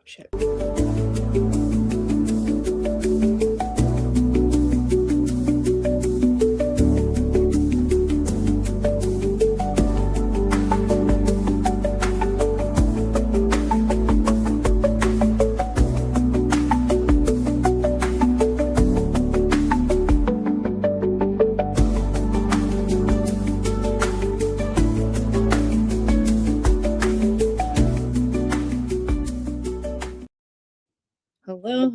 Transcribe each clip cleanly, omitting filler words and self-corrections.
shit.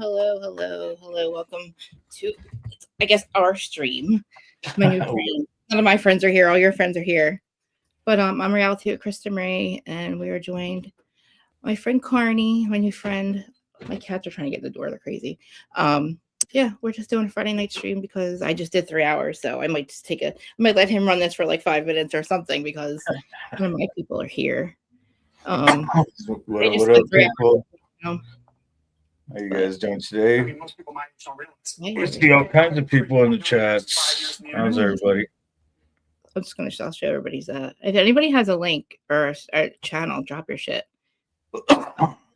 Hello. Welcome to, I guess, our stream. My new stream. None of my friends are here. All your friends are here. But I'm Reality with Krista Marie, and we are joined by my friend Carney, my new friend. My cats are trying to get in the door. They're crazy. Yeah, we're just doing a Friday night stream because I just did 3 hours. So I might just I might let him run this for like 5 minutes or something because none of my people are here. What up, people? Hours, How you guys doing today? We see all kinds of people in the chats. How's everybody? I'm just gonna show everybody's If anybody has a link or a channel, drop your shit.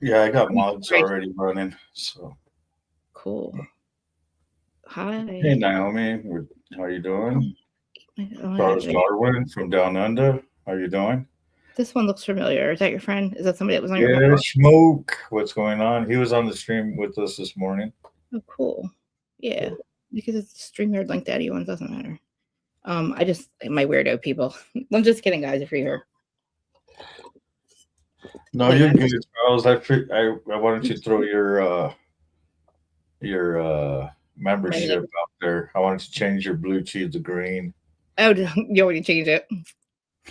Yeah, I got mods already running. So cool. Hi. Hey Naomi, how you doing? Charles Darwin from Down Under. How you doing? This one looks familiar. Is that your friend? Is that somebody that was on your your Smoke. What's going on? He was on the stream with us this morning. Oh, cool. Yeah. Because it's StreamYard Link Daddy one doesn't matter. My weirdo people. I'm just kidding, guys, if you're here. No, you're good, Charles. I wanted to throw your membership out there. I wanted to change your blue cheese to green. Oh, you already changed it.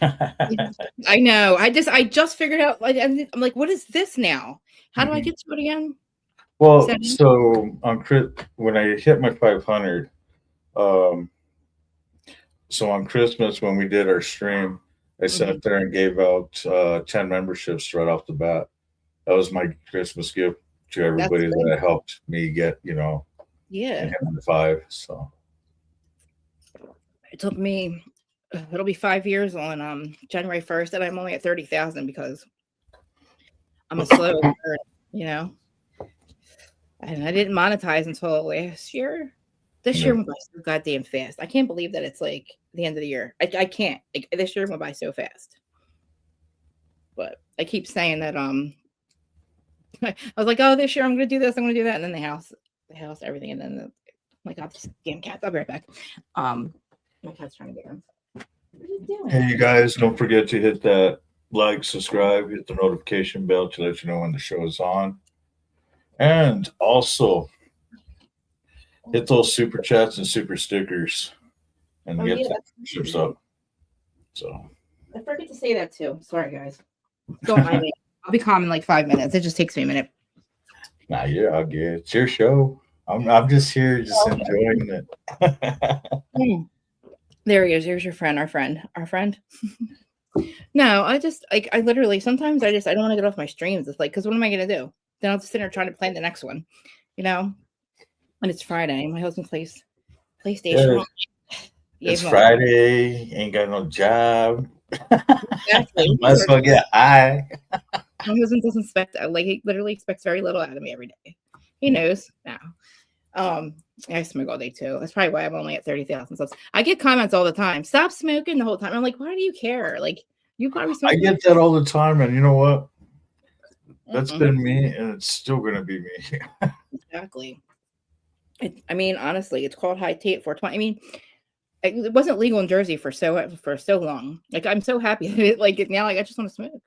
I know. I just figured out. I'm like, what is this now? How do I get to it again? Well, so on when I hit my 500, so on Christmas when we did our stream, I sat there and gave out 10 memberships right off the bat. That was my Christmas gift to everybody that helped me get, yeah, 5. So it took me. It'll be 5 years on January 1st, and I'm only at 30,000 because I'm a slow bird, And I didn't monetize until last year. This year went by so goddamn fast. I can't believe that it's like the end of the year. I can't. This year went by so fast. But I keep saying that I was like, oh, this year I'm gonna do this, I'm gonna do that, and then the house, everything, and then my God, this damn cats. I'll be right back. My cat's trying to get in. What are you doing? Hey, you guys, don't forget to hit that like, subscribe, hit the notification bell to let you know when the show is on. And also hit those super chats and super stickers and get the memberships up. So I forget to say that too. Sorry, guys. Don't mind me. I'll be calm in like 5 minutes. It just takes me a minute. Nah, yeah, I'll get it. It's your show. I'm just here, just enjoying it. There he is. Here's your friend, our friend. No, I literally sometimes I don't want to get off my streams. It's like, because what am I gonna do? Then I'll just sit there trying to plan the next one, And it's Friday. My husband plays PlayStation. Yeah, it's Friday. Ain't got no job. Exactly. Might as well get high. My husband doesn't expect he literally expects very little out of me every day. He knows now. I smoke all day too. That's probably why I'm only at 30,000 subs. I get comments all the time. Stop smoking the whole time. I'm like, why do you care? Like, you probably smoke. I get that all the time, and you know what? That's been me, and it's still gonna be me. Exactly. Honestly, it's called high tate 420. I mean, it wasn't legal in Jersey for so long. Like, I'm so happy that now I just want to smoke.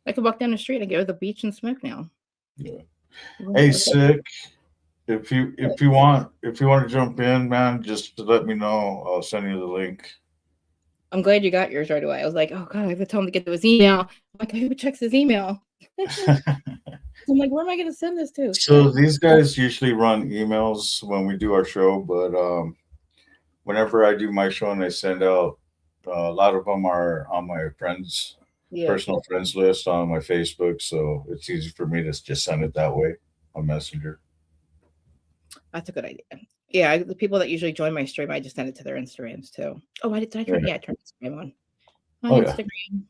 I could walk down the street and go to the beach and smoke now. Yeah. Hey, Sick. If you want to jump in, man, just let me know. I'll send you the link. I'm glad you got yours right away. I was like, oh God, I have to tell him to get to his email. I'm like, who checks his email? I'm like, where am I going to send this to? So these guys usually run emails when we do our show, but whenever I do my show and I send out, a lot of them are on my friends' personal friends list on my Facebook, so it's easy for me to just send it that way on Messenger. That's a good idea. Yeah, the people that usually join my stream, I just send it to their Instagrams too. Oh, did I turn Instagram on? My Instagram.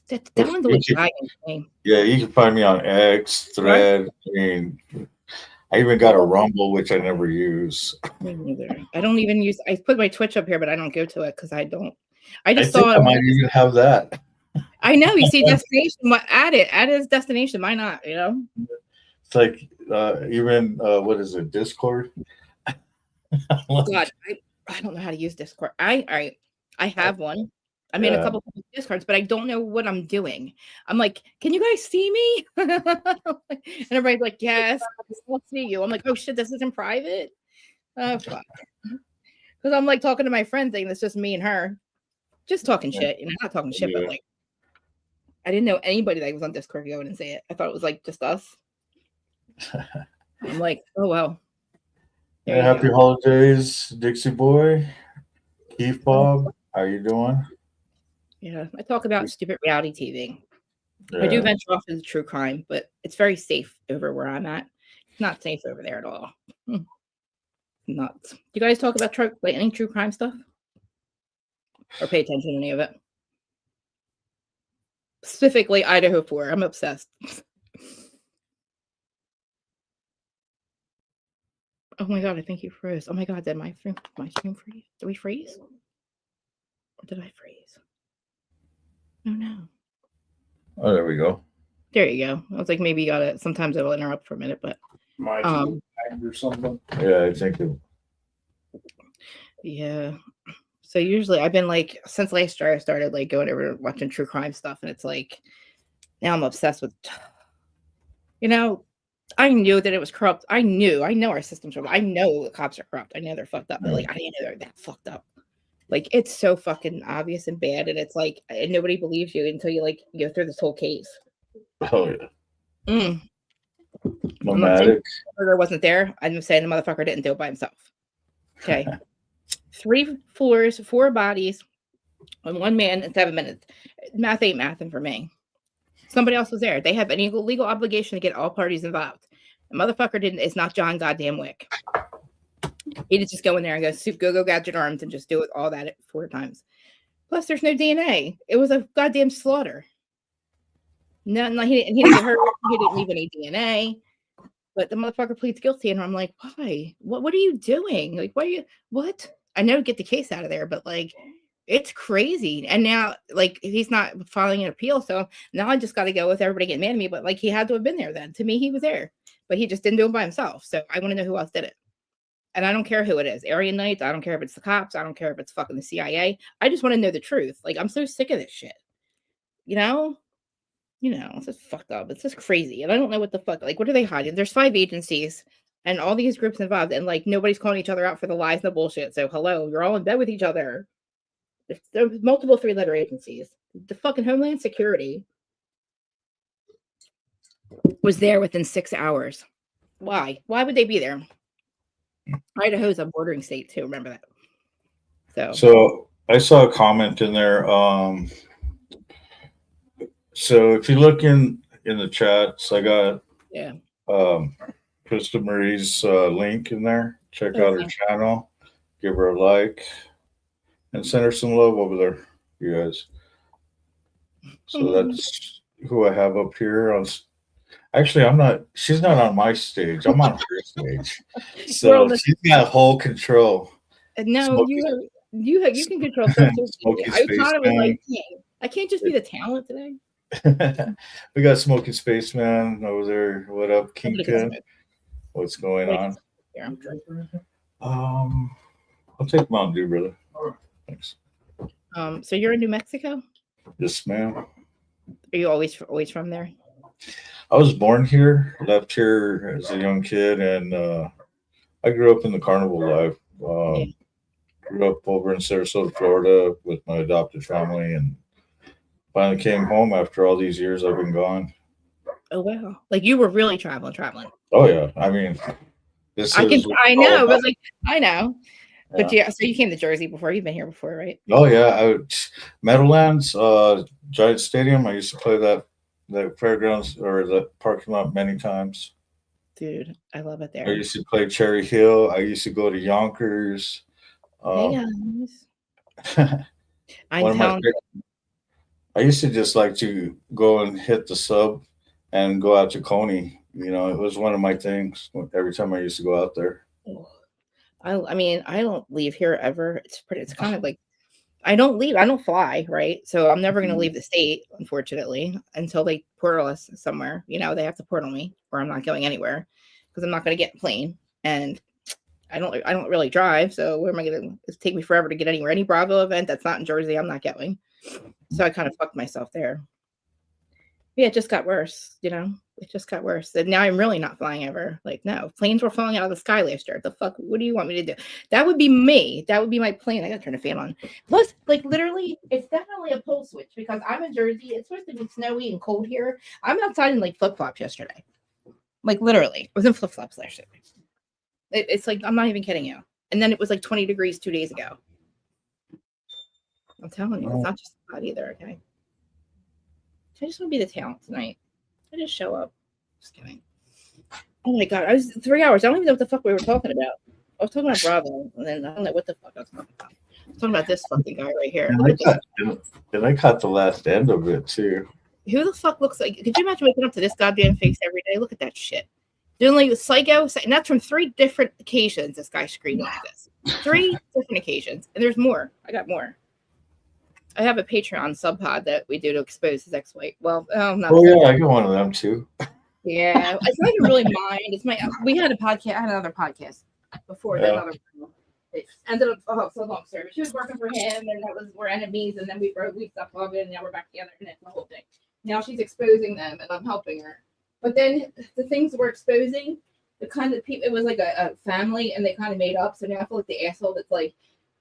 That one's always lagging to me. Yeah, you can find me on X, Thread. I mean, I even got a Rumble, which I never use. Me neither. I don't even use. I put my Twitch up here, but I don't go to it because I don't. I I just think saw I it. might even have that. I know. You see, destination. What? Add it. Add it as destination. Why not? You know. It's like even what is it, Discord? God, I don't know how to use Discord. I have one. I made a Yeah. couple of Discords, but I don't know what I'm doing. I'm like, can you guys see me? And everybody's like, yes, we'll see you. I'm like, oh shit, this isn't private. Oh fuck. Because I'm like talking to my friend thing. That's just me and her, just talking shit. You know, not talking shit, but like, I didn't know anybody that was on Discord go in and say it. I thought it was like just us. I'm like, oh well. There you Happy go. holidays, Dixie boy. Keith Bob, how you doing? Yeah, I talk about stupid reality TV. Yeah. I do venture off into true crime, but it's very safe over where I'm at. It's not safe over there at all. Nuts. Do you guys talk about like any true crime stuff? Or pay attention to any of it? Specifically Idaho 4. I'm obsessed. Oh my god, I think you froze. Oh my god, did my stream freeze? Did we freeze? Or did I freeze? Oh no. Oh, there we go. There you go. I was like, maybe you got it. Sometimes it'll interrupt for a minute, but or something. Yeah, I think it. Yeah. So usually I've been like since last year I started like going over watching true crime stuff, and it's like now I'm obsessed with. You know, I knew that it was corrupt. I know our system's corrupt. I know the cops are corrupt. I know they're fucked up, but like I didn't know they're that fucked up. Like it's so fucking obvious and bad, and it's like and nobody believes you until you like go through this whole case. Oh yeah. Nomadic. Murder wasn't there. I'm saying the motherfucker didn't do it by himself. Okay. 3 floors, 4 bodies, on 1 man in 7 minutes. Math ain't mathing for me. Somebody else was there. They have any legal obligation to get all parties involved. The motherfucker didn't. It's not John goddamn Wick. He did just go in there and go gadget arms and just do it all that 4 times. Plus, there's no DNA. It was a goddamn slaughter. No, he didn't get hurt. He didn't leave any DNA. But the motherfucker pleads guilty, and I'm like, why? What are you doing? Like, what? I know to get the case out of there, but like, it's crazy. And now, like, he's not filing an appeal, so now I just got to go with everybody getting mad at me. But like, he had to have been there then. To me, he was there, but he just didn't do it by himself. So I want to know who else did it. And I don't care who it is. Aryan Knights. I don't care if it's the cops. I don't care if it's fucking the CIA. I just want to know the truth. Like, I'm so sick of this shit. You know, it's just fucked up. It's just crazy. And I don't know what the fuck. Like, what are they hiding? There's 5 agencies and all these groups involved, and like nobody's calling each other out for the lies and the bullshit. So hello, you're all in bed with each other. There's multiple 3-letter agencies. The fucking Homeland Security was there within 6 hours. Why? Why would they be there? Idaho's a bordering state too. Remember that. So I saw a comment in there. So if you look in the chats, I got Krista Marie's link in there. Check out her channel, give her a like, and send her some love over there, you guys. So that's who I have up here on. Actually, I'm not. She's not on my stage. I'm on her stage. So she's got whole control. No, you can control stuff too. I thought it was like, I can't just be the talent today. We got Smoking Spaceman over there. What up, Kingpin? What's going on? I'll take Mountain Dew, brother. Thanks. So you're in New Mexico? Yes, ma'am. Are you always from there? I was born here, left here as a young kid, and I grew up in the carnival life. Grew up over in Sarasota, Florida with my adopted family, and finally came home after all these years I've been gone. Oh wow! Like you were really traveling. Oh yeah, I mean, I know, but like I know, but yeah. So you came to Jersey before? You've been here before, right? Oh yeah, Meadowlands, Giant Stadium. I used to play that fairgrounds or the parking lot many times. Dude, I love it there. I used to play Cherry Hill. I used to go to Yonkers. Hey guys. I used to just like to go and hit the sub and go out to Coney. It was one of my things every time I used to go out there. Oh, I mean, I don't leave here ever. It's kind of like I don't leave. I don't fly, right? So I'm never going to leave the state, unfortunately, until they portal us somewhere. They have to portal me, or I'm not going anywhere because I'm not going to get a plane, and I don't really drive. So where am I going to? It's take me forever to get anywhere. Any Bravo event that's not in Jersey, I'm not going. So I kind of fucked myself there. Yeah, it just got worse. It just got worse. And now I'm really not flying ever. Like, no, planes were falling out of the sky last year. The fuck? What do you want me to do? That would be me. That would be my plane. I gotta turn the fan on. Plus, like, literally, it's definitely a pole switch because I'm in Jersey. It's supposed to be snowy and cold here. I'm outside in like flip flops yesterday. Like, literally, I was in flip flops last year. It's like, I'm not even kidding you. And then it was like 20 degrees 2 days ago. I'm telling you, it's not just hot either. Okay. I just want to be the talent tonight. I just show up. Just kidding. Oh my god, I was 3 hours. I don't even know what the fuck we were talking about. I was talking about Bravo, and then I don't know what the fuck I was talking about. I was talking about this fucking guy right here. And I caught the last end of it too. Who the fuck looks like? Could you imagine waking up to this goddamn face every day? Look at that shit. Doing like psycho, and that's from 3 different occasions. This guy screamed like this. 3 different occasions, and there's more. I got more. I have a Patreon sub pod that we do to expose his ex-wife. Well, not yeah, I got one of them too. Yeah, it's not even really mine. It's we had a podcast. I had another podcast before that. Other it ended up so long story. She was working for him, and we're enemies, and then we stopped loving, and now we're back together, and it's the whole thing. Now she's exposing them, and I'm helping her. But then the things we're exposing, the kind of people, it was like a family, and they kind of made up. So now I feel like the asshole that's like,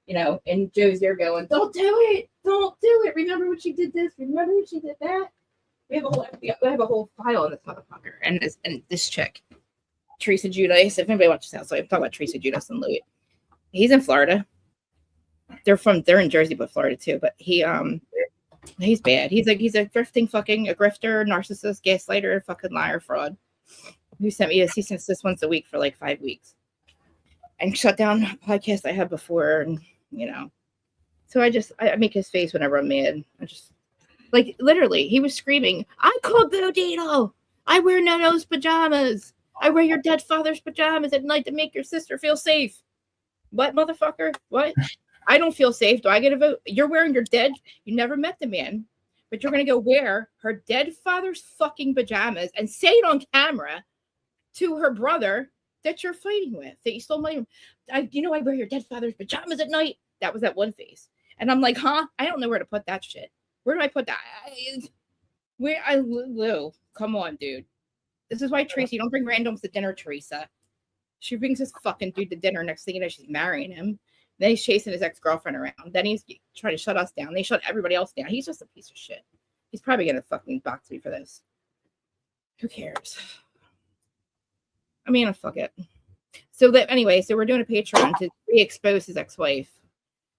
in Joe's ear going, "Don't do it! Don't do it! Remember when she did this? Remember when she did that?" We have a whole file on this motherfucker and this chick, Teresa Judice. If anybody watches that, so I'm talking about Teresa Judice and Louis. He's in Florida. They're in Jersey, but Florida too. But he's bad. He's a grifter, narcissist, gaslighter, fucking liar, fraud. Who sent me a cease and desist once a week for like 5 weeks, and shut down podcasts I had before, and So I make his face whenever I'm mad. Like, literally, he was screaming, "I called Bodito! I wear Nono's pajamas! I wear your dead father's pajamas at night to make your sister feel safe." What, motherfucker? What? I don't feel safe. Do I get a vote? You're wearing your dead... You never met the man, but you're going to go wear her dead father's fucking pajamas and say it on camera to her brother that you're fighting with, that you stole money. I wear your dead father's pajamas at night. That was that one face. And I'm like, huh? I don't know where to put that shit. Where do I put that? Lou, come on, dude. This is why Tracy, don't bring randoms to dinner, Teresa. She brings this fucking dude to dinner. Next thing you know, she's marrying him. Then he's chasing his ex-girlfriend around. Then he's trying to shut us down. They shut everybody else down. He's just a piece of shit. He's probably going to fucking box me for this. Who cares? I mean, fuck it. So we're doing a Patreon to re-expose his ex-wife,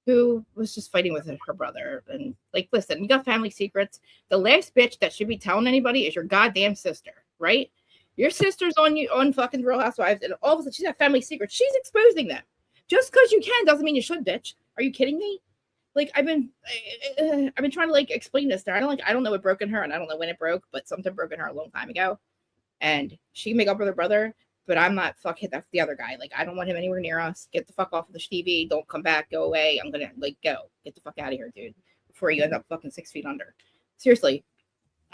who was just fighting with her brother. And like, listen, you got family secrets. The last bitch that should be telling anybody is your goddamn sister, right? Your sister's on fucking Real Housewives, and all of a sudden she's got family secrets. She's exposing them. Just because you can doesn't mean you should, bitch. Are you kidding me? Like, I've been trying to like explain this to her. I don't know what broke in her, and I don't know when it broke, but something broke in her a long time ago. And she can make up with her brother, but I'm not that's the other guy. Like, I don't want him anywhere near us. Get the fuck off of the TV. Don't come back. Go away. I'm gonna go. Get the fuck out of here, dude. Before you end up fucking 6 feet under. Seriously.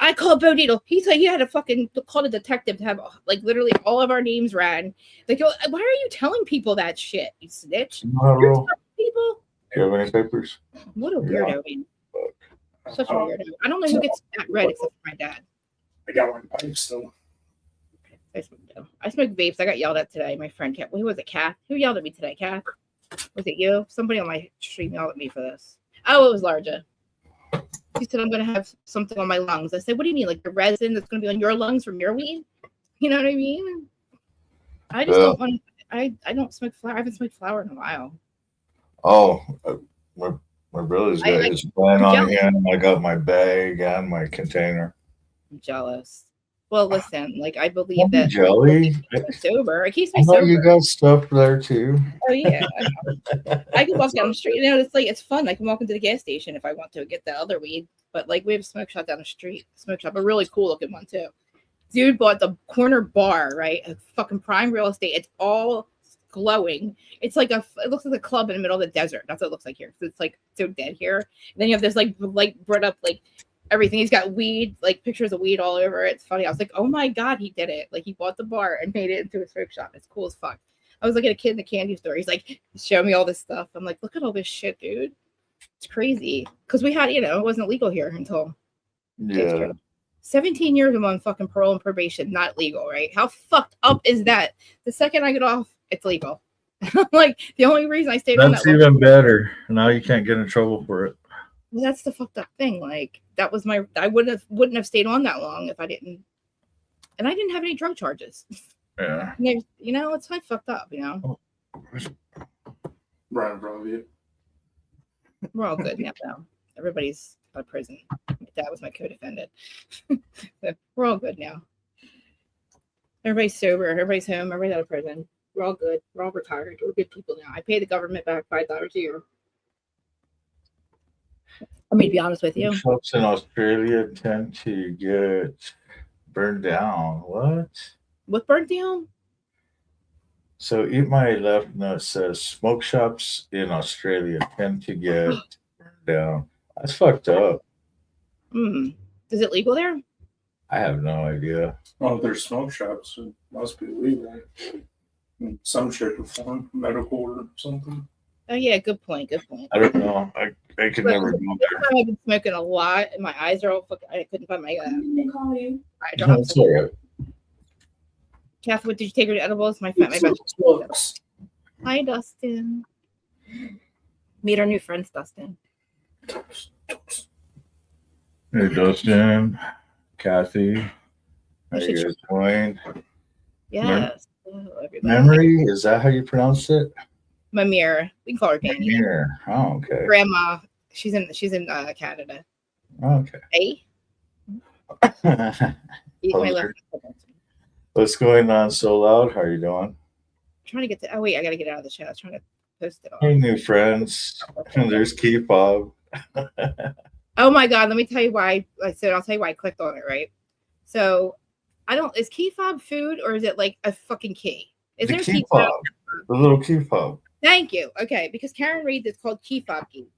I called Bo Needle. He said he had to fucking call a detective to have like literally all of our names ran. Like, why are you telling people that shit? You snitch. You're telling people. Do you have any papers? What a weirdo, man. Such a weirdo. I don't know who gets that red except for my dad. I got one pipe still. I smoke vapes. I got yelled at today. My friend, who was it, Kath? Who yelled at me today, Kath? Was it you? Somebody on my stream yelled at me for this. Oh, it was Larja. She said, I'm going to have something on my lungs. I said, what do you mean? Like the resin that's going to be on your lungs from your weed? You know what I mean? I just don't want to. I don't smoke flower. I haven't smoked flower in a while. Oh, my brother's got his plan on him. I got my bag and my container. I'm jealous. Well, listen, like I believe that. Jelly? Sober. It keeps me sober. You got stuff there too. Oh yeah. I can walk down the street. It's fun. I can walk into the gas station if I want to get the other weed. but like we have a smoke shop down the street, smoke shop, a really cool looking one too. Dude bought the corner bar, right? A fucking prime real estate. It's all glowing. It's like it looks like a club in the middle of the desert. That's what it looks like here. It's like so dead here. And then you have this like brought up like everything. He's got weed, like pictures of weed all over it. It's funny. I was like, oh my God, he did it. Like he bought the bar and made it into a smoke shop. It's cool as fuck. I was looking at a kid in the candy store. He's like, show me all this stuff. I'm like, look at all this shit, dude. It's crazy. Because we had, it wasn't legal here until 17 years I'm on fucking parole and probation, not legal, right? How fucked up is that? The second I get off, it's legal. Like the only reason I stayed on that. That's even better. Now you can't get in trouble for it. Well, that's the fucked up thing. Like that was I wouldn't have stayed on that long if I didn't. And I didn't have any drug charges. Yeah. It's like fucked up, Right in front of you. We're all good now, though. Everybody's out of prison. My dad was my co-defendant. So we're all good now. Everybody's sober. Everybody's home. Everybody's out of prison. We're all good. We're all retired. We're good people now. I pay the government back $5 a year. I mean, to be honest with you. Folks in Australia tend to get burned down. What burned down? So Eat My Left Nut says smoke shops in Australia tend to get burned down. That's fucked up. Is it legal there? I have no idea. Well, there's smoke shops. It must be legal. In some shape or form, medical or something. Oh yeah, good point. I don't know. I could never go there. I've been smoking a lot, and my eyes are all fucking. I couldn't find my. I don't That's all right. Kath, what did you take her to edibles? My best. Hi, Dustin. Meet our new friends, Dustin. Hey, Dustin, Kathy, how you guys doing? Yes. Memory, is that how you pronounce it? Mamir. We can call her Danny. Mamir. Oh, okay. Grandma. She's in Canada. Okay. Hey. What's going on so loud? How are you doing? I'm trying to get to. Oh wait, I gotta get out of the chat. I was trying to post it all. Hey, new friends. There's Key Fob. Oh my God, let me tell you why. I'll tell you why I clicked on it, right? So is key fob food or is it like a fucking key? Is there key fob? The little key fob. Thank you. Okay, because Karen Reed is called key fob key.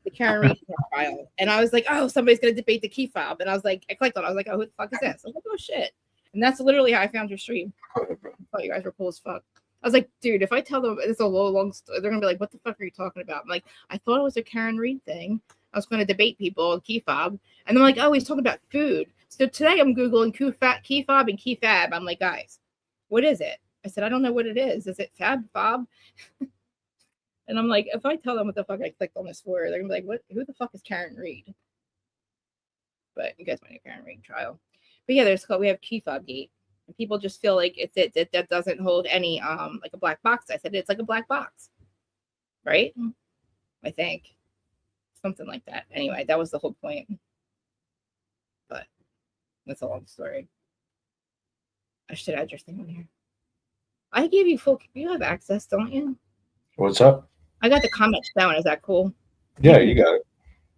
The Karen Reed profile. And I was like, oh, somebody's gonna debate the key fob. And I clicked on it. I was like, oh, who the fuck is this? I was like, oh shit. And that's literally how I found your stream. I thought you guys were cool as fuck. I was like, dude, if I tell them it's a long story, they're gonna be like, what the fuck are you talking about? I'm like, I thought it was a Karen Reed thing. I was going to debate people on key fob, and they're like, oh, he's talking about food. So today I'm Googling key fob and key fab. I'm like, guys, what is it? I said, I don't know what it is. Is it fab fob? And I'm like, if I tell them what the fuck I clicked on this for, they're gonna be like, what? Who the fuck is Karen Reed? But you guys might know Karen Reed trial. But yeah, we have key fob gate. And people just feel like that doesn't hold any like a black box. I said it's like a black box, right? I think. Something like that. Anyway, that was the whole point. But that's a long story. I should add your thing on here. I gave you you have access, don't you? What's up? I got the comments down. Is that cool? Yeah, you got it.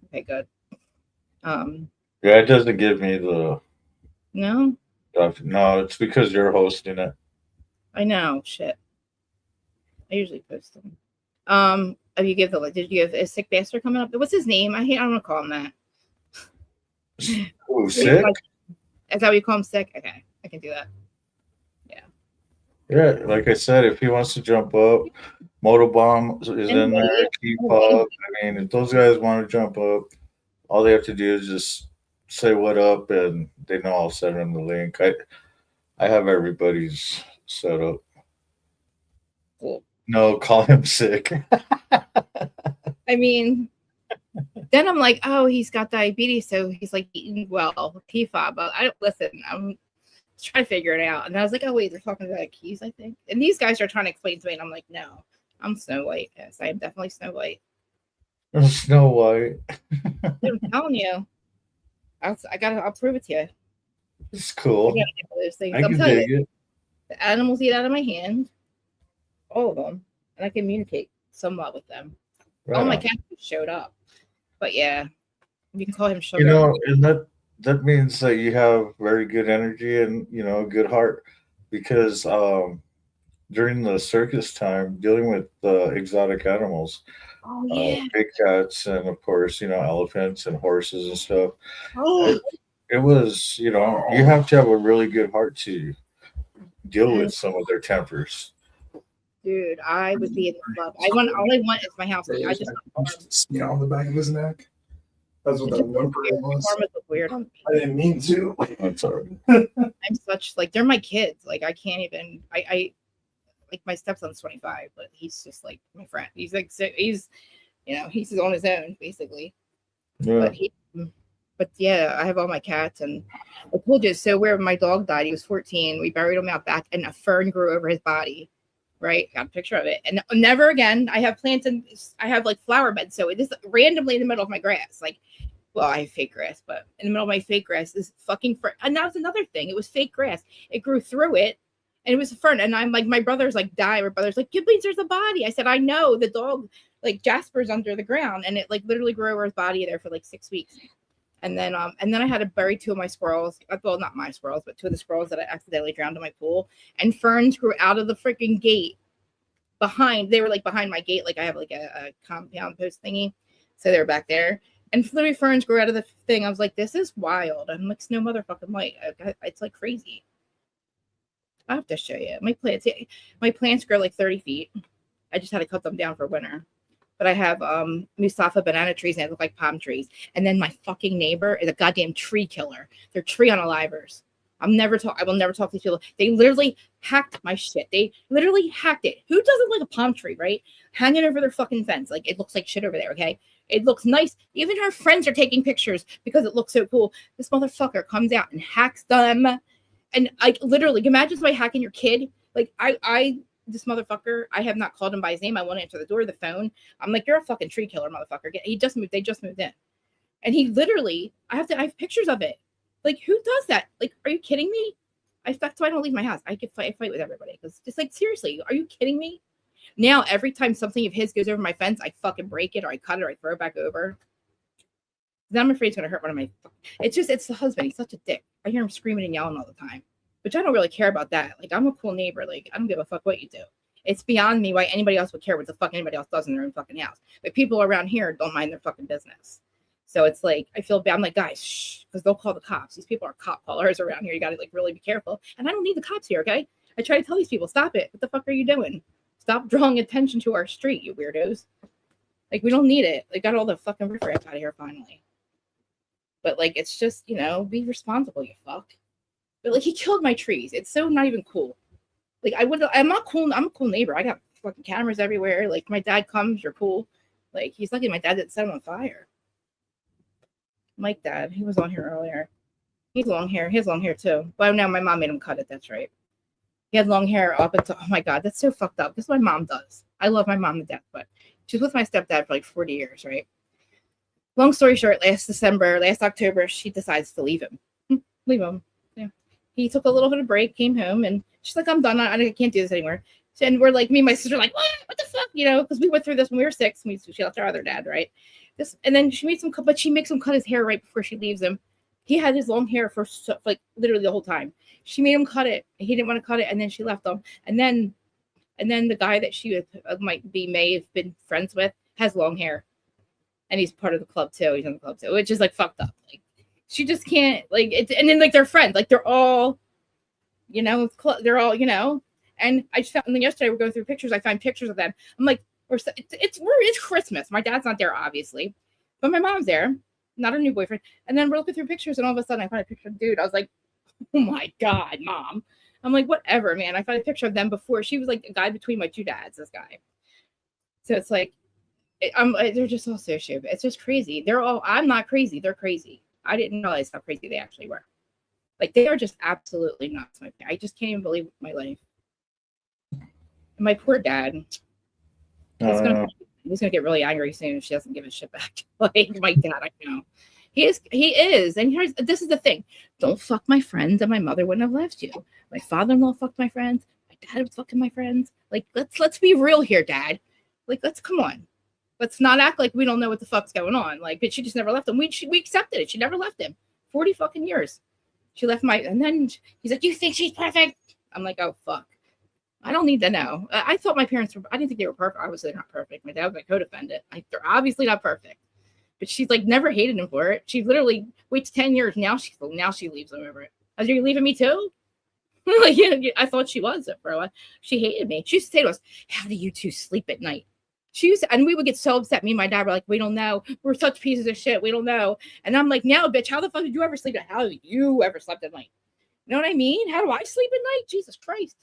Okay, good. Yeah, it doesn't give me the No? stuff. No, it's because you're hosting it. I know. Shit. I usually post them. Did you give a sick bastard coming up? What's his name? I don't want to call him that. Oh, sick? Is that what you call him, sick? Okay, I can do that. Yeah. Yeah, like I said, if he wants to jump up, Motobomb is in there, Keep Up. I mean, if those guys want to jump up, all they have to do is just say what up, and they know I'll send them the link. I have everybody's set up. Cool. No, call him sick. I mean, then I'm like, oh, he's got diabetes, so he's like eating well, PFAB. But I don't listen. I'm trying to figure it out. And I was like, oh wait, they're talking about keys, I think. And these guys are trying to explain to me, and I'm like, no, I'm Snow White. Yes, I am definitely Snow White. Snow White. I'm telling you, I'll prove it to you. It's cool. I can dig it. The animals eat out of my hand, all of them, and I communicate somewhat with them. Right. All my cats showed up, but yeah, You can call him Sugar. You know, and that means that you have very good energy and a good heart, because during the circus time, dealing with exotic animals, Oh yeah. big cats, and of course, elephants and horses and stuff. Oh, It was, you have to have a really good heart to deal and with some of their tempers. dude, I would be in the club. All I want is my house. I just Smear on the back of his neck. That's what it's that just whimper weird. was. Form look weird on me. I didn't mean to. I'm sorry. I'm such like they're my kids. Like I can't even. I like my stepson's 25, but he's just like my friend. He's like he's he's on his own basically. Yeah. But yeah, I have all my cats, and I told you. So where my dog died, he was 14. We buried him out back, and a fern grew over his body. Right, got a picture of it, and never again. I have plants and I have like flower beds, so it is randomly in the middle of my grass. Like, well, I have fake grass, but in the middle of my fake grass is fucking fern. And that was another thing. It was fake grass. It grew through it, and it was a fern. And I'm like, my brother's like, die. My brother's like, Giblings, there's a body. I said, I know. The dog, like Jasper's under the ground, and it like literally grew over his body there for like 6 weeks. And then I had to bury 2 of my squirrels. Well, not my squirrels, but 2 of the squirrels that I accidentally drowned in my pool. And ferns grew out of the freaking gate behind. They were like behind my gate. Like I have like a compound post thingy. So they were back there. And literally ferns grew out of the thing. I was like, this is wild. I'm like, no motherfucking light. It's like crazy. I have to show you. My plants grow like 30 feet. I just had to cut them down for winter. But I have Mustafa banana trees, and they look like palm trees. And then my fucking neighbor is a goddamn tree killer. They're tree unalivers. I will never talk to these people. They literally hacked my shit. They literally hacked it. Who doesn't like a palm tree, right? Hanging over their fucking fence. Like, it looks like shit over there, okay? It looks nice. Even her friends are taking pictures because it looks so cool. This motherfucker comes out and hacks them. And I literally, imagine somebody hacking your kid. Like, this motherfucker, I have not called him by his name. I won't answer the door, the phone. I'm like, you're a fucking tree killer, motherfucker. They just moved in. And he literally, I have pictures of it. Like, who does that? Like, are you kidding me? That's why I don't leave my house. I could fight with everybody. Because just like, seriously, are you kidding me? Now, every time something of his goes over my fence, I fucking break it, or I cut it, or I throw it back over. Then I'm afraid it's going to hurt one of my, it's the husband. He's such a dick. I hear him screaming and yelling all the time. Which I don't really care about that. Like, I'm a cool neighbor. Like, I don't give a fuck what you do. It's beyond me why anybody else would care what the fuck anybody else does in their own fucking house. But people around here don't mind their fucking business. So it's like, I feel bad. I'm like, guys, shh, because they'll call the cops. These people are cop callers around here. You got to like really be careful. And I don't need the cops here, okay? I try to tell these people, stop it. What the fuck are you doing? Stop drawing attention to our street, you weirdos. Like, we don't need it. They got all the fucking riffraff out of here finally. But like, it's just, be responsible, you fuck. But like, he killed my trees. It's so not even cool. Like, I'm not cool. I'm a cool neighbor. I got fucking cameras everywhere. Like, my dad comes, you're cool. Like, he's lucky my dad didn't set him on fire. Mike dad, he was on here earlier. He's long hair. He has long hair too. But no, my mom made him cut it. That's right. He had long hair up until, oh my God, that's so fucked up. This is what my mom does. I love my mom to death, but she was with my stepdad for like 40 years, right? Long story short, last October, she decides to leave him. Leave him. Yeah. He took a little bit of break, came home, and she's like, I'm done. I can't do this anymore. And we're like, me and my sister are like, what the fuck? Because we went through this when we were 6. She left our other dad, right? And then she makes him cut his hair right before she leaves him. He had his long hair for like literally the whole time. She made him cut it. He didn't want to cut it, and then she left him. And then the guy that she may have been friends with has long hair, and he's part of the club too. He's in the club too, which is like fucked up. Like, she just can't like it. And then like they're friends, like they're all, they're all, And I just found, and then yesterday we're going through pictures. I find pictures of them. I'm like, it's Christmas. My dad's not there, obviously, but my mom's there, not her new boyfriend. And then we're looking through pictures, and all of a sudden I find a picture of dude. I was like, oh my God, Mom. I'm like, whatever, man. I found a picture of them before. She was like a guy between my 2 dads, this guy. So it's like, they're just all so stupid. It's just crazy. I'm not crazy. They're crazy. I didn't realize how crazy they actually were. Like, they are just absolutely nuts. I just can't even believe my life. And my poor dad. He's gonna get really angry soon if she doesn't give his shit back. Like, my dad, I know. He is. And this is the thing. Don't fuck my friends, and my mother wouldn't have left you. My father-in-law fucked my friends. My dad was fucking my friends. Like, let's be real here, Dad. Like, come on. Let's not act like we don't know what the fuck's going on. Like, but she just never left him. We accepted it. She never left him. 40 fucking years. She left and then he's like, you think she's perfect? I'm like, oh, fuck. I don't need to know. I thought my parents I didn't think they were perfect. Obviously, they're not perfect. My dad was my co-defendant. They're obviously not perfect. But she's like never hated him for it. She literally waits 10 years. Now she leaves him over it. Are you leaving me too? Like, yeah, I thought she was for a while. She hated me. She used to say to us, how do you two sleep at night? And we would get so upset. Me and my dad were like, we don't know. We're such pieces of shit. We don't know. And I'm like, now, bitch, how the fuck did you ever sleep at? How do you ever slept at night? You know what I mean? How do I sleep at night? Jesus Christ.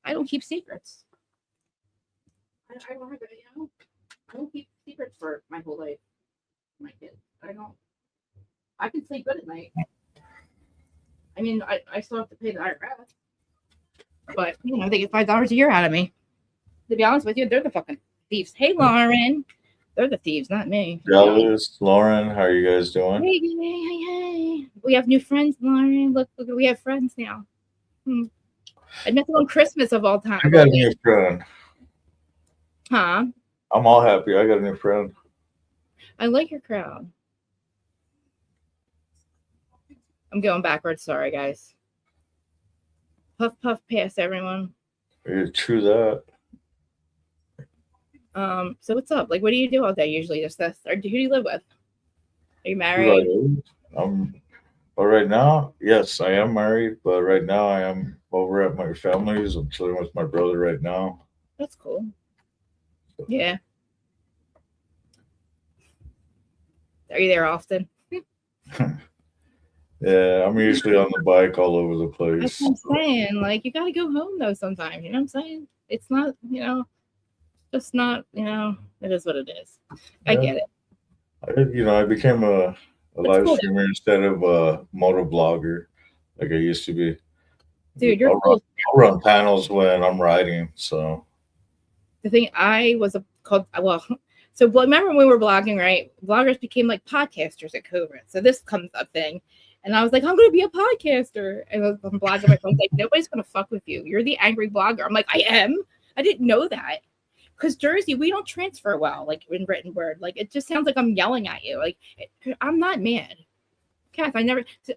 I don't keep secrets. I don't keep secrets for my whole life. My kids. I can sleep good at night. I mean, I still have to pay the IRS. But, they get $5 a year out of me. To be honest with you, they're the fucking thieves. Hey, Lauren. They're the thieves, not me. Jealous. Lauren, how are you guys doing? Hey. We have new friends, Lauren. Look, we have friends now. I met them on Christmas of all time. I got a new friend. Huh? I'm all happy. I got a new friend. I like your crowd. I'm going backwards. Sorry, guys. Puff, puff, pass, everyone. Yeah, true that. So what's up? Like, what do you do all day usually? Just this? Or who do you live with? Are you married? Well, right now, yes, I am married, but right now I am over at my family's. I'm chilling with my brother right now. That's cool. Yeah. Are you there often? Yeah, I'm usually on the bike all over the place. That's what I'm saying. Like, you got to go home, though, sometimes. You know what I'm saying? It's not, just not, it is what it is. I get it. I became a live cool. streamer instead of a motor blogger like I used to be. Dude, you're cool. I'll run panels when I'm riding, so. The thing so remember when we were blogging, right? Bloggers became like podcasters at COVID. So this comes up thing. And I was like, I'm going to be a podcaster. And I'm blogging. My friend's like, nobody's going to fuck with you. You're the angry blogger. I'm like, I am. I didn't know that. Because Jersey, we don't transfer well, like in written word. Like, it just sounds like I'm yelling at you. Like, I'm not mad. Kath,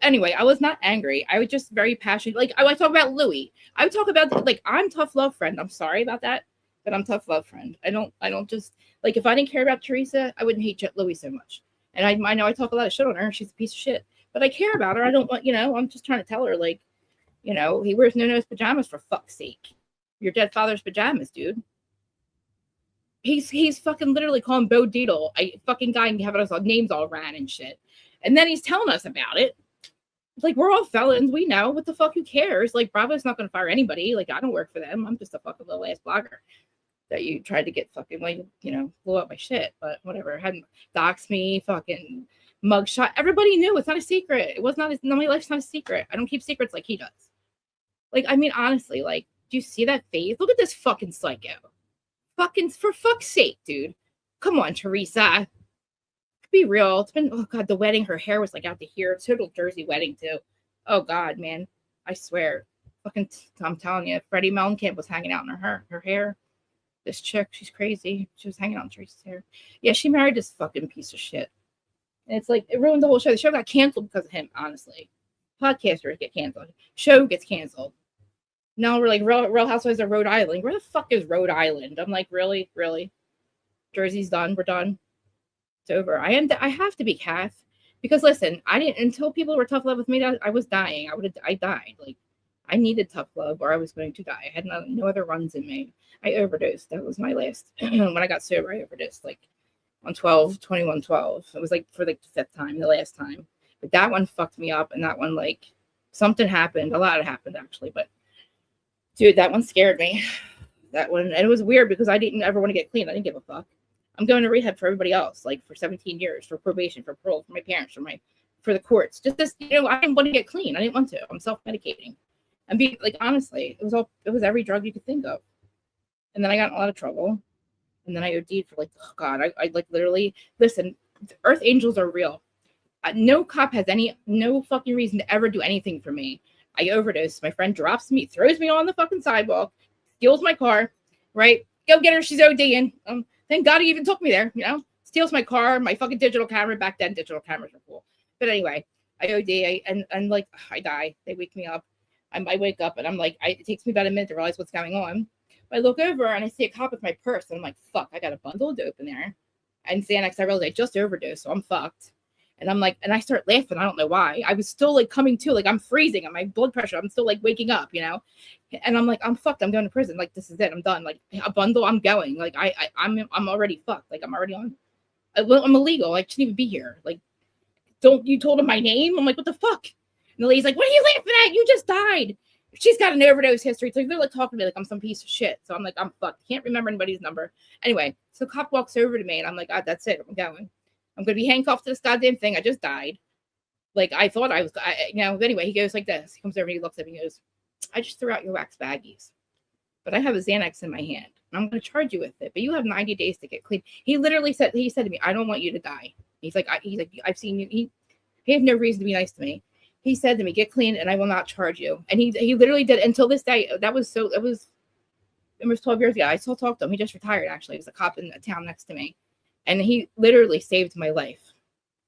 anyway, I was not angry. I was just very passionate. Like, I talk about Louis. I would talk about, like, I'm tough love friend. I'm sorry about that, but I'm tough love friend. I don't just, like, if I didn't care about Teresa, I wouldn't hate Louis so much. And I know I talk a lot of shit on her. She's a piece of shit. But I care about her. I don't want, I'm just trying to tell her, like, he wears no-nose pajamas for fuck's sake. Your dead father's pajamas, dude. He's fucking literally calling Bo Deedle a fucking guy and having us names all ran and shit. And then he's telling us about it. Like, we're all felons. We know. What the fuck? Who cares? Like, Bravo's not going to fire anybody. Like, I don't work for them. I'm just a fucking little ass blogger that you tried to get fucking, blew up my shit. But whatever. Hadn't doxed me, fucking mugshot. Everybody knew. It's not a secret. It was not. My life's not a secret. I don't keep secrets like he does. Like, I mean, honestly, like, do you see that face? Look at this fucking psycho. Fucking, for fuck's sake, dude. Come on, Teresa. Be real. It's been, oh God, the wedding. Her hair was like out to here. Total Jersey wedding, too. Oh God, man. I swear. Fucking, I'm telling you, Freddie Mellencamp was hanging out in her hair. This chick, she's crazy. She was hanging out in Teresa's hair. Yeah, she married this fucking piece of shit. And it's like, it ruined the whole show. The show got canceled because of him, honestly. Podcasters get canceled. Show gets canceled. Now we're like, Real Housewives of Rhode Island. Where the fuck is Rhode Island? I'm like, really? Jersey's done. We're done. It's over. I have to be Kath. Because listen, I didn't, until people were tough love with me, I was dying. I died. Like, I needed tough love or I was going to die. I had no other runs in me. I overdosed. That was my last. When I got sober, I overdosed like on 12/21/12. It was like for like the 5th time, the last time. But that one fucked me up. And that one, like, something happened. A lot happened, actually. But dude, that one scared me. That one, and it was weird because I didn't ever want to get clean. I didn't give a fuck. I'm going to rehab for everybody else, like for 17 years, for probation, for parole, for my parents, for the courts. Just this, I didn't want to get clean. I didn't want to. I'm self-medicating. And be like, honestly, it was every drug you could think of. And then I got in a lot of trouble. And then I OD'd for like, oh God, I like literally, listen, Earth Angels are real. No cop has no fucking reason to ever do anything for me. I overdose. My friend drops me, throws me on the fucking sidewalk, steals my car, right? Go get her. She's ODing. Thank God he even took me there, you know? Steals my car, my fucking digital camera. Back then, digital cameras were cool. But anyway, I OD, and like, I die. They wake me up. I wake up, and I'm like, it takes me about a minute to realize what's going on. I look over, and I see a cop with my purse, and I'm like, fuck, I got a bundle of dope in there. And Xanax, I realized I just overdosed, so I'm fucked. And I'm like, and I start laughing. I don't know why. I was still like coming to, like, I'm freezing and my blood pressure. I'm still like waking up, you know? And I'm like, I'm fucked. I'm going to prison. Like, this is it. I'm done. Like, a bundle, I'm going. Like, I'm already fucked. Like, I'm already on. I'm illegal. I shouldn't even be here. Like, don't you told him my name? I'm like, what the fuck? And the lady's like, what are you laughing at? You just died. She's got an overdose history. So they're like talking to me like I'm some piece of shit. So I'm like, I'm fucked. Can't remember anybody's number. Anyway, so cop walks over to me and I'm like, God, that's it. I'm going. I'm going to be handcuffed to this goddamn thing. I just died. Like, I thought I was, you know, anyway, he goes like this. He comes over and he looks at me and he goes, I just threw out your wax baggies, but I have a Xanax in my hand. And I'm going to charge you with it, but you have 90 days to get clean. He literally said to me, I don't want you to die. He's like, I've seen you. He had no reason to be nice to me. He said to me, get clean and I will not charge you. And he literally did until this day. It was 12 years ago. I still talk to him. He just retired, actually. He was a cop in the town next to me. And he literally saved my life.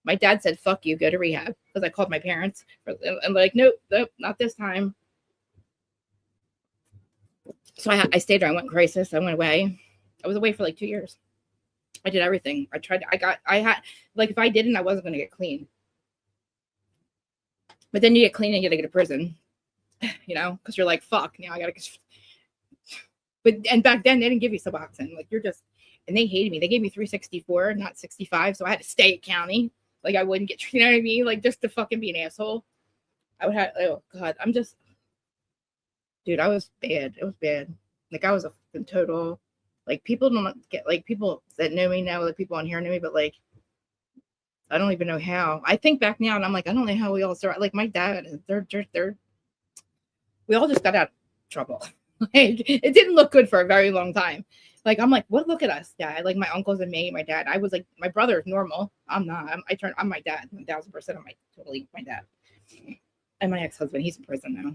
My dad said, fuck you, go to rehab. Because I called my parents. I'm like, nope, not this time. So I stayed there. I went in crisis. I went away. I was away for like 2 years. I did everything. If I didn't, I wasn't going to get clean. But then you get clean and you got to go to prison. You know, because you're like, fuck, now I got to. And back then, they didn't give you Suboxone. Like, you're just. And they hated me. They gave me 364, not 65. So I had to stay at county. Like, I wouldn't get, you know what I mean? Like, just to fucking be an asshole. I would have, oh, God. Dude, I was bad. It was bad. Like, I was a fucking total, like, people don't get, like, people that know me now, like, people on here know me, but, like, I don't even know how. I think back now, and I'm like, I don't know how we all started. Like, my dad, we all just got out of trouble. Like, it didn't look good for a very long time. Like, I'm like, what? Look at us, Dad. Like, my uncles and me, my dad. I was like, my brother is normal. I'm not. I'm my dad. 1,000%. I'm totally my dad. And my ex-husband, he's in prison now.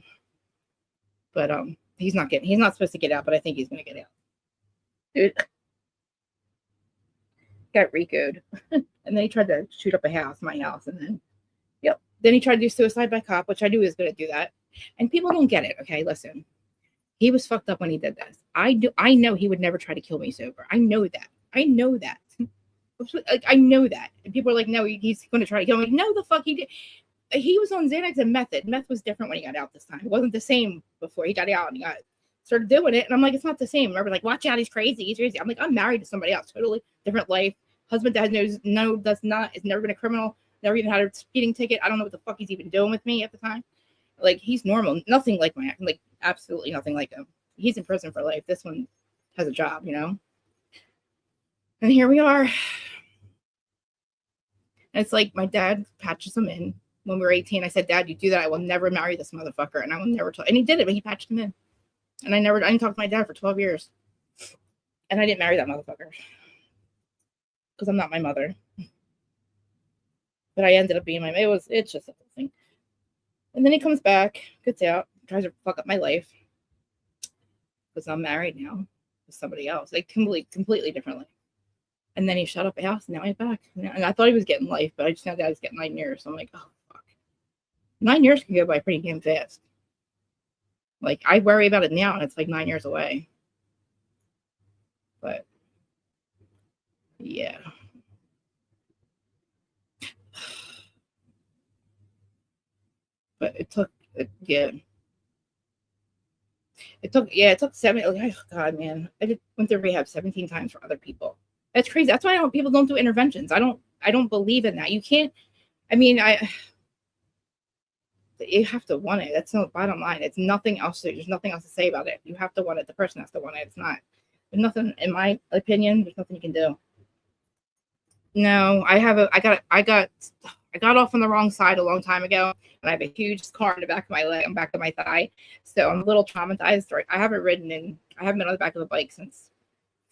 But he's not supposed to get out, but I think he's gonna get out. Dude. Got RICO'd. And then he tried to shoot up my house, and then Then he tried to do suicide by cop, which I knew he was gonna do that. And people don't get it, okay? Listen. He was fucked up when he did this. I know he would never try to kill me sober. I know that. Like, I know that. And people are like, no, he's going to try to kill me. No, the fuck he did. He was on Xanax and meth. Meth was different when he got out this time. It wasn't the same before he got out and he started doing it. And I'm like, it's not the same. Remember, like, watch out, he's crazy. He's crazy. I'm like, I'm married to somebody else. Totally different life. Husband that has has never been a criminal. Never even had a speeding ticket. I don't know what the fuck he's even doing with me at the time. Like, he's normal. Nothing like absolutely nothing like him. He's in prison for life. This one has a job, you know? And here we are. And it's like my dad patches him in. When we were 18, I said, Dad, you do that, I will never marry this motherfucker. And I will never tell. And he did it, but he patched him in. And I didn't talk to my dad for 12 years. And I didn't marry that motherfucker. Because I'm not my mother. But I ended up being it's just a whole thing. And then he comes back, gets out, tries to fuck up my life. Because I'm married now with somebody else. Like, completely different life. And then he shut up a house, and now he's back. And I thought he was getting life, but I just found out he's getting 9 years. So I'm like, oh, fuck. 9 years can go by pretty damn fast. Like, I worry about it now, and it's like 9 years away. But, yeah. But it took 7. Oh God, man, I went to rehab 17 times for other people. That's crazy. That's why people don't do interventions. I don't believe in that. You can't. I mean, you have to want it. That's the bottom line. It's nothing else. There's nothing else to say about it. You have to want it. The person has to want it. It's not. There's nothing, in my opinion. There's nothing you can do. No, I got off on the wrong side a long time ago, and I have a huge scar in the back of my leg and back of my thigh. So I'm a little traumatized. I haven't been on the back of a bike since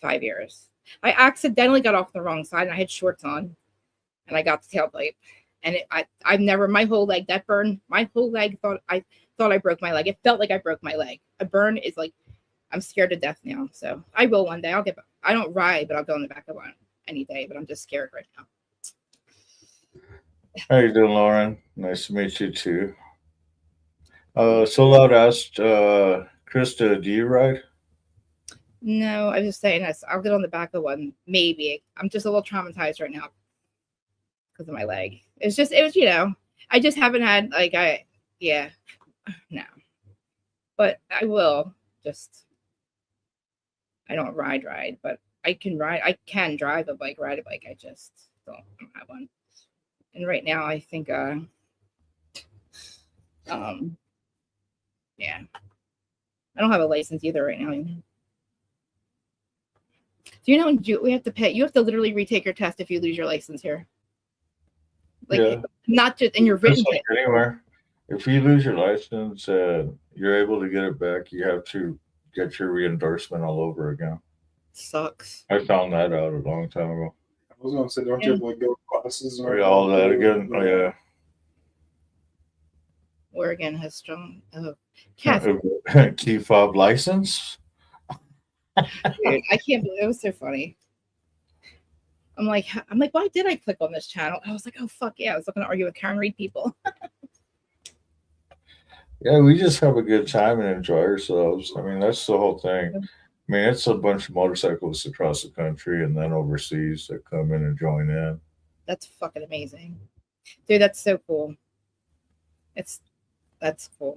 5 years. I accidentally got off the wrong side, and I had shorts on, and I got the tailpipe. And I've never, my whole leg, that burn, my whole leg, I thought I broke my leg. It felt like I broke my leg. A burn is like, I'm scared to death now. So I will one day. I don't ride, but I'll go in the back of one any day. But I'm just scared right now. How you doing, Lauren? Nice to meet you too. So loud asked, Krista, do you ride? No, I was just saying this. I'll get on the back of one. Maybe. I'm just a little traumatized right now because of my leg. It was, I just haven't had no. But I will I don't ride, but I can drive a bike, ride a bike. I just don't have one. And right now I think yeah. I don't have a license either right now. Do you know we have to pay? You have to literally retake your test if you lose your license here. Not just in your written test. Anywhere. If you lose your license and you're able to get it back, you have to get your reimbursement all over again. Sucks. I found that out a long time ago. I was going to say, don't you have to go to classes? All that again? Oh, yeah. Oregon has strong. Key fob license? Dude, I can't believe it. Was so funny. I'm like, why did I click on this channel? I was like, oh fuck yeah! I was looking to argue with Karen Reed people. Yeah, we just have a good time and enjoy ourselves. I mean, that's the whole thing. I mean, it's a bunch of motorcyclists across the country and then overseas that come in and join in. That's fucking amazing, dude. That's so cool. That's cool.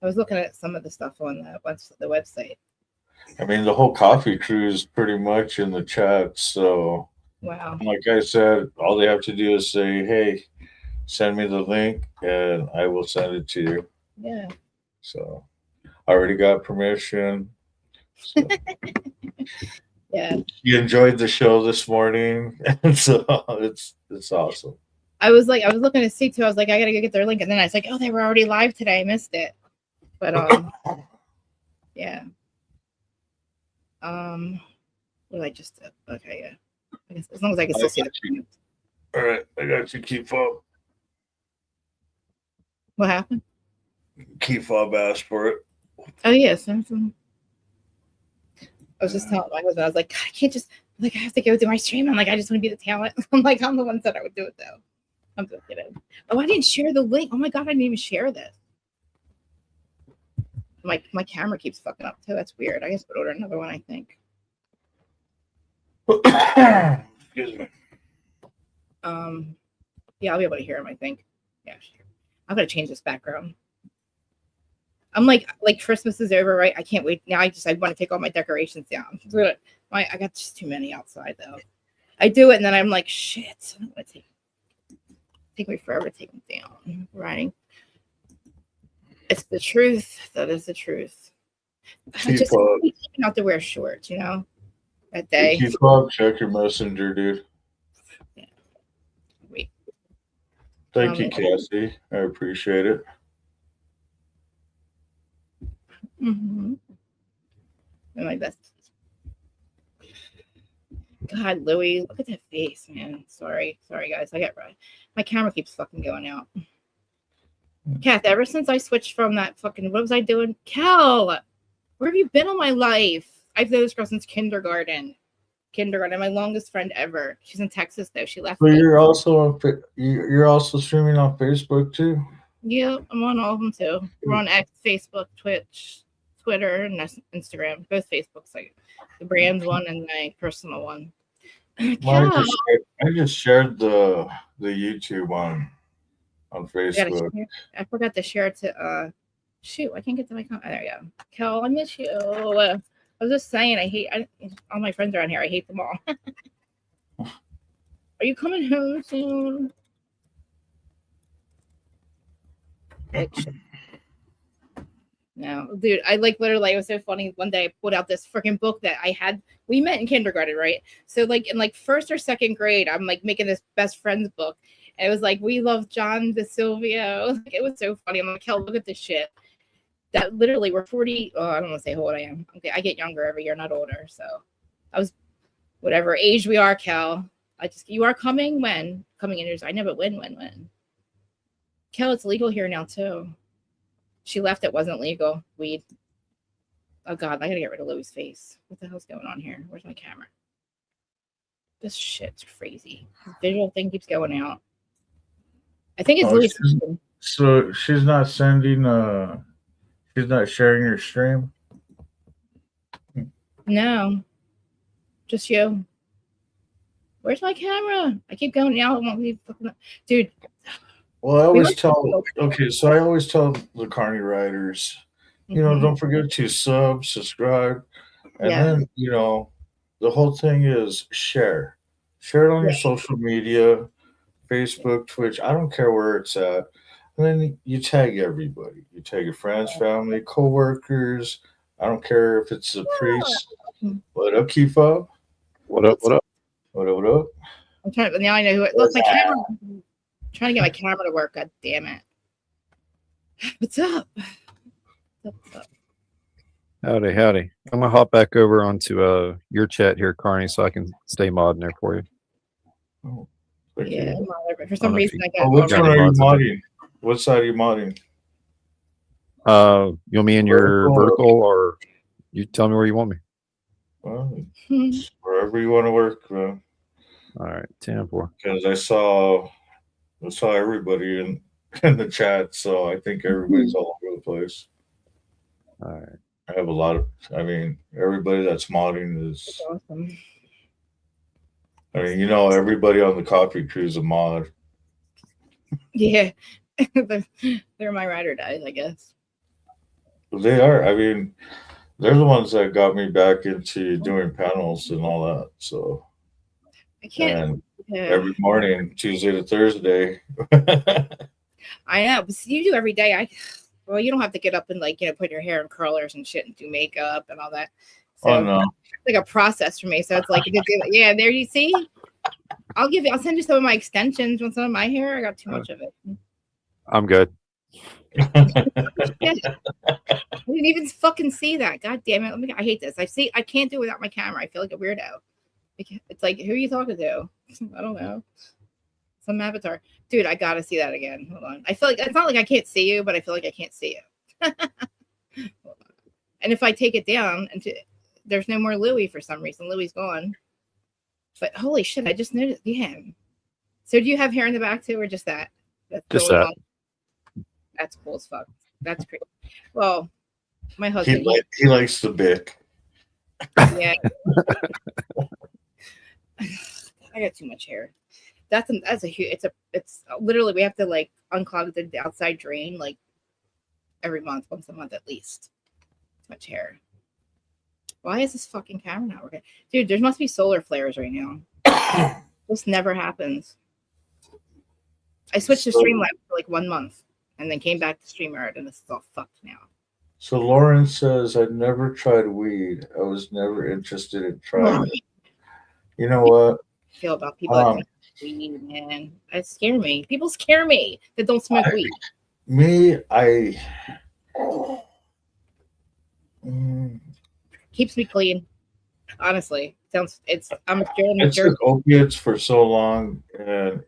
I was looking at some of the stuff on the website. I mean, the whole coffee crew is pretty much in the chat. So, wow. Like I said, all they have to do is say, hey, send me the link and I will send it to you. Yeah. So, I already got permission. So. Yeah. You enjoyed the show this morning. And so, it's awesome. I was looking to see too. I was like, I gotta go get their link. And then I was like, oh, they were already live today. I missed it. But, yeah. What did I just do? Okay, yeah. I guess as long as I can still see the comments. All right, I got you. Key fob. What happened? Key fob asked for it. Oh yes. I was just telling my husband, I was like, I can't just I have to go do my stream. I'm like, I just want to be the talent. I'm like, I'm the one that said I would do it though. I'm just kidding. Oh, I didn't share the link. Oh my god, I didn't even share this. My camera keeps fucking up too. That's weird. I guess I would order another one, I think. Excuse me. Yeah, I'll be able to hear him, I think. Yeah, sure. I'm gonna change this background. I'm like Christmas is over, right? I can't wait. Now I want to take all my decorations down. I got just too many outside though. I do it and then I'm like, shit. I'm gonna take me forever to take them down. Riding. It's the truth. That is the truth. I just not to wear shorts, that day. Keep up, check your messenger, dude. Yeah. Wait. Thank you, Cassie. I appreciate it. Mm-hmm. My best. God, Louie, look at that face, man. Sorry, guys. My camera keeps fucking going out. Kath, ever since I switched from that fucking, what was I doing? Cal, where have you been all my life? I've known this girl since kindergarten. My longest friend ever. She's in Texas though. She left. So you're also streaming on Facebook too? Yeah, I'm on all of them too. We're on X, Facebook, Twitch, Twitter, and Instagram. Both Facebook sites. The brand's one and my personal one. Well, I just shared the YouTube on Facebook. I forgot to share it to shoot, I can't get to my comment. There you go. Kel, I miss you. I was just saying all my friends around here. I hate them all. Are you coming home soon? No, dude, literally, it was so funny. One day I pulled out this freaking book that we met in kindergarten, right? So in first or second grade, I'm making this best friends book. And it was we love John DeSilvio. It was so funny. I'm like, hell, look at this shit. That literally we're 40. Oh, I don't want to say how old I am. Okay, I get younger every year, not older. So I was whatever age we are, Cal. You are coming when? Coming in years. I know, but when? Cal, it's legal here now too. She left, it wasn't legal. Weed. Oh God, I gotta get rid of Louie's face. What the hell's going on here? Where's my camera? This shit's crazy. This visual thing keeps going out. I think it's Louis. So she's not sending. She's not sharing your stream. No, just you. Where's my camera? I keep going out. I won't be fucking. Dude. Well, I always tell. Okay, so I always tell the Carney riders, you know, don't forget to subscribe, and then the whole thing is share it on your social media, Facebook, Twitch. I don't care where it's at. And then you tag everybody. You tag your friends, family, coworkers. I don't care if it's a priest. What up, Kifa? What up? What up? What up? What up? I'm trying. Now I know who it. Look, my camera. I'm trying to get my camera to work. God damn it! What's up? What's up? Howdy, howdy. I'm gonna hop back over onto your chat here, Carney, so I can stay modding there for you. Oh, yeah, for some reason I got. Oh, which one are you modding? What side are you modding? You want me in your vertical, or you tell me where you want me? Well, wherever you want to work, man. All right, 10-4. Because I saw everybody in the chat, so I think everybody's all over the place. All right. I have a lot of. I mean, everybody that's modding is. That's awesome. I mean, everybody on the coffee crew is a mod. Yeah, they're my ride or dies, I guess. They are. I mean, they're the ones that got me back into doing panels and all that. So I can't. And every morning, Tuesday to Thursday. I know, but you do every day. Well, you don't have to get up and put your hair in curlers and shit and do makeup and all that. So no. It's like a process for me. So it's like, yeah, there you see. I'll send you some of my extensions with some of my hair. I got too much of it. I'm good. I didn't even fucking see that. God damn it. I hate this. I can't do it without my camera. I feel like a weirdo. It's like, who are you talking to? I don't know. Some avatar. Dude, I gotta see that again. Hold on. I feel like it's not like I can't see you, but I feel like I can't see you. And if I take it down there's no more Louie for some reason. Louie's gone. But holy shit, I just noticed. Yeah. So do you have hair in the back too, or just that? Just that. That's cool as fuck. That's crazy. Well, my husband. He likes the bick. Yeah. I got too much hair. That's a huge. It's literally we have to unclog the outside drain every month, once a month at least. Too much hair. Why is this fucking camera not working? Dude, there must be solar flares right now. This never happens. I switched to Streamlabs for 1 month and then came back to StreamYard, and this is all fucked now. So Lauren says, I never tried weed. I was never interested in trying it. You know what? I feel about people that think weed, man. It scare me. People scare me that don't smoke weed. Keeps me clean. Honestly, I'm scared. I took opiates for so long, and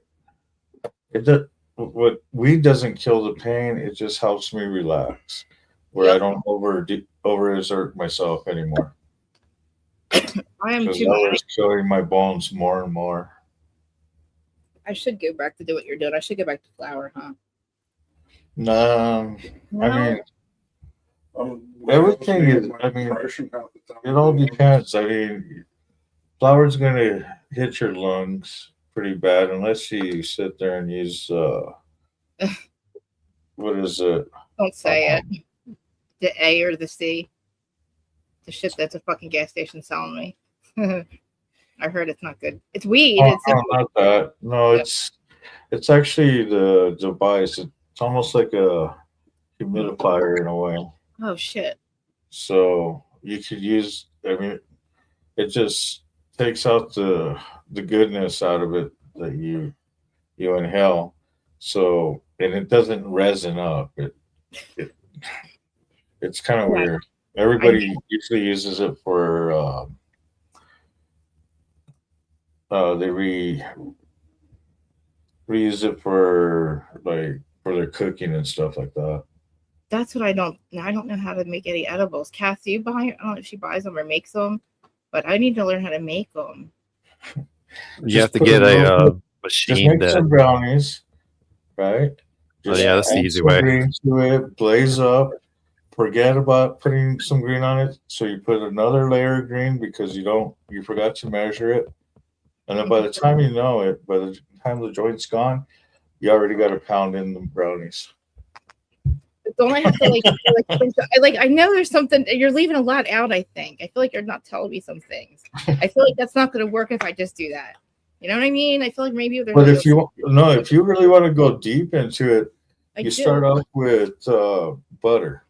what weed doesn't kill the pain. It just helps me relax, where I don't overexert myself anymore. I am too. I was killing my bones more and more. I should go back to do what you're doing. I should go back to flower, huh? No. I mean, everything is. I mean, it all depends. I mean, flour's gonna hit your lungs pretty bad unless you sit there and use what is it? Don't say it. The A or the C. The shit that's a fucking gas station selling me. I heard it's not good. It's weed. Oh, not that. No, it's actually the device. It's almost like a humidifier in a way. Oh shit. So you could use. I mean, it just takes out the goodness out of it that you inhale. So and it doesn't resin up. It's kind of weird. Everybody usually uses it for they reuse it for for their cooking and stuff like that. That's what I don't know how to make any edibles. Cassie, you buy? I don't know if she buys them or makes them, but I need to learn how to make them. You have to put get a just machine make that. some brownies, right? Oh, yeah, that's the add easy some way. green to it, blaze up. Forget about putting some green on it. So you put another layer of green because you forgot to measure it. And then by the time you know it, by the time the joint's gone, you already got a pound in the brownies. Don't I have to I know there's something you're leaving a lot out. I think I feel like you're not telling me some things. I feel like that's not going to work if I just do that. You know what I mean? I feel like maybe there's. But if you really want to go deep into it, start off with butter.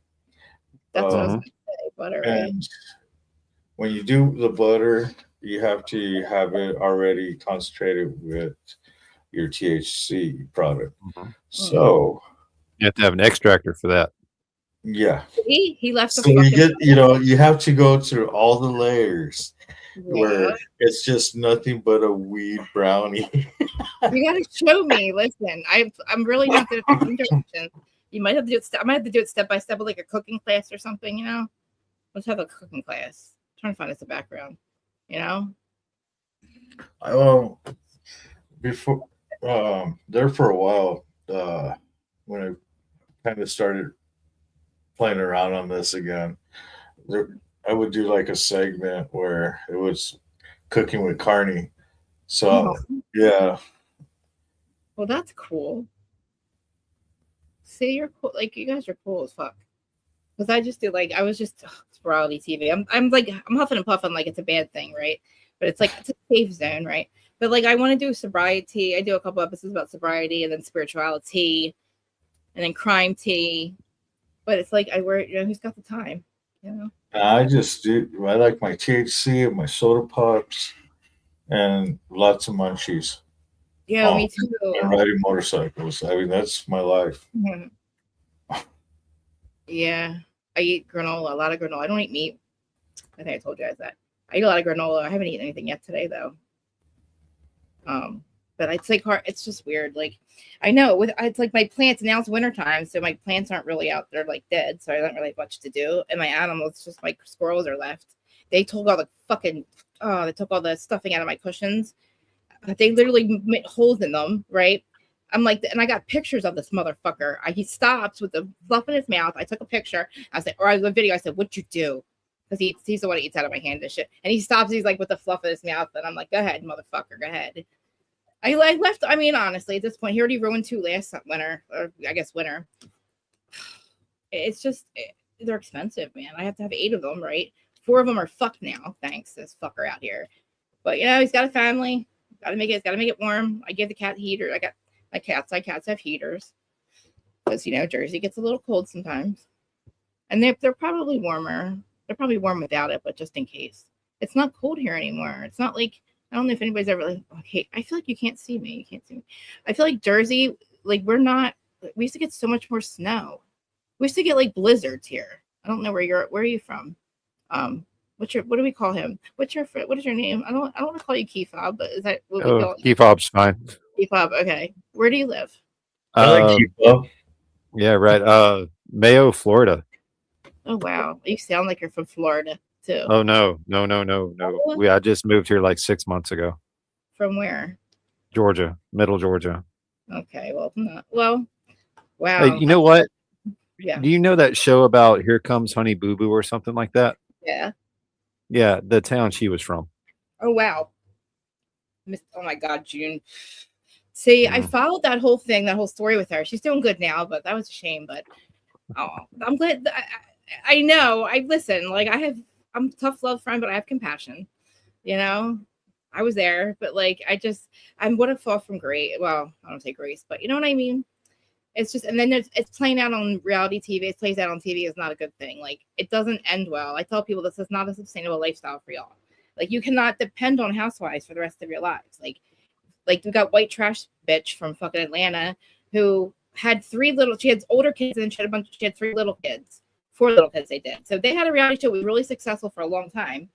That's what I was going to say. Butter, right? And when you do the butter, you have to have it already concentrated with your THC product. Mhm. So You have to have an extractor for that. yeah. He left the So you fucking. get you have to go through all the layers where Yeah. it's just nothing but a weed brownie. You gotta show me. Listen, I'm really not good at directions. You might have to do it. I might have to do it step by step, like a cooking class or something. You know, let's have a cooking class. I'm trying to find us a background. You know. Before there for a while, when I kind of started playing around on this again, I would do like a segment where it was cooking with Carney. So yeah. Well, that's cool. See, you're cool. Like you guys are cool as fuck. Because I just do I was just sporality TV. I'm huffing and puffing like it's a bad thing, right? But it's it's a safe zone, right? But I want to do sobriety. I do a couple episodes about sobriety and then spirituality, and then crime tea. But it's I wear who's got the time, you know? I just do. I like my THC and my soda pops and lots of munchies. Yeah, me too. And riding motorcycles. I mean, that's my life. Mhm. Yeah, I eat granola, a lot of granola. I don't eat meat. I think I told you guys that. I eat a lot of granola. I haven't eaten anything yet today, though. But it's hard. It's just weird. I know it's my plants now. It's wintertime, so my plants aren't really out there dead. So I don't really have much to do. And my animals, just my squirrels are left. They took all the they took all the stuffing out of my cushions. They literally made holes in them. Right. I'm and I got pictures of this motherfucker. He stops with the fluff in his mouth. I took a picture. I said, or I did a video. I said, "What'd you do?" Because he's the one that eats out of my hand and shit. And he stops. He's with the fluff in his mouth, and I'm like, "Go ahead, motherfucker, go ahead." I left. I mean, honestly, at this point, he already ruined 2 last winter, or I guess winter. It's just they're expensive, man. I have to have 8 of them, right? 4 of them are fucked now. Thanks, this fucker out here. But he's got a family. Got to make it warm. I gave the cat heater. I got my cats. My cats have heaters because Jersey gets a little cold sometimes, and they're probably warmer. They're probably warm without it, but just in case. It's not cold here anymore. It's not I don't know if anybody's ever okay. I feel like you can't see me. You can't see me. I feel like Jersey, we're not. We used to get so much more snow. We used to get blizzards here. I don't know where are you from? What do we call him? What is your name? I don't want to call you Keyfob, but is that what we call him? Keyfob's fine. Keyfob, okay. Where do you live? I like Keyfob. Yeah, right. Mayo, Florida. Oh wow, you sound like you're from Florida too. Oh no. I just moved here 6 months ago. From where? Georgia, middle Georgia. Okay, well, wow. Hey, you know what? Yeah. Do you know that show about Here Comes Honey Boo Boo or something like that? Yeah. Yeah, the town she was from. Oh wow. Oh my God, June. See, I followed that whole story with her. She's doing good now, but that was a shame. But I'm glad. I know. I listen. I'm a tough love friend, but I have compassion. I was there, but I would have fall from grace. Well, I don't say grace, but you know what I mean. It's just, and then it's playing out on reality TV. It plays out on TV is not a good thing. It doesn't end well. I tell people this is not a sustainable lifestyle for y'all. You cannot depend on housewives for the rest of your lives. We got white trash bitch from fucking Atlanta who had she had older kids and she had 3 little kids, 4 little kids they did. So they had a reality show. It was really successful for a long time.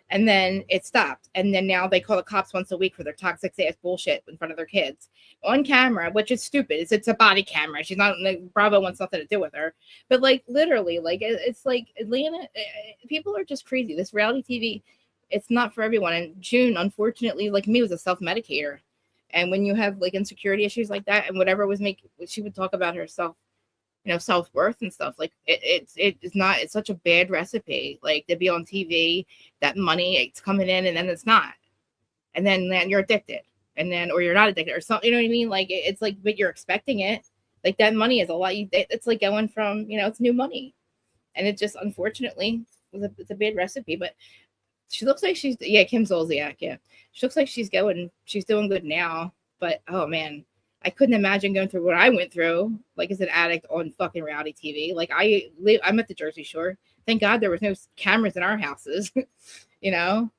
And then it stopped. And then now they call the cops once a week for their toxic ass bullshit in front of their kids on camera, which is stupid. It's a body camera. She's not like, Bravo wants nothing to do with her. But like literally, like it's like Atlanta, people are just crazy. This reality TV, it's not for everyone. And June, unfortunately, like me, was a self-medicator. And when you have like insecurity issues like that, and whatever was making, she would talk about herself, self-worth and stuff. Like it's not, it's such a bad recipe, like to be on TV, that money, it's coming in and then it's not, and then you're addicted, and then, or you're not addicted or something, you know what I mean? Like it's like, but you're expecting it, like that money is a lot. It's like going from, it's new money, and it just unfortunately it's a bad recipe. But she looks like she's, Kim Zolciak, she looks like she's doing good now. But oh man, I couldn't imagine going through what I went through, like as an addict on fucking reality TV. Like I'm at the Jersey Shore. Thank God there was no cameras in our houses, and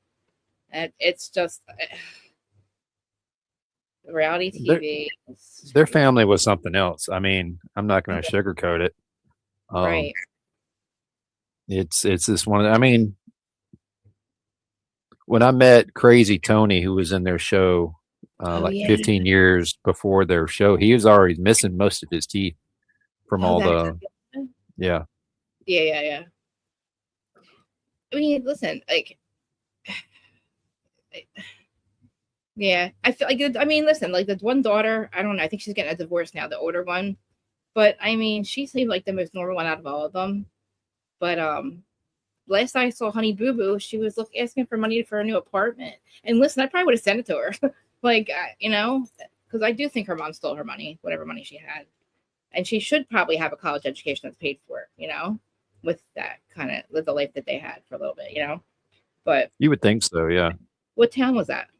it's just reality TV. Their family was something else. I mean, I'm not going to sugarcoat it. Right. It's this one. I mean, when I met Crazy Tony, who was in their show, 15 years before their show, he was already missing most of his teeth from all the, yeah. I mean, listen, like, I feel like, I mean, listen, like the one daughter, I don't know, I think she's getting a divorce now, the older one, but I mean, she seemed like the most normal one out of all of them. But last I saw Honey Boo Boo, she was asking for money for a new apartment, and listen, I probably would have sent it to her. Like, because I do think her mom stole her money, whatever money she had. And she should probably have a college education that's paid for, with that kind of, with the life that they had for a little bit, But you would think so, yeah. What town was that?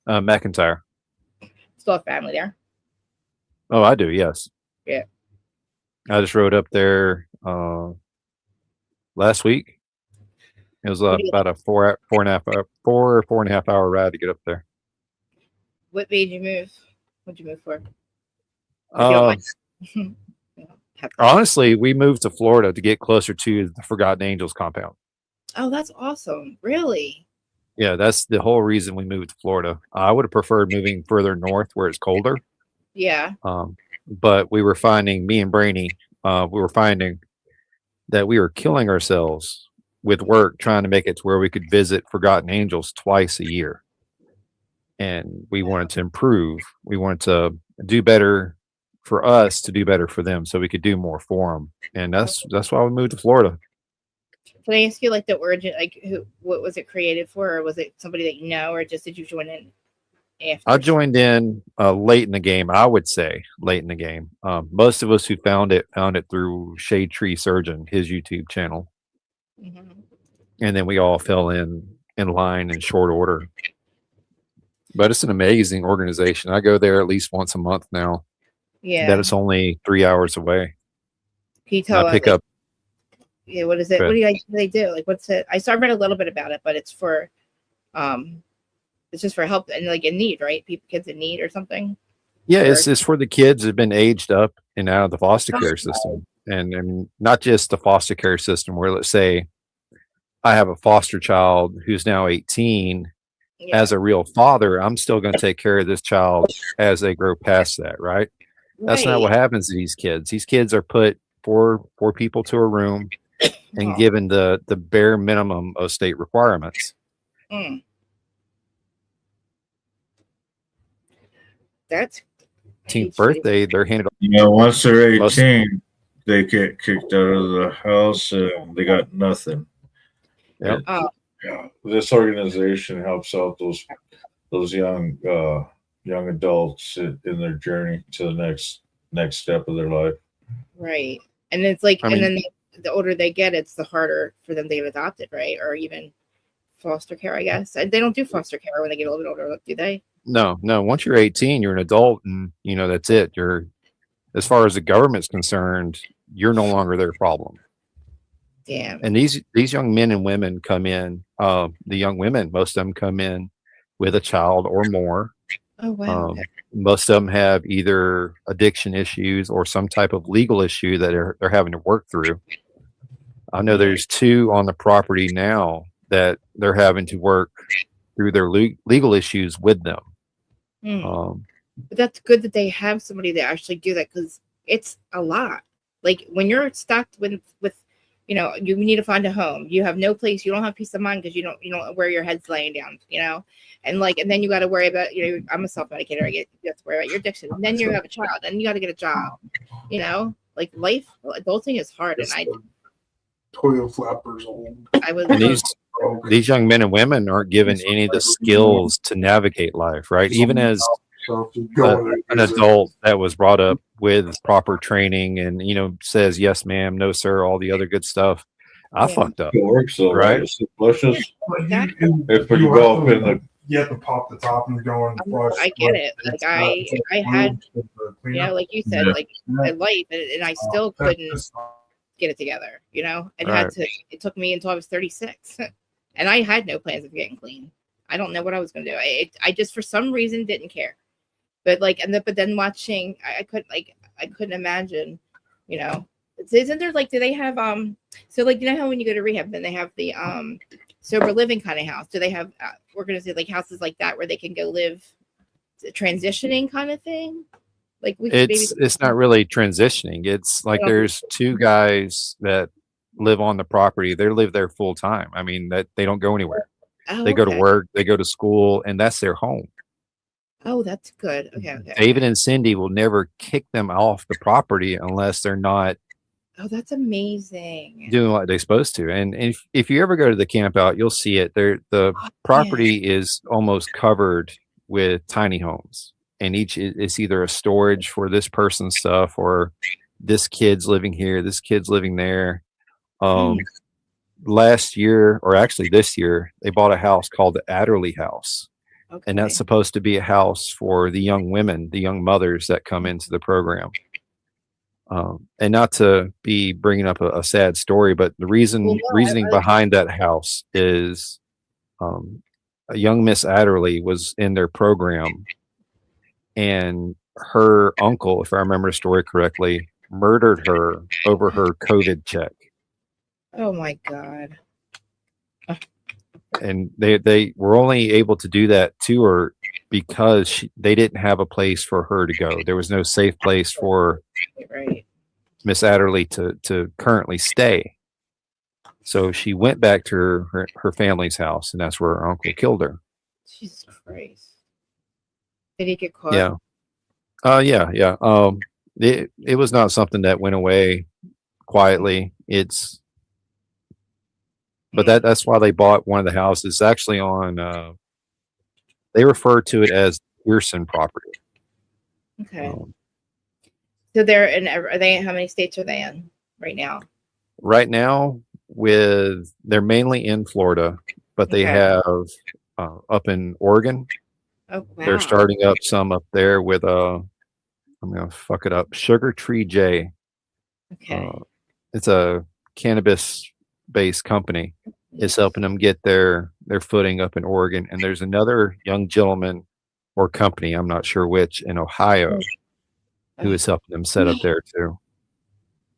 McIntyre. Still have family there? Oh, I do, yes. Yeah. I just rode up there last week. It was about a four and a half hour ride to get up there. What made you move? What'd you move for? Honestly, we moved to Florida to get closer to the Forgotten Angels compound. Oh, that's awesome. Really? Yeah, that's the whole reason we moved to Florida. I would have preferred moving further north where it's colder. Yeah. But we were finding, me and Brainy, we were finding that we were killing ourselves with work trying to make it to where we could visit Forgotten Angels twice a year. And we wanted to improve. We wanted to do better for us, to do better for them, so we could do more for them. And that's why we moved to Florida. Can I ask you, like, the origin, like, what was it created for, or was it somebody that you know, or just did you join in after? I joined in late in the game. I would say late in the game. Most of us who found it through Shade Tree Surgeon, his YouTube channel, and then we all fell in line in short order. But it's an amazing organization. I go there at least once a month now. Yeah. That it's only 3 hours away. Can you tell? I pick up. Yeah. What is it? What do they do? Like, what's it? I read a little bit about it, but it's for, it's just for help and like in need, right? Kids in need or something. Yeah, it's for the kids that have been aged up and out of the foster care system, and not just the foster care system. Where, let's say, I have a foster child who's now 18. Yeah. As a real father, I'm still going to take care of this child as they grow past that, right? That's not what happens to these kids. These kids are put four people to a room and given the bare minimum of state requirements. That's 18th birthday, they're handed. Once they're 18, they get kicked out of the house and they got nothing. Yep. Yeah, this organization helps out those young adults in their journey to the next step of their life. Right, and it's like, and then the older they get, it's the harder for them to get adopted, right? Or even foster care, I guess. They don't do foster care when they get a little bit older, do they? No. Once you're 18, you're an adult, and that's it. You're, as far as the government's concerned, you're no longer their problem. Damn. And these young men and women come in. The young women, most of them come in with a child or more. Oh wow. Most of them have either addiction issues or some type of legal issue that they're having to work through. I know there's 2 on the property now that they're having to work through their legal issues with them. Mm. But that's good that they have somebody that actually do that, because it's a lot. Like when you're stuck with you know, you need to find a home. You have no place. You don't have peace of mind because you don't know where your head's laying down. You know, and then you got to worry about, you know, I'm a self-medicator. You have to worry about your addiction. And then you have a child. Then you got to get a job. You know, like life, adulting is hard. And Toilet flappers old. And these young men and women aren't given any of the skills to navigate life, right? Even as an adult that was brought up with proper training and, you know, says yes ma'am, no sir, all the other good stuff. I fucked up. It works though, right? Right? Flushes. Exactly. If you go up in the, you have to pop the top and go and flush. I get it. Like I had, you know, like you said, like a life, and I still couldn't get it together. You know, it took me until I was 36, and I had no plans of getting clean. I don't know what I was going to do. I just, for some reason, didn't care. But but then watching, I couldn't imagine, you know. Isn't there, like, do they have so, like, you know how when you go to rehab, then they have the sober living kind of house? Do they have organized, like, houses like that where they can go live, transitioning kind of thing? Like, it's not really transitioning. It's like there's two guys that live on the property. They live there full time. I mean, that they don't go anywhere. Oh, they go to work, they go to school, and that's their home. Oh, that's good. Okay. David and Cindy will never kick them off the property unless they're not. Oh, that's amazing. Doing what they're supposed to. And if you ever go to the camp out, you'll see it. The property is almost covered with tiny homes. And each is either a storage for this person's stuff, or this kid's living here, this kid's living there. Last year, or actually this year, they bought a house called the Adderley House. Okay. And that's supposed to be a house for the young women, the young mothers that come into the program. And not to be bringing up a sad story, but the reasoning behind that house is a young Miss Adderley was in their program, and her uncle, if I remember the story correctly, murdered her over her COVID check. Oh my God. And they were only able to do that to her because they didn't have a place for her to go. There was no safe place for Miss Adderley to currently stay. So she went back to her family's house, and that's where her uncle killed her. Jesus Christ. Did he get caught? Yeah. Yeah. It was not something that went away quietly. But that's why they bought one of the houses. Actually on, they refer to it as Pearson property. Okay. So how many states are they in right now? Right now, they're mainly in Florida, but they have up in Oregon. Oh, wow. They're starting up some up there with I'm gonna fuck it up. Sugar Tree J. Okay. It's a cannabis-based company. It's helping them get their footing up in Oregon, and there's another young gentleman or company, I'm not sure which, in Ohio, who is helping them set up there too.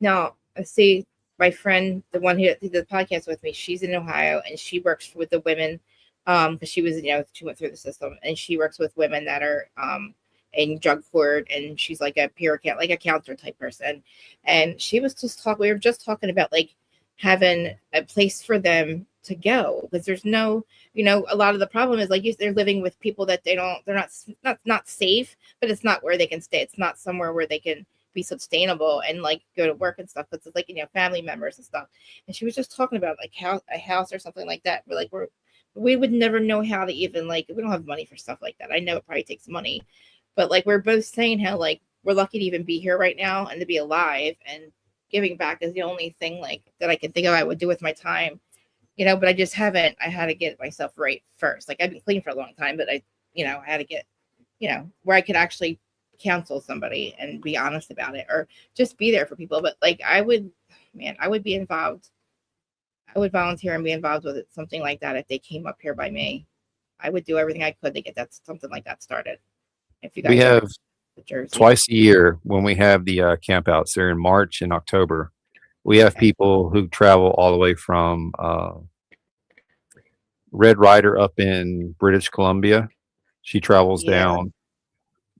Now, see, my friend, the one who did the podcast with me, she's in Ohio, and she works with the women, because she was, she went through the system, and she works with women that are in drug court, and she's like a peer account, like a counselor type person. And she was we were just talking about, like, having a place for them to go, because there's no, a lot of the problem is, like, they're living with people that they're not safe, but it's not where they can stay. It's not somewhere where they can be sustainable and, like, go to work and stuff. But it's like, family members and stuff. And she was just talking about, like, a house or something like that. We're like, we would never know how to even, like, we don't have money for stuff like that. I know it probably takes money, but, like, we're both saying how, like, we're lucky to even be here right now and to be alive, and giving back is the only thing, like, that I can think of I would do with my time, but I just haven't. I had to get myself right first. Like, I've been clean for a long time, but I had to get, where I could actually counsel somebody and be honest about it, or just be there for people. But, like, I would be involved. I would volunteer and be involved with it, something like that. If they came up here by me, I would do everything I could to get something like that started. If you guys, we have twice a year when we have the camp outs there in March and October. We have people who travel all the way from Red Rider up in British Columbia. She travels Yeah. down.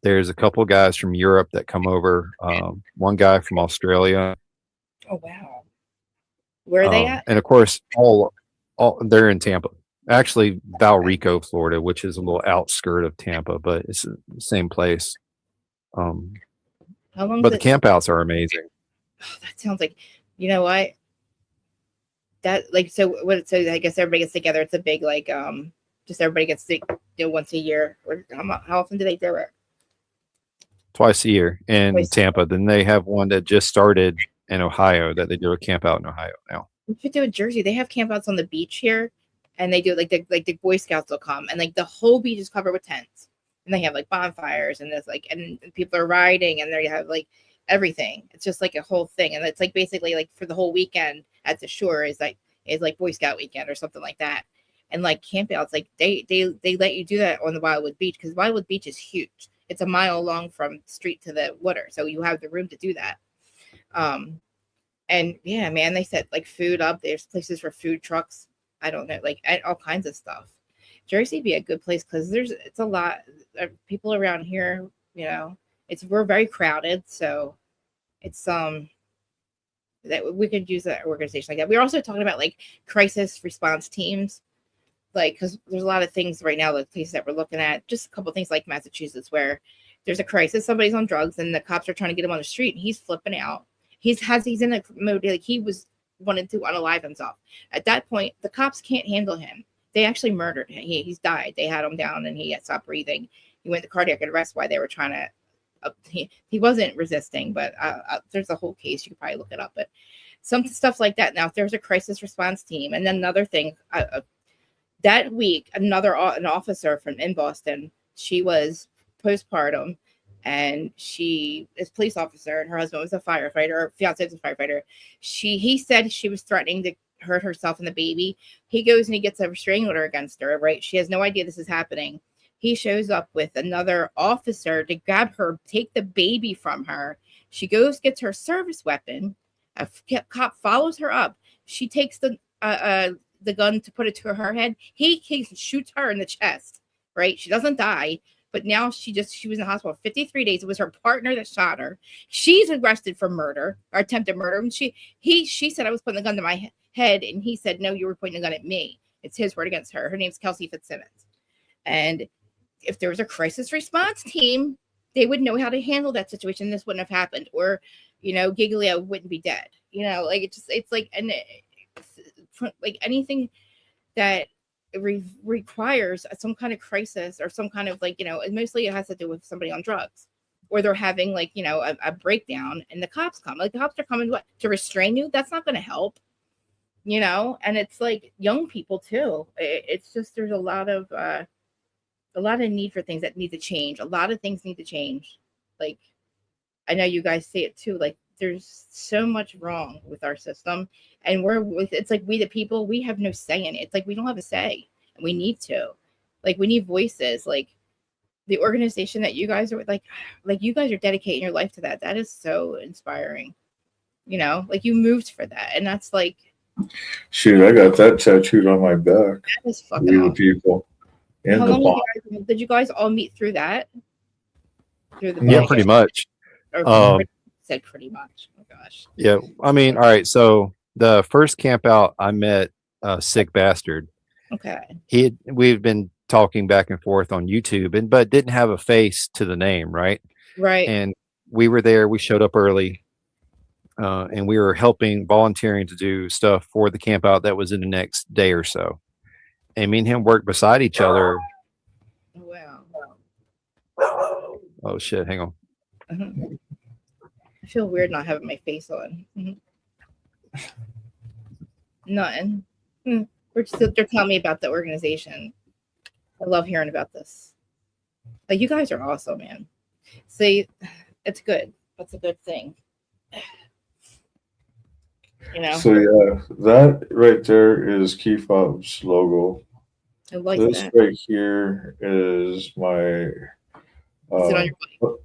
There's a couple guys from Europe that come over. One guy from Australia. Oh wow. Where are they at? And of course, all they're in Tampa. Actually, Valrico, Florida, which is a little outskirt of Tampa, but it's the same place. How long? But the campouts are amazing. Oh, that sounds like, you know what? That like so what? So I guess everybody gets together. It's a big like just everybody gets to once a year. Or how often do they do it? Twice a year in Twice. Tampa. Then they have one that just started in Ohio that they do a camp out in Ohio now. We should do in Jersey. They have campouts on the beach here, and they do like the Boy Scouts will come, and like the whole beach is covered with tents, and they have like bonfires, and there's like and people are riding, and they have like everything. It's just like a whole thing, and it's like basically like for the whole weekend at the shore is like Boy Scout weekend or something like that, and like campouts like they let you do that on the Wildwood Beach because Wildwood Beach is huge. It's a mile long from street to the water, so you have the room to do that. And yeah, man, they set like food up. There's places for food trucks. I don't know, like all kinds of stuff. Jersey be a good place because it's a lot of people around here. You know, we're very crowded, so it's that we could use an organization like that. We're also talking about like crisis response teams, like because there's a lot of things right now, like places that we're looking at. Just a couple of things like Massachusetts where there's a crisis, somebody's on drugs, and the cops are trying to get him on the street, and he's flipping out. He's in a mode like he wanted to unalive himself. At that point, the cops can't handle him. They actually murdered him. He's died. They had him down and he had stopped breathing. He went to cardiac arrest while they were trying to. He wasn't resisting, but there's a whole case. You could probably look it up. But some stuff like that. Now, if there's a crisis response team, and then another thing, that week, an officer from in Boston, she was postpartum. And she is a police officer, and her husband was a firefighter, or fiance was a firefighter. He said she was threatening to hurt herself and the baby. He goes and he gets a restraining order against her, right? She has no idea this is happening. He shows up with another officer to grab her, take the baby from her. She goes, gets her service weapon. A cop follows her up. She takes the gun to put it to her head. He shoots her in the chest, right? She doesn't die. But now she was in the hospital 53 days. It was her partner that shot her. She's arrested for murder or attempted murder. And she said, I was putting the gun to my head. And he said, no, you were pointing the gun at me. It's his word against her. Her name's Kelsey Fitzsimmons. And if there was a crisis response team, they would know how to handle that situation. This wouldn't have happened. Or, Giglio wouldn't be dead. Like it's like, and like anything that requires some kind of crisis or some kind of like, mostly it has to do with somebody on drugs or they're having like, a breakdown and the cops come. Like the cops are coming to restrain you. That's not going to help, and it's like young people too. It's just, there's a lot of need for things that need to change. A lot of things need to change. Like, I know you guys see it too. Like there's so much wrong with our system and it's like we the people, we have no say in it. It's like we don't have a say and we need to. Like we need voices. Like the organization that you guys are like you guys are dedicating your life to that. That is so inspiring. Like you moved for that. And that's like, shoot, I got that tattooed on my back. That is fucking We the awesome. people. And How the long bond. did you guys all meet through that? Through the Yeah, pretty much. Said pretty much. Oh my gosh. Yeah. I mean, all right. So the first camp out, I met Sick Bastard. Okay. We've been talking back and forth on YouTube but didn't have a face to the name. Right. Right. And we were there. We showed up early. And we were volunteering to do stuff for the camp out that was in the next day or so. And me and him worked beside each other. Wow. Oh shit. Hang on. Uh-huh. I feel weird not having my face on. Mm-hmm. Nothing. They're telling me about the organization. I love hearing about this. Like you guys are awesome, man. See, it's good. That's a good thing. So yeah, that right there is Key Fob's logo. I like this that. right here is my. Is it on your bike?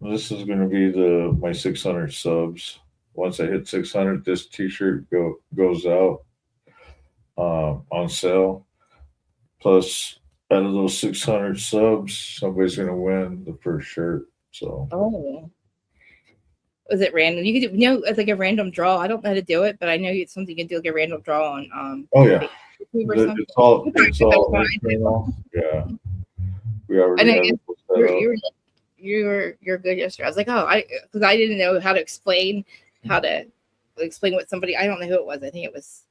This is going to be my 600 subs. Once I hit 600, this T-shirt goes out on sale. Plus, out of those 600 subs, somebody's gonna win the first shirt. So Oh, was it random? You could do, it's like a random draw. I don't know how to do it, but I know it's something you can do, like a random draw on oh yeah, YouTube or something. it's all internal. Yeah, we I already know have it set you're up. you're good yesterday. I was like, oh, because I didn't know how to explain what somebody. I don't know who it was. I think it was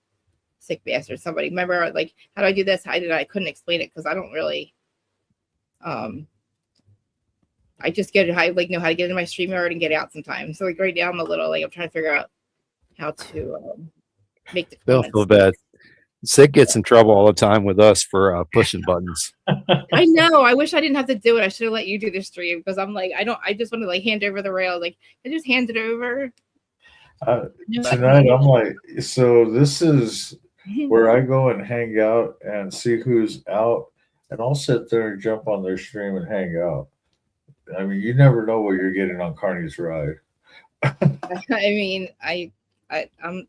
Sick Bastard. Somebody. Remember, like, how do I do this? How did I couldn't explain it because I don't really. I just know how to get into my StreamYard and get out sometimes. So like right now I'm a little like I'm trying to figure out how to make the Don't comments. feel bad. Sid gets in trouble all the time with us for pushing buttons. I know. I wish I didn't have to do it. I should have let you do the stream because I'm like I just want to like hand over the rail. Like I just hand it over. Tonight I'm like, so this is where I go and hang out and see who's out, and I'll sit there and jump on their stream and hang out. I mean, you never know what you're getting on Carney's ride. I mean,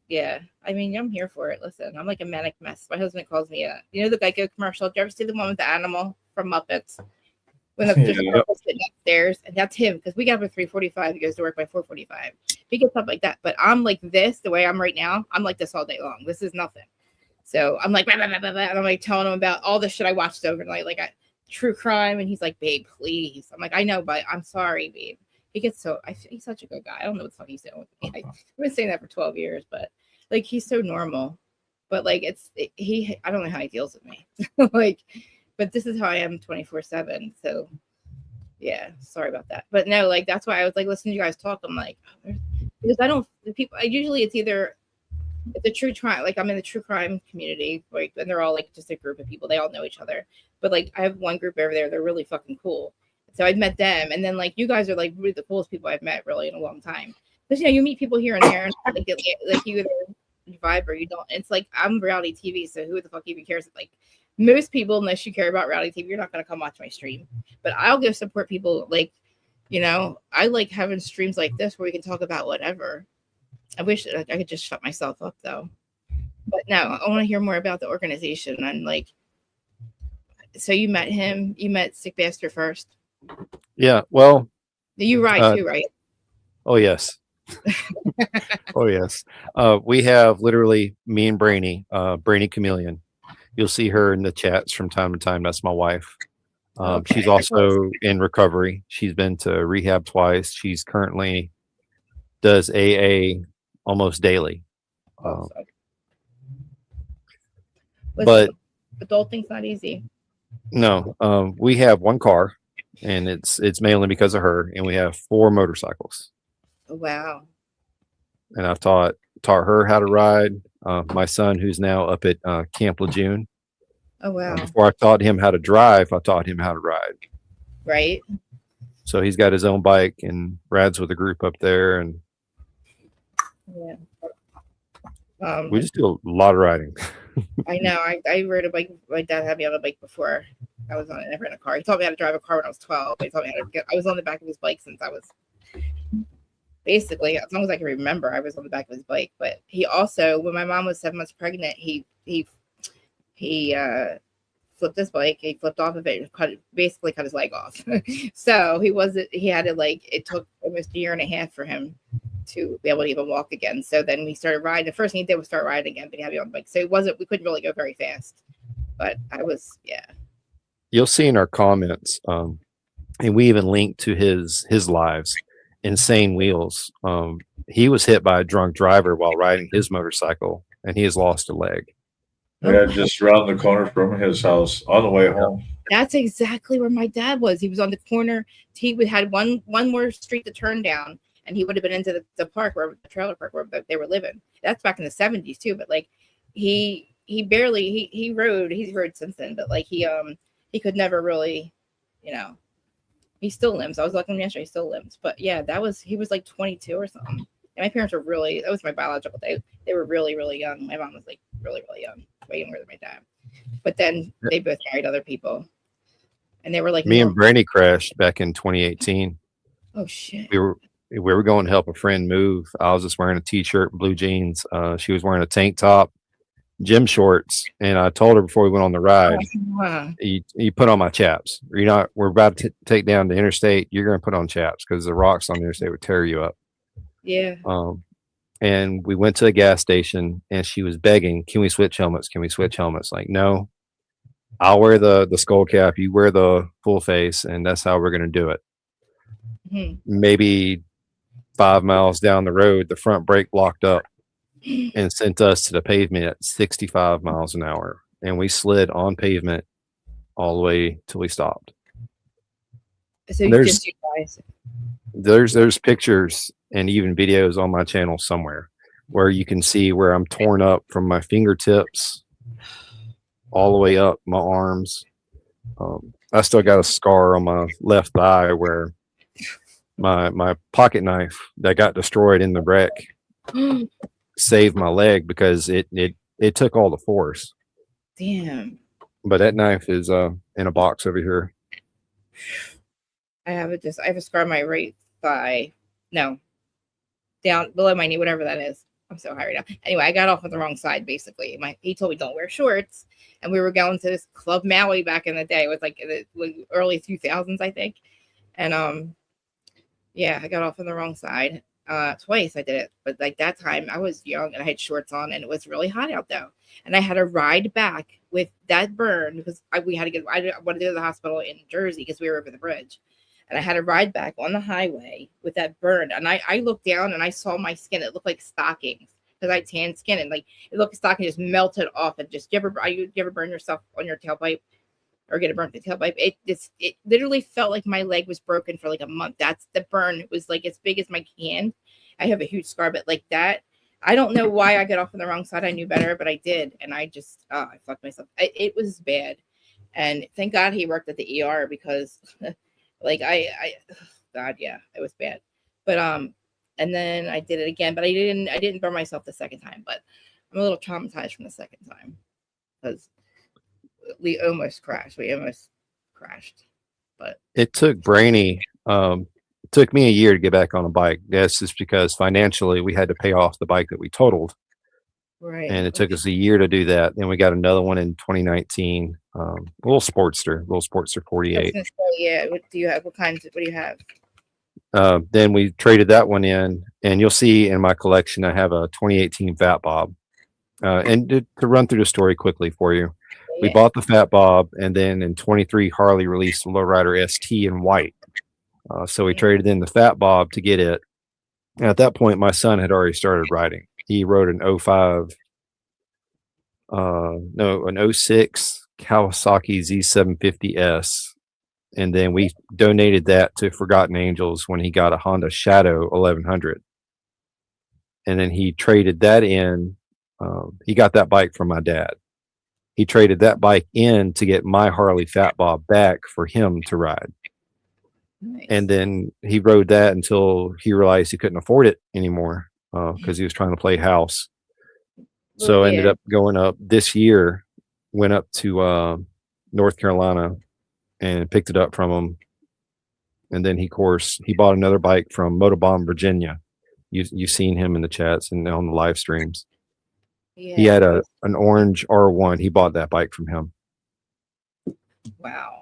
yeah. I mean, I'm here for it. Listen, I'm like a manic mess. My husband calls me the Geico commercial. Did you ever see the one with the animal from Muppets? When the sitting upstairs, and that's him because we got up at 3:45. He goes to work by 4:45. He gets up like that, but I'm like this. The way I'm right now, I'm like this all day long. This is nothing. So I'm like, blah, blah, blah, blah, and I'm like telling him about all the shit I watched overnight, like true crime, and he's like, babe, please. I'm like, I know, but I'm sorry, babe. He gets he's such a good guy. I don't know what the fuck he's doing with me. I've been saying that for 12 years, but like he's so normal. But like I don't know how he deals with me. Like, but this is how I am 24/7. So yeah, sorry about that. But no, like that's why I was like listening to you guys talk. I'm like, because usually it's either it's a true crime, like I'm in the true crime community, like, and they're all like just a group of people. They all know each other. But like I have one group over there, they're really fucking cool. So I've met them, and then like you guys are like really the coolest people I've met really in a long time. Because you meet people here and there, and like you either vibe or you don't. It's like I'm reality TV, so who the fuck even cares? Like most people, unless you care about reality TV, you're not gonna come watch my stream. But I'll go support people. Like, I like having streams like this where we can talk about whatever. I wish I could just shut myself up though. But no, I want to hear more about the organization. And like, so you met Sick Bastard first. Yeah, well, you ride too, right? Oh yes. Oh yes. We have literally me and Brainy Chameleon. You'll see her in the chats from time to time. That's my wife. She's also in recovery. She's been to rehab twice. She's currently does AA almost daily. But adulting's not easy. No, we have one car, and it's mainly because of her, and we have 4 motorcycles. Oh, wow. And I've taught her how to ride. My son, who's now up at Camp Lejeune. Oh wow. Before I taught him how to drive, I taught him how to ride. Right. So he's got his own bike and rides with a group up there, and yeah. We just do a lot of riding. I know. I rode a bike. My dad had me on a bike before. I was on it, never in a car. He taught me how to drive a car when I was 12. He taught me how to I was on the back of his bike since I was basically, as long as I can remember, I was on the back of his bike. But he also, when my mom was 7 months pregnant, he flipped his bike. He flipped off of it and basically cut his leg off. So he had to it took almost a year and a half for him to be able to even walk again. So then we started riding. The first thing he did was start riding again, but he had me on the bike. So we couldn't really go very fast, but yeah. You'll see in our comments, and we even link to his lives, Insane Wheels. He was hit by a drunk driver while riding his motorcycle, and he has lost a leg. Yeah, just around the corner from his house on the way home. That's exactly where my dad was. He was on the corner. He had one more street to turn down, and he would have been into the park, where the trailer park where they were living. That's back in the 70s too. But he barely he rode. He's rode since then, but he could never really, he still limps. I was looking yesterday, he still limps. But yeah, he was like 22 or something. And my parents were that was my biological. They were really, really young. My mom was like really, really young, way younger than my dad. But then they both married other people. And they were like, me and Brandy crashed back in 2018. Oh shit. We were going to help a friend move. I was just wearing a t-shirt, blue jeans. She was wearing a tank top, gym shorts, and I told her before we went on the ride, Wow. you put on my chaps. You're not. We're about to take down the interstate. You're going to put on chaps because the rocks on the interstate would tear you up. Yeah. And we went to the gas station, and she was begging, "Can we switch helmets? Can we switch helmets?" Like, no, I'll wear the skull cap. You wear the full face, and that's how we're going to do it. Mhm. Maybe 5 miles down the road, the front brake blocked up and sent us to the pavement at 65 miles an hour. And we slid on pavement all the way till we stopped. So you There's just you guys. there's pictures and even videos on my channel somewhere where you can see where I'm torn up from my fingertips all the way up my arms. I still got a scar on my left thigh where my pocket knife that got destroyed in the wreck saved my leg because it took all the force. Damn. But that knife is in a box over here. I have a scar on my right thigh. No. Down below my knee, whatever that is. I'm so high right now. Anyway, I got off on the wrong side basically. He told me don't wear shorts. And we were going to this Club Maui back in the day. It was like in the early 2000s, I think. And yeah, I got off on the wrong side. Twice I did it, but like that time I was young and I had shorts on and it was really hot out though. And I had to ride back with that burn because we had to get. I wanted to go to the hospital in Jersey because we were over the bridge, and I had to ride back on the highway with that burn. And I looked down and I saw my skin. It looked like stockings because I had tan skin and like it looked like stocking just melted off and just. You ever burn yourself on your tailpipe? Or get a burnt the tailpipe. It literally felt like my leg was broken for like a month. That's the burn. It was like as big as my hand. I have a huge scar, but like that, I don't know why I got off on the wrong side. I knew better, but I did, and I just I fucked myself. It was bad, and thank God he worked at the ER because, like God, yeah, it was bad. But and then I did it again, but I didn't burn myself the second time. But I'm a little traumatized from the second time because. We almost crashed, but It took Brainy, it took me a year to get back on a bike. That's just because financially we had to pay off the bike that we totaled. right. And it took us a year to do that. Then we got another one in 2019, little Sportster 48. Yeah. What do you have? What do you have? Then we traded that one in, and you'll see in my collection, I have a 2018 Fat Bob. And to run through the story quickly for you, we bought the Fat Bob, and then in 23, Harley released the Lowrider ST in white. So we traded in the Fat Bob to get it. And at that point, my son had already started riding. He rode an 06 Kawasaki Z750S. And then we donated that to Forgotten Angels when he got a Honda Shadow 1100. And then he traded that in. He got that bike from my dad. He traded that bike in to get my Harley Fat Bob back for him to ride. Nice. And then he rode that until he realized he couldn't afford it anymore because he was trying to play house. So ended up going up this year, went up to North Carolina and picked it up from him. And then he bought another bike from Motobomb, Virginia. You've seen him in the chats and on the live streams. Yeah. He had an orange R1. He bought that bike from him. Wow.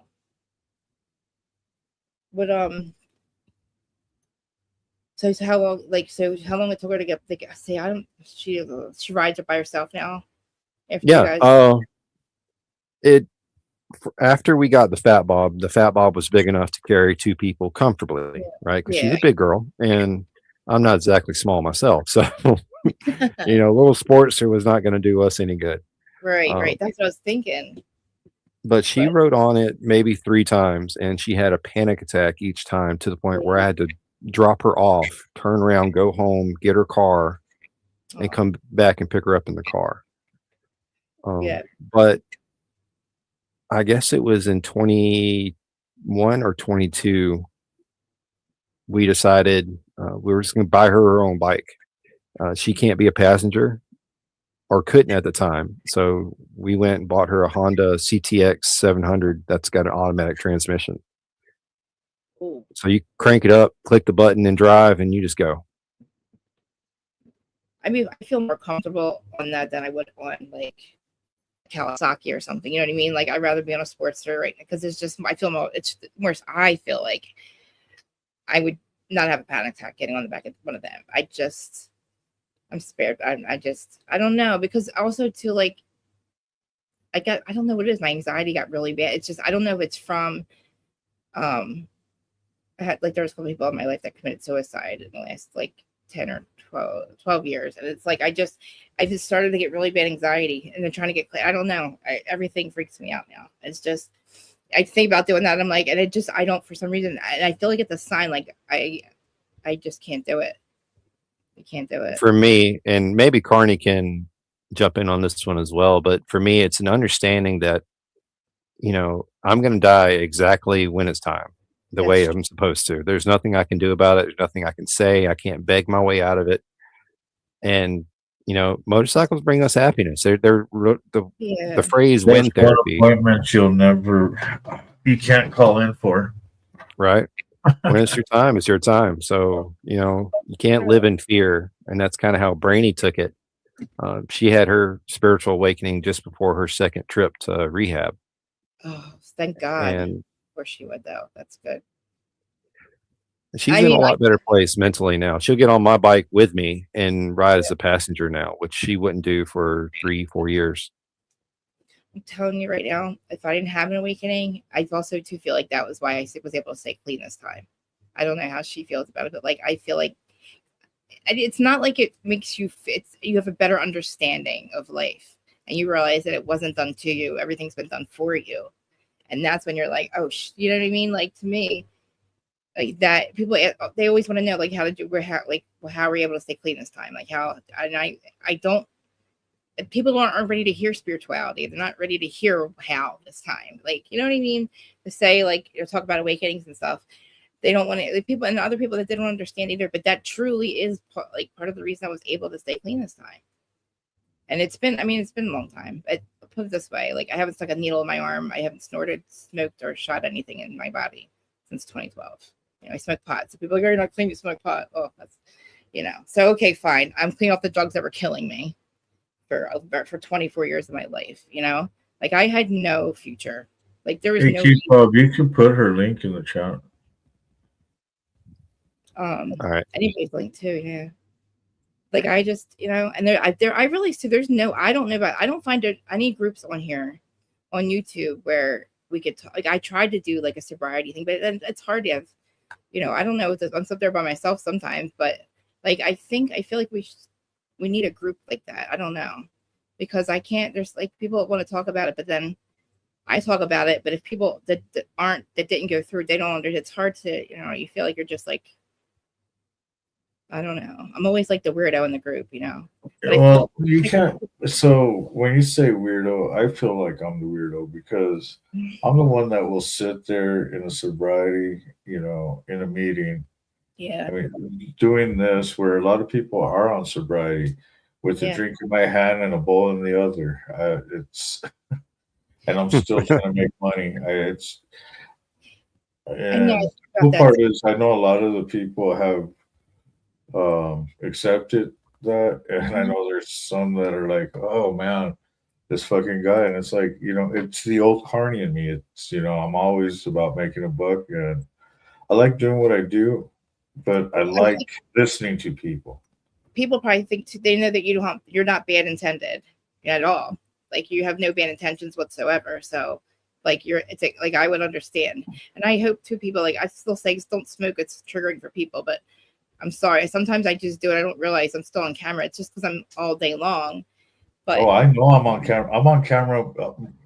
But so how long? How long it took her to get? Like, say, I don't. She rides it by herself now. After we got the Fat Bob was big enough to carry two people comfortably, right? Because she's a big girl, and I'm not exactly small myself, so little Sportster was not going to do us any good. Right. That's what I was thinking. But she rode on it maybe 3 times, and she had a panic attack each time to the point where I had to drop her off, turn around, go home, get her car, and come back and pick her up in the car. But I guess it was in 21 or 22, we decided we were just going to buy her own bike. She can't be a passenger, or couldn't at the time. So we went and bought her a Honda CTX 700 that's got an automatic transmission. Ooh. So you crank it up, click the button and drive, and you just go. I mean, I feel more comfortable on that than I would on like Kawasaki or something. You know what I mean? Like I'd rather be on a Sportster right now because it's just I feel more. It's more. I feel like I would not have a panic attack getting on the back of one of them. I'm spared. I don't know because also too like I don't know what it is. My anxiety got really bad. It's just I don't know if it's from I had like there was a couple people in my life that committed suicide in the last like 10 or 12 years. And it's like I just started to get really bad anxiety and then trying to get clear. I don't know. Everything freaks me out now. It's just I think about doing that. I'm like, and it just I don't for some reason I feel like it's a sign like I just can't do it. I can't do it. For me, and maybe Carney can jump in on this one as well, but for me, it's an understanding that, you know, I'm going to die exactly when it's time, the way I'm supposed to. There's nothing I can do about it. There's nothing I can say. I can't beg my way out of it. And, you know, motorcycles bring us happiness. They're the phrase There's wind therapy, appointments you can't call in for. right? When it's your time, it's your time. So, you know, you can't live in fear. And that's kind of how Brainy took it. She had her spiritual awakening just before her second trip to rehab. Oh, thank God. And of course she would though. That's good. she's in a lot better place mentally now. She'll get on my bike with me and ride as a passenger now, which she wouldn't do for 3-4 years. I'm telling you right now, if I didn't have an awakening, I also too feel like that was why I was able to stay clean this time. I don't know how she feels about it, but like I feel like it's not like it makes you you have a better understanding of life and you realize that it wasn't done to you. Everything's been done for you. And that's when you're like, oh, you know what I mean? Like to me, like that people, they always want to know like how to do, how are we able to stay clean this time? Like how, and I don't, people aren't ready to hear spirituality. They're not ready to hear how this time, like, you know what I mean? To say like, talk about awakenings and stuff. They don't want to, people and other people that they don't understand either, but that truly is part of the reason I was able to stay clean this time. And it's been a long time, but I'll put it this way, like I haven't stuck a needle in my arm. I haven't snorted, smoked, or shot anything in my body since 2012. You know, I smoke pot. So people are like, you're not clean, you smoke pot. Oh, that's, you know, so, okay, fine. I'm clean off the drugs that were killing me for 24 years of my life. You know, like I had no future. Like there was no. You can put her link in the chat. All right. Anybody's link too, yeah. Like I just, you know, and I really see there's no, I don't know about, I don't find any groups on here on YouTube where we could talk. Like I tried to do like a sobriety thing, but then it's hard to have, you know, I don't know, I'm up there by myself sometimes, but like I feel like we need a group like that. I don't know, because I can't, there's like people that want to talk about it, but then I talk about it, but if people that didn't go through, they don't understand, it's hard to, you know, you feel like you're just like, I don't know. I'm always like the weirdo in the group, you know. Well, you can't. So when you say weirdo, I feel like I'm the weirdo because I'm the one that will sit there in a sobriety, you know, in a meeting. Yeah. I mean, doing this where a lot of people are on sobriety with a drink in my hand and a bowl in the other. And I'm still trying to make money. The cool part is I know a lot of the people have accepted that, and I know there's some that are like, oh man, this fucking guy, and it's like, you know, it's the old Carney in me. It's, you know, I'm always about making a buck, and I like doing what I do, but I like listening to people. People probably think they know that you're not bad intended at all. Like you have no bad intentions whatsoever. So like it's like I would understand, and I hope too people, like I still say don't smoke, it's triggering for people, but I'm sorry. Sometimes I just do it. I don't realize I'm still on camera. It's just because I'm all day long. But I know I'm on camera. I'm on camera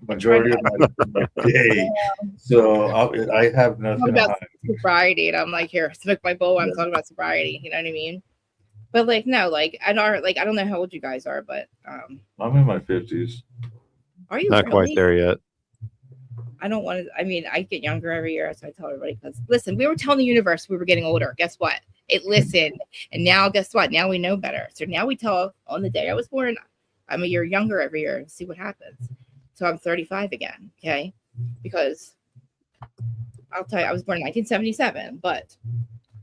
majority of my day. So I have nothing about sobriety, and I'm like, here, smoke my bowl. I'm talking about sobriety. You know what I mean? But like, no, like I don't know how old you guys are, but I'm in my 50s. Are you not quite there yet? I don't want to. I mean, I get younger every year, so I tell everybody because listen, we were telling the universe we were getting older. Guess what? It listened, and now guess what? Now we know better. So now we tell on the day I was born, I'm a year younger every year and see what happens. So I'm 35 again, okay? Because I'll tell you, I was born in 1977, but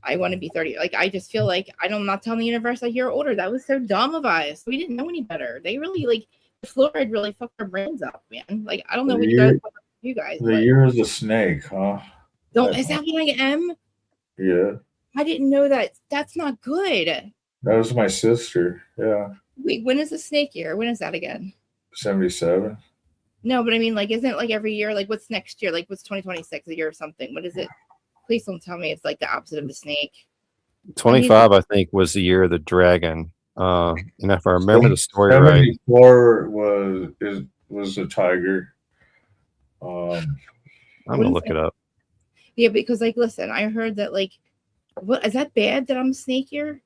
I want to be 30. Like, I just feel like I'm not telling the universe like you're older. That was so dumb of us. We didn't know any better. They really like fluoride really fucked our brains up, man. Like, I don't know what you guys. The year is a snake, huh? Don't is that what I am? Yeah. I didn't know that. That's not good. That was my sister. Yeah. Wait, when is the snake year? When is that again? 77. No, but I mean, like, isn't it like every year? Like, what's next year? Like, what's 2026 a year or something? What is it? Please don't tell me it's like the opposite of the snake. 25, I think, was the year of the dragon. And if I remember the story right, 74 was a tiger. I'm gonna look it up. Yeah, because like, listen, I heard that like, what is that bad that I'm a snake year?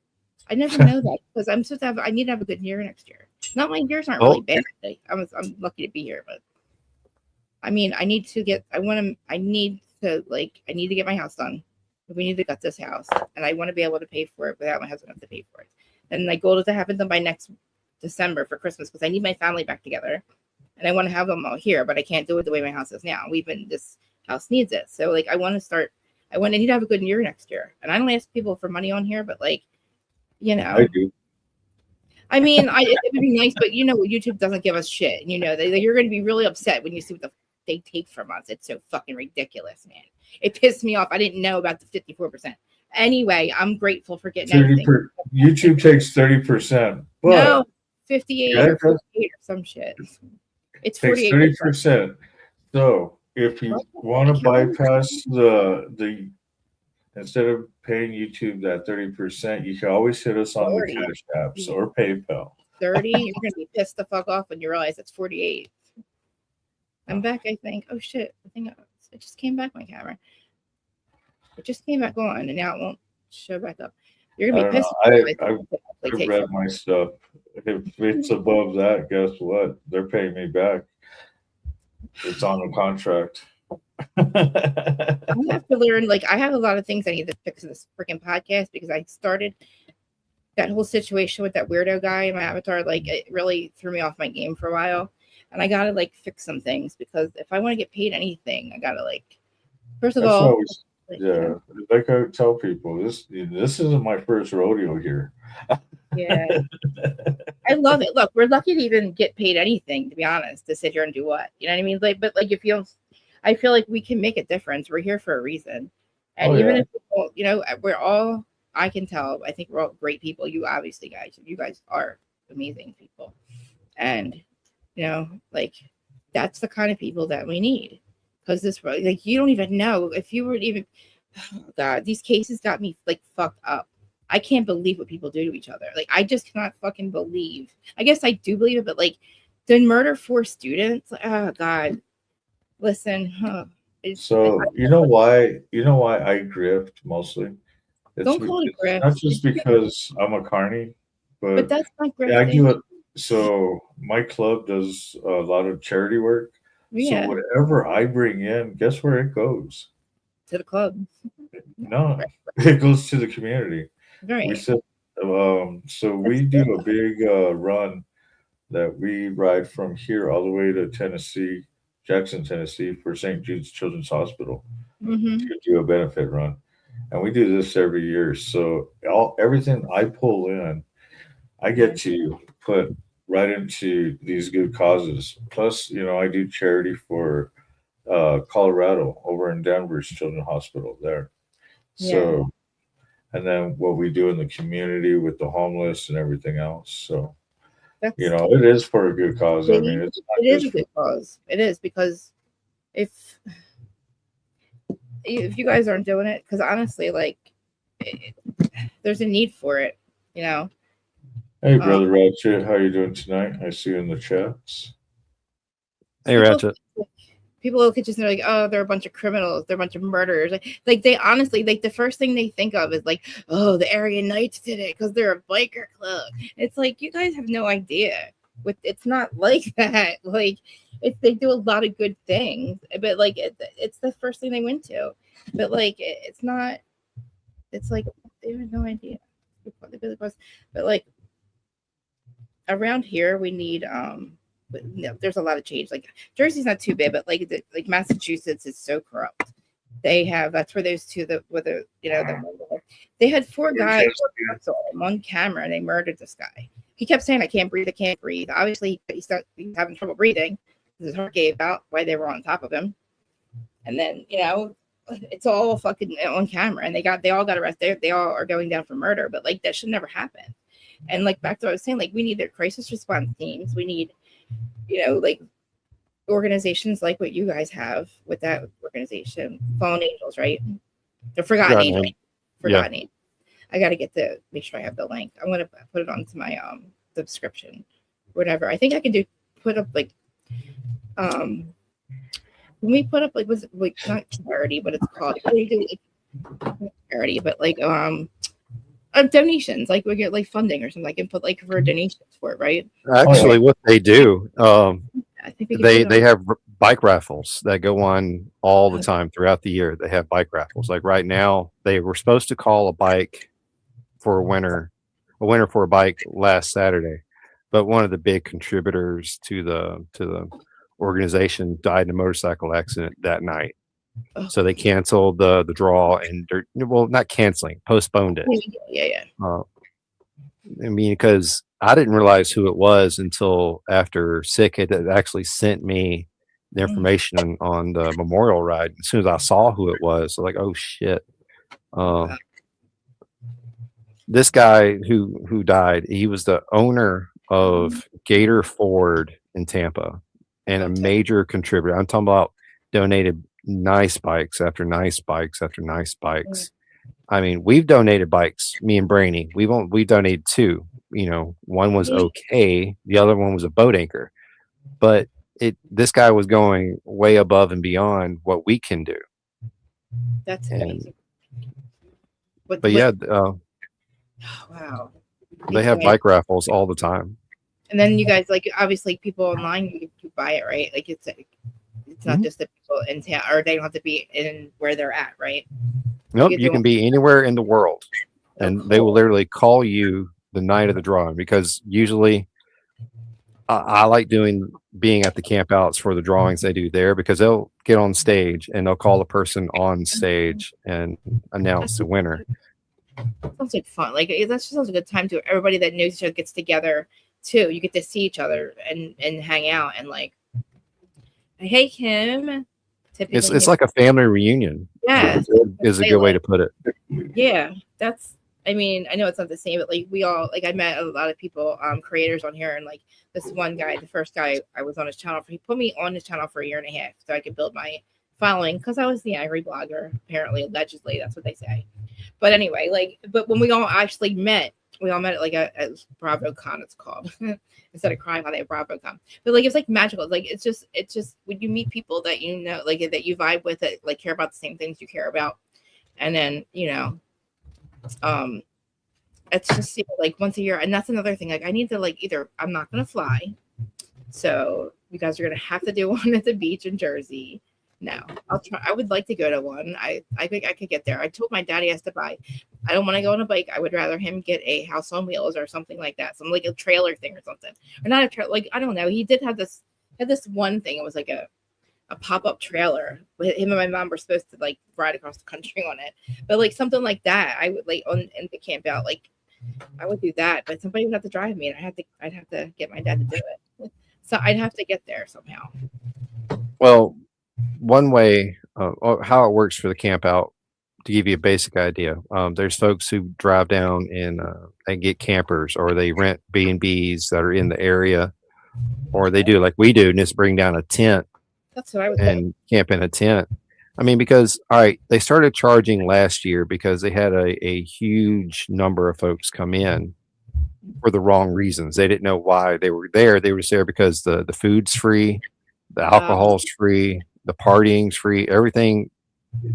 I never know that because I'm supposed to have. I need to have a good year next year. Not my years aren't really bad. Like, I'm lucky to be here, but I mean, I need to get. I need to get my house done. We need to gut this house, and I want to be able to pay for it without my husband having to pay for it. And my goal is to have it done by next December for Christmas because I need my family back together, and I want to have them all here, but I can't do it the way my house is now. This house needs it, so like I want to start. I need to have a good year next year, and I don't ask people for money on here, but like, you know, I do. I mean, it would be nice, but you know, YouTube doesn't give us shit. And, you know, you're going to be really upset when you see what they take from us. It's so fucking ridiculous, man. It pissed me off. I didn't know about the 54%. Anyway, I'm grateful for getting everything. YouTube takes 30%. No, 58 or 48 or some shit. It's 48. 30%. So if you want to bypass the instead of paying YouTube that 30%, you can always hit us on 30. the Cash Apps or PayPal. 30, you're going to be pissed the fuck off when you realize it's 48. I'm back, I think. Oh shit, I think it just came back, my camera. It just came back on, and now it won't show back up. You're going to be pissed. I've read my stuff. If it's above that, guess what? They're paying me back. It's on the contract. I have to learn, like, I have a lot of things I need to fix in this freaking podcast because I started that whole situation with that weirdo guy in my avatar. Like, it really threw me off my game for a while, and I gotta like fix some things because if I want to get paid anything, I gotta like, first of all, yeah, like I tell people, this isn't my first rodeo here. Yeah, I love it. Look, we're lucky to even get paid anything, to be honest, to sit here and do what, you know what I mean? Like, but like, I feel like we can make a difference. We're here for a reason. And even if people, you know, I can tell, I think we're all great people. You guys are amazing people. And, you know, like, that's the kind of people that we need. Because like, you don't even know if you were even, oh God, these cases got me like fucked up. I can't believe what people do to each other. Like, I just cannot fucking believe. I guess I do believe it, but like, to murder 4 students, oh God. Listen, so you know why I grift mostly. Don't call it grift. Not just because I'm a carny, but that's not grifting. I do it. So my club does a lot of charity work. Yeah. So whatever I bring in, guess where it goes? To the club. No, it goes to the community. Right. We said, so we do a big run that we ride from here all the way to Tennessee. Jackson, Tennessee, for St. Jude's Children's Hospital to do a benefit run, and we do this every year. So everything I pull in, I get to put right into these good causes. Plus, you know, I do charity for Colorado over in Denver's Children's Hospital there. So, and then what we do in the community with the homeless and everything else. So. You know, it is for a good cause. I mean, it is a good cause. It is, because if you guys aren't doing it, because honestly, like, there's a need for it, you know. Hey, Brother Ratchet, how you doing tonight? I see you in the chats. Hey, Ratchet. People look at you and they're like, oh, they're a bunch of criminals. They're a bunch of murderers. Like they honestly, like, the first thing they think of is like, oh, the Aryan Knights did it because they're a biker club. It's like, you guys have no idea. It's not like that. Like, they do a lot of good things, but like, it's the first thing they went to. But like, it's not. It's like they have no idea. But like, around here, we need But no, there's a lot of change. Like, Jersey's not too bad, but like Massachusetts is so corrupt. They have, that's where those two, you know, They had 4 guys on camera, and they murdered this guy. He kept saying, "I can't breathe. I can't breathe." Obviously, he's having trouble breathing. His heart gave out while they were on top of him. And then, it's all fucking on camera, and they all got arrested. They all are going down for murder, but like that should never happen. And like back to what I was saying, like we need their crisis response teams. We need, like organizations like what you guys have with that organization, Fallen Angels, right? The Forgotten Angels. Forgotten Angels. I got to make sure I have the link. I'm gonna put it onto my subscription, whatever. I think I can put up like when we put up like was like not charity, but it's called charity, but like donations, like we get like funding or something. I can put like for donations for it, right? Actually, what they do, I think they have bike raffles that go on all the time throughout the year. They have bike raffles. Like right now, they were supposed to call a bike for a winner for a bike last Saturday, but one of the big contributors to the organization died in a motorcycle accident that night. So they canceled the draw, and not canceling, postponed it. Yeah. I mean, because I didn't realize who it was until after Sick had actually sent me the information on the memorial ride. As soon as I saw who it was, like, oh shit. This guy who died, he was the owner of Gator Ford in Tampa and a major contributor. I'm talking about donated nice bikes after nice bikes after nice bikes. I mean, we've donated bikes, me and Brainy. We've donated 2. One was okay, the other one was a boat anchor. But this guy was going way above and beyond what we can do. That's amazing. Wow. They have bike raffles all the time. And then you guys, like, obviously people online, you buy it, right? Like it's not just the people in town, or they don't have to be in where they're at, right? Nope, you can be anywhere in the world, and they will literally call you the night of the drawing, because usually I like being at the camp outs for the drawings they do there, because they'll get on stage and they'll call the person on stage and announce the winner. Sounds like fun. Like that just sounds like a good time to everybody that knows each other gets together too. You get to see each other and hang out and like, hey Kim. It's like a family reunion. Yeah, is a good way to put it. Yeah, I mean, I know it's not the same, but like we all, like I met a lot of people, creators on here, and like this one guy, the first guy I was on his channel he put me on his channel for 1.5 years so I could build my following, because I was the angry blogger, apparently, allegedly, that's what they say. But anyway, but when we all actually met, we all met at like a BravoCon, it's called. Instead of crying on a BravoCon. But like it's like magical. Like it's just when you meet people that like that you vibe with, that like care about the same things you care about. And then, it's just like once a year. And that's another thing. Like I need to either I'm not gonna fly. So you guys are gonna have to do one at the beach in Jersey. No, I'll try. I would like to go to one. I think I could get there. I told my daddy has to buy. I don't want to go on a bike. I would rather him get a House on Wheels or something like that. Some like a trailer thing or something. Or not a trailer. Like, I don't know. He did have this one thing. It was like a pop-up trailer. Him and my mom were supposed to like ride across the country on it. But like something like that, I would like in the camp out. Like I would do that. But somebody would have to drive me, and I'd have to get my dad to do it. So I'd have to get there somehow. Well, one way how it works for the camp out, to give you a basic idea, there's folks who drive down and get campers, or they rent B&Bs that are in the area, or they do like we do and just bring down a tent. That's what I would and camp in a tent. I mean, because they started charging last year because they had a huge number of folks come in for the wrong reasons. They didn't know why they were there. They were just there because the food's free, the alcohol's free, the partying's free, everything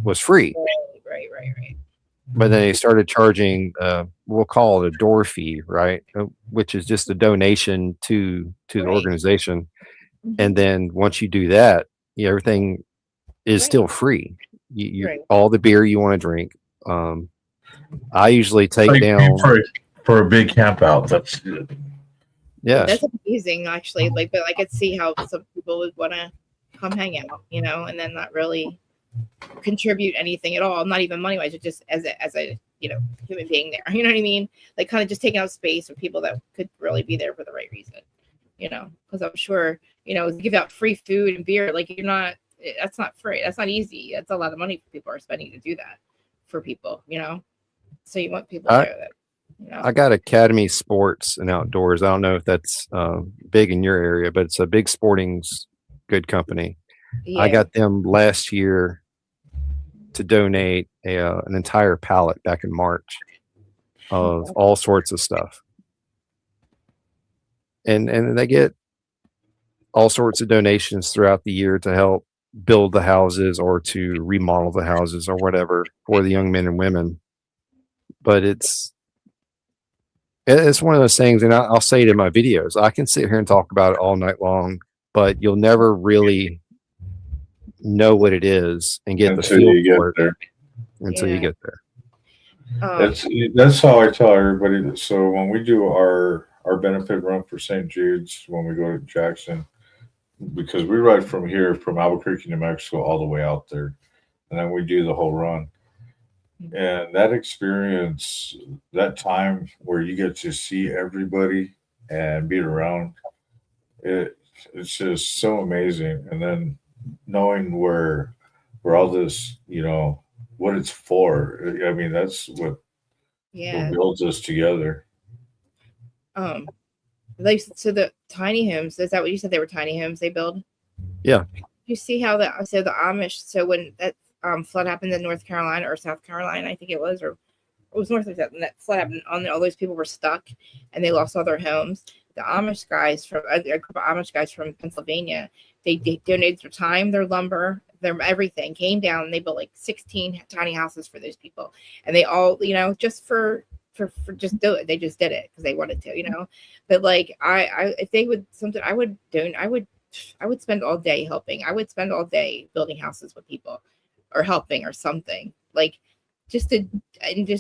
was free. Right. But then they started charging, we'll call it a door fee, right? Which is just a donation to the organization. Mm-hmm. And then once you do that, everything is still free. You all the beer you want to drink. I usually take down for a big camp out. That's good. Yeah, that's amazing actually. Like, but I could see how some people would want to come hang out, and then not really contribute anything at all, not even money wise, just as a human being there. You know what I mean? Like kind of just taking out space for people that could really be there for the right reason. Because I'm sure, give out free food and beer. Like that's not free. That's not easy. That's a lot of money people are spending to do that for people, So you want people there that, I got Academy Sports and Outdoors. I don't know if that's big in your area, but it's a big sporting's good company. Yeah. I got them last year to donate an entire pallet back in March of all sorts of stuff. And they get all sorts of donations throughout the year to help build the houses or to remodel the houses or whatever for the young men and women. But it's one of those things, and I'll say it in my videos. I can sit here and talk about it all night long, but you'll never really know what it is and get until the feel you get for it there. until you get there. That's how I tell everybody. So when we do our benefit run for St. Jude's, when we go to Jackson, because we ride from here, from Albuquerque, New Mexico, all the way out there, and then we do the whole run. And that experience, that time where you get to see everybody and be around, it's just so amazing. And then knowing where all this, what it's for. I mean, that's what builds us together. So the tiny homes, is that what you said? They were tiny homes they build? Yeah. You see how the Amish, so when that flood happened in North Carolina or South Carolina, I think it was, or it was North or South, and that flood happened, all those people were stuck and they lost all their homes. The Amish guys from a group of Amish guys from Pennsylvania, they donated their time, their lumber, their everything, came down, and they built like 16 tiny houses for those people, and they all, just for just do it. They just did it because they wanted to, But like I if they would something, I would spend all day helping. I would spend all day building houses with people, or helping, or something, like just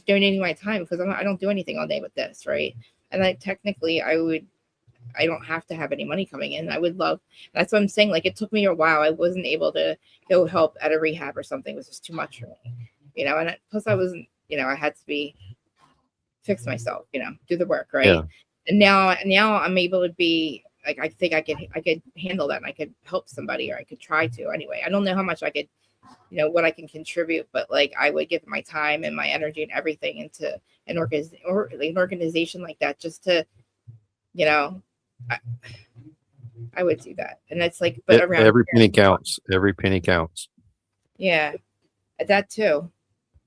donating my time, because I don't do anything all day with this, right? And technically I don't have to have any money coming in. I would love. That's what I'm saying. Like, it took me a while. I wasn't able to go help at a rehab or something. It was just too much for me, And plus I wasn't, I had to fix myself, do the work, right? Yeah. And now I'm able to be like, I think I could handle that, and I could help somebody, or I could try to. Anyway, I don't know how much I could, what I can contribute, but like I would give my time and my energy and everything into an organization like that, just to, I would do that. And it's like, but around every penny counts. Every penny counts. Yeah, that too.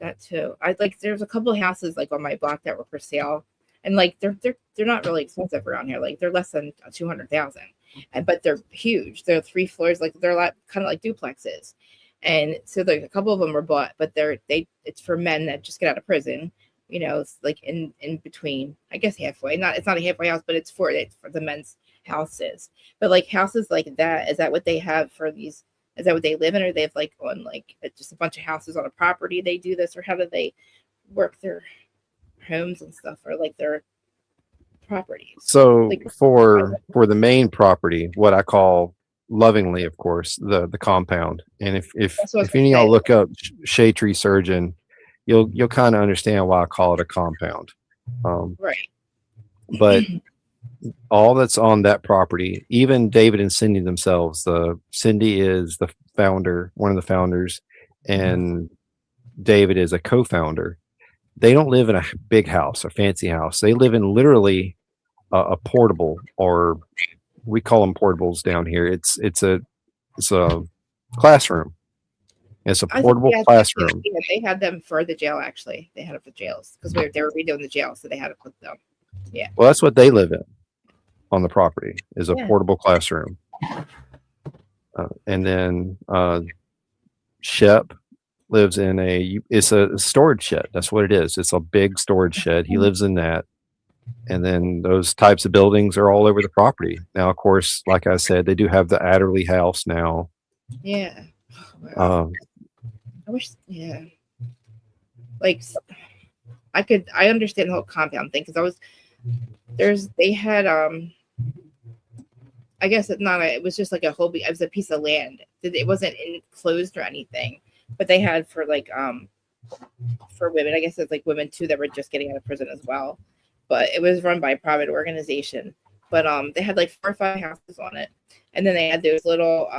I like, there's a couple of houses like on my block that were for sale, and like they're not really expensive around here. Like, they're less than 200,000, but they're huge. They're 3 floors. Like, they're kind of like duplexes. And so like a couple of them were bought, but it's for men that just get out of prison. It's like in between, I guess halfway. It's not a halfway house, but it's for the men's houses. But like houses like that, is that what they have for these? Is that what they live in, or they have like on like just a bunch of houses on a property? They do this, or how do they work their homes and stuff, or like their properties? So like, for the main property, what I call lovingly, of course, the compound. And if any of y'all look up shade tree surgeon, you'll kind of understand why I call it a compound. Right. But all that's on that property, even David and Cindy themselves, Cindy is the founder, one of the founders, and David is a co-founder. They don't live in a big house, a fancy house. They live in literally a portable, or we call them portables down here. It's a classroom. It's a portable classroom. They had them for the jail, actually. They had it for jails because they were redoing the jail, so they had to put them. Yeah. Well, that's what they live in on the property, is a portable classroom. And then Shep lives in it's a storage shed. That's what it is. It's a big storage shed. He lives in that. And then those types of buildings are all over the property. Now, of course, like I said, they do have the Adderley house now. Yeah. Wow. I wish, yeah. Like, I understand the whole compound thing, because they had, I guess it was just like it was a piece of land. It wasn't enclosed or anything, but they had for like, for women. I guess it's like women too that were just getting out of prison as well. But it was run by a private organization. But they had like 4 or 5 houses on it, and then they had those little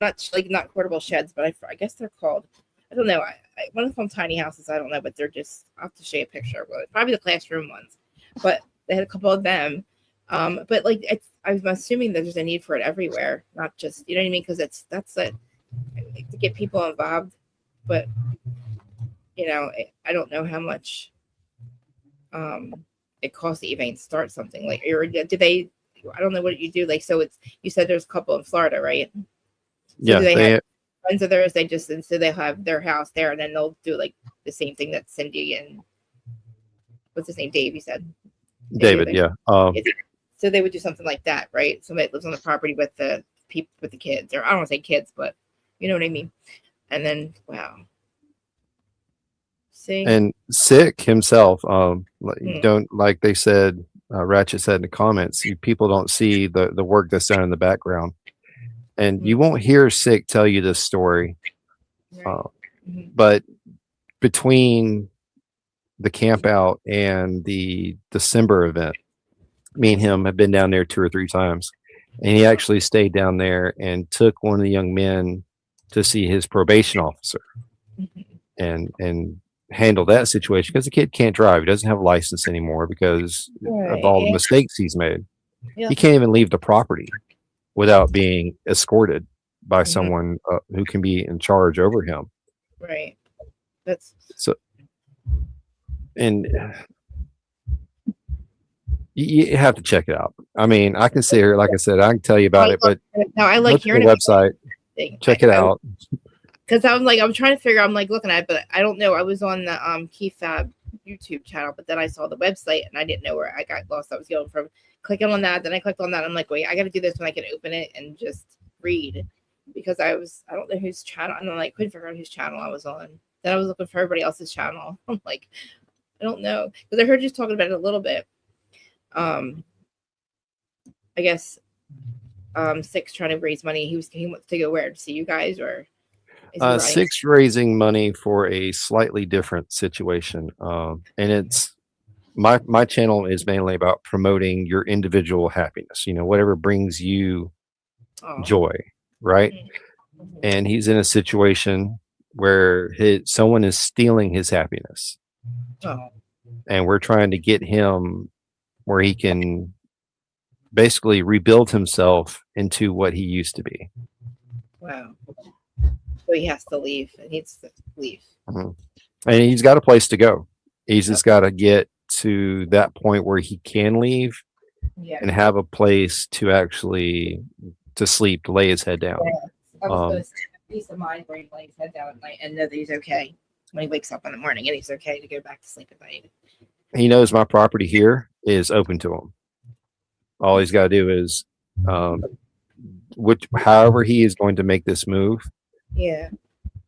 not portable sheds, but I guess they're called. I don't know. I want to call them tiny houses. I don't know, but they're just. I'll have to show you a picture. Well, probably the classroom ones, but they had a couple of them. But like I'm assuming that there's a need for it everywhere, not just you know what I mean, because that's it to get people involved. But you know, I don't know how much it costs to even start something like. Or do they? I don't know what you do. Like, so it's you said there's a couple in Florida, right? So Yeah, do they have friends of theirs? They just and so they have their house there, and then they'll do like the same thing that Cindy and what's his name, Dave? You said David. Yeah. So they would do something like that, right? Somebody that lives on the property with the people with the kids, or I don't want to say kids, but you know what I mean. And then wow, see, And Sick himself, don't like they said. Ratchet said in the comments, people don't see the work that's done in the background, and you won't hear Sick tell you this story. right. But between the camp out and the December event, me and him have been down there 2 or 3 times, and he actually stayed down there and took one of the young men to see his probation officer and handle that situation because the kid can't drive. He doesn't have a license anymore because of all the mistakes he's made. Yeah. He can't even leave the property without being escorted by someone who can be in charge over him. Right. That's so. And you have to check it out. I mean, I can sit here, like I said, I can tell you about it, but no, I like hearing the website. Check it out. Because I'm trying to figure. I'm like looking at it, but I don't know. I was on the Key Fab YouTube channel, but then I saw the website and I didn't know where I got lost. I was going from clicking on that, then I clicked on that. I'm like, wait, I got to do this when I can open it and just read because I don't know whose channel. I'm like, couldn't figure out whose channel I was on. Then I was looking for everybody else's channel. I'm like, I don't know because I heard you talking about it a little bit. I guess Six trying to raise money. He wants to go where to see you guys or Six raising money for a slightly different situation. And it's my channel is mainly about promoting your individual happiness, whatever brings you joy, right? And he's in a situation where someone is stealing his happiness. And we're trying to get him where he can basically rebuild himself into what he used to be. Wow. So he has to leave. He needs to leave. And he's got a place to go. He's just got to get to that point where he can leave and have a place to actually to sleep, to lay his head down. I was going to say, peace of mind where he lays his head down at night and know that he's okay when he wakes up in the morning and he's okay to go back to sleep at night. He knows my property here is open to him. All he's got to do is, however he is going to make this move,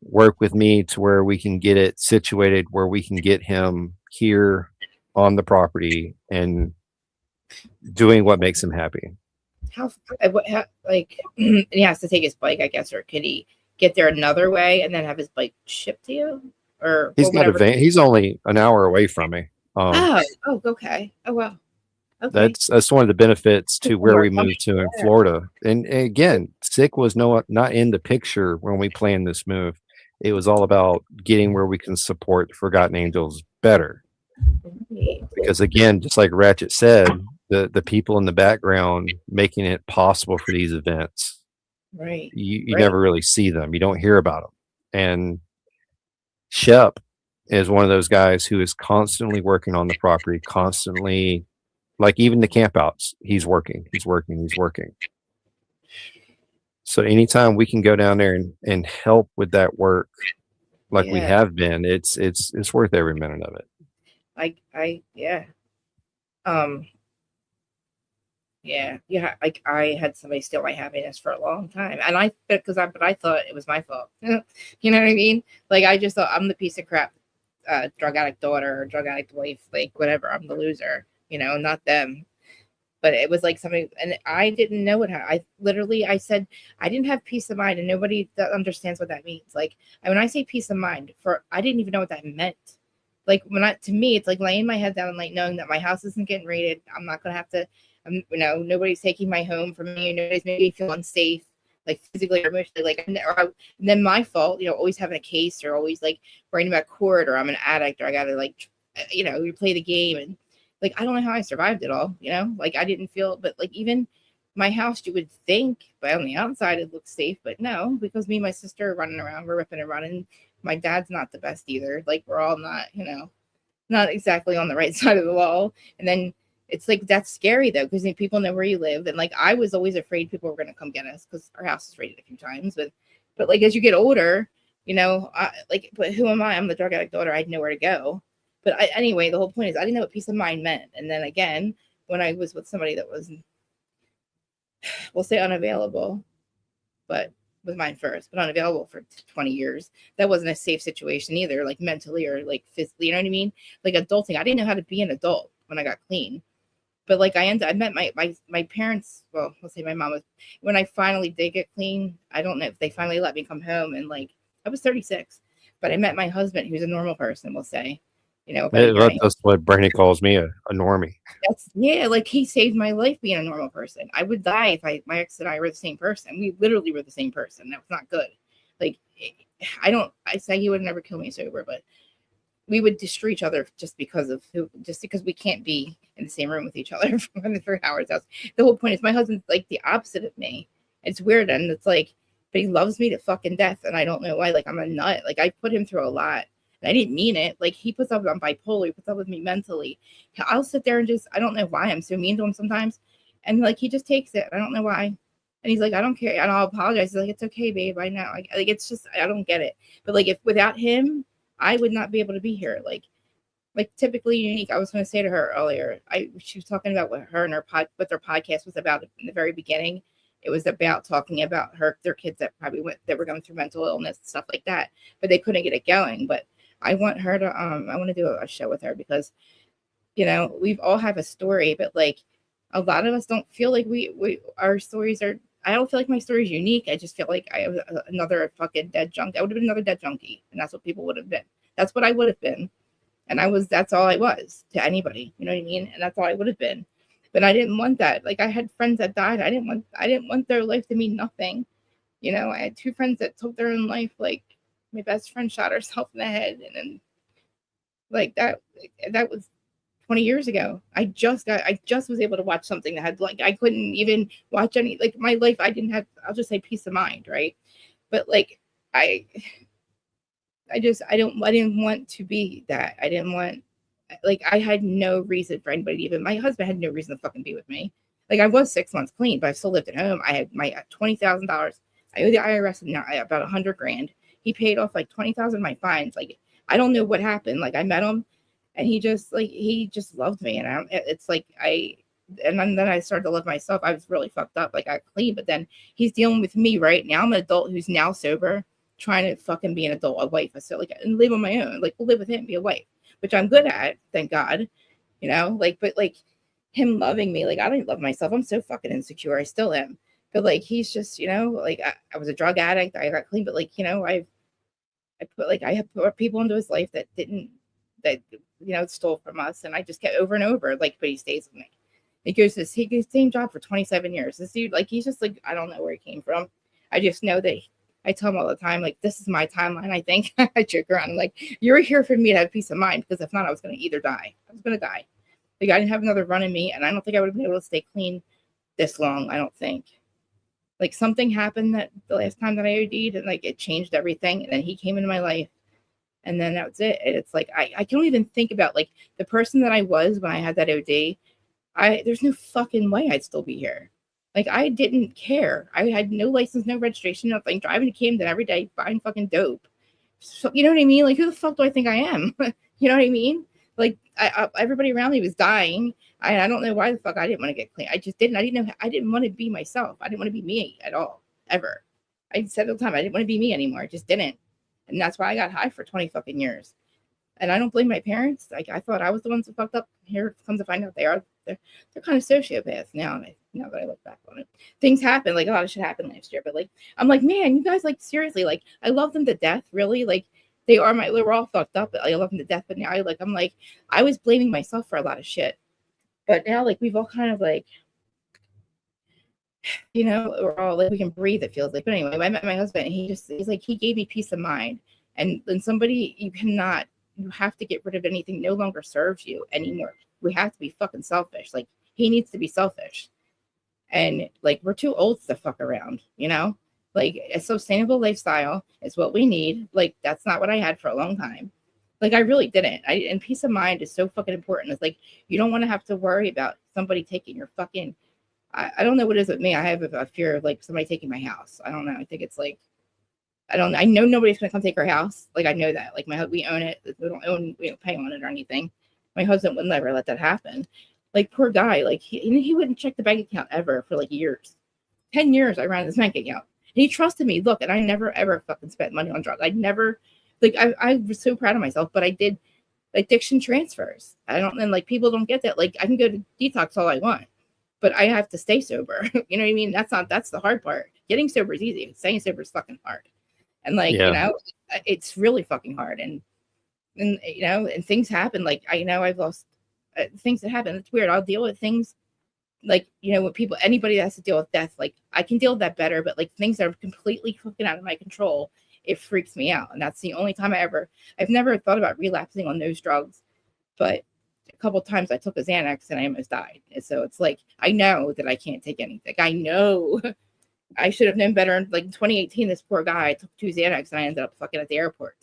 work with me to where we can get it situated, where we can get him here on the property and doing what makes him happy. How he has to take his bike, I guess, or could he get there another way and then have his bike shipped to you? Or he's got a van. He's only an hour away from me. Okay. Oh, wow. Okay. That's one of the benefits to where we moved to in Florida. And again, Sick was not in the picture when we planned this move. It was all about getting where we can support the Forgotten Angels better. Because again, just like Ratchet said, the people in the background making it possible for these events. Right. You never really see them. You don't hear about them. And Shep is one of those guys who is constantly working on the property, constantly, like even the campouts, he's working. So anytime we can go down there and help with that work, like we have been, it's worth every minute of it. Like I had somebody steal my happiness for a long time, and but I thought it was my fault. You know what I mean? Like I just thought I'm the piece of crap, drug addict daughter or drug addict wife, like whatever. I'm the loser, not them. but it was like somebody, and I didn't know what I said I didn't have peace of mind, and nobody that understands what that means. Like, when I say peace of mind, I didn't even know what that meant. Like, to me, it's like laying my head down and like knowing that my house isn't getting raided. I'm not gonna have to, nobody's taking my home from me. Nobody's making me feel unsafe, like physically or emotionally. Like, and then my fault, always having a case or always like worrying about court, or I'm an addict, or I gotta like, you play the game, and like I don't know how I survived it all. Like I didn't feel, but like even my house, you would think, but on the outside it looks safe, but no, because me and my sister are running around, we're ripping and running. My dad's not the best either. Like, we're all not, not exactly on the right side of the wall. And then it's like, that's scary though, because people know where you live. And like, I was always afraid people were going to come get us because our house is raided a few times. But like, as you get older, but who am I? I'm the drug addict daughter. I had nowhere to go. But anyway, the whole point is I didn't know what peace of mind meant. And then again, when I was with somebody that was, we'll say unavailable, but was mine first, but unavailable for 20 years. That wasn't a safe situation either, like mentally or like physically, you know what I mean? Like adulting. I didn't know how to be an adult when I got clean. But like I met my parents, well, let's say my mom was, when I finally did get clean, I don't know if they finally let me come home, and like I was 36, but I met my husband, who's a normal person, we'll say. That's what Brandy calls me, a normie. Like he saved my life being a normal person. I would die if my ex and I were the same person. We literally were the same person. That was not good. Like, I say he would never kill me sober, but we would destroy each other just because we can't be in the same room with each other for Howard's house. The whole point is my husband's like the opposite of me. It's weird, and it's like, but he loves me to fucking death, and I don't know why. Like, I'm a nut. Like, I put him through a lot. I didn't mean it. Like, he puts up, I'm bipolar. He puts up with me mentally. I'll sit there and I don't know why I'm so mean to him sometimes. And like, he just takes it. I don't know why. And he's like, I don't care. And I'll apologize. He's like, it's okay, babe. I know. Like, it's just, I don't get it. But like, if without him, I would not be able to be here. Like typically unique. I was going to say to her earlier, she was talking about what her and what their podcast was about in the very beginning. It was about talking about their kids that were going through mental illness and stuff like that, but they couldn't get it going. But I want her to, I want to do a show with her because, we've all have a story, but like a lot of us don't feel like our stories are, I don't feel like my story is unique. I just feel like I was another fucking dead junkie. I would have been another dead junkie, and that's what people would have been. That's what I would have been. And that's all I was to anybody, you know what I mean? And that's all I would have been. But I didn't want that. Like, I had friends that died. I didn't want their life to mean nothing. I had 2 friends that took their own life. Like, my best friend shot herself in the head, and then like that was 20 years ago. I just was able to watch something that had, like, I couldn't even watch any, like, my life. I didn't have, I'll just say peace of mind, right? But like I didn't want to be that. I didn't want, like, I had no reason for anybody to even, my husband had no reason to fucking be with me. Like, I was 6 months clean, but I still lived at home. I had my $20,000. I owe the IRS now about $100,000. He paid off like 20,000 of my fines. Like, I don't know what happened. Like, I met him, and he just loved me. And then I started to love myself. I was really fucked up. Like, I got clean, but then he's dealing with me right now. I'm an adult who's now sober, trying to fucking be an adult, a wife. So like, and live on my own. Like, we'll live with him, be a wife, which I'm good at, thank God. Like, but like him loving me, like, I don't love myself. I'm so fucking insecure. I still am. But like, he's just, like, I was a drug addict. I got clean, but like, I have put people into his life that stole from us, and I just get over and over, like, but he stays with me. He goes the same job for 27 years. This dude, like, he's just like, I don't know where he came from. I just know that I tell him all the time, like, this is my timeline, I think. I joke around. I'm like, you're here for me to have peace of mind, because if not, I was going to either die. I was going to die. Like, I didn't have another run in me, and I don't think I would have been able to stay clean this long. I don't think. Like, something happened that the last time that I OD'd, and like, it changed everything. And then he came into my life, and then that was it. And it's like, I don't even think about, like, the person that I was when I had that OD. There's no fucking way I'd still be here. Like, I didn't care. I had no license, no registration, nothing. Driving to Camden every day, buying fucking dope. So, you know what I mean? Like, who the fuck do I think I am? You know what I mean? Like, everybody around me was dying. I don't know why the fuck I didn't want to get clean. I just didn't. I didn't know. I didn't want to be myself. I didn't want to be me at all, ever. I said all the time, I didn't want to be me anymore. I just didn't. And that's why I got high for 20 fucking years. And I don't blame my parents. Like, I thought I was the ones who fucked up. Here comes to find out they are they're kind of sociopaths now. And now that I look back on it, things happen. Like a lot of shit happened last year, but like I'm like, man, you guys, like, seriously, like, I love them to death, really. Like, we're all fucked up, but I love them to death. But now I'm like, I was blaming myself for a lot of shit, but now, like, we've all kind of, like, we're all like, we can breathe, it feels like. But anyway, I met my husband, and he's like, he gave me peace of mind. And then somebody, you have to get rid of anything no longer serves you anymore. We have to be fucking selfish. Like, he needs to be selfish. And like, we're too old to fuck around, like, a sustainable lifestyle is what we need. Like, that's not what I had for a long time. Like, I really didn't. And peace of mind is so fucking important. It's like, you don't want to have to worry about somebody taking your fucking, I don't know what it is with me. I have a fear of, like, somebody taking my house. I don't know. I think it's like, I know nobody's going to come take our house. Like, I know that. Like, we own it. We don't pay on it or anything. My husband would never let that happen. Like, poor guy. Like, he wouldn't check the bank account ever for like years. 10 years I ran this bank account. And he trusted me. Look, and I never, ever fucking spent money on drugs. I never, like, I was so proud of myself, but I did addiction transfers. And like, people don't get that. Like, I can go to detox all I want, but I have to stay sober. You know what I mean? That's the hard part. Getting sober is easy. Staying sober is fucking hard. And like, it's really fucking hard. And things happen. Like, I've lost things that happen. It's weird. I'll deal with things like, when anybody that has to deal with death, like, I can deal with that better, but like, things that are completely fucking out of my control, it freaks me out. And that's the only time I've never thought about relapsing on those drugs, but a couple of times I took a Xanax and I almost died. And so it's like, I know that I can't take anything. I know I should have known better. Like, in 2018, this poor guy, I took 2 Xanax and I ended up fucking at the airport.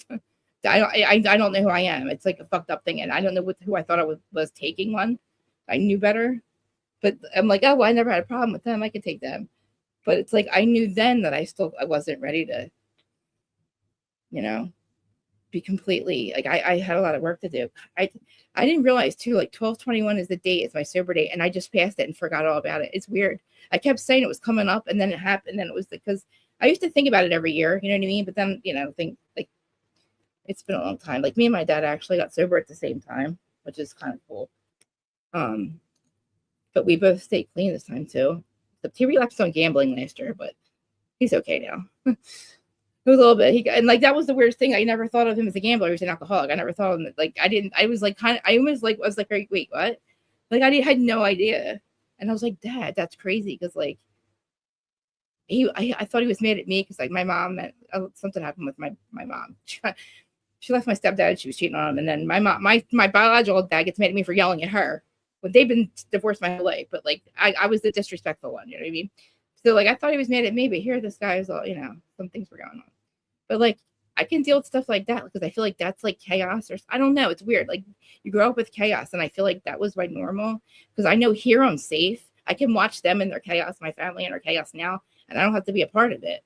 I don't know who I am. It's like a fucked up thing. And I don't know who I thought I was taking one. I knew better, but I'm like, oh, well, I never had a problem with them. I could take them. But it's like, I knew then that I wasn't ready to, be completely, like, I had a lot of work to do. I didn't realize too, like, 12/21 is the date, it's my sober date, and I just passed it and forgot all about it. It's weird. I kept saying it was coming up, and then it happened, and then it was because I used to think about it every year, you know what I mean? But then, think, like, it's been a long time. Like, me and my dad actually got sober at the same time, which is kind of cool. But we both stayed clean this time too. He relapsed on gambling last year, but he's okay now. It was a little bit. And like, that was the weirdest thing. I never thought of him as a gambler. He was an alcoholic. I never thought of him like, I was like, kind of, I almost like, I was like, wait, what? Like, I had no idea. And I was like, Dad, that's crazy. Cause like, I thought he was mad at me. Cause like, my mom, something happened with my mom. She left my stepdad. She was cheating on him. And then my mom, my biological dad gets mad at me for yelling at her. But they've been divorced my whole life. But like, I was the disrespectful one. You know what I mean? So like, I thought he was mad at me, but here this guy is all, some things were going on. But like, I can deal with stuff like that because I feel like that's like chaos, or I don't know. It's weird. Like, you grow up with chaos, and I feel like that was my normal because I know here I'm safe. I can watch them in their chaos, my family in their chaos now, and I don't have to be a part of it.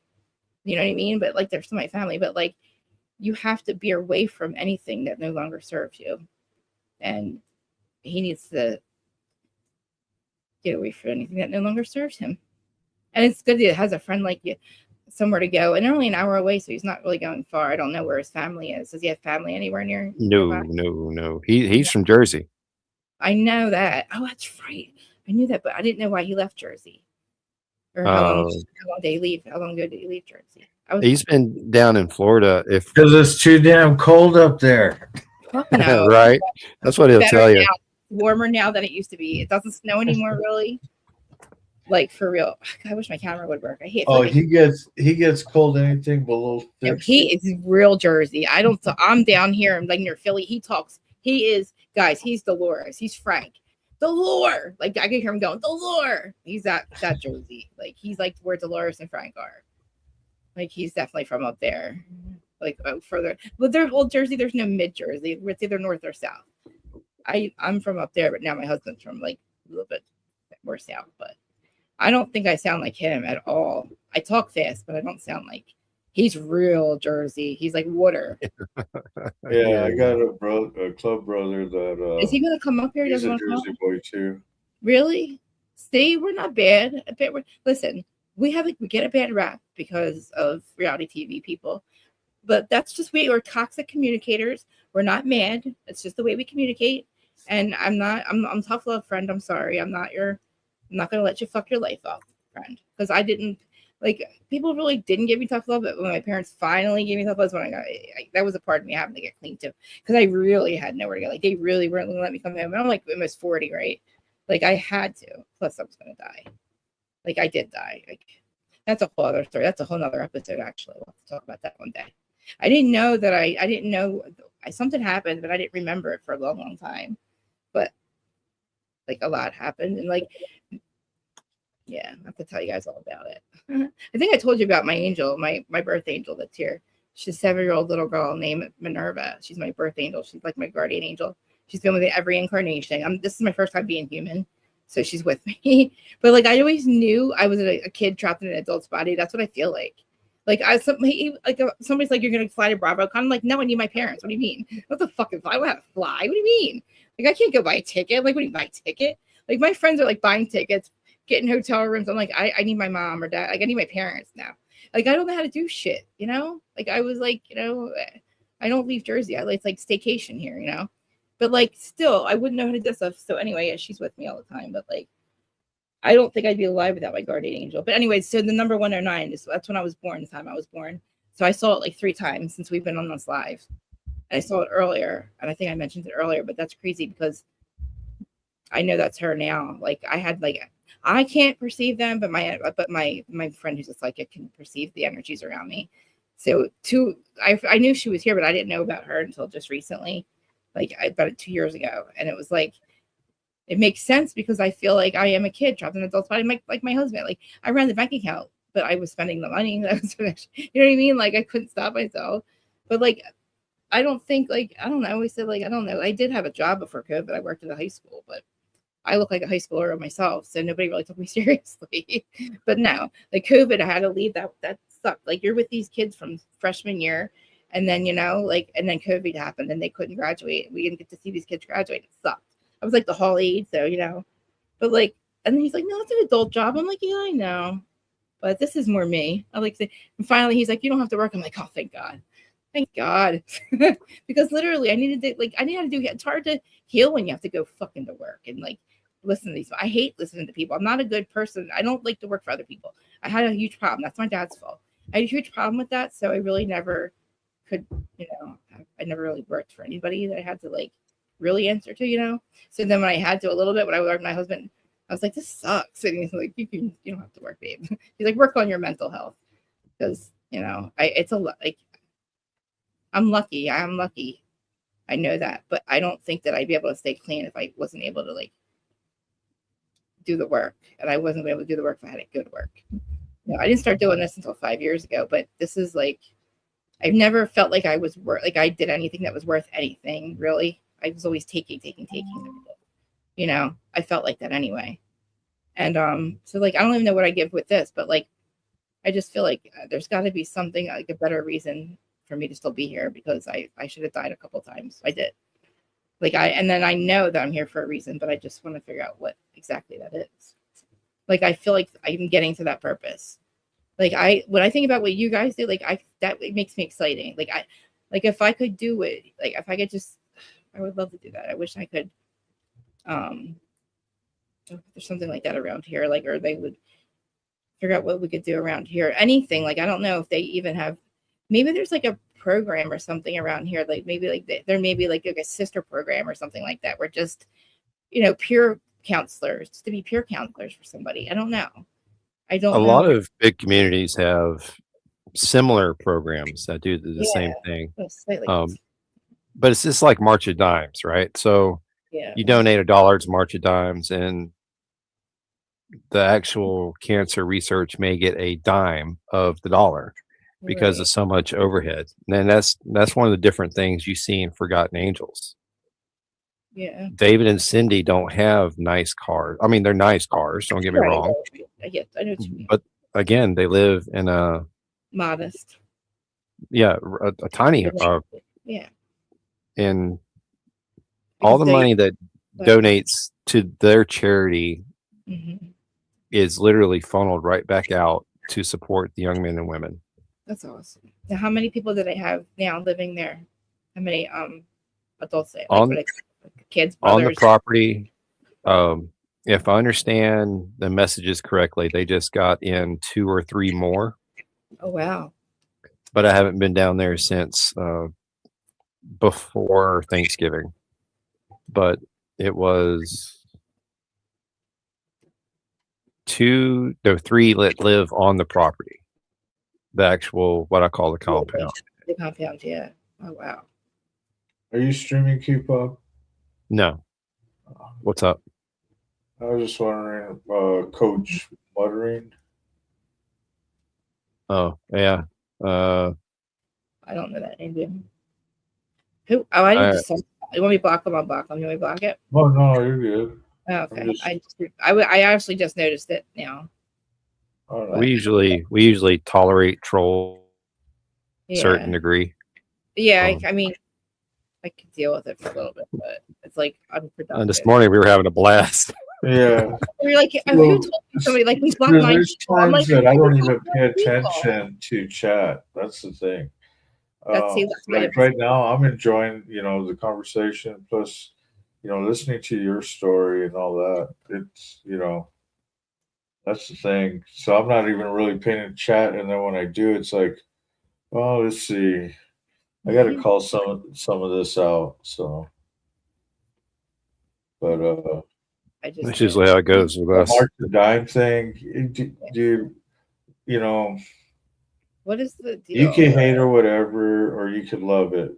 You know what I mean? But like, they're still my family. But like, you have to be away from anything that no longer serves you, and he needs to get away from anything that no longer serves him. And it's good that he has a friend like you, somewhere to go. And they're only an hour away, so he's not really going far. I don't know where his family is. Does he have family anywhere near? No. He's from Jersey. I know that. Oh, that's right. I knew that, but I didn't know why he left Jersey. Or how long did he leave? How long ago did he leave Jersey? He's been down in Florida. Because it's too damn cold up there. No. Right? That's what he'll tell you. Now. Warmer now than it used to be. It doesn't snow anymore, really. Like, for real. I wish my camera would work. I hate. Oh, he gets cold anything below 60. No, he is real Jersey. I'm down here. I'm like near Philly. He is, guys. He's Dolores. He's Frank. Dolores. Like, I can hear him going, Dolores. He's that Jersey. Like, he's like where Dolores and Frank are. Like, he's definitely from up there. Like, further. But there's old Jersey. There's no mid Jersey. It's either north or south. I'm from up there, but now my husband's from like a little bit more south. But I don't think I sound like him at all. I talk fast, but I don't sound like he's real Jersey. He's like water. Yeah, I got a club brother that is he gonna come up here? He's a Jersey boy too. Really? See, we're not bad. Listen, we get a bad rap because of reality TV people, but that's just we are toxic communicators. We're not mad. It's just the way we communicate. And I'm tough love friend. I'm sorry. I'm not going to let you fuck your life up, friend. Because I didn't, like, people really didn't give me tough love, but when my parents finally gave me tough love, when that was a part of me having to get clean too. Because I really had nowhere to go. Like, they really weren't going to let me come home. And I'm like almost 40, right? Like, I had to. Plus, I was going to die. Like, I did die. Like, that's a whole other story. That's a whole other episode, actually. We'll have to talk about that one day. I didn't know that I didn't know something happened, but I didn't remember it for a long, long time. But like a lot happened, and like, yeah, I have to tell you guys all about it. I think I told you about my angel, my birth angel that's here. She's a 7-year-old little girl named Minerva. She's my birth angel. She's like my guardian angel. She's been with me every incarnation. This is my first time being human, so she's with me. But like, I always knew I was a kid trapped in an adult's body. That's what I feel like. Like, somebody's like, you're gonna fly to Bravo. I'm like, no, I need my parents. What do you mean? What the fuck? I want to fly? What do you mean? Like, I can't go buy a ticket. Like, what do you buy a ticket? Like, my friends are like buying tickets, getting hotel rooms. I'm like, I need my mom or dad. Like, I need my parents now. Like, I don't know how to do shit, you know? Like, I was like, you know, I don't leave Jersey. It's like staycation here, you know? But like, still, I wouldn't know how to do stuff. So anyway, yeah, she's with me all the time. But like, I don't think I'd be alive without my guardian angel. But anyway, so the number 109 that's when I was born, the time I was born. So I saw it like 3 times since we've been on this live. And I saw it earlier, and I think I mentioned it earlier, but that's crazy because I know that's her now. Like, I can't perceive them, but my friend who's a psychic can perceive the energies around me. So I knew she was here, but I didn't know about her until just recently, like about 2 years ago. And it was like, it makes sense because I feel like I am a kid trapped in an adult's body, like my husband. Like, I ran the bank account, but I was spending the money. You know what I mean? Like, I couldn't stop myself. But like, I don't think, like, I don't know. I always said, like, I don't know. I did have a job before COVID. I worked at a high school, but I look like a high schooler myself, so nobody really took me seriously. But no, like COVID, I had to leave. That sucked. Like, you're with these kids from freshman year, and then, you know, like, and then COVID happened, and they couldn't graduate. We didn't get to see these kids graduate. It sucked. I was like the hall aide, so, you know. But like, and then he's like, no, it's an adult job. I'm like, yeah, I know, but this is more me. I like to. And finally, he's like, you don't have to work. I'm like, oh, thank God. Thank God. Because literally I needed to, like, I knew how to do it. It's hard to heal when you have to go fucking to work and like listen to these. I hate listening to people. I'm not a good person. I don't like to work for other people. I had a huge problem. That's my dad's fault. I had a huge problem with that. So I really never could, you know, I never really worked for anybody that I had to like really answer to, you know? So then when I had to a little bit, when I worked with my husband, I was like, this sucks. And he's like, you don't have to work, babe. He's like, work on your mental health. Because, you know, it's a lot, like, I'm lucky. I know that, but I don't think that I'd be able to stay clean if I wasn't able to like do the work, and I wasn't able to do the work if I had a good work. No, I didn't start doing this until 5 years ago, but this is like, I've never felt like I was like I did anything that was worth anything, really. I was always taking. You know, I felt like that anyway. And so like, I don't even know what I give with this, but like, I just feel like there's got to be something, like a better reason for me to still be here, because I should have died a couple times. I did. Like, and then I know that I'm here for a reason, but I just want to figure out what exactly that is. Like, I feel like I'm getting to that purpose. Like, when I think about what you guys do, like, it makes me exciting. Like, if I could do it, like, if I could just, I would love to do that. I wish I could, there's something like that around here, like, or they would figure out what we could do around here. Anything, like, I don't know if they even have, maybe there's like a program or something around here, like maybe like there may be like a sister program or something like that, where just, you know, peer counselors, just to be peer counselors for somebody. I don't know. I don't know. A lot of big communities have similar programs that do the same thing. But it's just like March of Dimes, right? So you donate $1 to March of Dimes, and the actual cancer research may get a dime of the dollar because of so much overhead. And that's one of the different things you see in Forgotten Angels. Yeah. David and Cindy don't have nice cars. I mean, they're nice cars, don't get me wrong. I know what you mean. But again, they live in a modest. Yeah, a tiny yeah. And all the money that donates to their charity is literally funneled right back out to support the young men and women. That's awesome. Now, how many people do they have now living there? How many adults? kids, on the brothers. property. If I understand the messages correctly, they just got in 2 or 3 more, Oh wow. but I haven't been down there since before Thanksgiving. But it was 3 that live on the property, the actual what I call the compound. The compound, yeah. Oh wow. Are you streaming Keep Up? No, what's up? I was just wondering, Coach Muttering. Oh yeah, I don't know that name. Do you? Who? Oh, I just saw. You want me to block them? I'll block them. You want me to block it? Oh no, you're good. Oh, okay. just- I actually just noticed it now. I don't know. we usually tolerate troll Yeah. certain degree. Yeah. I mean, I could deal with it for a little bit, but it's like unproductive. And this morning we were having a blast. Yeah. We're like, Well, who told somebody like we blocked my? There's I'm times like, that I don't who even blocked pay people? attention to chat. That's the thing. That's my Like right now, I'm enjoying, the conversation. Plus, listening to your story and all that. It's, that's the thing. So I'm not even really paying a chat, and then when I do, it's like, oh, let's see. I got to call some of this out. So, but That's usually how it goes with the us. Mark the Dime thing, dude. What is the deal? You can hate or whatever, or you could love it,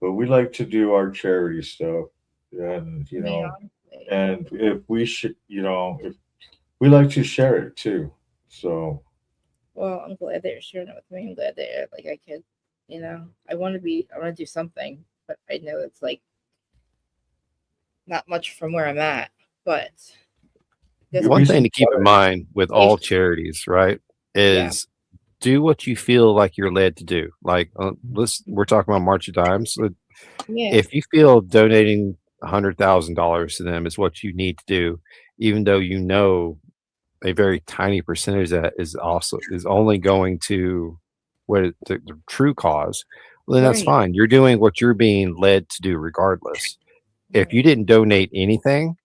but we like to do our charity stuff, and and if we should, if we like to share it too. So, Well, I'm glad that you're sharing it with me. I'm glad that like I could, I want to do something, but I know it's like not much from where I'm at. But One thing to keep in mind with all charities, right, is do what you feel like you're led to do. Like, we're talking about March of Dimes. yeah, If you feel donating $100,000 to them is what you need to do, even though a very tiny percentage of that is only going to the true cause, well, then that's Right. fine. You're doing what you're being led to do regardless. If you didn't donate anything,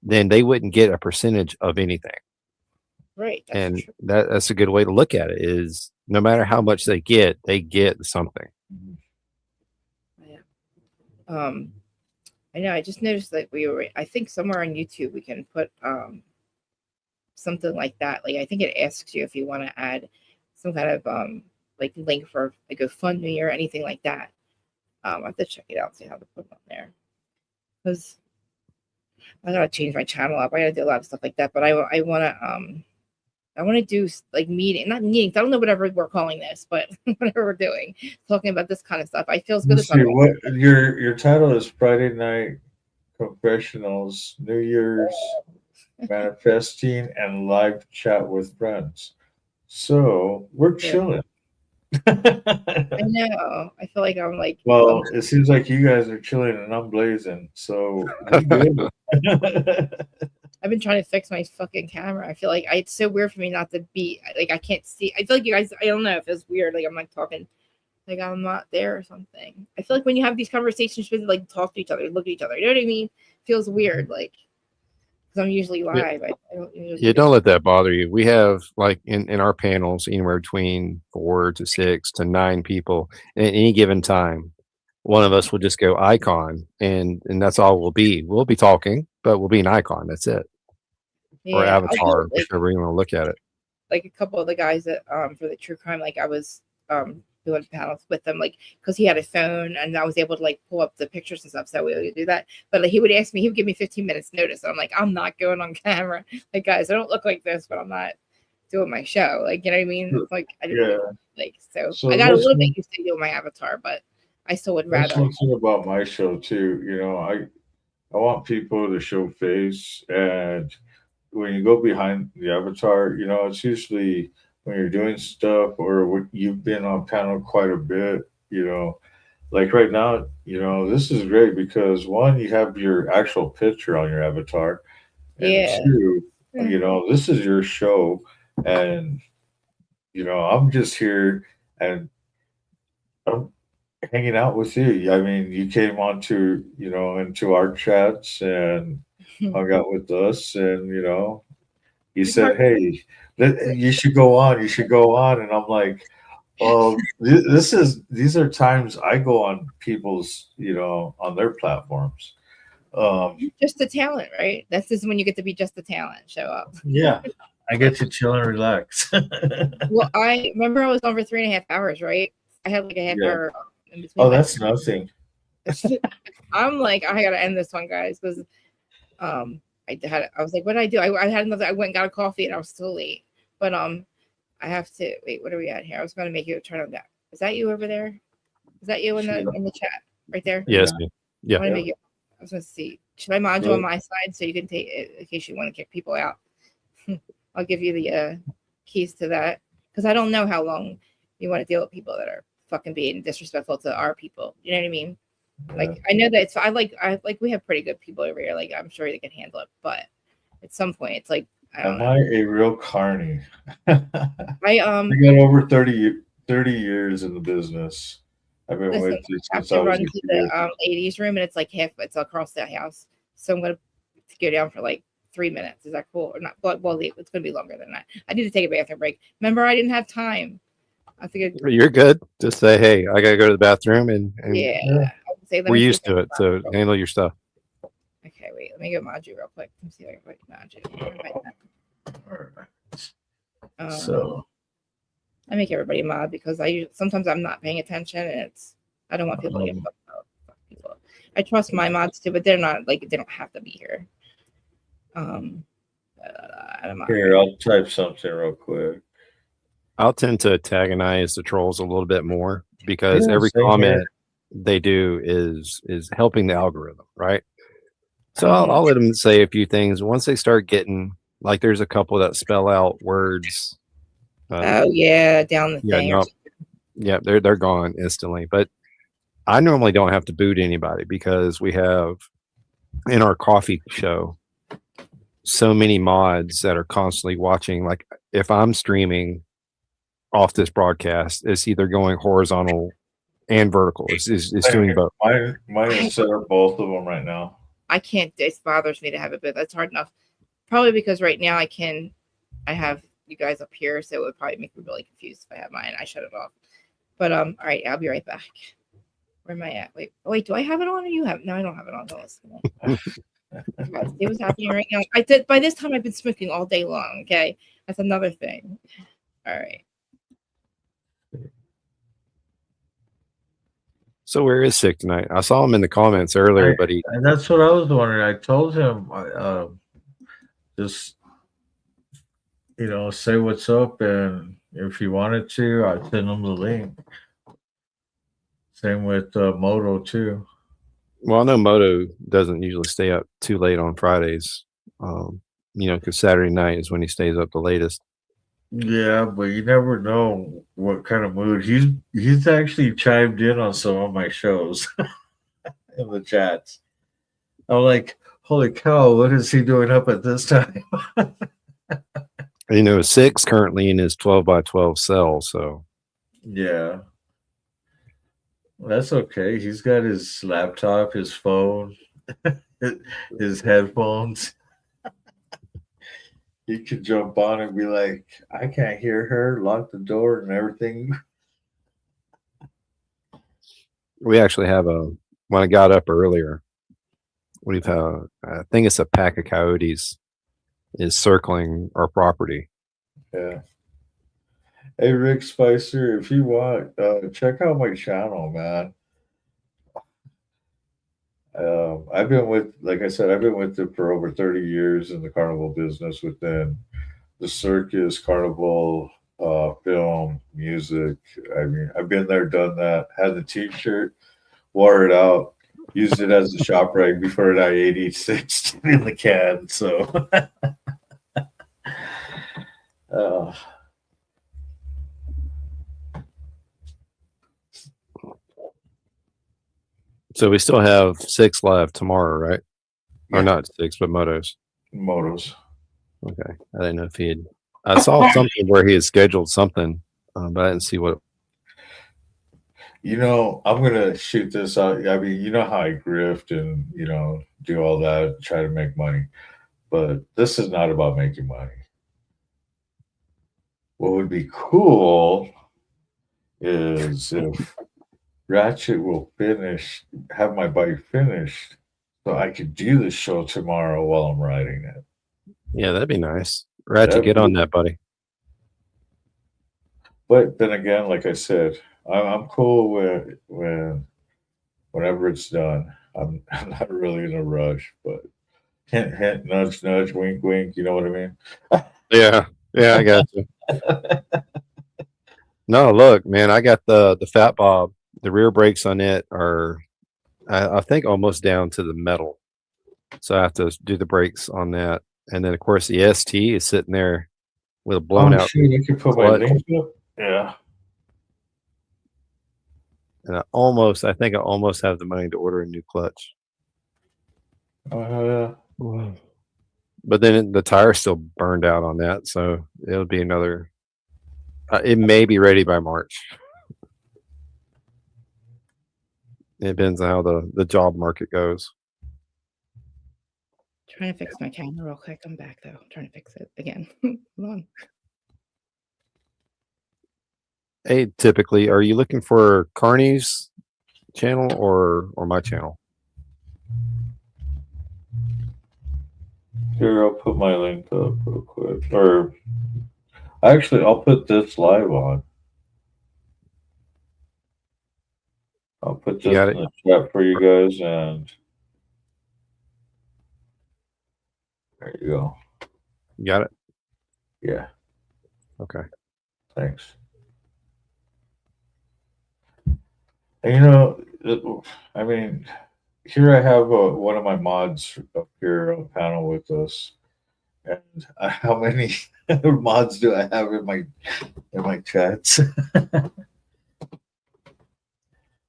then they wouldn't get a percentage of anything. Right. That's And true. that's a good way to look at it, is no matter how much they get something. Yeah. I know. I just noticed that I think somewhere on YouTube we can put something like that. Like I think it asks you if you want to add some kind of like link for like GoFundMe or anything like that. I have to check it out, see how to put it on there. Because I gotta change my channel up. I gotta do a lot of stuff like that. But I want to do like not meetings. I don't know whatever we're calling this, but whatever we're doing, talking about this kind of stuff. I feel good. let's see what your title is: Friday Night Confessionals, New Year's Manifesting, and Live Chat with Friends. So we're chilling. I know. I feel like I'm like. Well, it seems like you guys are chilling and I'm blazing. So we're good. I've been trying to fix my fucking camera. I feel like it's so weird for me not to be like I can't see. I feel like you guys. I don't know if it's weird. Like I'm like talking, like I'm not there or something. I feel like when you have these conversations, you like talk to each other, look at each other. You know what I mean? It feels weird, like because I'm usually live. I don't usually Don't let that bother you. We have like in our panels anywhere between 4 to 6 to 9 people, and at any given time, one of us will just go icon, and that's all we'll be. We'll be talking, but we'll be an icon. That's it. Or avatar, whichever you want to look at it. Like a couple of the guys that for the true crime, like I was doing panels with them, like because he had a phone and I was able to like pull up the pictures and stuff, so we would do that. But like, he would ask me, he would give me 15 minutes notice. And I'm like, I'm not going on camera. Like, guys, I don't look like this, but I'm not doing my show. Like, you know what I mean? It's like I didn't like so I got a little bit used to doing my avatar, but I still would rather. That's one thing about my show too. I want people to show face, and when you go behind the avatar, it's usually when you're doing stuff or you've been on panel quite a bit, like right now, this is great because one, you have your actual picture on your avatar, and two, this is your show, and I'm just here, and hanging out with you. I mean, you came onto, into our chats and hung out with us, and he said, "Hey, you should go on. You should go on." And I'm like, "Well, these are times I go on people's, on their platforms." Just the talent, right? This is when you get to be just the talent. Show up. Yeah, I get to chill and relax. Well, I remember I was on for 3.5 hours, right? I had like a half Yeah. hour in between. Oh, that's nothing. I'm like, I gotta end this one, guys, because I was like, what did I do? I had another. I went and got a coffee, and I was still late. But I have to wait. What are we at here? I was gonna make you turn on that. Is that you over there? Is that you in the chat right there? Yes. Yeah. I want to make it. I was gonna see. Should I mod you on my side so you can take it in case you want to kick people out? I'll give you the keys to that because I don't know how long you want to deal with people that are fucking being disrespectful to our people. You know what I mean? Like I know that it's I like we have pretty good people over here. Like I'm sure they can handle it, but at some point it's like I don't Am know. I a real carny? I I got over 30 years in the business. I've been listen, with you I have since I to was run a to kid. the ladies' room and it's like it's across the house. So I'm gonna go down for like 3 minutes. Is that cool or not? But well, it's gonna be longer than that. I need to take a bathroom break. Remember, I didn't have time. I figured. You're good. Just say, hey, I gotta go to the bathroom, and Yeah. I would say, let we're me see used if I to it. So handle your stuff. Okay, wait. Let me go mod you real quick. Let me see if I can mod you. So I make everybody mod because sometimes I'm not paying attention and I don't want people to get fucked up. Fuck people. I trust my mods too, but they're not like they don't have to be here. here, I'll type something real quick. I'll tend to antagonize the trolls a little bit more because Yeah, every same comment here. they do is helping the algorithm, right? So I'll let them say a few things. Once they start getting like, there's a couple that spell out words. Oh yeah, down the Yeah, thing. no, yeah, they're gone instantly. But I normally don't have to boot anybody because we have in our coffee show so many mods that are constantly watching. Like if I'm streaming off this broadcast, it's either going horizontal and vertical. It's doing both. Mine is set up both of them right now. I can't. It bothers me to have it, but that's hard enough. Probably because right now I have you guys up here, so it would probably make me really confused if I have mine. I shut it off. But all right, I'll be right back. Where am I at? Wait, do I have it on or you have? No, I don't have it on. Don't listen to me. See what's happening right now. By this time I've been smoking all day long. Okay, that's another thing. All right. So where is Sick tonight? I saw him in the comments earlier, but and that's what I was wondering. I told him just say what's up, and if he wanted to, I'd send him the link. Same with Moto too. well, I know Moto doesn't usually stay up too late on Fridays. Because Saturday night is when he stays up the latest. Yeah, but you never know what kind of mood he's actually chimed in on some of my shows in the chats. I'm like, holy cow, what is he doing up at this time? Sick's currently in his 12x12 cell, so Yeah. That's okay. He's got his laptop, his phone, his headphones. He could jump on and be like, I can't hear her, lock the door and everything. we actually have when I got up earlier, we've I think it's a pack of coyotes is circling our property. Yeah. Hey, Rick Spicer, if you want, check out my channel, man. I've been with, like I said, I've been with it for over 30 years in the carnival business within the circus, carnival, film, music. I mean, I've been there, done that, had the t-shirt, wore it out, used it as a shop rag before it I-86 in the can. So, So we still have 6 left tomorrow, right? Yeah. Or not 6, but motos. Motos. Okay. I didn't know if he had. I saw something where he had scheduled something, but I didn't see what. I'm gonna shoot this out. I mean, you know how I grift and do all that, try to make money. But this is not about making money. What would be cool is if Ratchet will have my bike finished, so I could do the show tomorrow while I'm riding it. Yeah, that'd be nice. Ratchet, That'd get be- on that, buddy. But then again, like I said, I'm cool whenever it's done. I'm not really in a rush, but hint, hint, nudge, nudge, wink, wink. You know what I mean? Yeah, yeah, I got you. No, look, man, I got the Fat Bob. The rear brakes on it are, I think, almost down to the metal. So I have to do the brakes on that, and then of course the ST is sitting there with a blown out Shoot, I could put my clutch. link up. Yeah. And I think I almost have the money to order a new clutch. But then the tire's still burned out on that, so it'll be another. It may be ready by March. It depends on how the job market goes. Trying to fix my camera real quick. I'm back though. I'm trying to fix it again. Hold on. Hey, typically, are you looking for CARNY'S channel or my channel? Here, I'll put my link up real quick. Or actually, I'll put this live on. I'll put You this got in it? the chat for you guys, and there you go. You got it? Yeah, Okay. thanks. And I mean, here I have one of my mods up here on the panel with us. And how many mods do I have in my chats?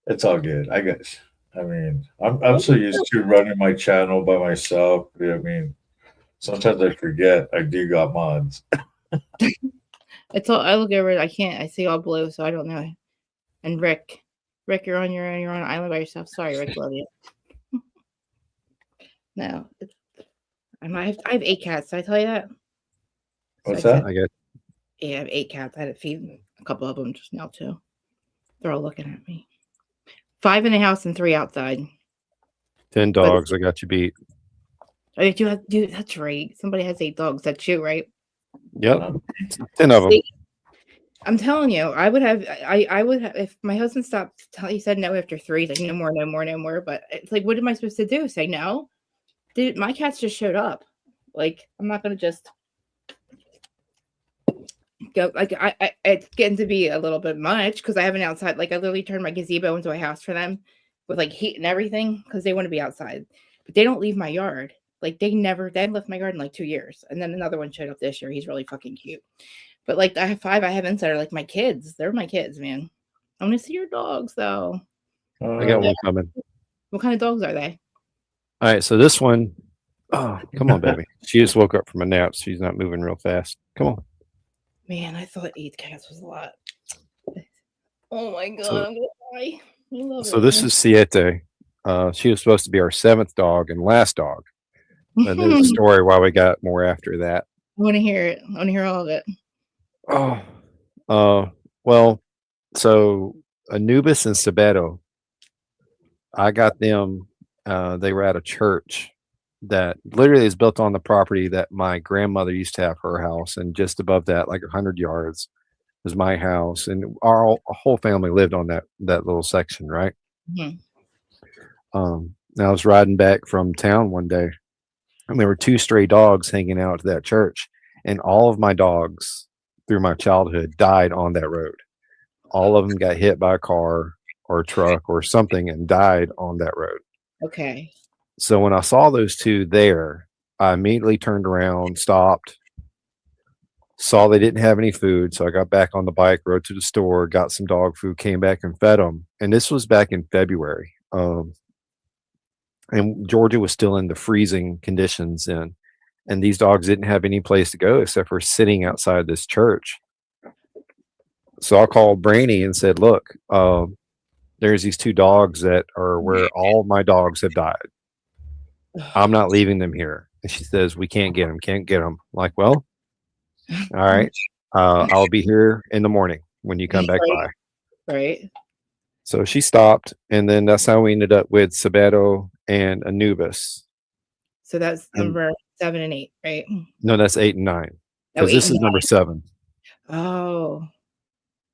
It's all good. I mean, I'm so used to running my channel by myself. I mean, sometimes I forget I do got mods. It's all I look over it. I can't. I see all blue, so I don't know. And Rick, you're on your own. You're on an island by yourself. Sorry, Rick. Love you. No, I have 8 cats. Did I tell you that? What's So that? I got Yeah, I have 8 cats. I had to feed a couple of them just now too. They're all looking at me. 5 in the house and 3 outside. 10 dogs. I got you beat. Oh, you have, dude, that's right. Somebody has 8 dogs. That's you, right? Yep, 10 of them. See, I'm telling you, I would have if my husband stopped. He said no after 3. Like no more, no more, no more. But it's like, what am I supposed to do? Say no? Dude, my cats just showed up. Like I'm not gonna just go. Like it's getting to be a little bit much because I have an outside. Like I literally turned my gazebo into a house for them with like heat and everything because they want to be outside, but they don't leave my yard. Like they haven't left my yard in like 2 years. And then another one showed up this year. He's really fucking cute. But like I have 5 I have inside are like my kids. They're my kids, man. I want to see your dogs though. I got one coming. What kind of dogs are they? All right, so this one, oh, come on, baby. She just woke up from a nap. She's not moving real fast. Come on. Man, I thought 8 cats was a lot. Oh my god, So- I'm gonna die. I love So it. this is Siete. She was supposed to be our 7th dog and last dog. And there's a story why we got more after that. I want to hear it. I want to hear all of it. Well, so Anubis and Sabeto, I got them. They were at a church that literally is built on the property that my grandmother used to have her house, and just above that, like 100 yards, was my house, and our whole family lived on that little section, right? Mhm. And I was riding back from town one day, and there were 2 stray dogs hanging out at that church, and all of my dogs through my childhood died on that road. All of them got hit by a car or a truck or something and died on that road. Okay. So when I saw those 2 there, I immediately turned around, stopped, saw they didn't have any food. So I got back on the bike, rode to the store, got some dog food, came back and fed them. And this was back in February. And Georgia was still in the freezing conditions then. And these dogs didn't have any place to go except for sitting outside this church. So I called Brainy and said, look, there's these two dogs that are where all my dogs have died. I'm not leaving them here. And she says, we can't get them, can't get them. I'm like, well, all right. I'll be here in the morning when you come back by. Right. So she stopped, and then that's how we ended up with Sabato and Anubis. So that's number 7 and 8, right? No, that's 8 and 9. Oh, Because 8 this and is number 7. Oh,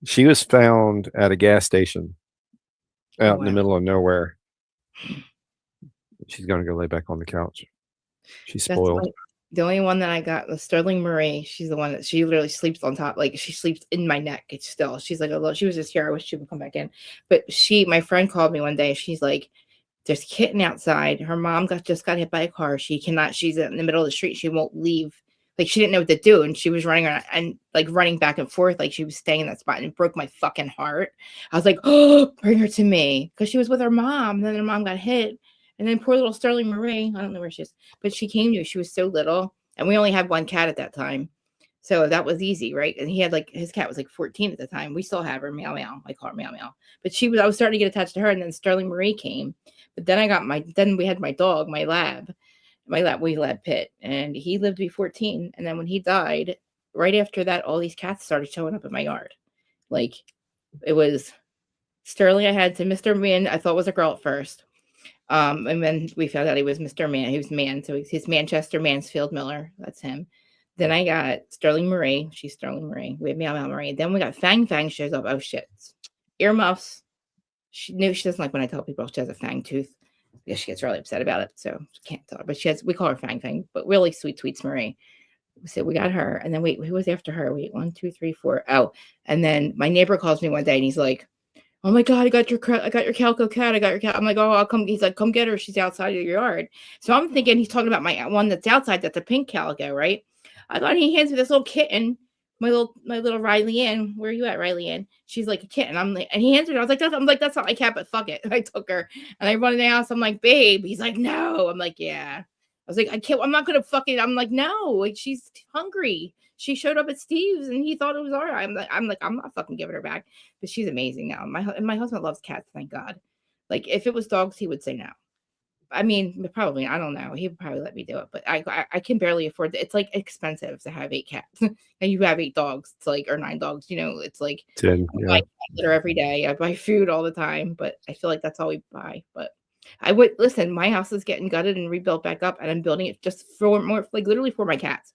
She was found at a gas station out in the wow. middle of nowhere. She's going to go lay back on the couch. She's That's spoiled. the only one that I got was Sterling Marie. She's the one that she literally sleeps on top. Like she sleeps in my neck. It's still, she's like, she was just here. I wish she would come back in. But my friend called me one day. She's like, there's a kitten outside. Her mom just got hit by a car. She's in the middle of the street. She won't leave. Like she didn't know what to do. And she was running around and like running back and forth. Like she was staying in that spot, and it broke my fucking heart. I was like, oh, bring her to me. Because she was with her mom. And then her mom got hit. And then poor little Sterling Marie, I don't know where she is, but she came to me. She was so little. And we only had one cat at that time. So that was easy, right? And he had his cat was like 14 at the time. We still have her, meow meow. I call her meow meow. But I was starting to get attached to her. And then Sterling Marie came. But then we had my dog, my lab Pit. And he lived to be 14. And then when he died, right after that, all these cats started showing up in my yard. Like it was Sterling I had to Mr. Man, I thought was a girl at first. And then we found out he was Mr. Man. He was man. So he's Manchester Mansfield Miller. That's him. Then I got Sterling Marie. She's Sterling Marie. We have Meow Meow Marie. Then we got Fang shows up. Oh shit. Earmuffs. She doesn't like when I tell people she has a fang tooth. Because she gets really upset about it. So she can't tell her. But we call her Fang, but really sweet Marie. So we got her. And then wait, who was after her? Wait, 1, 2, 3, 4. Oh, and then my neighbor calls me one day and he's like, oh my God, I got your calico cat. I got your cat. I'm like, oh, I'll come. He's like, come get her. She's outside of your yard. So I'm thinking he's talking about my one that's outside. That's a pink calico, right? I thought he hands me this little kitten, my little Riley Ann. Where are you at, Riley Ann? She's like a kitten. I'm like, and he hands her. I was like, that's not my cat, but fuck it. I took her and I run in the house. I'm like, babe. He's like, no. I'm like, yeah. I was like, I'm not gonna fucking. I'm like, no. Like she's hungry. She showed up at Steve's and he thought it was all right. I'm not fucking giving her back. But she's amazing now. My husband loves cats, thank God. Like if it was dogs, he would say no. I mean, probably, I don't know. He would probably let me do it, but I can barely afford it. It's like expensive to have 8 cats. And you have 8 dogs. It's like, or 9 dogs, it's like 10, I buy litter every day. I buy food all the time, but I feel like that's all we buy. But I would listen, my house is getting gutted and rebuilt back up, and I'm building it just for more, like literally for my cats.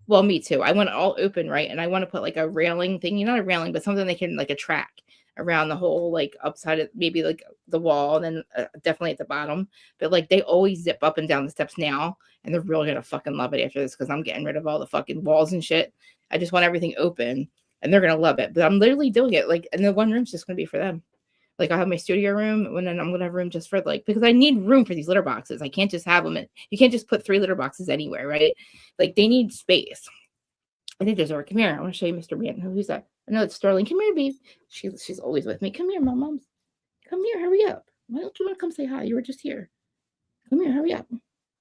Well, me too. I want it all open, right? And I want to put like a railing thing, not a railing, but something they can like a track around the whole, like upside of maybe like the wall, and then definitely at the bottom. But like they always zip up and down the steps now, and they're really gonna fucking love it after this because I'm getting rid of all the fucking walls and shit. I just want everything open, and they're gonna love it. But I'm literally doing it like, and the one room's just gonna be for them. Like I have my studio room, and then I'm gonna have room just for because I need room for these litter boxes. I can't just have them. You can't just put 3 litter boxes anywhere, right? Like they need space. I think there's a come here. I want to show you Mr. Man. Who's that? I know it's Sterling. Come here, babe. She's always with me. Come here, mom. Come here. Hurry up. Why don't you want to come say hi? You were just here. Come here. Hurry up.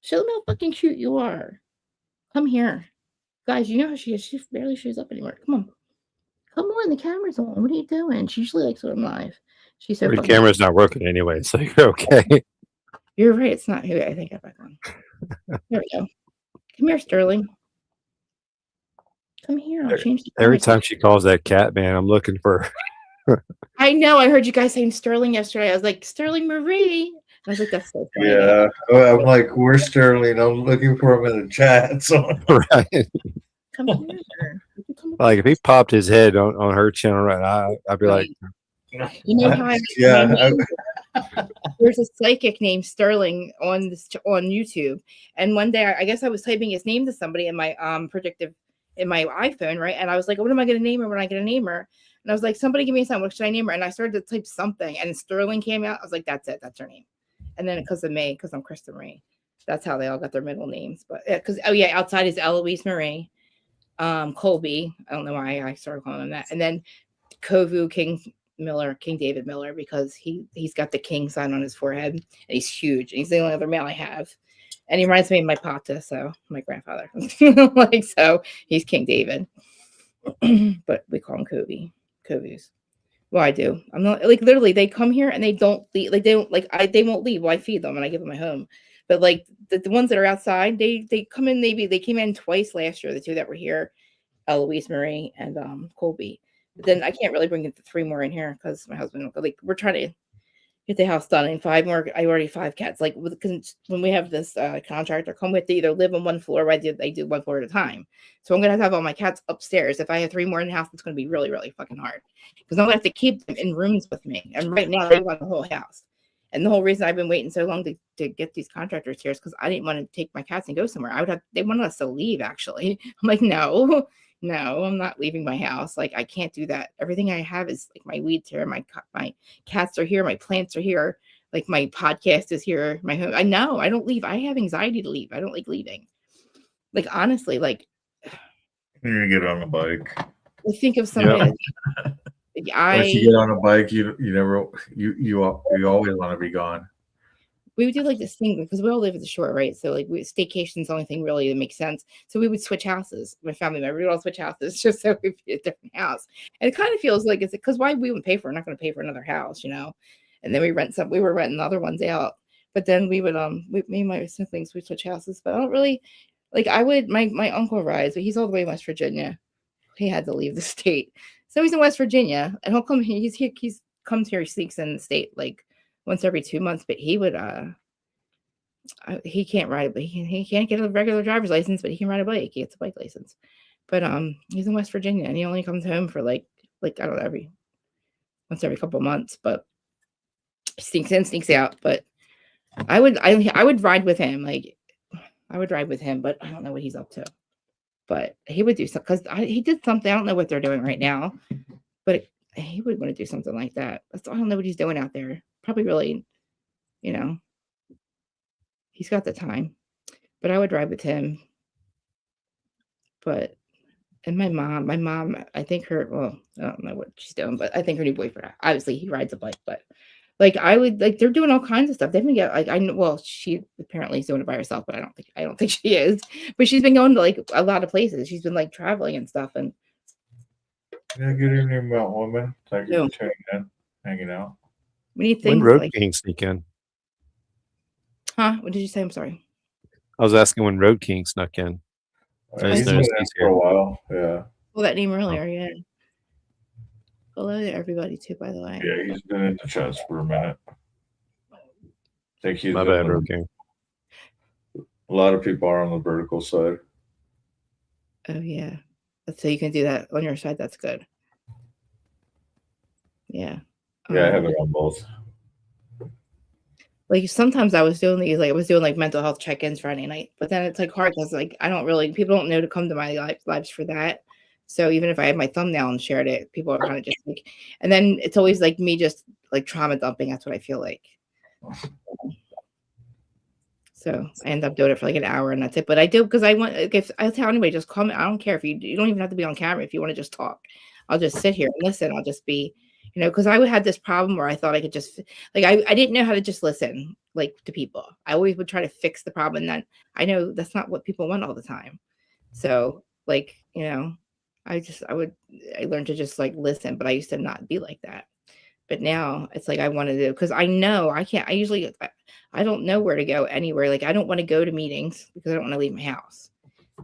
Show them how fucking cute you are. Come here, guys. You know how she is. She barely shows up anymore. Come on. Come on. The camera's on. What are you doing? She usually likes when I'm live. She's so. The camera's not working anyway, so you're okay. You're right. It's not. I think I'm back on. There we go. Come here, Sterling. Come here. I'll change the Every time she calls that cat, man, I'm looking for her. I know. I heard you guys saying Sterling yesterday. I was like, Sterling Marie. I was like, that's so funny. Yeah. I'm like, where's Sterling? I'm looking for him in the chat. So. Right. Come here. Like if he popped his head on her channel right now, I'd be like, you know how there's a psychic named Sterling on YouTube, and one day I guess I was typing his name to somebody in my predictive in my iPhone, right? And I was like, what am I going to name her when I get a name her? And I was like, somebody give me something. What should I name her? And I started to type something, and Sterling came out. I was like, that's it. That's her name. And then because of me, because I'm Krista Marie, that's how they all got their middle names. But because outside is Eloise Marie, Colby. I don't know why I started calling him that. And then Kovu King David Miller, because he's got the king sign on his forehead, and he's huge. And he's the only other male I have. And he reminds me of my Pata, so my grandfather. So he's King David. But we call him Kovus. Well, I do. I'm not like literally they come here and they don't leave. Like they don't like they won't leave. Well, I feed them and I give them a home. But like the ones that are outside, they come in. Maybe they came in twice last year. The two that were here, Eloise Marie and Colby. But then I can't really bring the three more in here because my husband like we're trying to get the house done and five more. I already 5 cats. Like when we have this contractor come with, they either live on one floor. They do one floor at a time. So I'm gonna have all my cats upstairs. If I have 3 more in the house, it's gonna be really really fucking hard because I'm gonna have to keep them in rooms with me. And right now they want the whole house. And the whole reason I've been waiting so long to get these contractors here is because I didn't want to take my cats and go somewhere. They wanted us to leave actually. I'm like, no, I'm not leaving my house. Like I can't do that. Everything I have is like my weeds here, my cats are here, my plants are here, like my podcast is here, my home. I know I don't leave. I have anxiety to leave. I don't like leaving. Like honestly, like You're gonna get on a bike. I think of something. Once you get on a bike, you always want to be gone. We would do like this thing because we all live at the shore, right? So like staycation's the only thing really that makes sense. So we would switch houses. My family member, we would all switch houses just so we'd be a different house. And it kind of feels like it's because why we wouldn't pay for? We're not going to pay for another house, you know. And then we were renting other ones out. But then we would me and my siblings would switch houses. But I don't really like. I would my uncle rides, but he's all the way in West Virginia. He had to leave the state, so he's in West Virginia, and he'll come. He's here. He's comes here. He sneaks in the state like once every 2 months. But he would he can't ride, but he can't get a regular driver's license, but he can ride a bike. He gets a bike license. But he's in West Virginia, and he only comes home for like I don't know once every couple months. But sneaks in, sneaks out. But I would ride with him. Like I would ride with him, but I don't know what he's up to. But he would do something because he did something. I don't know what they're doing right now, but he would want to do something like that. I don't know what he's doing out there. Probably really, you know, he's got the time. But I would ride with him. But and my mom, I think I don't know what she's doing, but I think her new boyfriend, obviously he rides a bike, but like I would like they're doing all kinds of stuff. They've been get like I know well, she apparently is doing it by herself, but I don't think she is. But she's been going to like a lot of places. She's been like traveling and stuff. And Yeah, good evening, Mount Woman. Thank you for tuning in, hanging out. We need When things Road like King sneak in? huh? What did you say? I'm sorry. I was asking when Road King snuck in. I He's just been noticed in he's for a here. while. Yeah. Well, that name earlier, yeah. Hello to everybody too, by the way. Yeah, he's been in the chats for a minute. I think he's My bad, Road King. a lot of people are on the vertical side. Oh yeah. So you can do that on your side. That's good. Yeah. Yeah, I have it on both. Like sometimes I was doing these, like I was doing like mental health check-ins Friday night, but then it's like hard because like people don't know to come to my lives for that. So even if I had my thumbnail and shared it, people are kind of just like, and then it's always like me just like trauma dumping. That's what I feel like. So I end up doing it for like an hour and that's it. But I do because I want. Like, if I tell anybody, just comment. I don't care if you don't even have to be on camera. If you want to just talk, I'll just sit here and listen. I'll just be. Because I had this problem where I thought I could just like I didn't know how to just listen like to people. I always would try to fix the problem, and then I know that's not what people want all the time. So like I learned to just like listen, but I used to not be like that. But now it's like I want to do because I know I can't. I don't know where to go anywhere. Like I don't want to go to meetings because I don't want to leave my house.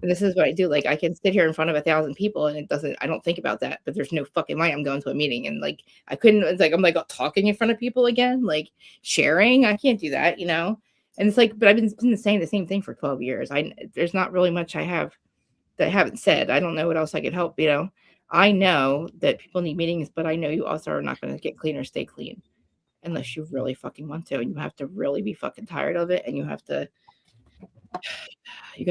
And this is what I do. Like I can sit here in front of 1,000 people and I don't think about that, but there's no fucking way I'm going to a meeting. And like, I'm like talking in front of people again, like sharing. I can't do that, And it's like, but I've been saying the same thing for 12 years. There's not really much I have that I haven't said. I don't know what else I could help, I know that people need meetings, but I know you also are not going to get clean or stay clean unless you really fucking want to. And you have to really be fucking tired of it. And you got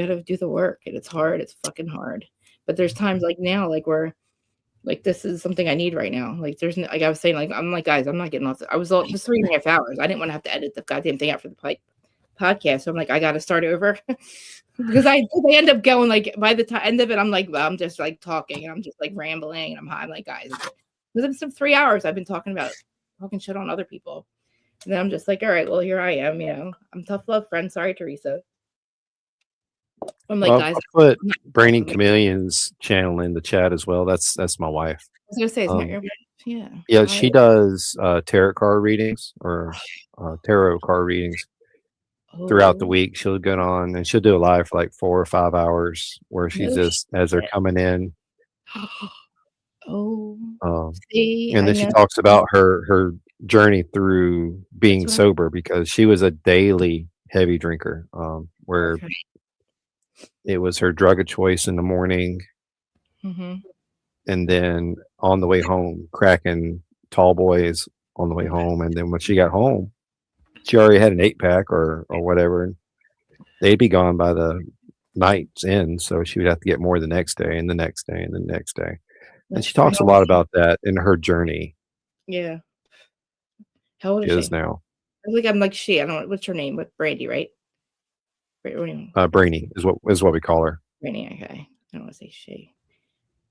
to do the work, and it's hard. It's fucking hard. But there's times like now, like where, like this is something I need right now. Like there's like I was saying, like I'm like guys, I'm not getting off. I was all just 3.5 hours. I didn't want to have to edit the goddamn thing out for the podcast. So I'm like, I got to start over because they end up going like by the end of it, I'm like, well, I'm just like talking and I'm just like rambling and I'm high. I'm like, guys, because it's some 3 hours I've been talking shit on other people. And then I'm just like, all right, well, here I am. I'm tough love friend. Sorry, Teresa. I'm like, Well, guys, I'll put I'm not Braining fucking- Chameleon's channel in the chat as well. That's my wife. I was gonna say, it's not Um, your yeah. Yeah, she does tarot card readings or tarot card readings throughout the Oh, week. She'll get on and she'll do a live for like 4 or 5 hours where she's no just as they're shit. coming in. Oh, Um, see, and I then she know. talks about her journey through being That's what sober because she was a daily heavy drinker, where okay. it was her drug of choice in the morning, Mm-hmm. and then on the way home, cracking tall boys on the way home, and then when she got home, she already had an 8-pack or whatever, and they'd be gone by the night's end, so she would have to get more the next day and the next day and the next day. And That's she talks a how lot about that in her journey yeah. How old she is is she? now. I think I'm like she. I don't know what's her name, but Brandy, right? Brainy is what we call her. Brandy. Okay. I don't want to say she.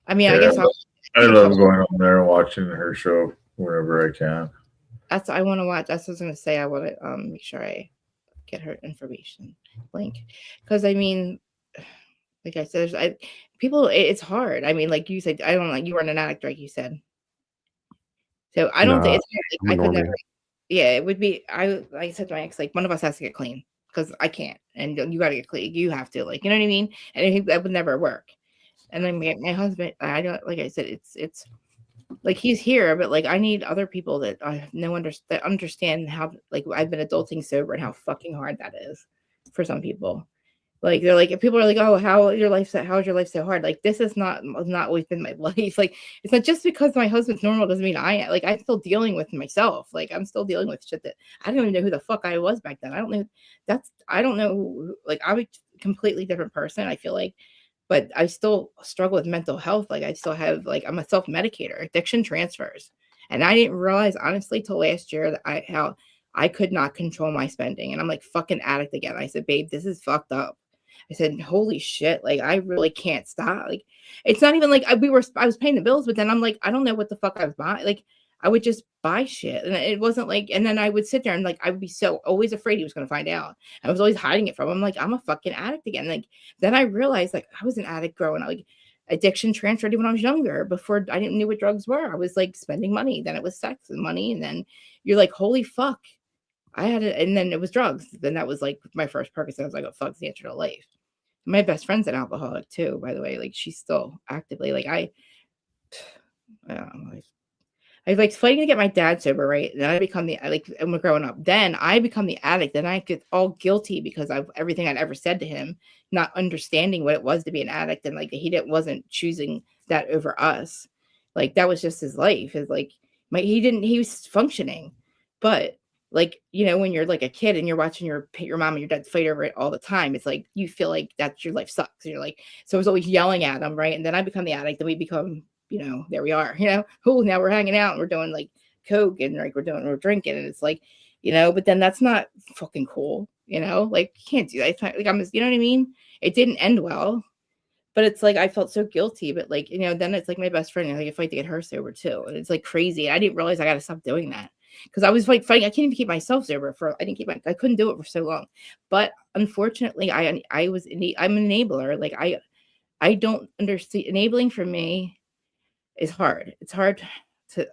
I mean, I Yeah, guess I'll I see a love couple. going on there and watching her show whenever I can. That's I want to watch. That's what I was gonna say. I want to make sure I get her information link because I mean, like I said, people. It's hard. I mean, like you said, I don't like you weren't an addict, like you said. So I don't think No, it's I'm a like, I could never. normie. Yeah, it would be. I said to my ex, like one of us has to get clean because I can't, and you got to get clean. You have to, like, you know what I mean. And that would never work. And then my husband, I don't like I said, it's like he's here, but like I need other people that I have that understand how like I've been adulting sober and how fucking hard that is for some people. Like they're like if people are like, oh, how is your life so hard? Like this is not always been my life. Like it's not just because my husband's normal doesn't mean I'm still dealing with myself. Like I'm still dealing with shit that I don't even know who the fuck I was back then. I don't know like I'm a completely different person, I feel like, but I still struggle with mental health. Like I still have like I'm a self-medicator, addiction transfers. And I didn't realize honestly till last year that how I could not control my spending. And I'm like fucking addict again. I said, babe, this is fucked up. I said, holy shit, like I really can't stop. Like it's not even like I was paying the bills, but then I'm like, I don't know what the fuck I was buying. Like I would just buy shit. And it wasn't like, and then I would sit there and like I would be so always afraid he was gonna find out. I was always hiding it from him. I'm like, I'm a fucking addict again. Like then I realized like I was an addict growing up. Like addiction transferred when I was younger. Before I didn't know what drugs were. I was like spending money. Then it was sex and money. And then you're like, holy fuck. I had it, and then it was drugs. Then that was like my first Percocet. I was like, oh, fuck's the answer to life. My best friend's an alcoholic too, by the way. Like she's still actively like I don't know. I like fighting to get my dad sober, right? Then I become and we're growing up. Then I become the addict. Then I get all guilty because of everything I'd ever said to him, not understanding what it was to be an addict, and like wasn't choosing that over us. Like that was just his life. His like he was functioning, but like when you're like a kid and you're watching your mom and your dad fight over it all the time, it's like you feel like that's your life sucks. And you're like, so I was always yelling at him, right? And then I become the addict, and we become there we are, oh, now we're hanging out and we're doing like coke and like we're drinking and it's like, but then that's not fucking cool, like you can't do that. It's not, like I'm just, you know what I mean? It didn't end well, but it's like I felt so guilty, but like, then it's like my best friend, like I fight to get her sober too. And it's like crazy. I didn't realize I got to stop doing that because I was like fighting. I can't even keep myself sober I couldn't do it for so long. But unfortunately, I'm an enabler. Like I don't understand. Enabling for me is hard. It's hard to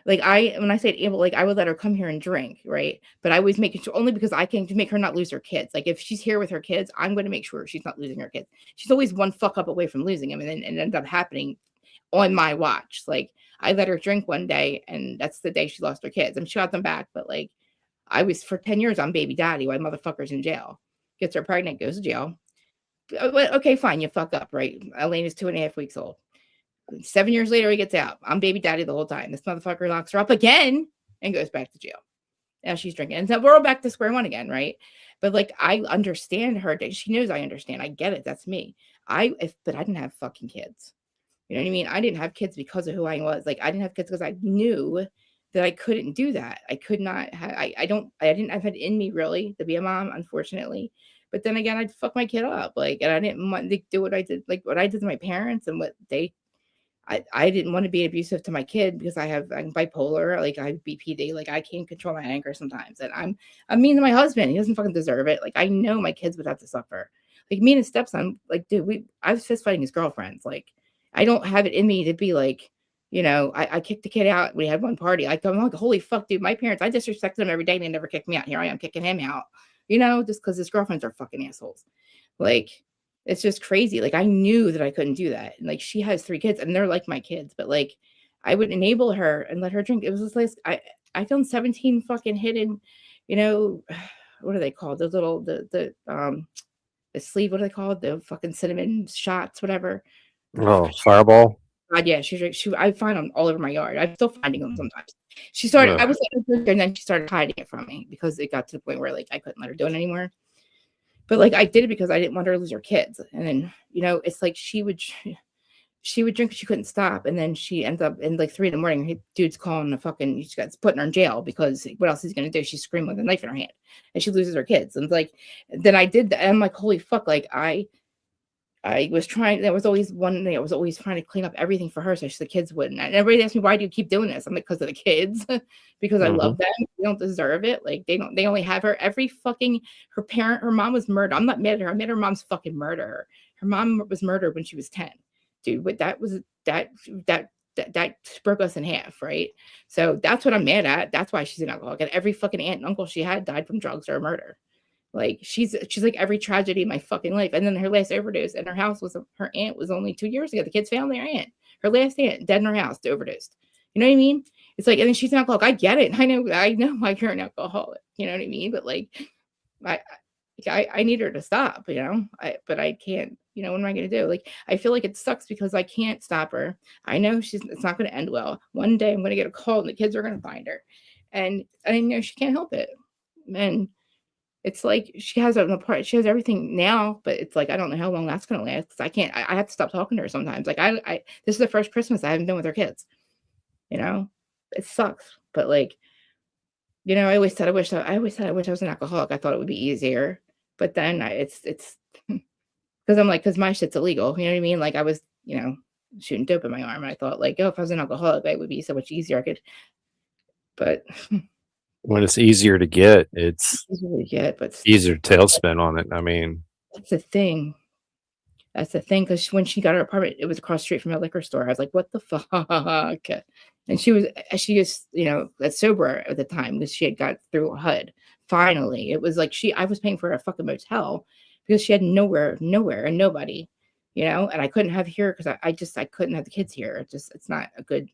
like when I say able, like I would let her come here and drink, right? But I was making sure only because I can to make her not lose her kids. Like if she's here with her kids, I'm going to make sure she's not losing her kids. She's always one fuck up away from losing them, and then it ended up happening on my watch. Like I let her drink one day, and that's the day she lost her kids. And she got them back, but like I was for 10 years on baby daddy while motherfucker's in jail. Gets her pregnant, goes to jail. Okay, fine, you fuck up, right? Elena's 2.5 weeks old. 7 years later, he gets out. I'm baby daddy the whole time. This motherfucker locks her up again and goes back to jail. Now she's drinking. And so we're all back to square one again, right? But like, I understand her. She knows I understand. I get it. That's me. But I didn't have fucking kids. You know what I mean? I didn't have kids because of who I was. Like, I didn't have kids because I knew that I couldn't do that. I could not have, I didn't have it in me really to be a mom, unfortunately. But then again, I'd fuck my kid up. Like, and I didn't want to do what I did, like what I did to my parents and what I didn't want to be abusive to my kid because I'm bipolar, like I have BPD, like I can't control my anger sometimes. And I'm mean to my husband. He doesn't fucking deserve it. Like I know my kids would have to suffer. Like me and his stepson, like, dude, I was fist fighting his girlfriends. Like, I don't have it in me to be like, I kicked the kid out. We had one party. I'm like, holy fuck, dude. My parents, I disrespected them every day. And they never kicked me out. Here I am kicking him out, just because his girlfriends are fucking assholes. Like, it's just crazy. Like, I knew that I couldn't do that. And like, she has 3 kids and they're like my kids, but like, I would enable her and let her drink. It was just like, I found 17 fucking hidden, what are they called? Those little, the sleeve, what are they called? The fucking cinnamon shots, whatever. Oh, Fireball. God, yeah, I find them all over my yard. I'm still finding them sometimes. She started, I was letting her drink, and then she started hiding it from me because it got to the point where like I couldn't let her do it anymore. But like I did it because I didn't want her to lose her kids. And then, it's like she would drink, she couldn't stop, and then she ends up in like 3 a.m. Her dude's calling he's got putting her in jail because what else is he gonna do? She's screaming with a knife in her hand, and she loses her kids. And like, then I did that, and I'm like, holy fuck! Like I was trying. There was always one thing. I was always trying to clean up everything for her so the kids wouldn't. And everybody asked me, "Why do you keep doing this?" I'm like, "Because of the kids, because I love them. They don't deserve it. Like they don't. They only have her. Her mom was murdered. I'm not mad at her. I'm mad at her mom's fucking murder. Her mom was murdered when she was 10, dude. But that broke us in half, right? So that's what I'm mad at. That's why she's an alcoholic. And every fucking aunt and uncle she had died from drugs or murder. Like she's like every tragedy in my fucking life. And then her last overdose in her house her aunt was only 2 years ago. The kids found their aunt, her last aunt, dead in her house, overdosed. You know what I mean? It's like, and then she's an alcoholic. I get it. I know you're an alcoholic. You know what I mean? But like, I need her to stop. But I can't. What am I going to do? Like, I feel like it sucks because I can't stop her. I know it's not going to end well. One day I'm going to get a call and the kids are going to find her, and I know she can't help it. And it's like she has everything now, but it's like I don't know how long that's gonna last because I have to stop talking to her sometimes. Like this is the first Christmas I haven't been with her kids. It sucks. But like, I always said I wish I was an alcoholic. I thought it would be easier. But then it's because I'm like, because my shit's illegal. You know what I mean? Like I was, shooting dope in my arm. And I thought like, if I was an alcoholic, it would be so much easier. But when it's easier to get, it's easier to get, but easier to tailspin on it. I mean, that's the thing. Because when she got her apartment, it was across the street from a liquor store. I was like, what the fuck? And she was sober at the time because she had got through HUD. Finally, it was like I was paying for a fucking motel because she had nowhere and nobody, and I couldn't have here because I couldn't have the kids here. It's not a good,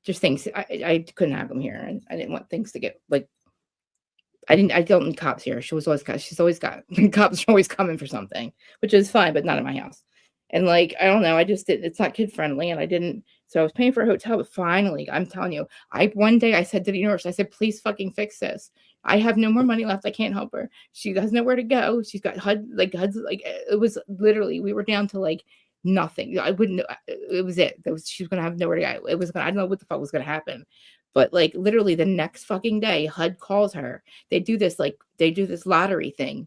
just things. I couldn't have them here, and I didn't want things to get like. I don't need cops here. She's always got cops are always coming for something, which is fine, but not in my house. And like, I don't know. It's not kid friendly. And I didn't, so I was paying for a hotel, but finally, I'm telling you, one day I said to the nurse, I said, please fucking fix this. I have no more money left. I can't help her. She has nowhere to go. She's got HUD's like, it was literally, we were down to like nothing. I wouldn't, it was it. She was going to have nowhere to go. I don't know what the fuck was going to happen. But like literally the next fucking day, HUD calls her. They do this lottery thing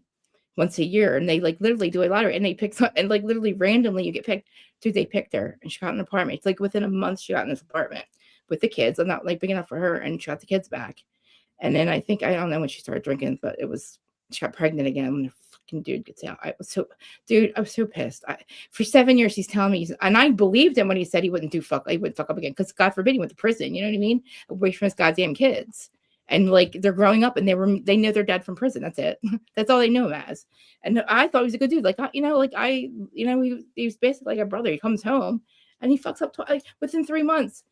once a year, and they like literally do a lottery, and they pick some, and like literally randomly you get picked. Dude, they picked her, and she got an apartment. It's like within a month she got in this apartment with the kids. I'm not like big enough for her, and she got the kids back. And then I don't know when she started drinking, but she got pregnant again when the fucking dude gets out. I was so pissed. For 7 years he's telling me, and I believed him when he said he wouldn't fuck up again, because God forbid he went to prison. You know what I mean? Away from his goddamn kids. And like they're growing up and they know their dad from prison. That's it. That's all they know him as. And I thought he was a good dude. Like, he was basically like a brother. He comes home and he fucks up within 3 months.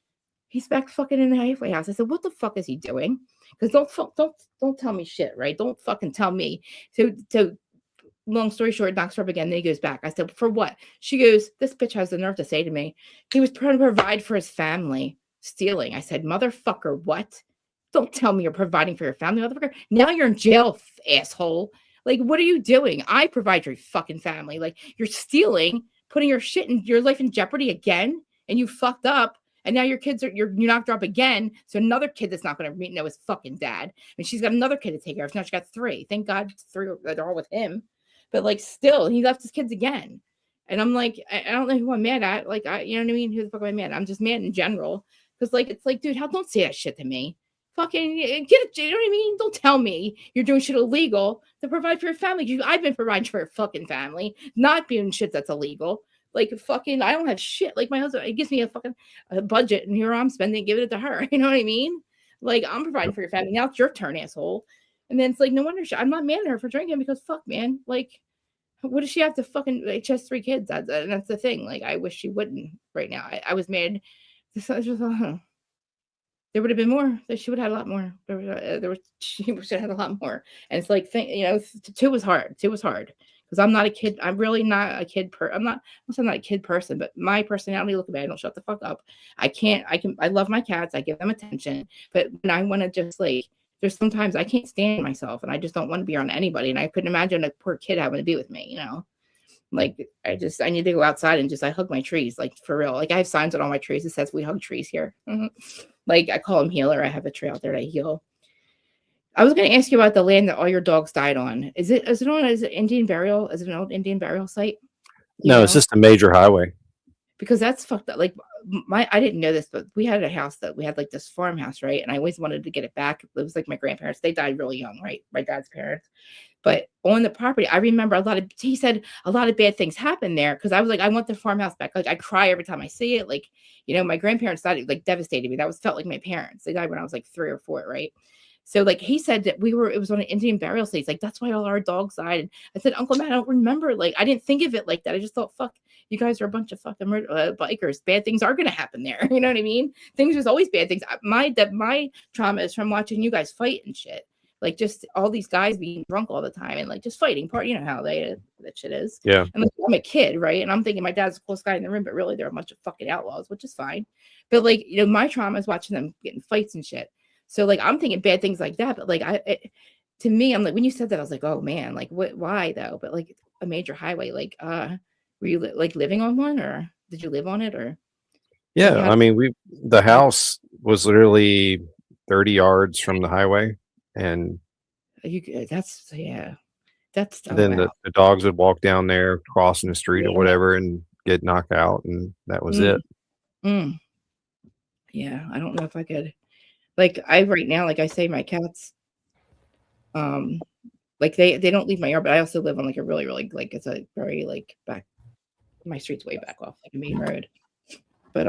He's back fucking in the halfway house. I said, what the fuck is he doing? Because don't tell me shit, right? Don't fucking tell me. So long story short, knocks her up again. Then he goes back. I said, for what? She goes, this bitch has the nerve to say to me, he was trying to provide for his family, stealing. I said, motherfucker, what? Don't tell me you're providing for your family, motherfucker. Now you're in jail, asshole. Like, what are you doing? I provide for your fucking family. Like, you're stealing, putting your life in jeopardy again, and you fucked up. And now your kids you knocked her up again. So another kid that's not going to know his fucking dad. And she's got another kid to take care of. Now she got 3. Thank God 3 they're all with him. But like, still, he left his kids again. And I'm like, I don't know who I'm mad at. Like, you know what I mean? Who the fuck am I mad at? I'm just mad in general. Because like, it's like, dude, don't say that shit to me. fucking get it. You know what I mean? Don't tell me you're doing shit illegal to provide for your family. I've been providing for a fucking family, not doing shit that's illegal. Like fucking, I don't have shit. Like my husband, he gives me a budget, and here I'm spending, giving it to her. You know what I mean? Like I'm providing for your family. Now it's your turn, asshole. And then it's like, no wonder I'm not mad at her for drinking because fuck, man. Like, what does she have to fucking? Like, she has 3 kids. That's the thing. Like, I wish she wouldn't right now. I was mad. There would have been more. She would have had a lot more. She would have had a lot more. And it's like, 2 was hard. 2 was hard because I'm not a kid. I'm really not a kid. I'm not a kid person, but my personality, look at me. I don't shut the fuck up. I love my cats. I give them attention. But when I want to just like, there's sometimes I can't stand myself and I just don't want to be around anybody. And I couldn't imagine a poor kid having to be with me, Like I need to go outside and I hug my trees, like for real. Like I have signs on all my trees that says we hug trees here. Like I call them healer. I have a tree out there that I heal. I was going to ask you about the land that all your dogs died on. Is it Indian burial? Is it an old Indian burial site? It's just a major highway. Because that's fucked up. Like I didn't know this, but we had a house that we had like this farmhouse, right? And I always wanted to get it back. It was like my grandparents. They died really young, right? My dad's parents. But on the property, I remember he said a lot of bad things happened there. Cause I was like, I want the farmhouse back. Like I cry every time I see it. Like, my grandparents died, like devastated me. Felt like my parents. They died when I was like 3 or 4, right? So like he said that it was on an Indian burial site. He's like, that's why all our dogs died. And I said, Uncle Matt, I don't remember. Like, I didn't think of it like that. I just thought, fuck, you guys are a bunch of fucking bikers. Bad things are going to happen there. You know what I mean? There's always bad things. My trauma is from watching you guys fight and shit. Like just all these guys being drunk all the time and like just fighting part, how that shit is. Yeah. And like, I'm a kid, right? And I'm thinking my dad's the coolest guy in the room, but really they're a bunch of fucking outlaws, which is fine. But like, my trauma is watching them getting fights and shit. So like, I'm thinking bad things like that. But like, to me, I'm like, when you said that, I was like, oh man, like why though? But like a major highway, like, were you like living on one or did you live on it or? Yeah. I mean, the house was literally 30 yards from the highway. And that's then the dogs would walk down there crossing the street or whatever and get knocked out. And that was it. Yeah. I don't know if I could, like right now, like I say, my cats, like they don't leave my yard, but I also live on like a really, really, like it's a very like back, my street's way back off like a main road. But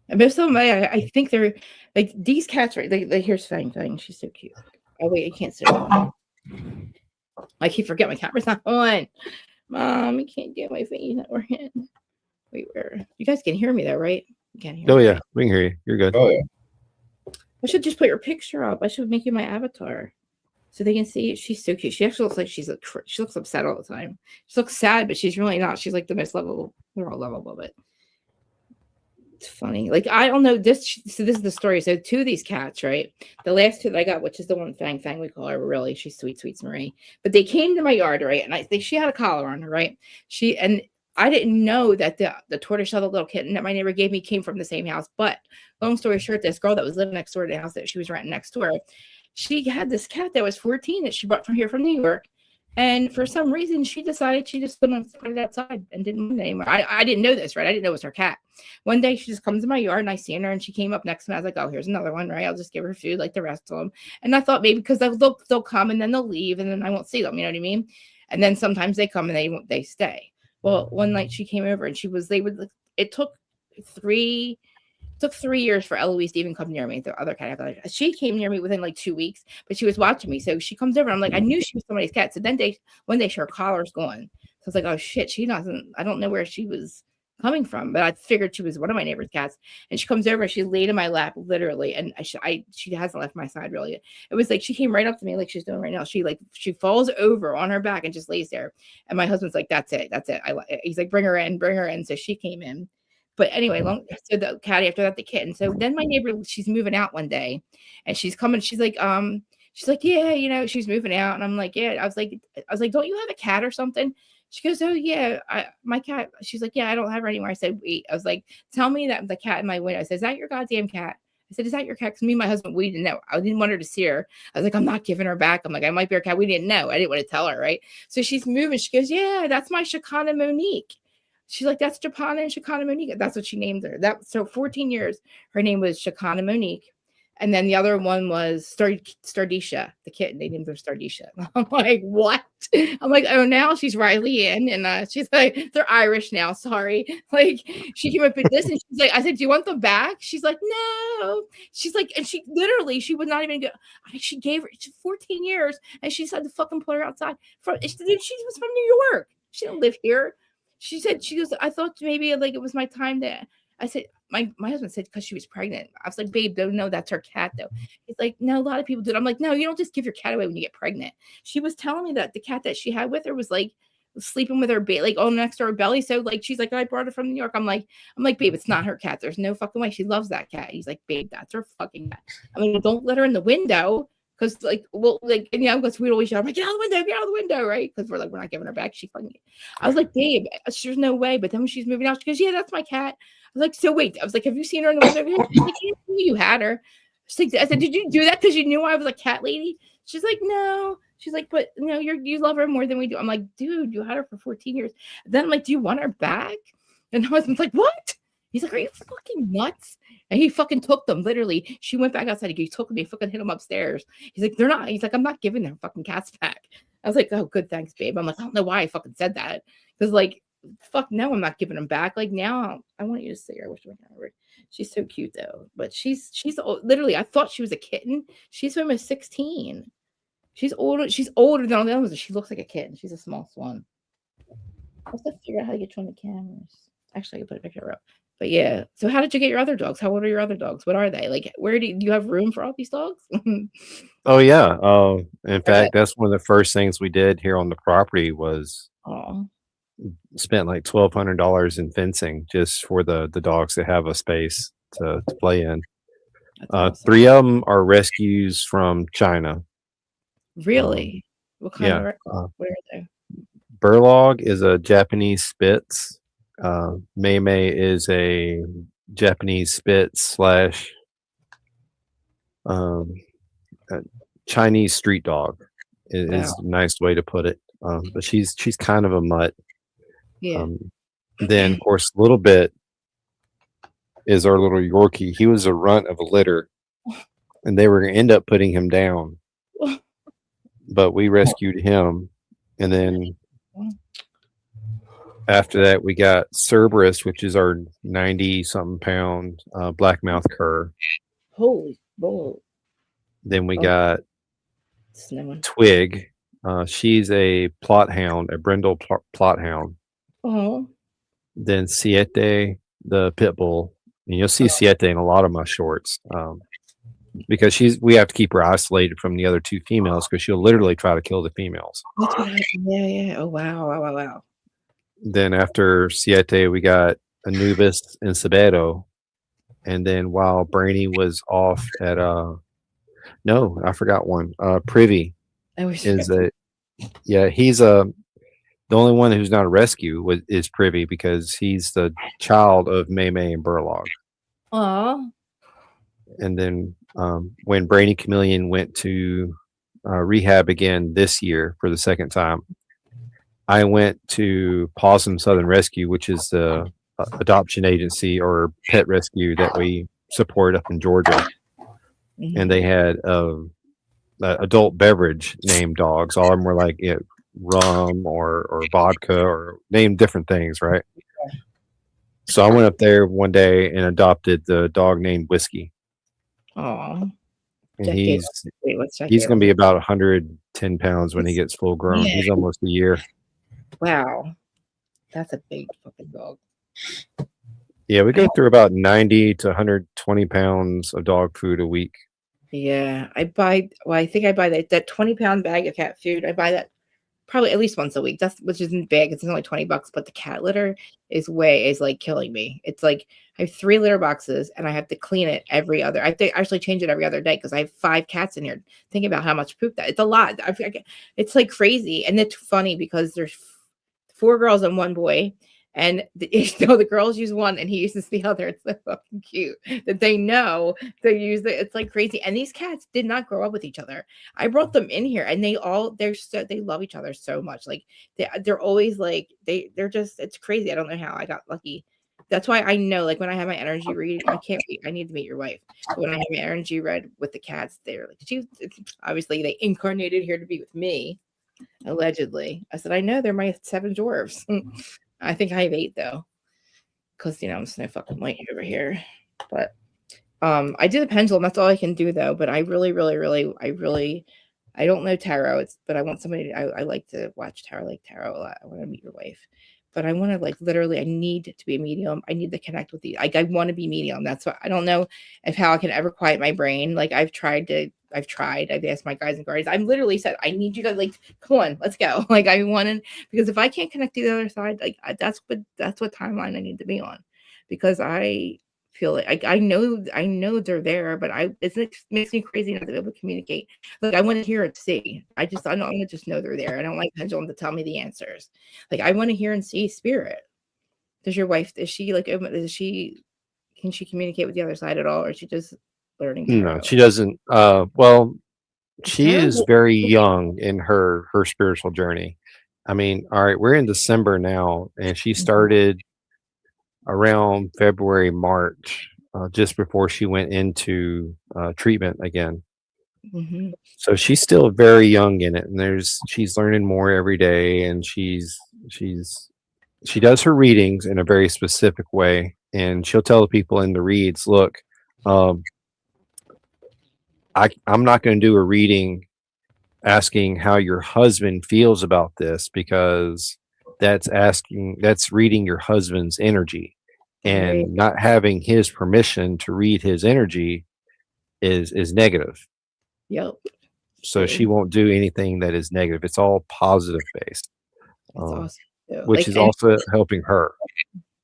most of them, I think they're like these cats, right? Here's Fang. She's so cute. Oh wait, I can't sit down. I keep forgetting my camera's not on. Mom, I can't get my face not working. Wait, where? You guys can hear me though, right? You can hear me. Yeah, we can hear you. You're good. Oh yeah. I should just put your picture up. I should make you my avatar so they can see it. She's so cute. She actually looks like she looks upset all the time. She looks sad, but she's really not. She's like the most lovable. They're all lovable, but it's funny. Like I don't know this. So this is the story. So 2 of these cats, right? The last 2 that I got, which is the one Fang we call her. Really, she's sweet Marie. But they came to my yard, right? And she had a collar on her, right? I didn't know that the tortoiseshell, the little kitten that my neighbor gave me, came from the same house. But long story short, this girl that was living next door to the house that she was renting next door, she had this cat that was 14 that she brought from New York. And for some reason, she decided she just couldn't put it outside and didn't want it anymore. I didn't know this, right? I didn't know it was her cat. One day, she just comes to my yard and I seen her and she came up next to me. I was like, oh, here's another one, right? I'll just give her food like the rest of them. And I thought maybe because they'll come and then they'll leave and then I won't see them. You know what I mean? And then sometimes they come and they stay. Well, one night she came over and it took 3 years for Eloise to even come near me. The other cat, she came near me within like 2 weeks, but she was watching me. So she comes over. I'm like, I knew she was somebody's cat. So then one day her collar's gone. So I was like, oh shit, I don't know where she was coming from, but I figured she was one of my neighbor's cats. And she comes over and she laid in my lap, literally. And she hasn't left my side really. It was like she came right up to me like she's doing right now. She falls over on her back and just lays there. And my husband's like, that's it. He's like, bring her in. So she came in. But anyway, so the cat after that, the kitten. So then my neighbor, she's moving out one day and she's coming. She's like, yeah, she's moving out. And I'm like, yeah, I was like, don't you have a cat or something? She goes, oh yeah, my cat. She's like, yeah, I don't have her anymore. I said, wait. I was like, tell me that the cat in my window. I said, is that your goddamn cat? I said, is that your cat? Because me and my husband, we didn't know. I didn't want her to see her. I was like, I'm not giving her back. I'm like, I might be her cat. We didn't know. I didn't want to tell her, right? So she's moving. She goes, yeah, that's my Shakana Monique. She's like, that's Japana and Shakana Monique. That's what she named her. So 14 years, her name was Shakana Monique. And then the other one was Stardisha, the kitten. They named her Stardisha. I'm like, what? I'm like, oh, now she's Riley in, and she's like, they're Irish now. Sorry. Like, she came up with this, and she's like, I said, do you want them back? She's like, no. She's like, and she literally, she would not even go. She gave her 14 years, and she said to fucking put her outside. She was from New York. She didn't live here. She said, she goes, I thought maybe like it was my time to. I said, my husband said because she was pregnant. I was like, babe, don't know that's her cat though. He's like, no, a lot of people do it. I'm like, no, you don't just give your cat away when you get pregnant. She was telling me that the cat that she had with her was like sleeping with her like on next to her belly. So like she's like, I brought her from New York. I'm like, babe, it's not her cat. There's no fucking way. She loves that cat. He's like, babe, that's her fucking cat. I mean, don't let her in the window. Cause like, well, like, and yeah, because we'd always shout, I'm like, get out of the window, right? Because we're like, we're not giving her back. She fucking. I was like, babe, there's no way. But then when she's moving out, she goes, yeah, that's my cat. I was like, so wait. I was like, have you seen her in the window? She's like, yeah, you had her. She's like, I said, did you do that because you knew I was a cat lady? She's like, no. She's like, but no, you love her more than we do. I'm like, dude, you had her for 14 years. Then I'm like, do you want her back? And my husband's like, what? He's like, are you fucking nuts? And he fucking took them. Literally, she went back outside. He took them. He fucking hit them upstairs. He's like, they're not. He's like, I'm not giving their fucking cats back. I was like, oh, good, thanks, babe. I'm like, I don't know why I fucking said that. Because like, fuck no, I'm not giving them back. Like now, I want you to see her. I wish I could. She's so cute though. But she's literally, I thought she was a kitten. She's almost 16. She's older. She's older than all the others. She looks like a kitten. She's a small swan. I have to figure out how to get you on the cameras. Actually, I can put a picture up. But yeah. So how did you get your other dogs? How old are your other dogs? What are they? Like, where do you have room for all these dogs? Oh yeah. In fact, that's one of the first things we did here on the property was spent like $1,200 in fencing just for the dogs to have a space to play in. Awesome. 3 of them are rescues from China. Really? What kind of where are they? Burlog is a Japanese Spitz. Mei Mei is a Japanese Spitz / Chinese street dog is a nice way to put it. But she's kind of a mutt. Yeah. Then of course a little bit is our little Yorkie. He was a runt of a litter, and they were going to end up putting him down, but we rescued him, and then after that we got Cerberus, which is our 90-something pound blackmouth cur. Holy bull. Then we got Twig. She's a plot hound, a Brindle plot hound. Oh. Then Siete, the pit bull. And you'll see Siete in a lot of my shorts because we have to keep her isolated from the other 2 females because she'll literally try to kill the females. That's what happened. Yeah. Oh wow. Then after Siete, we got Anubis and Sabedo. And then while Brainy was off at no, I forgot one. Privy is he's the only one who's not a rescue is Privy because he's the child of Mei Mei and Burlog. Aww. And then when Brainy Chameleon went to rehab again this year for the second time, I went to Possum Southern Rescue, which is the adoption agency or pet rescue that we support up in Georgia. Mm-hmm. And they had adult beverage named dogs. All of them were like rum or vodka or named different things, right? So I went up there one day and adopted the dog named Whiskey. Oh, and he's going to be about 110 pounds when he gets full grown. He's almost a year. Wow, that's a big fucking dog. Yeah, we go through about 90 to 120 pounds of dog food a week. Yeah, I think I buy that 20-pound bag of cat food. I buy that probably at least once a week. Which isn't big. It's only $20, but the cat litter is like killing me. It's like I have 3 litter boxes and I have to clean it every other. I actually change it every other day because I have 5 cats in here. Think about how much poop it's a lot. It's like crazy, and it's funny because there's 4 girls and 1 boy. And the girls use one and he uses the other. It's so fucking cute that they know they use it. It's like crazy. And these cats did not grow up with each other. I brought them in here and they love each other so much. Like they're always like, they're just, it's crazy. I don't know how I got lucky That's why I know, like when I have my energy read, I can't wait. I need to meet your wife. But when I have my energy read with the cats, they're like, obviously they incarnated here to be with me, allegedly. I said, I know they're my 7 dwarves. I think I have 8 though, because I'm Snow fucking White over here. But I do the pendulum. That's all I can do though. But I really, I don't know tarot. But I want somebody. I like to watch tarot, like tarot a lot. I want to meet your wife, but I want to like literally. I need to be a medium. I need to connect with you. Like I want to be medium. That's what I don't know if how I can ever quiet my brain. Like I've tried. I've asked my guides and guardians. I've literally said, I need you guys. Like, come on, let's go. Like I wanted because if I can't connect to the other side, like that's what timeline I need to be on, because I feel like I know they're there, but it makes me crazy not to be able to communicate. Like I want to hear and see. I don't want to just know they're there. I don't like pendulum to tell me the answers. Like I want to hear and see spirit. Does your wife, can she communicate with the other side at all, or is she just learning No, tarot? she doesn't. Well, she Tarot is will- very young in her spiritual journey. I mean, all right, we're in December now, and she started around February, March, just before she went into treatment again. Mhm. So she's still very young in it, and she's learning more every day, and she does her readings in a very specific way, and she'll tell the people in the reads, look, I'm not going to do a reading asking how your husband feels about this, because that's reading your husband's energy, and Right. not having his permission to read his energy is negative. Yep. So she won't do anything that is negative. It's all positive based, That's awesome. Too. which Like, is and also helping her.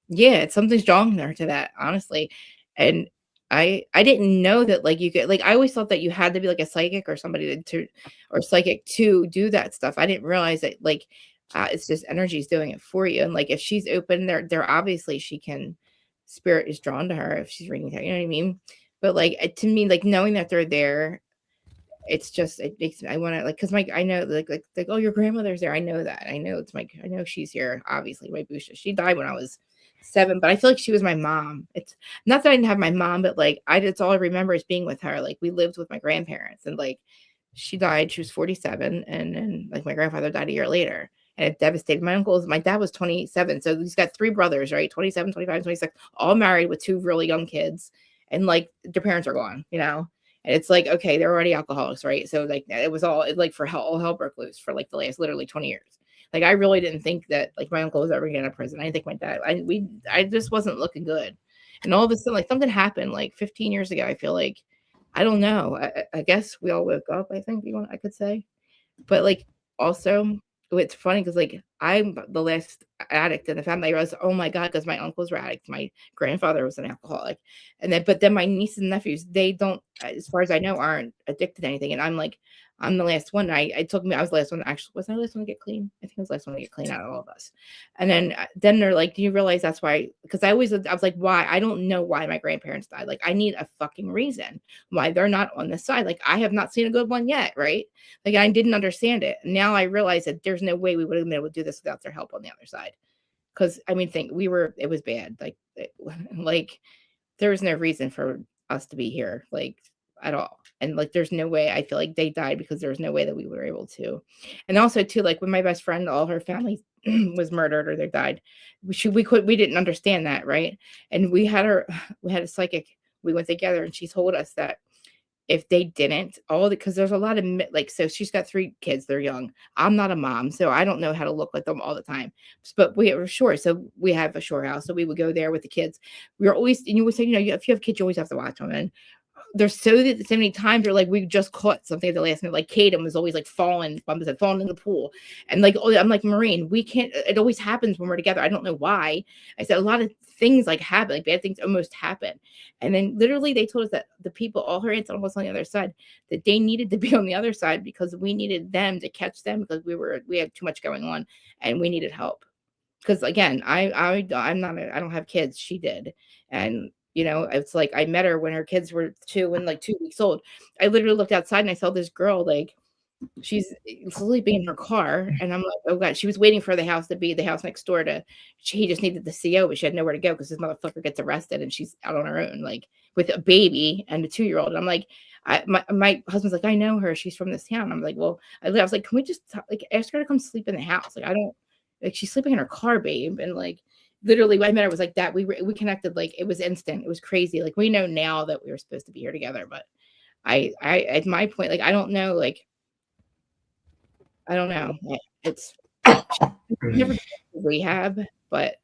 yeah, it's something's drawing her to that, honestly. And I didn't know that like you could like I always thought that you had to be like a psychic or somebody or psychic to do that stuff. I didn't realize that like it's just energy's doing it for you. And like if she's open, there obviously she can spirit is drawn to her if she's reading that, you know what I mean? But like to me, like knowing that they're there, it's just it makes me I want to like because I know like oh your grandmother's there. I know that. I know I know she's here, obviously, my Busha. She died when I was 7, but I feel like she was my mom. It's not that I didn't have my mom, but like it's all I remember is being with her. Like we lived with my grandparents, and like she died, she was 47, and then like my grandfather died a year later. And it devastated my dad was 27. So he's got 3 brothers, right? 27, 25, 26, all married with 2 really young kids. And like their parents are gone, And it's like, okay, they're already alcoholics, right? So like it was like for all hell broke loose for like the last literally 20 years. Like I really didn't think that like my uncle was ever getting out of prison. I didn't think my dad. I just wasn't looking good. And all of a sudden, like something happened like 15 years ago. I feel like I don't know. I guess we all woke up. I think I could say, but like also it's funny because like I'm the last addict in the family. I realized, oh my god, because my uncles were addicts, my grandfather was an alcoholic, and then my nieces and nephews, they don't, as far as I know, aren't addicted to anything. And I'm the last one. I was the last one. Actually, was I the last one to get clean? I think I was the last one to get clean out of all of us. And then they're like, do you realize that's why? Because I was like, why? I don't know why my grandparents died. Like I need a fucking reason why they're not on this side. Like I have not seen a good one yet, right? Like I didn't understand it. Now I realize that there's no way we would have been able to do this without their help on the other side. Because I mean, it was bad. Like there was no reason for us to be here, like at all. And like there's no way. I feel like they died because there was no way that we were able to. And also too, like when my best friend, all her family was murdered or they died, we didn't understand that, right? And we had a psychic. We went together, and she told us that if they didn't because there's a lot of like, so she's got 3 kids, they're young. I'm not a mom, so I don't know how to look like them all the time, but we were sure. So we have a shore house, so we would go there with the kids. We were always, and you would say, if you have kids, you always have to watch them. And there's so many times where like we just caught something at the last minute. Like Kaden was always like falling in the pool, and like I'm like, Maureen, we can't. It always happens when we're together. I don't know why. I said a lot of things like happen, like bad things almost happen, and then literally they told us that the people, all her aunts and uncles on the other side, that they needed to be on the other side because we needed them to catch them because we had too much going on and we needed help. Because again, I don't have kids. She did, and it's like I met her when her kids were 2 and like 2 weeks old. I literally looked outside and I saw this girl like she's sleeping in her car, and I'm like, oh god, she was waiting for the house to be the house next door to. He just needed the CO, but she had nowhere to go because this motherfucker gets arrested, and she's out on her own, like with a baby and a 2-year-old. And I'm like, my husband's like, I know her, she's from this town. I'm like, well, I was like, can we just like ask her to come sleep in the house? Like, I don't like she's sleeping in her car, babe, and like. Literally, I met her was like that. We connected like it was instant. It was crazy. Like we know now that we were supposed to be here together, but I at my point, like I don't know, like I don't know. It's never rehab, but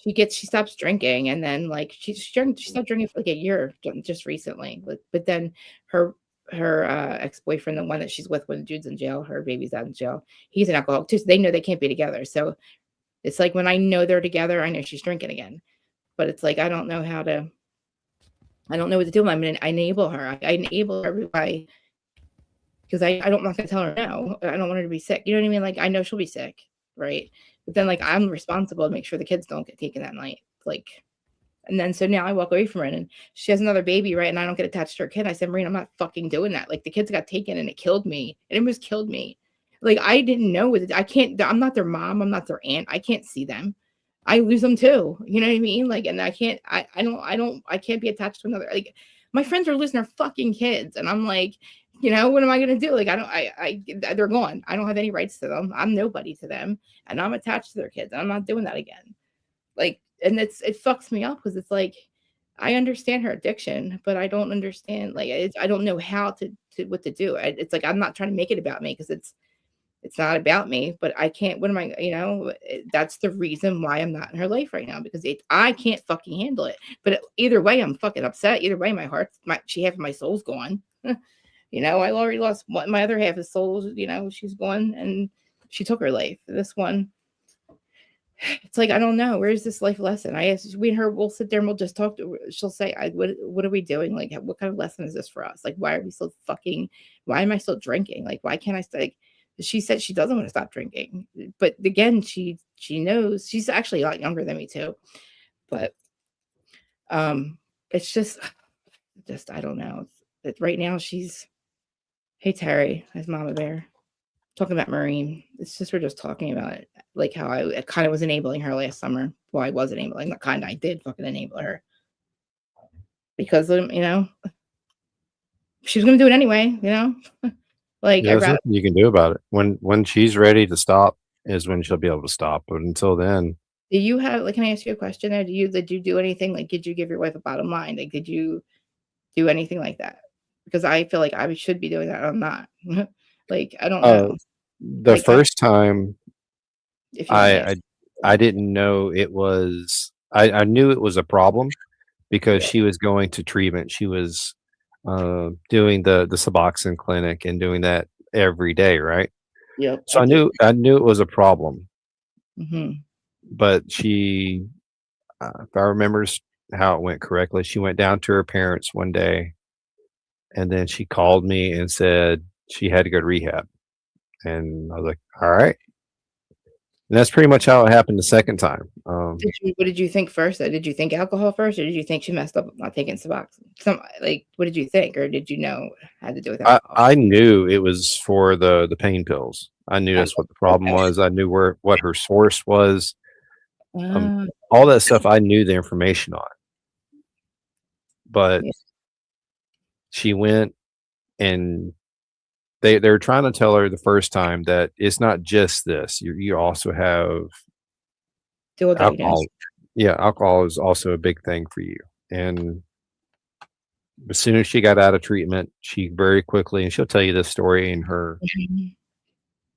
she stops drinking, and then like she stopped drinking for like a year just recently. But then her ex-boyfriend, the one that she's with when the dude's in jail, her baby's out in jail, he's an alcoholic too. So they know they can't be together. So it's like when I know they're together, I know she's drinking again. But it's like I don't know what to do. I mean, I enable her. I enable her by because I'm not gonna tell her no. I don't want her to be sick. You know what I mean? Like I know she'll be sick, right? But then like I'm responsible to make sure the kids don't get taken that night. Like, and then so now I walk away from her, and she has another baby, right? And I don't get attached to her kid. I said, Marina, I'm not fucking doing that. Like the kids got taken, and it killed me. It almost killed me. Like I didn't know it. I can't. I'm not their mom. I'm not their aunt. I can't see them. I lose them too. You know what I mean? Like, and I can't. I can't be attached to another. Like my friends are losing their fucking kids, and I'm like, what am I gonna do? Like, they're gone. I don't have any rights to them. I'm nobody to them, and I'm attached to their kids. And I'm not doing that again. Like, and it fucks me up because it's like, I understand her addiction, but I don't understand. Like, I don't know how to what to do. It's like I'm not trying to make it about me because it's not about me. But I can't. What am I? That's the reason why I'm not in her life right now because I can't fucking handle it. But either way, I'm fucking upset. Either way, half of my soul's gone. I already lost my other half of soul. She's gone and she took her life. This one, it's like, I don't know. Where's this life lesson? I asked, we and her, we'll sit there and we'll just talk to her. She'll say, what are we doing? Like, what kind of lesson is this for us? Like, why am I still drinking? Like, why can't I stay? Like, she said she doesn't want to stop drinking. But again, she knows she's actually a lot younger than me too. But it's just I don't know. Right now she's, hey, Terry, as Mama Bear, talking about Marine. It's just, we're just talking about it, like how I kind of was enabling her last summer. Well, I was enabling, not kind of, I did fucking enable her. Because, she was going to do it anyway, Like, There's nothing you can do about it. When she's ready to stop is when she'll be able to stop. But until then. Do you have, like, can I ask you a question there? Did you do anything? Like, did you give your wife a bottom line? Like, did you do anything like that? Because I feel like I should be doing that. I'm not. Like, I don't know. The like, first time if you I didn't know it was, I knew it was a problem because she was going to treatment. She was doing the Suboxone clinic and doing that every day, right? Yep. So I knew it was a problem. Mm-hmm. But she, if I remember how it went correctly, she went down to her parents one day, and then she called me and said she had to go to rehab. And I was like, all right. And that's pretty much how it happened the second time. What did you think first? Did you think alcohol first, or did you think she messed up not taking Suboxone? What did you think, or did you know it had to do with alcohol? I knew it was for the pain pills. I knew that's what the problem was. I knew what her source was. All that stuff I knew the information on. But she went and they were trying to tell her the first time that it's not just this. You also have alcohol. Yeah, alcohol is also a big thing for you. And as soon as she got out of treatment, she very quickly, and she'll tell you this story in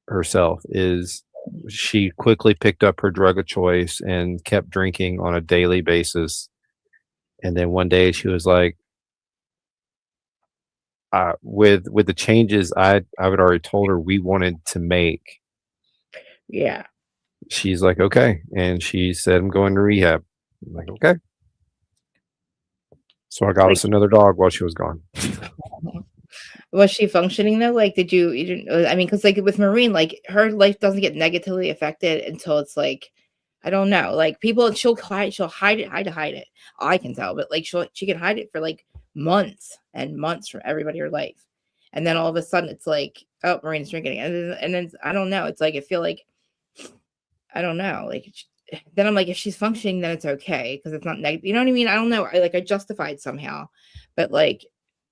herself, is she quickly picked up her drug of choice and kept drinking on a daily basis. And then one day she was like, with the changes I had already told her we wanted to make. Yeah. She's like, okay. And she said, I'm going to rehab. I'm like, okay. So I got us another dog while she was gone. Was she functioning though? Like, did you I mean, because like with Marine, like her life doesn't get negatively affected until it's like, I don't know, like she'll hide it. I can tell, but like she can hide it for like months and months from everybody in her life. And then all of a sudden it's like oh, Marina's drinking again. And then I don't know. It's like, I feel like, I don't know. Like, then I'm like, if she's functioning, then it's okay. Cause it's not negative. You know what I mean? I don't know. I justified somehow, but like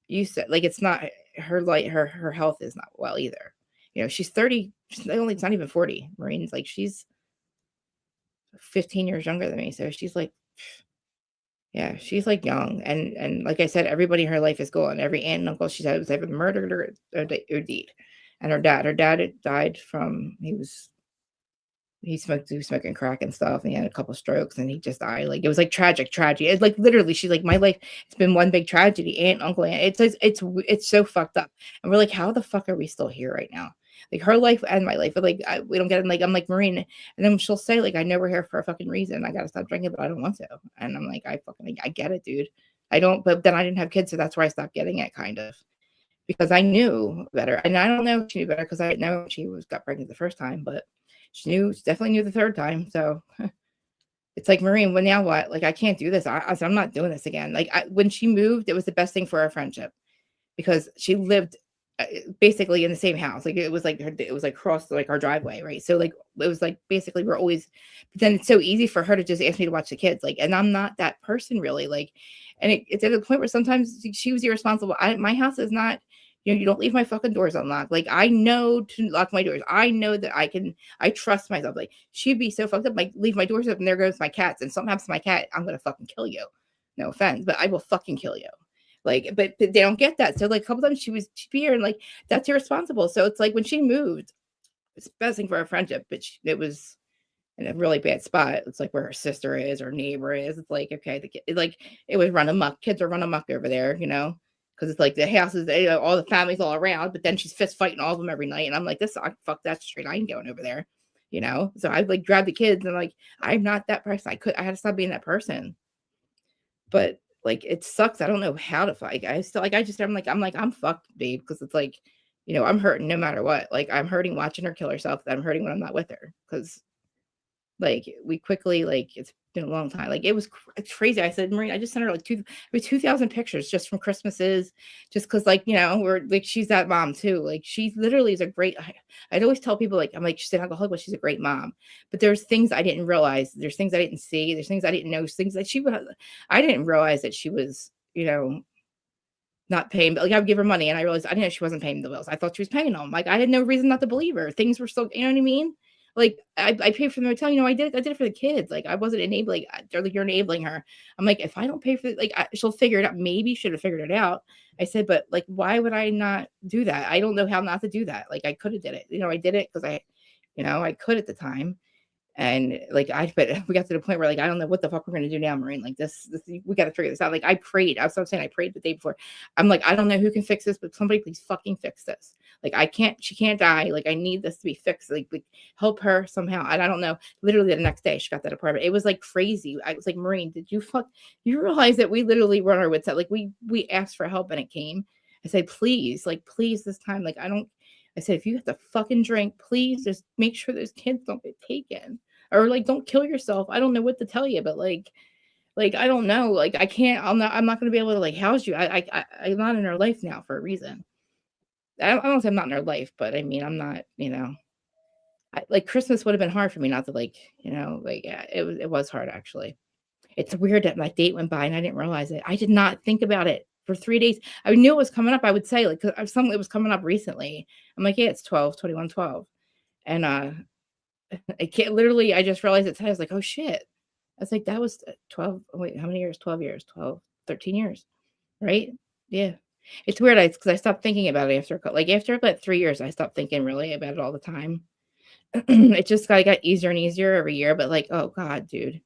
you said, like, it's not her, like her health is not well either. You know, she's 30, it's not even 40. Marine's like, she's 15 years younger than me. So she's like, yeah, she's like young. And like I said, everybody in her life is gone. Every aunt and uncle she's had was either murdered or deed. And her dad had died from, he was smoking crack and stuff, and he had a couple strokes, and he just died. Like, it was like tragic tragedy. It's like literally, she's like, my life, it's been one big tragedy. Aunt, uncle, aunt. It's so fucked up. And we're like, how the fuck are we still here right now? Like, her life and my life, but like, we don't get it. Like, I'm like, Marine, and then she'll say, like, I know we're here for a fucking reason. I gotta stop drinking, but I don't want to. And I'm like, I get it, dude. I don't, but then I didn't have kids, so that's where I stopped getting it, kind of, because I knew better. And I don't know if she knew better, because I didn't know she got pregnant the first time, but she definitely knew the third time. So it's like, Marine, well, now what? Like, I can't do this. I'm not doing this again. Like, when she moved, it was the best thing for our friendship, because she lived basically in the same house. Like, it was like across like our driveway, right? So like, it was like basically we're always. But then it's so easy for her to just ask me to watch the kids. Like, and I'm not that person really. Like, and it's at a point where sometimes she was irresponsible. My house is not. You don't leave my fucking doors unlocked. Like, I know to lock my doors. I know that I trust myself. Like, she'd be so fucked up. Like, leave my doors open, and there goes my cats. And something happens to my cat, I'm going to fucking kill you. No offense, but I will fucking kill you. Like, but they don't get that. So like, a couple times she'd be here, and like, that's irresponsible. So it's like, when she moved, it's the best thing for our friendship, but it was in a really bad spot. It's like where her sister is, or neighbor is. It's like, okay, it would run amok. Kids are run amok over there, because it's like the houses, all the families all around, but then she's fist fighting all of them every night. And I'm like, fuck that straight. I ain't going over there, So I like grab the kids, and like, I'm not that person. I had to stop being that person. But like, it sucks. I don't know how to fight. I'm fucked, babe. Cause it's like, I'm hurting no matter what. Like, I'm hurting watching her kill herself. I'm hurting when I'm not with her. Cause like, we quickly, like, it's been a long time. Like, it was crazy. I said, Marine, I just sent her like 2,000 pictures just from Christmases, just because, like, we're like, she's that mom too. Like, she literally is a great. I'd always tell people, like, I'm like, she's an alcoholic, but she's a great mom. But there's things I didn't realize. There's things I didn't see. There's things I didn't know. Things that I didn't realize that she was, not paying. But like, I would give her money, and I realized I didn't know she wasn't paying the bills. I thought she was paying them. Like, I had no reason not to believe her. Things were still, you know what I mean? Like, I paid for the hotel. I did it for the kids. Like, I wasn't enabling. They're like, you're enabling her. I'm like, if I don't pay for it, she'll figure it out. Maybe should have figured it out. I said, but like, why would I not do that? I don't know how not to do that. Like, I could have did it. I did it because I could at the time. And like, but we got to the point where, like, I don't know what the fuck we're going to do now, Marine. Like, this we got to figure this out. Like, I prayed. I was saying, I prayed the day before. I'm like, I don't know who can fix this, but somebody please fucking fix this. Like, she can't die. Like, I need this to be fixed. Like help her somehow. And I don't know. Literally the next day she got that apartment. It was like crazy. I was like, Marine, you realize that we literally run our wits out? Like, we asked for help and it came. I said, please this time. Like, I said, if you have to fucking drink, please just make sure those kids don't get taken. Or like, don't kill yourself. I don't know what to tell you, but like I don't know. Like, I can't. I'm not going to be able to like house you. I'm not in her life now for a reason. I don't say I'm not in her life, but I mean, I'm not. Like, Christmas would have been hard for me not to yeah, it was hard actually. It's weird that my date went by and I didn't realize it. I did not think about it for 3 days. I knew it was coming up. I would say, like, cause something it was coming up recently. I'm like, yeah, it's 12/21/12, and I can't literally. I just realized it today. I was like, oh shit. I was like, that was 12. Wait, how many years? 12 years, 12, 13 years, right? Yeah. It's weird. Because I stopped thinking about it after about 3 years. I stopped thinking really about it all the time. It just got easier and easier every year. But like, oh God, dude,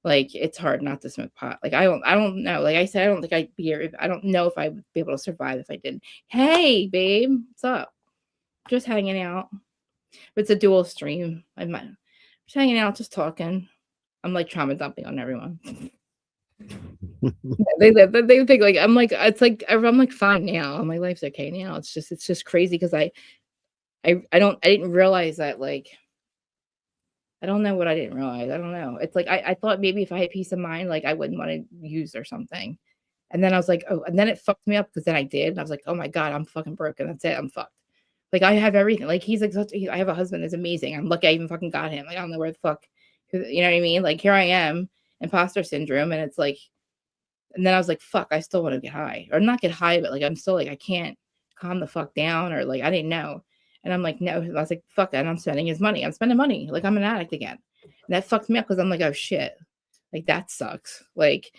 like, it's hard not to smoke pot. Like, I don't know. Like I said, I don't think I'd be here. I don't know if I would be able to survive if I didn't. Hey, babe, what's up? Just hanging out. It's a dual stream. I'm just hanging out, just talking. I'm like trauma dumping on everyone. they think like I'm like, it's like I'm like fine now. My life's okay now. It's just crazy because I didn't realize that, like, I don't know what I didn't realize. I don't know. It's like I thought maybe if I had peace of mind, like, I wouldn't want to use or something. And then I was like, oh, and then it fucked me up because then I did. And I was like, oh my God, I'm fucking broken. That's it. I'm fucked. Like I have everything. Like he's like, I have a husband that's amazing. I'm lucky I even fucking got him. Like I don't know where the fuck, you know what I mean? Like here I am, imposter syndrome, and it's like, and then I was like, fuck, I still want to get high, or not get high, but like I'm still like I can't calm the fuck down, or like I didn't know, and I'm like, no, I was like, fuck that, I'm spending his money. I'm spending money, like I'm an addict again, and that fucked me up because I'm like, oh shit. Like that sucks. Like,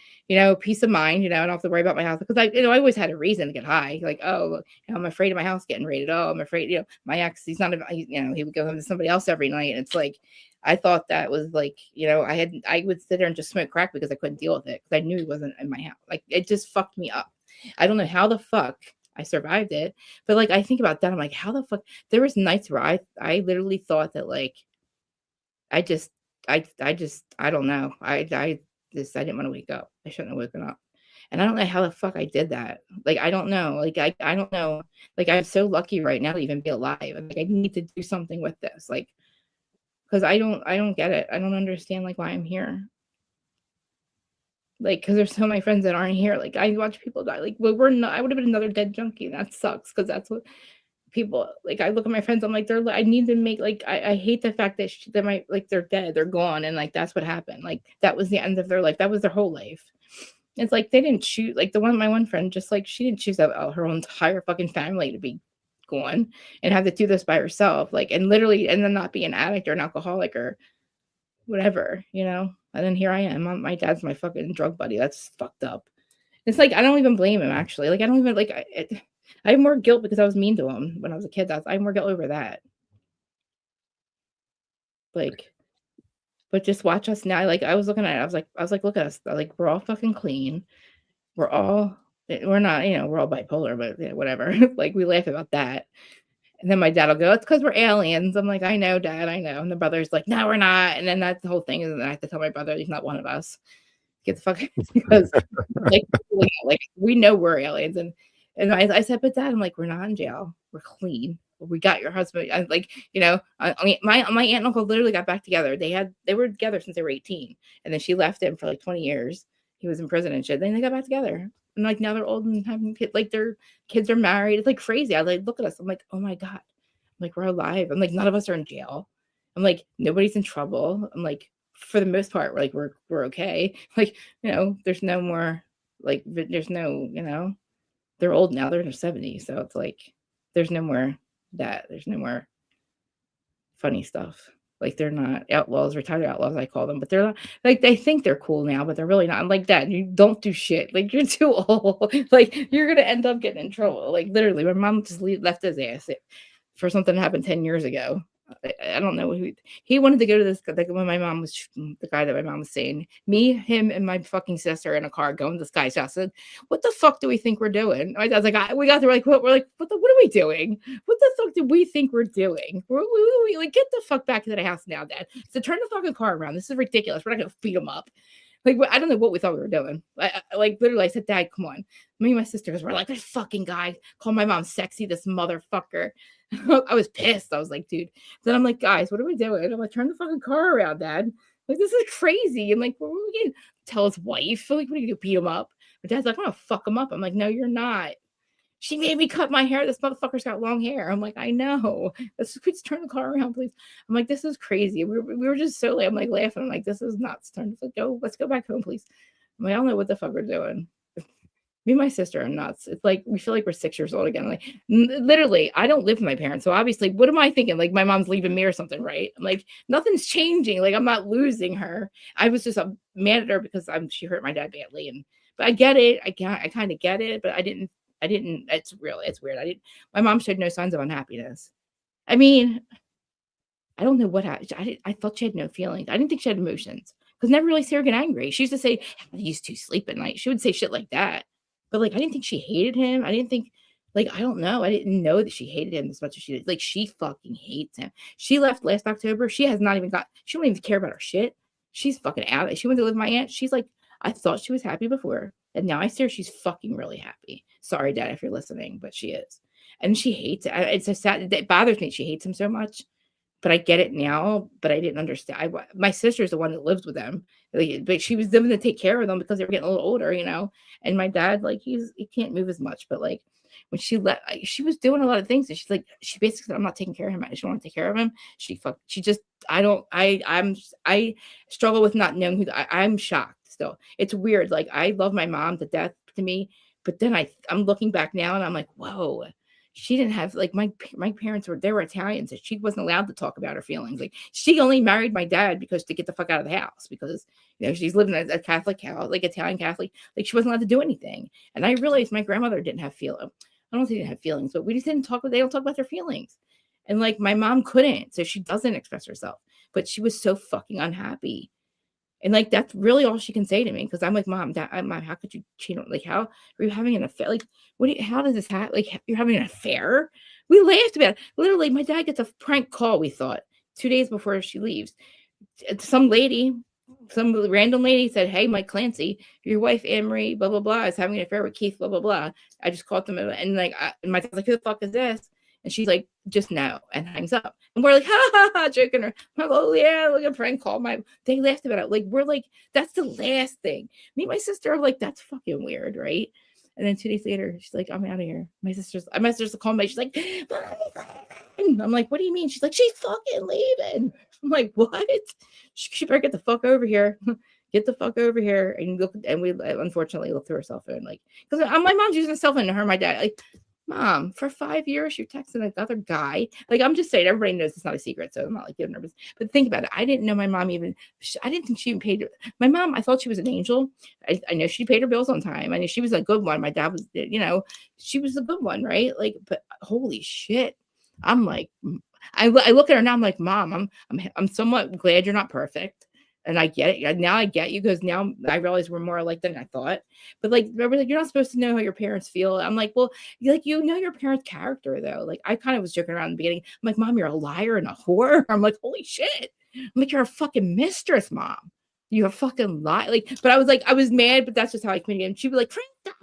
peace of mind, I don't have to worry about my house because I always had a reason to get high. Like, oh, I'm afraid of my house getting raided. Oh, I'm afraid, my ex, he's not, he would go home to somebody else every night. And it's like, I thought that was like, I would sit there and just smoke crack because I couldn't deal with it because I knew he wasn't in my house. Like, it just fucked me up. I don't know how the fuck I survived it, but like, I think about that. I'm like, how the fuck? There was nights where I literally thought that like, I don't know. I didn't want to wake up. I shouldn't have woken up. And I don't know how the fuck I did that. Like, I don't know. Like, I don't know. Like, I'm so lucky right now to even be alive. Like, I need to do something with this. Like, because I don't get it. I don't understand like why I'm here. Like, because there's so many friends that aren't here. Like, I watch people die. Like, well, I would have been another dead junkie. That sucks because that's what people like. I look at my friends, I'm like, I need to make like I hate the fact that they're dead, they're gone, and like that's what happened. Like that was the end of their life. That was their whole life. It's like they didn't choose. Like my one friend, just like she didn't choose her own entire fucking family to be gone and have to do this by herself. Like and literally, and then not be an addict or an alcoholic or whatever, And then here I am. My dad's my fucking drug buddy. That's fucked up. It's like I don't even blame him actually. Like I don't even like. I have more guilt because I was mean to him when I was a kid. I have more guilt over that. Like, but just watch us now. Like I was looking at it, I was like, look at us. Like we're all fucking clean. We're not, we're all bipolar, but whatever. Like we laugh about that. And then my dad will go, it's because we're aliens. I'm like, I know, Dad, I know. And the brother's like, no, we're not. And then that's the whole thing. And I have to tell my brother he's not one of us. Get the fuck because like we know we're aliens. And I said, but Dad, I'm like, we're not in jail. We're clean. We got your husband. I like, I mean, my aunt and uncle literally got back together. They were together since they were 18. And then she left him for like 20 years. He was in prison and shit. Then they got back together. And like now they're old and having kids. Like their kids are married. It's like crazy. I like look at us. I'm like, oh my God. I'm like, we're alive. I'm like, none of us are in jail. I'm like, nobody's in trouble. I'm like, for the most part, we're okay. Like, there's no more like there's no, they're old now, they're in their 70s. So it's like there's no more that. There's no more funny stuff. Like they're not outlaws, retired outlaws, I call them, but they're not like they think they're cool now, but they're really not. I'm like, Dad, you don't do shit. Like you're too old. Like you're gonna end up getting in trouble. Like literally, my mom just left his ass for something that happened 10 years ago. I don't know. He wanted to go to this, like when my mom was, the guy that my mom was saying, me, him, and my fucking sister in a car going to this guy's house. I said, what the fuck do we think we're doing? My dad's like, we got there, like, we're like, what are we doing? What the fuck do we think we're doing? We like, get the fuck back to the house now, Dad. So turn the fucking car around. This is ridiculous. We're not going to beat him up. Like, I don't know what we thought we were doing. Like, literally, I said, Dad, come on. Me and my sisters were like, this fucking guy called my mom sexy, this motherfucker. I was pissed. I was like, dude. Then I'm like, guys, what are we doing? I'm like, turn the fucking car around, Dad. Like, this is crazy. And like, what are we going to tell his wife? Like, what are you going to beat him up? But Dad's like, I'm going to fuck him up. I'm like, no, you're not. She made me cut my hair. This motherfucker's got long hair. I'm like, I know. Let's please turn the car around, please. I'm like, this is crazy. We were just so late. I'm like laughing. I'm like, this is nuts. Let's go back home, please. I'm like, I don't know what the fuck we're doing. Me and my sister are nuts. It's like we feel like we're 6 years old again. Like literally, I don't live with my parents. So obviously, what am I thinking? Like my mom's leaving me or something, right? I'm like, nothing's changing. Like I'm not losing her. I was just mad at her because she hurt my dad badly. But I get it. I kind of get it, but I didn't, it's weird. My mom showed no signs of unhappiness. I mean, I don't know what happened. I thought she had no feelings. I didn't think she had emotions because never really see her get angry. She used to say, I used to sleep at night. She would say shit like that. But like, I didn't think she hated him. I didn't think, like, I don't know. I didn't know that she hated him as much as she did. Like, she fucking hates him. She left last October. She has not even she don't even care about her shit. She's fucking out. She went to live with my aunt. She's like, I thought she was happy before. And now I see her, she's fucking really happy. Sorry, Dad, if you're listening, but she is. And she hates it. It's so sad. It bothers me. She hates him so much. But I get it now. But I didn't understand. My sister's the one that lives with them. But she was living to take care of them because they were getting a little older, And my dad, like, he can't move as much. But like, when she left, she was doing a lot of things, and she's like, she basically said, I'm not taking care of him. I just want to take care of him. I struggle with not knowing I'm shocked still. It's weird. Like, I love my mom to death to me, but then I'm looking back now and I'm like, whoa, she didn't have, like, my parents were Italians, and she wasn't allowed to talk about her feelings. Like, she only married my dad because to get the fuck out of the house, because, you know, she's living a Catholic house, like Italian Catholic, like she wasn't allowed to do anything. And I realized my grandmother didn't have feelings. I don't think they didn't have feelings, but we just didn't talk. They don't talk about their feelings. And like my mom couldn't, so she doesn't express herself. But she was so fucking unhappy. And like that's really all she can say to me, because I'm like, Mom, Mom, how could you cheat on, like, how are you having an affair? Like, how does this happen? Like, you're having an affair? We laughed about it. Literally, my dad gets a prank call, we thought, 2 days before she leaves. Some random lady said, hey, Mike Clancy, your wife Anne-Marie, blah, blah, blah, is having an affair with Keith, blah, blah, blah. I just called them, and like, and my dad's like, who the fuck is this? And she's like, just no, and hangs up. And we're like, ha ha ha, joking her. I'm like, oh yeah, look at prank call. They laughed about it. Like, we're like, that's the last thing. Me and my sister are like, that's fucking weird, right? And then 2 days later, she's like, I'm out of here. My sister's calling me. She's like, I'm like, what do you mean? She's like, she's fucking leaving. I'm like, what? She better get the fuck over here. Get the fuck over here. And look, and we unfortunately looked through her cell phone, like, because my mom's using a cell phone to her, my dad, like, Mom, for 5 years, you're texting another guy. Like, I'm just saying, everybody knows it's not a secret, so I'm not like getting nervous. But think about it. I didn't know my mom I didn't think she even paid her. My mom, I thought she was an angel. I know she paid her bills on time. I knew she was a good one. My dad was, you know, she was a good one, right? Like, but holy shit. I'm like, I look at her now, I'm like, Mom, I'm somewhat glad you're not perfect. And I get it. Now I get you, because now I realize we're more alike than I thought. But like, remember, like, you're not supposed to know how your parents feel. I'm like, well, like, you know your parents' character, though. Like, I kind of was joking around in the beginning. I'm like, Mom, you're a liar and a whore. I'm like, holy shit. I'm like, you're a fucking mistress, Mom. You're a fucking lie. Like, but I was mad, but that's just how I communicated. And she'd be like, Frida.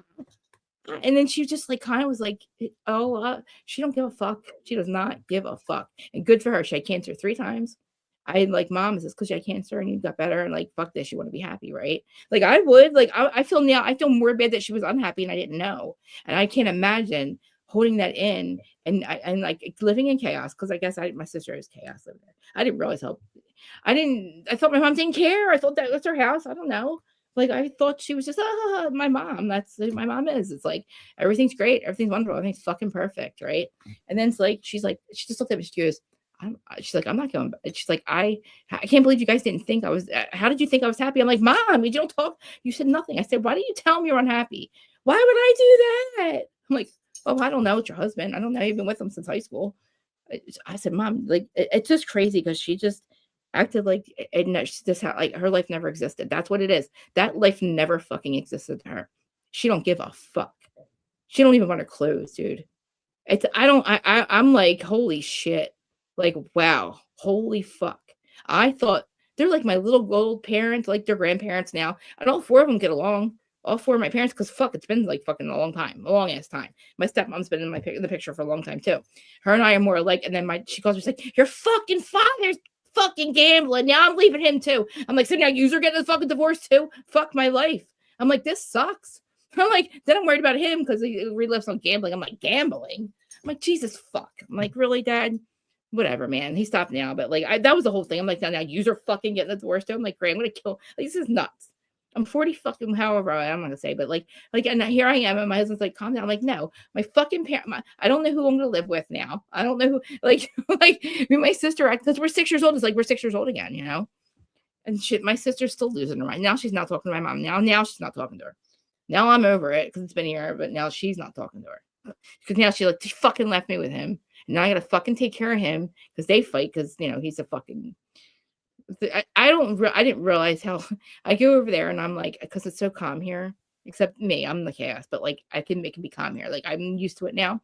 And then she just like kind of was like, oh, she don't give a fuck. She does not give a fuck. And good for her. She had cancer 3 times. I like, Mom, is this because you had cancer and you got better? And like, fuck this, you want to be happy, right? Like, I would, like, I feel more bad that she was unhappy and I didn't know. And I can't imagine holding that in and like living in chaos, because I guess my sister is chaos living there. I didn't realize I thought my mom didn't care. I thought that was her house. I don't know. Like, I thought she was just my mom. That's who my mom is. It's like, everything's great. Everything's wonderful. Everything's fucking perfect, right? And then it's like, she just looked at me. She goes, she's like, I'm not going. She's like, I can't believe you guys didn't think I was. How did you think I was happy? I'm like, Mom, you don't talk. You said nothing. I said, why didn't you tell me you're unhappy? Why would I do that? I'm like, oh, I don't know. It's your husband. I don't know. You've been with him since high school. I said, Mom, like, it's just crazy, because she just acted like she just had, like, her life never existed. That's what it is. That life never fucking existed to her. She don't give a fuck. She don't even want her clothes, dude. I'm like, holy shit. Like, wow, holy fuck. I thought they're like my little gold parents, like their grandparents now. And all 4 of them get along. All 4 of my parents, because fuck, it's been like fucking a long ass time. My stepmom's been in the picture for a long time too. Her and I are more alike. And then she calls me, she's like, your fucking father's fucking gambling. Now I'm leaving him too. I'm like, so now you're getting a fucking divorce too? Fuck my life. I'm like, this sucks. I'm like, then I'm worried about him because he relives on gambling. I'm like, gambling? I'm like, Jesus fuck. I'm like, really, Dad? Whatever, man. He stopped now, but like, that was the whole thing. I'm like, now you're fucking getting the divorce too. I'm like, great, I'm gonna kill. Like, this is nuts. I'm 40 fucking however I'm gonna say, but like, and here I am, and my husband's like, calm down. I'm like, no, my fucking parent. I don't know who I'm gonna live with now. I don't know who. Like, like my sister, because we're 6 years old. It's like we're 6 years old again, you know. And shit, my sister's still losing her mind. Now she's not talking to my mom. Now she's not talking to her. Now I'm over it because it's been a year, but now she's not talking to her because now she fucking left me with him. Now I gotta fucking take care of him because they fight because, you know, he's a fucking. I didn't realize how I go over there and I'm like, because it's so calm here, except me, I'm the chaos, but like it can be calm here. Like I'm used to it now.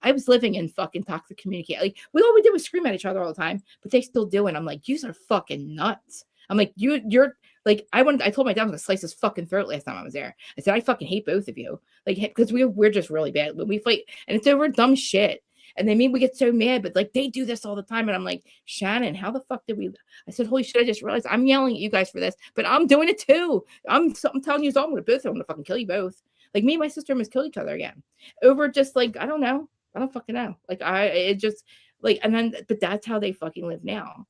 I was living in fucking toxic communication. Like all we did was scream at each other all the time, but they still do it. I'm like, you are fucking nuts. I'm like, you're like, I told my dad I was gonna slice his fucking throat last time I was there. I said, I fucking hate both of you. Like, because we're just really bad when we fight, and it's over dumb shit. And then we get so mad, but like they do this all the time. And I'm like, Shannon, how the fuck did we? I said, holy shit, I just realized I'm yelling at you guys for this, but I'm doing it too. I'm telling you, I'm gonna both. I'm gonna fucking kill you both. Like me and my sister almost killed each other again over just like, I don't know. I don't fucking know. Like it just like, and then, but that's how they fucking live now.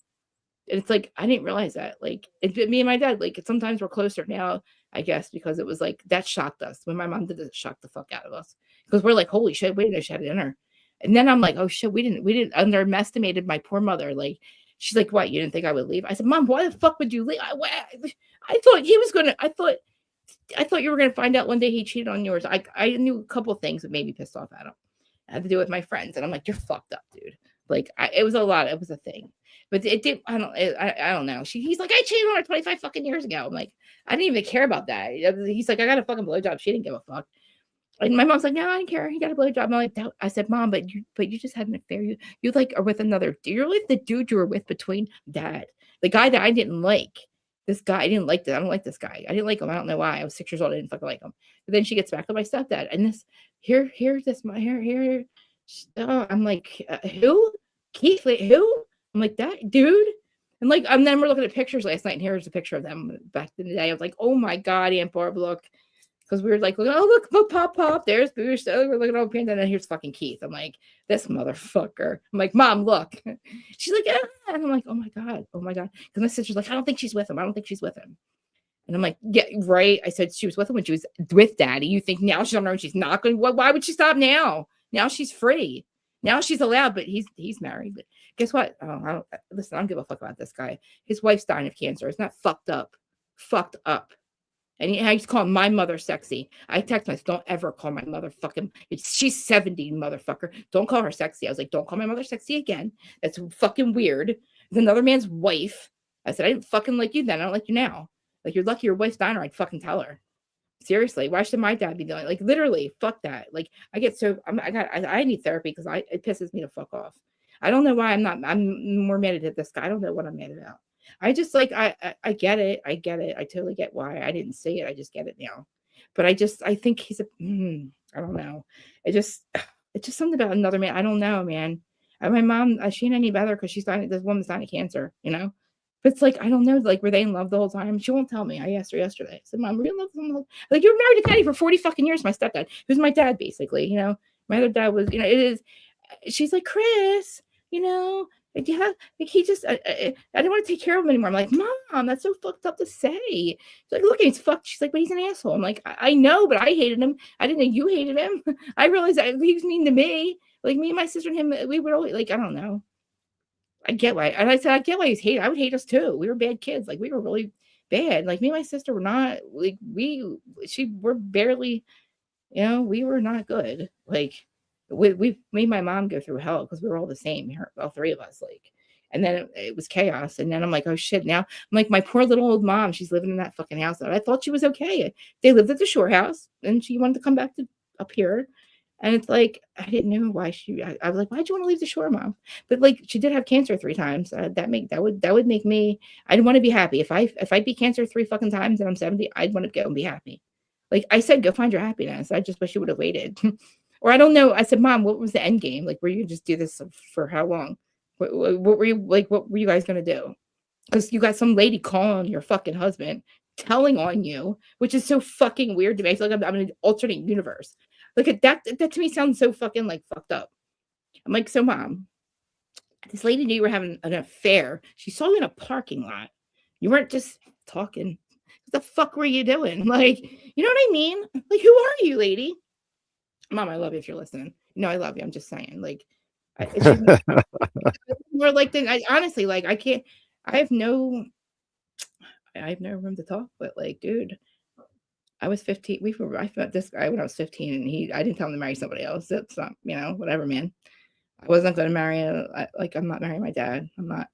And it's like, I didn't realize that. Like me and my dad, like sometimes we're closer now, I guess, because it was like, that shocked us. When my mom did it, shocked the fuck out of us. Because we're like, holy shit, we didn't know she had dinner. And then I'm like, oh shit, we didn't underestimated my poor mother. Like, she's like, what, you didn't think I would leave? I said, Mom, why the fuck would you leave? I thought he was gonna, I thought you were gonna find out one day he cheated on yours. I knew a couple of things that made me pissed off at him. It had to do with my friends. And I'm like, you're fucked up, dude. Like it was a lot, it was a thing. But it did, I don't know. He's like, I cheated on her 25 fucking years ago. I'm like, I didn't even care about that. He's like, I got a fucking blowjob. She didn't give a fuck. And my mom's like, no, I didn't care. He got a blowjob. I'm like, I said, Mom, but you just had an affair. You like are with another. You're like the dude you were with between Dad, the guy that I didn't like. This guy, I didn't like that. I don't like this guy. I didn't like him. I don't know why. I was 6 years old. I didn't fucking like him. But then she gets back to my stepdad, and this here. Oh, I'm like, who? Keith? Who? I'm like, that dude. And like, and then we're looking at pictures last night, and here's a picture of them back in the day. I was like, oh my god, Aunt Barb, look. Because we were like, oh, look, pop, there's Boosh. Oh, we're looking at old Panda, and then here's fucking Keith. I'm like, this motherfucker. I'm like, Mom, look. She's like, ah. And I'm like, oh my God. Because my sister's like, I don't think she's with him. And I'm like, yeah, right. I said she was with him when she was with Daddy. You think now she's on her own, she's not going to, why would she stop now? Now she's free. Now she's allowed, but he's married. But guess what? Listen, I don't give a fuck about this guy. His wife's dying of cancer. It's not fucked up. Fucked up. And he's calling my mother sexy. I text myself, don't ever call my mother fucking, she's 70, motherfucker. Don't call her sexy. I was like, don't call my mother sexy again. That's fucking weird. It's another man's wife. I said, I didn't fucking like you then. I don't like you now. Like, you're lucky your wife's dying, or I'd fucking tell her. Seriously, why should my dad be doing like literally? Fuck that. Like, I get so I need therapy because it pisses me to fuck off. I don't know why I'm more mad at this guy. I don't know what I'm mad about. I just like I get it. I totally get why. I didn't say it. I just get it now. But I think he's I don't know. It's just something about another man. I don't know, man. And my mom, she ain't any better because this woman's dying of cancer, you know? But it's like, I don't know, like, were they in love the whole time? She won't tell me. I asked her yesterday. I said, Mom, were you in love with him? Like, you were married to Daddy for 40 fucking years, my stepdad, who's my dad, basically, you know? My other dad was, you know, it is. She's like, Chris, you know, yeah, like he just, I didn't want to take care of him anymore. I'm like, Mom, that's so fucked up to say. She's like, look, he's fucked. She's like, but he's an asshole. I'm like, I know, but I hated him. I didn't know you hated him. I realized that he was mean to me. Like, me and my sister and him, we would always, like, I don't know. I get why. And I said, I get why he's hated. I would hate us too. We were bad kids. Like, we were really bad. Like, me and my sister were not, like, we're barely, you know, we were not good. Like, we made my mom go through hell because we were all the same, all three of us. Like, and then it was chaos. And then I'm like, oh shit. Now I'm like, my poor little old mom, she's living in that fucking house. I thought she was okay. They lived at the shore house and she wanted to come back to up here. And it's like, I didn't know why I was like, why'd you want to leave the shore, Mom? But like, she did have cancer 3 times. That would make me, I'd want to be happy. If I beat cancer 3 fucking times and I'm 70, I'd want to go and be happy. Like I said, go find your happiness. I just wish you would have waited. Or I don't know. I said, Mom, what was the end game? Like, were you just do this for how long? What were you like? What were you guys gonna do? Because you got some lady calling your fucking husband, telling on you, which is so fucking weird to me. I feel like I'm in an alternate universe. Like that to me sounds so fucking like fucked up. I'm like, so Mom, this lady knew you were having an affair. She saw you in a parking lot. You weren't just talking. What the fuck were you doing? Like, you know what I mean? Like, who are you, lady? Mom, I love you if you're listening. No, I love you. I'm just saying, like, it's just more like honestly, like, I can't. I have no room to talk. But like, dude, I was 15. I met this guy when I was 15, and I didn't tell him to marry somebody else. That's not, you know, whatever, man. I wasn't going to marry. I'm not marrying my dad. I'm not.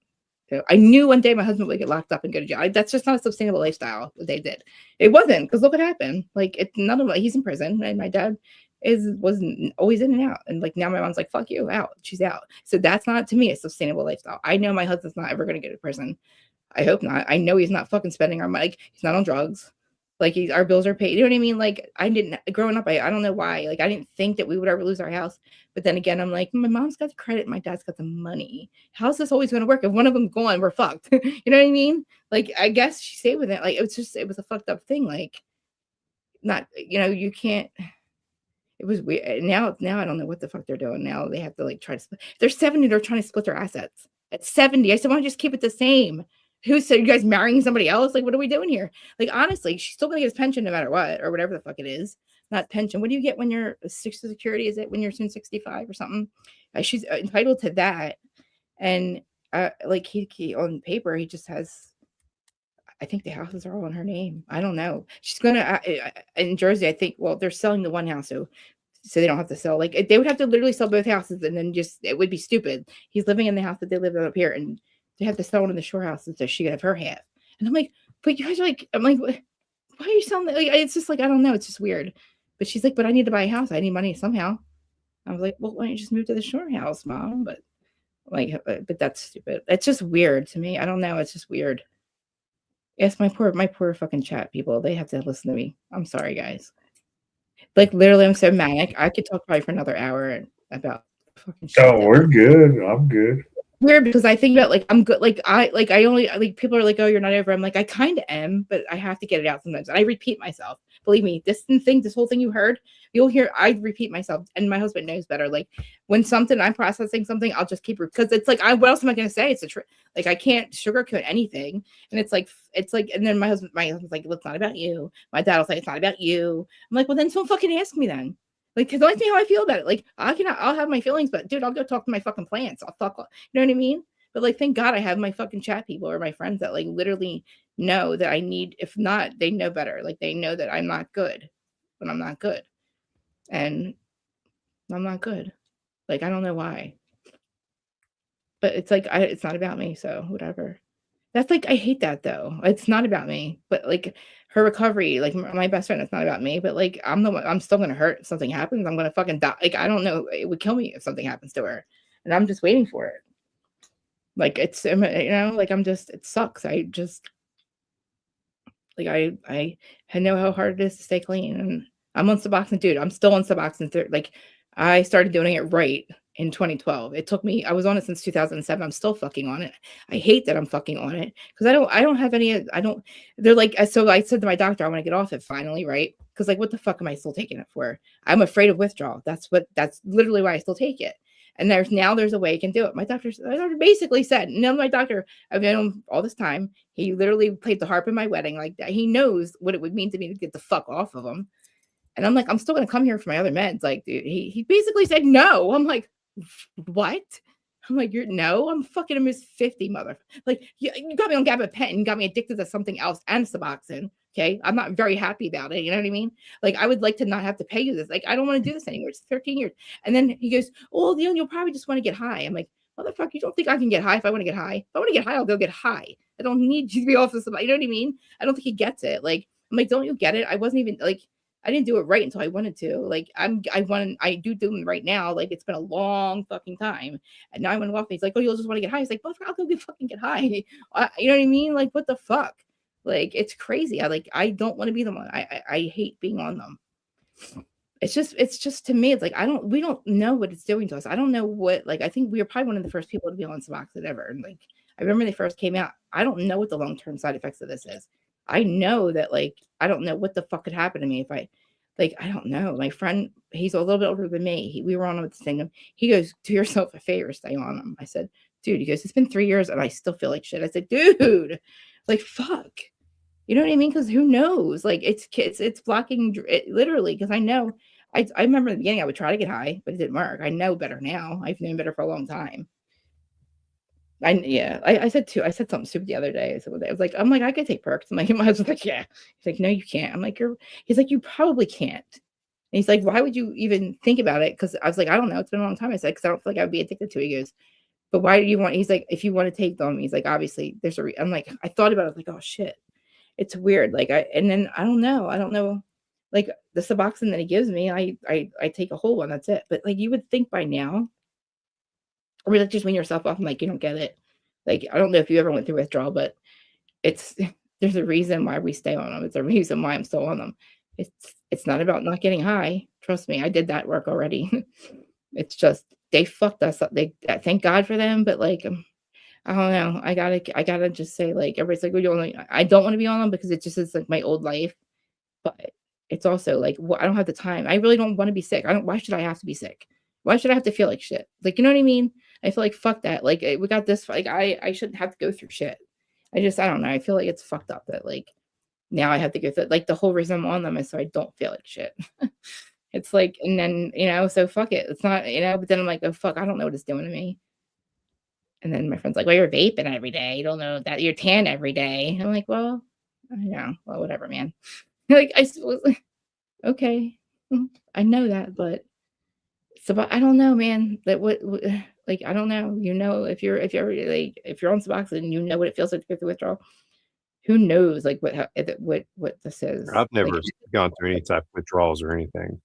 I knew one day my husband would get locked up and go to jail. That's just not a sustainable lifestyle. What they did. It wasn't, because look what happened. Like, it's none of. He's in prison, and my dad was always in and out, and like now my mom's like, fuck you, out. She's out. So that's not, to me, a sustainable lifestyle. I know my husband's not ever going to go to prison. I hope not. I know he's not fucking spending our money. Like, he's not on drugs. Like, our bills are paid. You know what I mean? Like, I didn't, growing up, I don't know why. Like, I didn't think that we would ever lose our house. But then again, I'm like, my mom's got the credit, my dad's got the money. How's this always going to work? If one of them's gone, we're fucked. You know what I mean? Like, I guess she stayed with it. Like, it was a fucked up thing. Like, not, you can't. It was weird. Now I don't know what the fuck they're doing. Now they have to like try to split. They're 70. They're trying to split their assets at 70. I said, why don't you just keep it the same? Who said you guys marrying somebody else? Like, what are we doing here? Like, honestly, she's still gonna get his pension no matter what, or whatever the fuck it is. Not pension. What do you get when you're Social Security? Is it when you're soon 65 or something? She's entitled to that. And like he on paper, he just has. I think the houses are all in her name. I don't know. She's gonna in Jersey. I think. Well, they're selling the one house, so they don't have to sell. Like they would have to literally sell both houses, and then just it would be stupid. He's living in the house that they live in up here, and they have to sell one in the shore house so she could have her half. And I'm like, but you guys are like, I'm like, why are you selling that? Like, it's just like I don't know. It's just weird. But she's like, but I need to buy a house. I need money somehow. I was like, well, why don't you just move to the shore house, Mom? But like, but that's stupid. It's just weird to me. I don't know. It's just weird. Yes, my poor fucking chat people. They have to listen to me. I'm sorry, guys. Like literally, I'm so manic. I could talk probably for another hour about fucking shit. Oh, we're good. I'm good. Weird because I think about like I'm good. Like I only like people are like, oh, you're not over. I'm like, I kind of am, but I have to get it out sometimes. And I repeat myself. Believe me, this whole thing you heard, you'll hear. I repeat myself, and my husband knows better. Like when I'm processing something, I'll just keep because it's like, what else am I going to say? It's a truth. Like I can't sugarcoat anything, and it's like, and then my husband's like, look, it's not about you. My dad will say it's not about you. I'm like, well, then don't fucking ask me then. Like, cause don't ask me how I feel about it. Like I'll have my feelings, but dude, I'll go talk to my fucking plants. I'll talk, you know what I mean? But like, thank God I have my fucking chat people or my friends that like literally know that I need, if not, they know better. Like they know that I'm not good when I'm not good. And I'm not good. Like, I don't know why. But it's like, it's not about me. So whatever. That's like, I hate that though. It's not about me, but like her recovery, like my best friend, it's not about me, but like, I'm still going to hurt if something happens. I'm going to fucking die. Like, I don't know. It would kill me if something happens to her and I'm just waiting for it. Like it's, like it sucks. I just, like, I know how hard it is to stay clean and I'm on Suboxone, dude. I'm still on Suboxone. Like I started doing it right in 2012. It took me, I was on it since 2007. I'm still fucking on it. I hate that I'm fucking on it because I don't have any, they're like, so I said to my doctor, I want to get off it finally. Right. Cause like, what the fuck am I still taking it for? I'm afraid of withdrawal. That's literally why I still take it. And there's a way you can do it. My doctor basically said, no, my doctor, I've known him all this time. He literally played the harp in my wedding. Like that. He knows what it would mean to me to get the fuck off of him. And I'm like, I'm still going to come here for my other meds. Like, dude, he basically said no. I'm like, what? I'm like, I'm fucking almost 50, mother. Like, you got me on gabapentin, you got me addicted to something else and Suboxone. Okay. I'm not very happy about it. You know what I mean? Like, I would like to not have to pay you this. Like, I don't want to do this anymore. It's 13 years. And then he goes, well, you'll probably just want to get high. I'm like, motherfucker, you don't think I can get high if I want to get high? If I want to get high, I'll go get high. I don't need you to be off of somebody. You know what I mean? I don't think he gets it. Like, I'm like, don't you get it? I wasn't even like, I didn't do it right until I wanted to. Like, I do them right now. Like, it's been a long fucking time. And now I want to go off. He's like, oh, you'll just want to get high. He's like, well, I'll go fucking get high. You know what I mean? Like, what the fuck? Like, it's crazy. I don't want to be the one. I hate being on them. It's just to me, it's like, we don't know what it's doing to us. I don't know what, like, I think we were probably one of the first people to be on Suboxone ever. And like, I remember they first came out. I don't know what the long-term side effects of this is. I know that, like, I don't know what the fuck could happen to me if I don't know. My friend, he's a little bit older than me. We were on him with this thing. He goes, do yourself a favor, stay on him. I said, dude, he goes, it's been 3 years and I still feel like shit. I said, dude, like, fuck. You know what I mean? Because who knows? Like, it's blocking it, literally. Because I know, I remember in the beginning I would try to get high, but it didn't work. I know better now. I've known better for a long time. I said something stupid the other day. So I was like, I could take perks. I'm like, my husband's like, yeah. He's like, no, you can't. I'm like, he's like, you probably can't. And he's like, why would you even think about it? Because I was like, I don't know. It's been a long time. I said, because I don't feel like I would be addicted to it. He goes, but why do you want? He's like, if you want to take them, he's like, obviously there's a. I'm like, I thought about it. I was like, oh shit, it's weird. Like and then I don't know. Like the Suboxone that he gives me, I take a whole one. That's it. But like you would think by now. Or like just wean yourself off. I'm like, you don't get it. Like, I don't know if you ever went through withdrawal, but there's a reason why we stay on them. It's a reason why I'm still on them. It's not about not getting high. Trust me, I did that work already. It's just, they fucked us up. Thank God for them. But like, I don't know. I gotta just say, like, everybody's like, I don't want to be on them because it just is like my old life, but it's also like, well, I don't have the time. I really don't want to be sick. Why should I have to be sick? Why should I have to feel like shit? Like, you know what I mean? I feel like fuck that. Like we got this, like I shouldn't have to go through shit. I don't know. I feel like it's fucked up that like now I have to go through, like the whole reason I'm on them is so I don't feel like shit. It's like, and then, so fuck it. It's not, but then I'm like, oh fuck, I don't know what it's doing to me. And then my friend's like, well, you're vaping every day. You don't know that you're tan every day. I'm like, well, I know. Well, whatever, man. Like, okay, I know that, but I don't know, man. That like, I don't know. If you're on Suboxone, you know what it feels like to go through withdrawal. Who knows, like what this is? I've never Like, gone through any type of withdrawals or anything,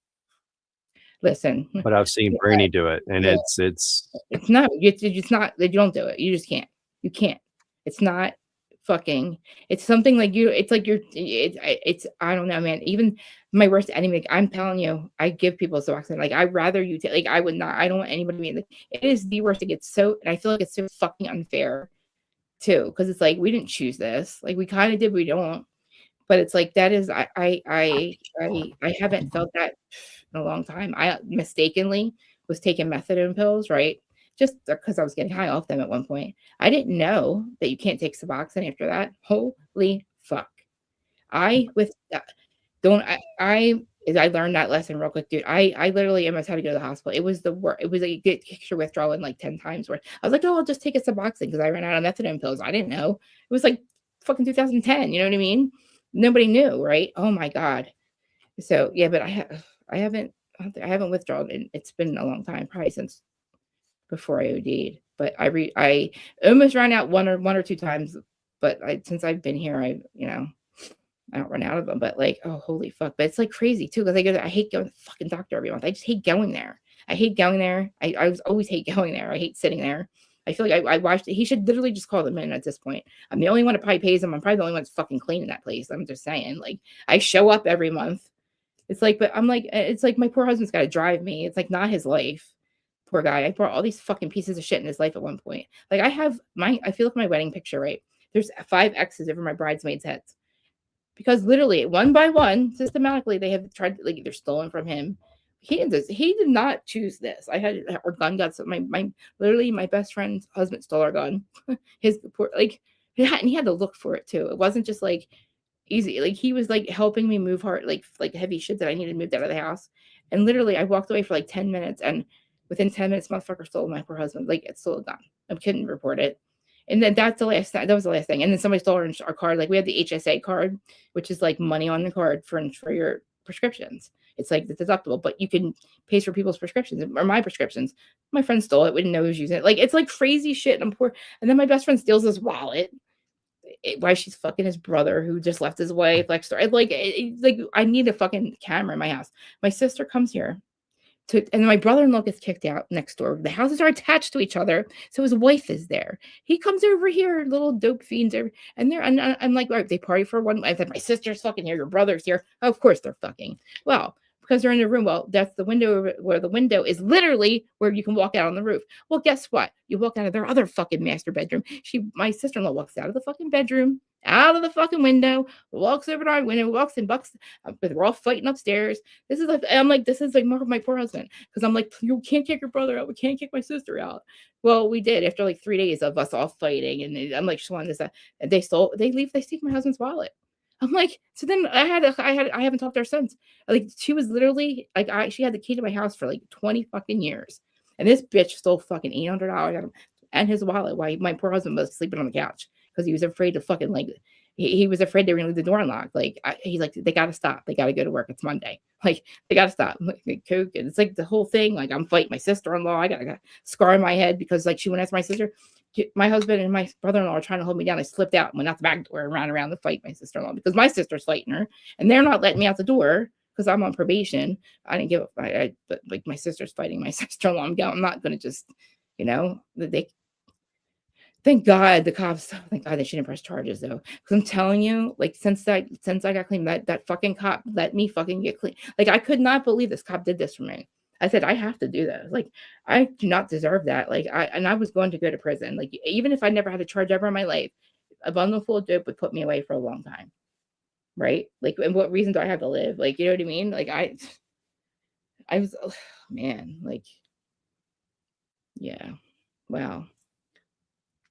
listen, but I've seen Brainy do it, and Yeah. it's it's not. It's not. You don't do it. You just can't. You can't. It's not fucking. It's something like you. It's like you're. It's. I don't know, man. Even my worst enemy. Like, I'm telling you, I give people Suboxone. Like, I'd rather you take. Like, I would not. I don't want anybody to be. Like, it is the worst. It gets so. And I feel like it's so fucking unfair, too, because it's like we didn't choose this. Like, we kind of did. We don't. But it's like that is. I haven't felt that in a long time. I mistakenly was taking methadone pills, right? Just because I was getting high off them at one point. I didn't know that you can't take Suboxone after that. Holy fuck. I learned that lesson real quick, dude. I literally almost had to go to the hospital. It was the worst. It was like get your withdrawal in like 10 times where I was like, oh, I'll just take a Suboxone because I ran out of methadone pills. I didn't know. It was like fucking 2010. You know what I mean? Nobody knew, right? Oh my God. So yeah, but I haven't withdrawn, and it's been a long time, probably since before I OD'd. But I almost ran out one or two times, but since I've been here, I don't run out of them. But like, oh holy fuck! But it's like crazy too because I hate going to the fucking doctor every month. I just hate going there. I hate going there. I always hate going there. I hate sitting there. I feel like I watched it. He should literally just call them in at this point. I'm the only one that probably pays him. I'm probably the only one that's fucking cleaning that place. I'm just saying. Like, I show up every month. It's like, but I'm like, it's like my poor husband's got to drive me. It's like not his life. Poor guy. I brought all these fucking pieces of shit in his life at one point. Like I feel like my wedding picture, right? There's 5 X's over my bridesmaids' heads. Because literally, one by one, systematically, they have tried, like, they're stolen from him. He did not choose this. Our gun got, literally, my best friend's husband stole our gun. His poor, like, and he had to look for it too. It wasn't just like, easy. Like he was like helping me move hard, like heavy shit that I needed moved out of the house. And literally I walked away for like 10 minutes and within 10 minutes, motherfucker stole my poor husband. Like it's still gone. I couldn't report it. And then that was the last thing. And then somebody stole our card. Like we had the HSA card, which is like money on the card for your prescriptions. It's like the deductible, but you can pay for people's prescriptions or my prescriptions. My friend stole it. We didn't know he was using it. Like it's like crazy shit. And I'm poor. And then my best friend steals his wallet. Why she's fucking his brother who just left his wife. Like I need a fucking camera in my house. My sister comes here and my brother-in-law gets kicked out next door. The houses are attached to each other, so his wife is there. He comes over here, little dope fiends, and I'm like, all right, they party for one. I said, my sister's fucking here, your brother's here. Of course they're fucking. Well, because they're in the room. Well, that's the window where the window is literally where you can walk out on the roof. Well, guess what? You walk out of their other fucking master bedroom. My sister-in-law walks out of the fucking bedroom, out of the fucking window, walks over to our window, walks in, bucks. We're all fighting upstairs. This is like more of my poor husband because I'm like, you can't kick your brother out. We can't kick my sister out. Well, we did after like 3 days of us all fighting, and I'm like, Shawan, this, and they take my husband's wallet. I'm like, so then I haven't talked to her since. Like, she was literally like, she had the key to my house for like 20 fucking years. And this bitch stole fucking $800 out of him and his wallet while my poor husband was sleeping on the couch because he was afraid to fucking like, he was afraid they were going to leave the door unlocked. Like, he's like, they got to stop. They got to go to work. It's Monday. Like, they got to stop. Like, coke. And it's like the whole thing. Like, I'm fighting my sister-in-law. I got a scar in my head because like she went after my sister. My husband and my brother-in-law are trying to hold me down. I slipped out and went out the back door and ran around to fight my sister-in-law because my sister's fighting her and they're not letting me out the door because I'm on probation. I didn't give up. But like my sister's fighting my sister-in-law. I'm not going to just, thank God the cops, thank God they shouldn't press charges though. Because I'm telling you, like since I got clean, that fucking cop let me fucking get clean. Like I could not believe this cop did this for me. I said, I have to do this. Like, I do not deserve that. Like, I was going to go to prison. Like, even if I never had a charge ever in my life, a bundle full of dope would put me away for a long time. right? Like, and what reason do I have to live? Like, you know what I mean? Like, I was, oh, man, like, yeah, wow.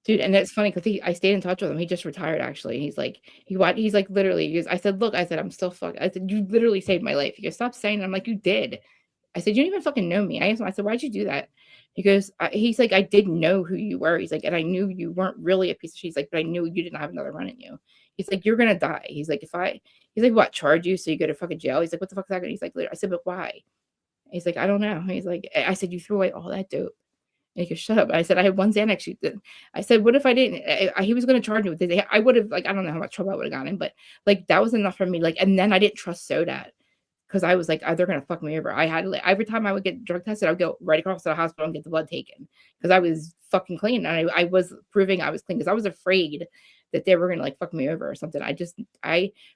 Dude, and that's funny because I stayed in touch with him. He just retired actually. He's like, he's like literally, I said, look, I said, I'm still fuck. I said, you literally saved my life. He goes, stop saying that. I'm like, you did. I said, you don't even fucking know me. I asked him, I said, why'd you do that? He goes, he's like, I didn't know who you were. He's like, and I knew you weren't really a piece of shit. He's like, but I knew you didn't have another run in you. He's like, you're gonna die. He's like, he's like, what, charge you so you go to fucking jail? He's like, what the fuck is that gonna? He's like, I said, but why? He's like, I don't know. He's like, I said, you threw away all that dope. And he goes, shut up. I said, I had one Xanax. I said, what if I didn't? He was going to charge me with it. I would have, like, I don't know how much trouble I would have gotten, but like, that was enough for me. Like, and then I didn't trust Sodat because I was like, oh, they're going to fuck me over. I had, like, every time I would get drug tested, I would go right across to the hospital and get the blood taken because I was fucking clean. And I was proving I was clean because I was afraid that they were going to like fuck me over or something.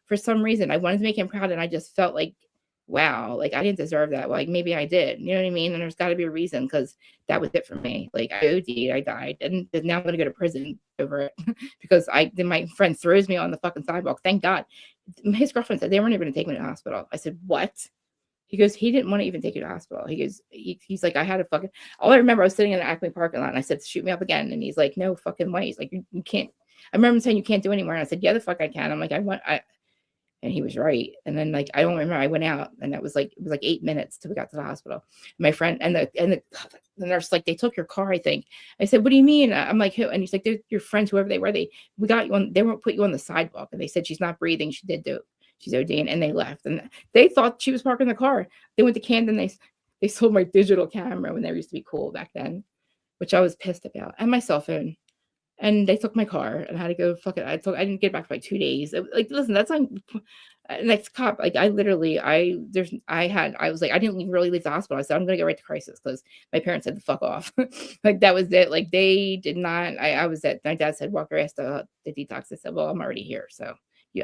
For some reason, I wanted to make him proud. And I just felt like, wow, like I didn't deserve that. Like maybe I did, you know what I mean? And there's got to be a reason because that was it for me. Like I OD'd, I died, and now I'm gonna go to prison over it because then my friend throws me on the fucking sidewalk. Thank God. His girlfriend said they weren't even gonna take me to the hospital. I said, what? He goes, he didn't want to even take you to the hospital. He goes, he's like, I had a fucking. All I remember, I was sitting in the Acme parking lot, and I said, shoot me up again, and he's like, no fucking way. He's like, you can't. I remember him saying you can't do anymore, and I said, yeah, the fuck I can. I'm like, and he was right. And then like I don't remember. I went out, and it was like 8 minutes till we got to the hospital. My friend and the nurse, like, they took your car, I think. I said, what do you mean? I'm like, who? And he's like, they're your friends, whoever they were. We got you on. They won't put you on the sidewalk. And they said she's not breathing. She did dope. She's ODing, and they left. And they thought she was parking the car. They went to Camden. They sold my digital camera when they used to be cool back then, which I was pissed about, and my cell phone. And they took my car and I had to go fuck it. I didn't get back for like 2 days. Like, listen, that's like next cop. Like I literally, I was like, I didn't even really leave the hospital. I said, I'm going to go right to crisis because my parents said to fuck off. Like that was it. Like they did not, I was at, my dad said, walk your ass to the detox. I said, well, I'm already here. So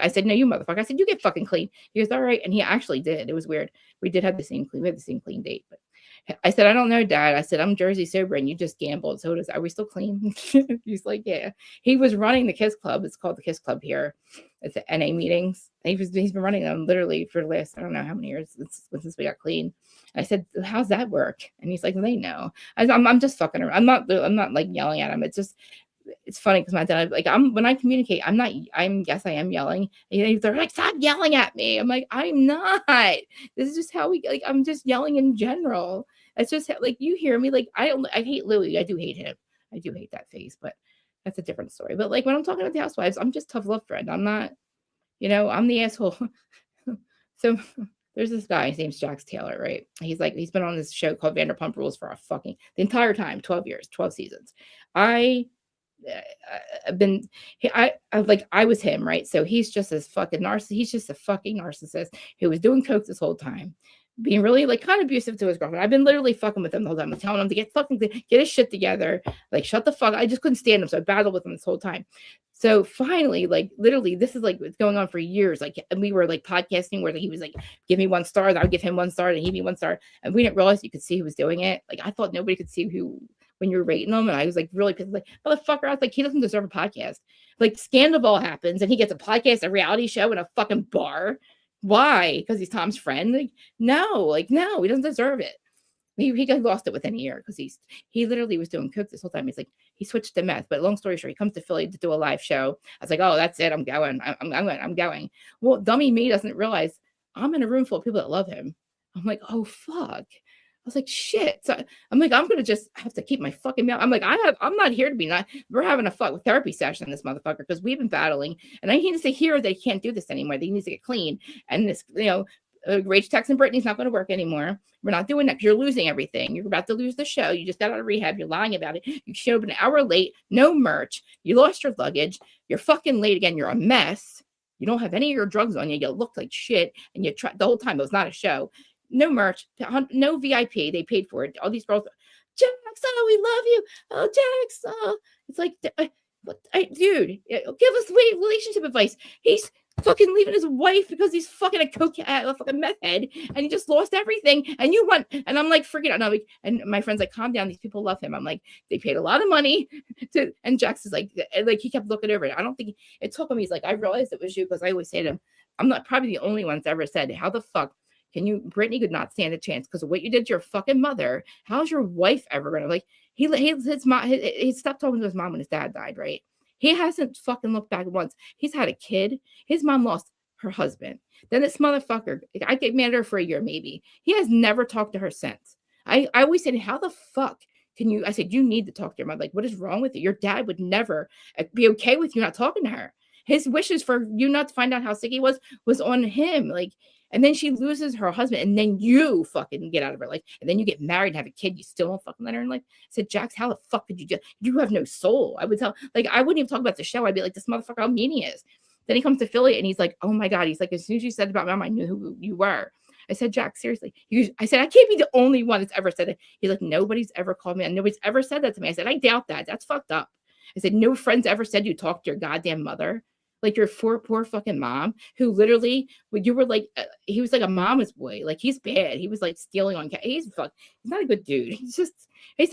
I said, no, you motherfucker. I said, you get fucking clean. He goes, all right. And he actually did. It was weird. We had the same clean date, but I said, I don't know, Dad. I said, I'm Jersey sober and you just gambled. So are we still clean? He's like, yeah. He was running the Kiss Club. It's called the Kiss Club here. It's the NA meetings. He's been running them literally for the last, I don't know how many years since we got clean. I said, how's that work? And he's like, well, they know. I'm just fucking around. I'm not like yelling at him. It's funny because my dad, like, when I communicate, I am yelling. And they're like, stop yelling at me. I'm like, I'm not. This is just how I'm just yelling in general. It's just like, you hear me. Like, I hate Louis. I do hate him. I do hate that face, but that's a different story. But like, when I'm talking about the housewives, I'm just tough love friend. I'm not, I'm the asshole. So there's this guy, his name's Jax Taylor, right? He's been on this show called Vanderpump Rules for the entire time, 12 years, 12 seasons. I was him, right? So he's just this fucking narcissist. He's just a fucking narcissist who was doing coke this whole time, being really like kind of abusive to his girlfriend. I've been literally fucking with him the whole time. I'm telling him to get his shit together. Like, shut the fuck. I just couldn't stand him. So I battled with him this whole time. So finally, like, literally, this is like, it's going on for years. Like, and we were like podcasting where he was like, give me 1 star. And I would give him 1 star and he'd be 1 star. And we didn't realize you could see who was doing it. Like, I thought nobody could see who, when you're rating them. And I was like, really pissed. Like, motherfucker, I was like, he doesn't deserve a podcast. Like, Scandal happens and he gets a podcast, a reality show in a fucking bar. Why? Because he's Tom's friend? Like, no, he doesn't deserve it. He got lost it within a year because he literally was doing coke this whole time. He's like, he switched to meth. But long story short, he comes to Philly to do a live show. I was like, oh, that's it. I'm going. I'm going. Well, dummy me doesn't realize I'm in a room full of people that love him. I'm like, oh, fuck. I was like, shit. So I'm like, I'm going to just have to keep my fucking mouth. I'm like, I'm not here to be we're having a therapy session in this motherfucker because we've been battling. And I need to hear they can't do this anymore. They need to get clean. And this, Rage, Tex, and Brittany's not going to work anymore. We're not doing that because you're losing everything. You're about to lose the show. You just got out of rehab. You're lying about it. You showed up an hour late. No merch. You lost your luggage. You're fucking late again. You're a mess. You don't have any of your drugs on you. You look like shit. And you tried the whole time. It was not a show. No merch. No VIP. They paid for it. All these girls, Jax, oh, we love you. Oh, Jax. Oh. It's like, dude, give us relationship advice. He's fucking leaving his wife because he's fucking a fucking meth head and he just lost everything. And you want, and I'm like, forget it. No, and my friend's like, calm down. These people love him. I'm like, they paid a lot of money to, and Jax is like he kept looking over it. I don't think it took him. He's like, I realized it was you because I always say to him, I'm not probably the only one that's ever said, how the fuck can you, Brittany could not stand a chance because of what you did to your fucking mother. How's your wife ever gonna like, his mom, he stopped talking to his mom when his dad died, right? He hasn't fucking looked back once. He's had a kid. His mom lost her husband. Then this motherfucker, I get mad at her for a year, maybe. He has never talked to her since. I always said, how the fuck can you? I said, you need to talk to your mom. Like, what is wrong with you? Your dad would never be okay with you not talking to her. His wishes for you not to find out how sick he was on him. Like, and then she loses her husband, and then you fucking get out of her life, and then you get married and have a kid. You still don't fucking let her in life. I said, Jax, how the fuck did you do? You have no soul. I would tell, like, I wouldn't even talk about the show. I'd be like, this motherfucker, how mean he is. Then he comes to Philly, and he's like, oh my God. He's like, as soon as you said about mom, I knew who you were. I said, Jack, seriously. I said, I can't be the only one that's ever said it. He's like, nobody's ever called me, and nobody's ever said that to me. I said, I doubt that. That's fucked up. I said, no friends ever said you talked to your goddamn mother. Like your poor fucking mom, who literally, when you were like, he was like a mama's boy. Like, he's bad. He was like stealing on cat. He's not a good dude. He's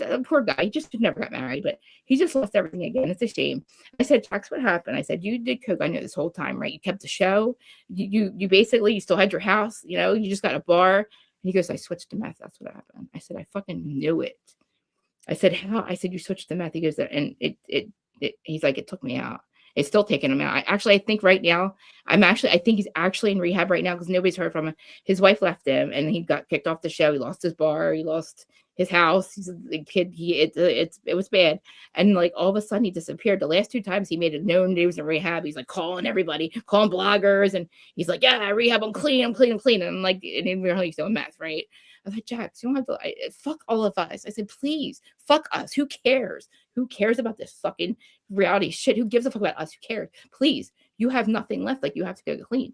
a poor guy. He just never got married, but he just lost everything again. It's a shame. I said, Jax, what happened? I said, you did coke. I know this whole time, right? You kept the show. You basically, you still had your house. You know, you just got a bar. And he goes, I switched to meth. That's what happened. I said, I fucking knew it. I said, how? I said, you switched to meth. He goes, and he's like, it took me out. It's still taking him out. I think right now, I think he's actually in rehab right now because nobody's heard from him. His wife left him and he got kicked off the show. He lost his bar. He lost his house. He's a kid. It was bad. And like all of a sudden he disappeared. The last 2 times he made it known that he was in rehab. He's like calling everybody, calling bloggers. And he's like, yeah, rehab. I'm clean. And I'm like, and we're still a mess, right? I was like, Jax, you don't have to, fuck all of us. I said, please, fuck us. Who cares? Who cares about this fucking reality shit? Who gives a fuck about us? Who cares? Please, you have nothing left. Like, you have to go clean.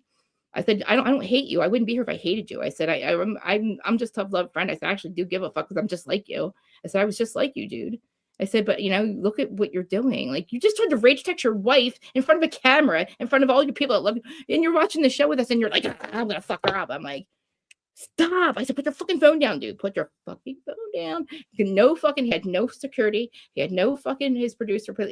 I said, I don't hate you. I wouldn't be here if I hated you. I said, I'm just tough love friend. I said, I actually do give a fuck because I'm just like you. I said, I was just like you, dude. I said, but look at what you're doing. Like, you just tried to rage text your wife in front of a camera, in front of all your people that love you. And you're watching the show with us and you're like, I'm going to fuck her up. I'm like, stop. I said, put your fucking phone down, dude. Put your fucking phone down. He had no security. He had no fucking, his producer, her,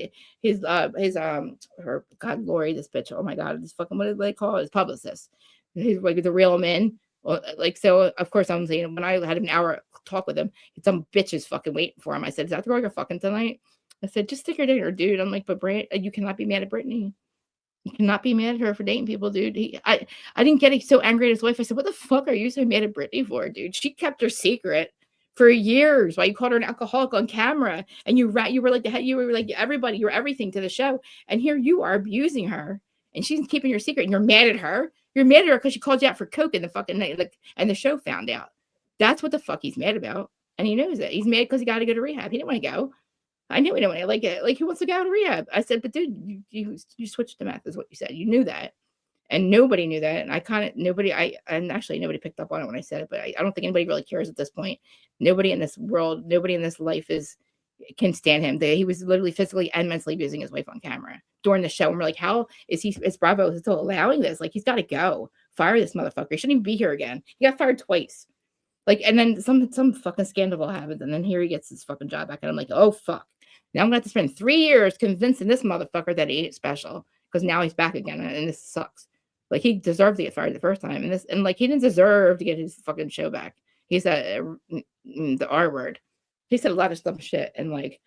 God, Lori, this bitch. Oh my God, this fucking, what do they call it? His publicist. He's like the real man. Like, so of course I'm saying, when I had an hour talk with him, some bitch is fucking waiting for him. I said, is that the girl you're fucking tonight? I said, just stick her dinner, dude. I'm like, but you cannot be mad at Brittany. You cannot be mad at her for dating people, dude. I didn't get so angry at his wife. I said, what the fuck are you so mad at Brittany for, dude? She kept her secret for years while you called her an alcoholic on camera. And you were like everybody, you're everything to the show. And here you are abusing her. And she's keeping your secret. And you're mad at her. You're mad at her because she called you out for coke in the fucking night. Like, and the show found out. That's what the fuck he's mad about. And he knows it. He's mad because he got to go to rehab. He didn't want to go. I knew he didn't want to, like who wants to go out of rehab? I said, but dude, you switched to meth is what you said. You knew that. And nobody knew that. And nobody picked up on it when I said it, but I don't think anybody really cares at this point. Nobody in this world, nobody in this life can stand him. He was literally physically and mentally abusing his wife on camera during the show. And we're like, how is Bravo still allowing this? Like, he's got to go. Fire this motherfucker. He shouldn't even be here again. He got fired twice. Like, and then some fucking scandal happens, and then here he gets his fucking job back, and I'm like, oh fuck. Now I'm gonna have to spend 3 years convincing this motherfucker that he ain't special because now he's back again, and this sucks. Like, he deserved to get fired the first time, and like he didn't deserve to get his fucking show back. He said the R word. He said a lot of dumb shit, and like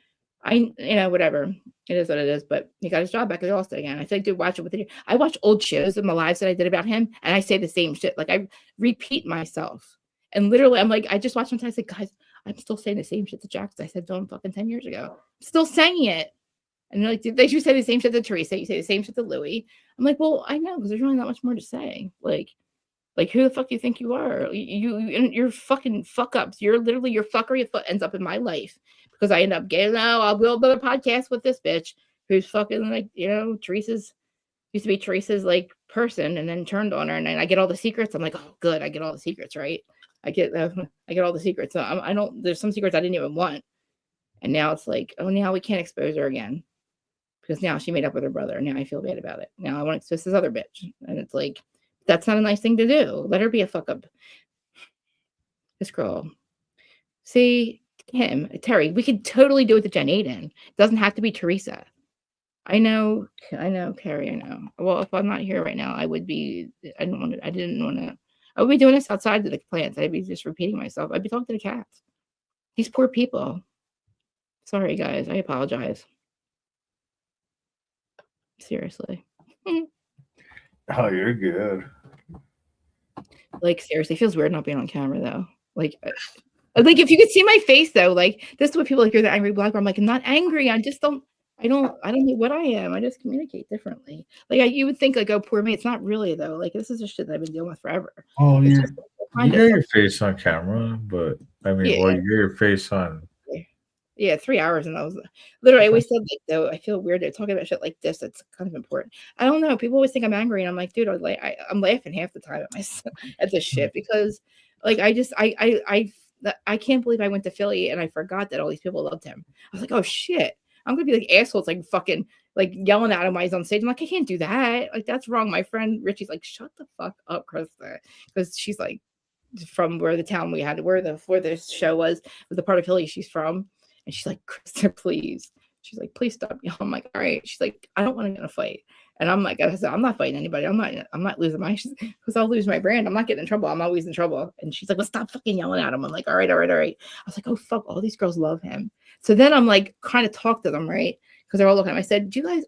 whatever. It is what it is. But he got his job back, and he lost it again. I said, dude, watch it with you. I watch old shows of my lives that I did about him, and I say the same shit. Like, I repeat myself, and literally, I'm like, I just watched one time. I said, guys, I'm still saying the same shit to Jax I said to him fucking 10 years ago. I'm still saying it. And they're like, they should say the same shit to Teresa. You say the same shit to Louie. I'm like, well, I know, because there's really not much more to say. Like who the fuck you think you are? You're fucking fuck ups. You're literally, your fuckery ends up in my life because I end up getting, I'll build another podcast with this bitch who's fucking like, used to be Teresa's like person and then turned on her. And then I get all the secrets. I'm like, oh, good. I get all the secrets, right? I get all the secrets. So there's some secrets I didn't even want. And now it's like, oh, now we can't expose her again because now she made up with her brother. Now I feel bad about it. Now I want to expose this other bitch. And it's like, that's not a nice thing to do. Let her be a fuck up. This girl. See, Terry, we could totally do it to Jen Aiden. It doesn't have to be Teresa. I know, Carrie. I know. Well, if I'm not here right now, I would be. I don't want to. I didn't want to. I would be doing this outside of the plants. I'd be just repeating myself. I'd be talking to the cats. These poor people. Sorry, guys. I apologize. Seriously. Oh, you're good. Like seriously, it feels weird not being on camera though. Like if you could see my face though, like this is what people like. You're the angry black girl. I'm like, I'm not angry. I just don't. I don't know what I am. I just communicate differently. Like you would think like, oh, poor me. It's not really though. Like this is just shit that I've been dealing with forever. Oh, It's you just got your face on camera, but I mean, Yeah. well, you got your face on. Yeah, 3 hours, and I was literally. I always said like though I feel weird talking about shit like this. It's kind of important. I don't know. People always think I'm angry, and I'm like, dude, I'm laughing half the time at myself at this shit because like I can't believe I went to Philly and I forgot that all these people loved him. I was like, oh shit, I'm gonna be like assholes, like fucking like yelling at him while he's on stage. I'm like, I can't do that. Like that's wrong. My friend Richie's like, shut the fuck up, Krista, because she's like from where the town we had where the show was the part of Philly she's from. And she's like, Krista, please. She's like, please stop. I'm like, all right. She's like, I don't want to get in a fight. And I'm like, I said, I'm not fighting anybody. I'm not losing my, because I'll lose my brand. I'm not getting in trouble. I'm always in trouble. And she's like, well, stop fucking yelling at him. I'm like, all right. I was like, oh, fuck. All these girls love him. So then I'm like, kind of talk to them, right? Because they're all looking at him.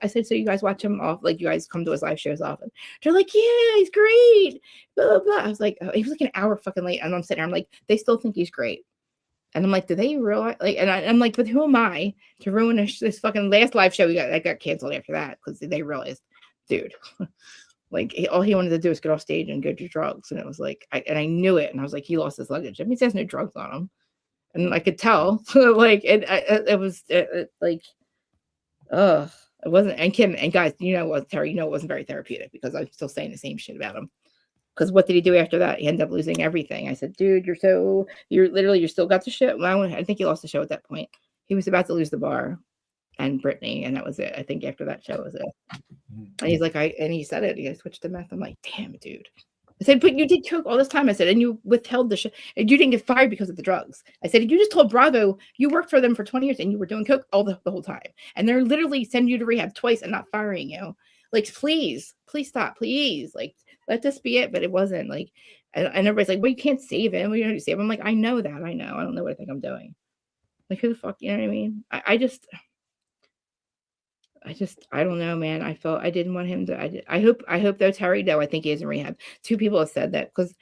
I said, so you guys watch him off? Like, you guys come to his live shows often? They're like, yeah, he's great. Blah, blah, blah. I was like, oh, he was like an hour fucking late. And I'm sitting there, I'm like, they still think he's great. And I'm like, do they realize? Like, and I'm like, but who am I to ruin this fucking last live show? I got canceled after that because they realized, dude, like all he wanted to do was get off stage and go do drugs. And it was like, I knew it. And I was like, he lost his luggage. That means he has no drugs on him. And I could tell, like, it was like, it wasn't. And Kim and guys, you know what, Terry, it wasn't very therapeutic because I'm still saying the same shit about him. Because what did he do after that? He ended up losing everything. I said, dude, you're still got the shit. Well, I think he lost the show at that point. He was about to lose the bar and Brittany, and that was it. I think after that show was it. And he's like, and he said it. He switched to meth. I'm like, damn, dude. I said, but you did coke all this time. I said, and you withheld the shit. And you didn't get fired because of the drugs. I said, you just told Bravo you worked for them for 20 years and you were doing coke the whole time. And they're literally sending you to rehab twice and not firing you. Like, please stop. Please. Like, let this be it. But it wasn't like, and everybody's like, well, you can't save him. We don't save him. I'm like, I know that. I know. I don't know what I think I'm doing. Like, who the fuck, you know what I mean? I don't know, man. I didn't want him to, I hope though, Terry, though, I think he is in rehab. 2 people have said that because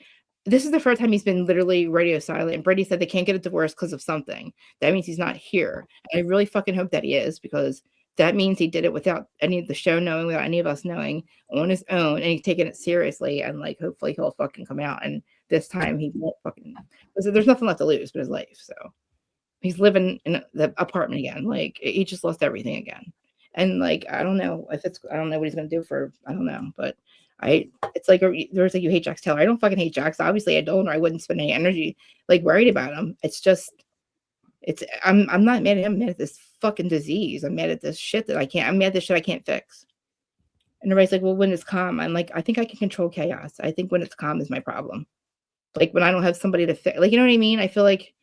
this is the first time he's been literally radio silent. And Brady said they can't get a divorce because of something. That means he's not here. And I really fucking hope that he is, because that means he did it without any of the show knowing, without any of us knowing, on his own, and he's taking it seriously. And like, hopefully he'll fucking come out. And this time he won't fucking, there's nothing left to lose but his life. So he's living in the apartment again. Like, he just lost everything again. And like, I don't know what he's gonna do I don't know, but it's like, there's like, you hate Jax Taylor. I don't fucking hate Jax. Obviously I don't, or I wouldn't spend any energy like worried about him. It's just, I'm not mad at him. I'm mad at this fucking disease. I'm mad at this shit I'm mad at this shit I can't fix. And everybody's like, well, when it's calm, I'm like, I think I can control chaos. I think when it's calm is my problem. Like, when I don't have somebody to fix, like, you know what I mean? I feel like,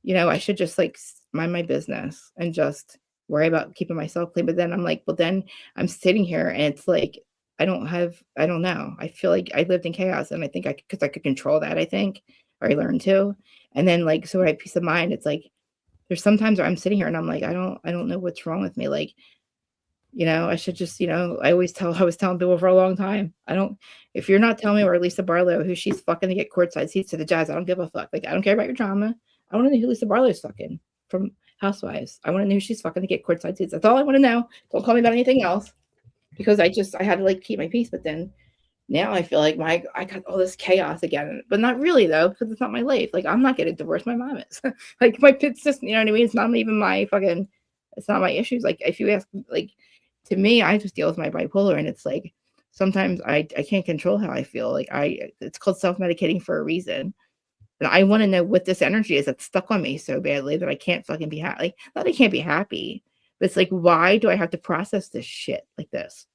I should just like mind my business and just worry about keeping myself clean. But then I'm like, well, then I'm sitting here and it's like, I don't know. I feel like I lived in chaos, and I think because I could control that, I think, or I learned to. And then like, so I have peace of mind. It's like, there's sometimes where I'm sitting here and I'm like, I don't know what's wrong with me. Like, I should just, I was telling people for a long time, if you're not telling me where Lisa Barlow, who she's fucking to get courtside seats to the Jazz, I don't give a fuck. Like, I don't care about your drama. I want to know who Lisa Barlow's fucking from Housewives. I want to know who she's fucking to get courtside seats. That's all I want to know. Don't call me about anything else, because I had to like keep my peace. But then now I feel like I got all this chaos again, but not really though, because it's not my life. Like, I'm not getting divorced. My mom is. Like, it's just, you know what I mean? It's not even my fucking, it's not my issues. Like, if you ask, like, to me, I just deal with my bipolar, and it's like, sometimes I can't control how I feel. Like, it's called self-medicating for a reason. And I want to know what this energy is that's stuck on me so badly that I can't fucking be happy. Like, not that I can't be happy, but it's like, why do I have to process this shit like this?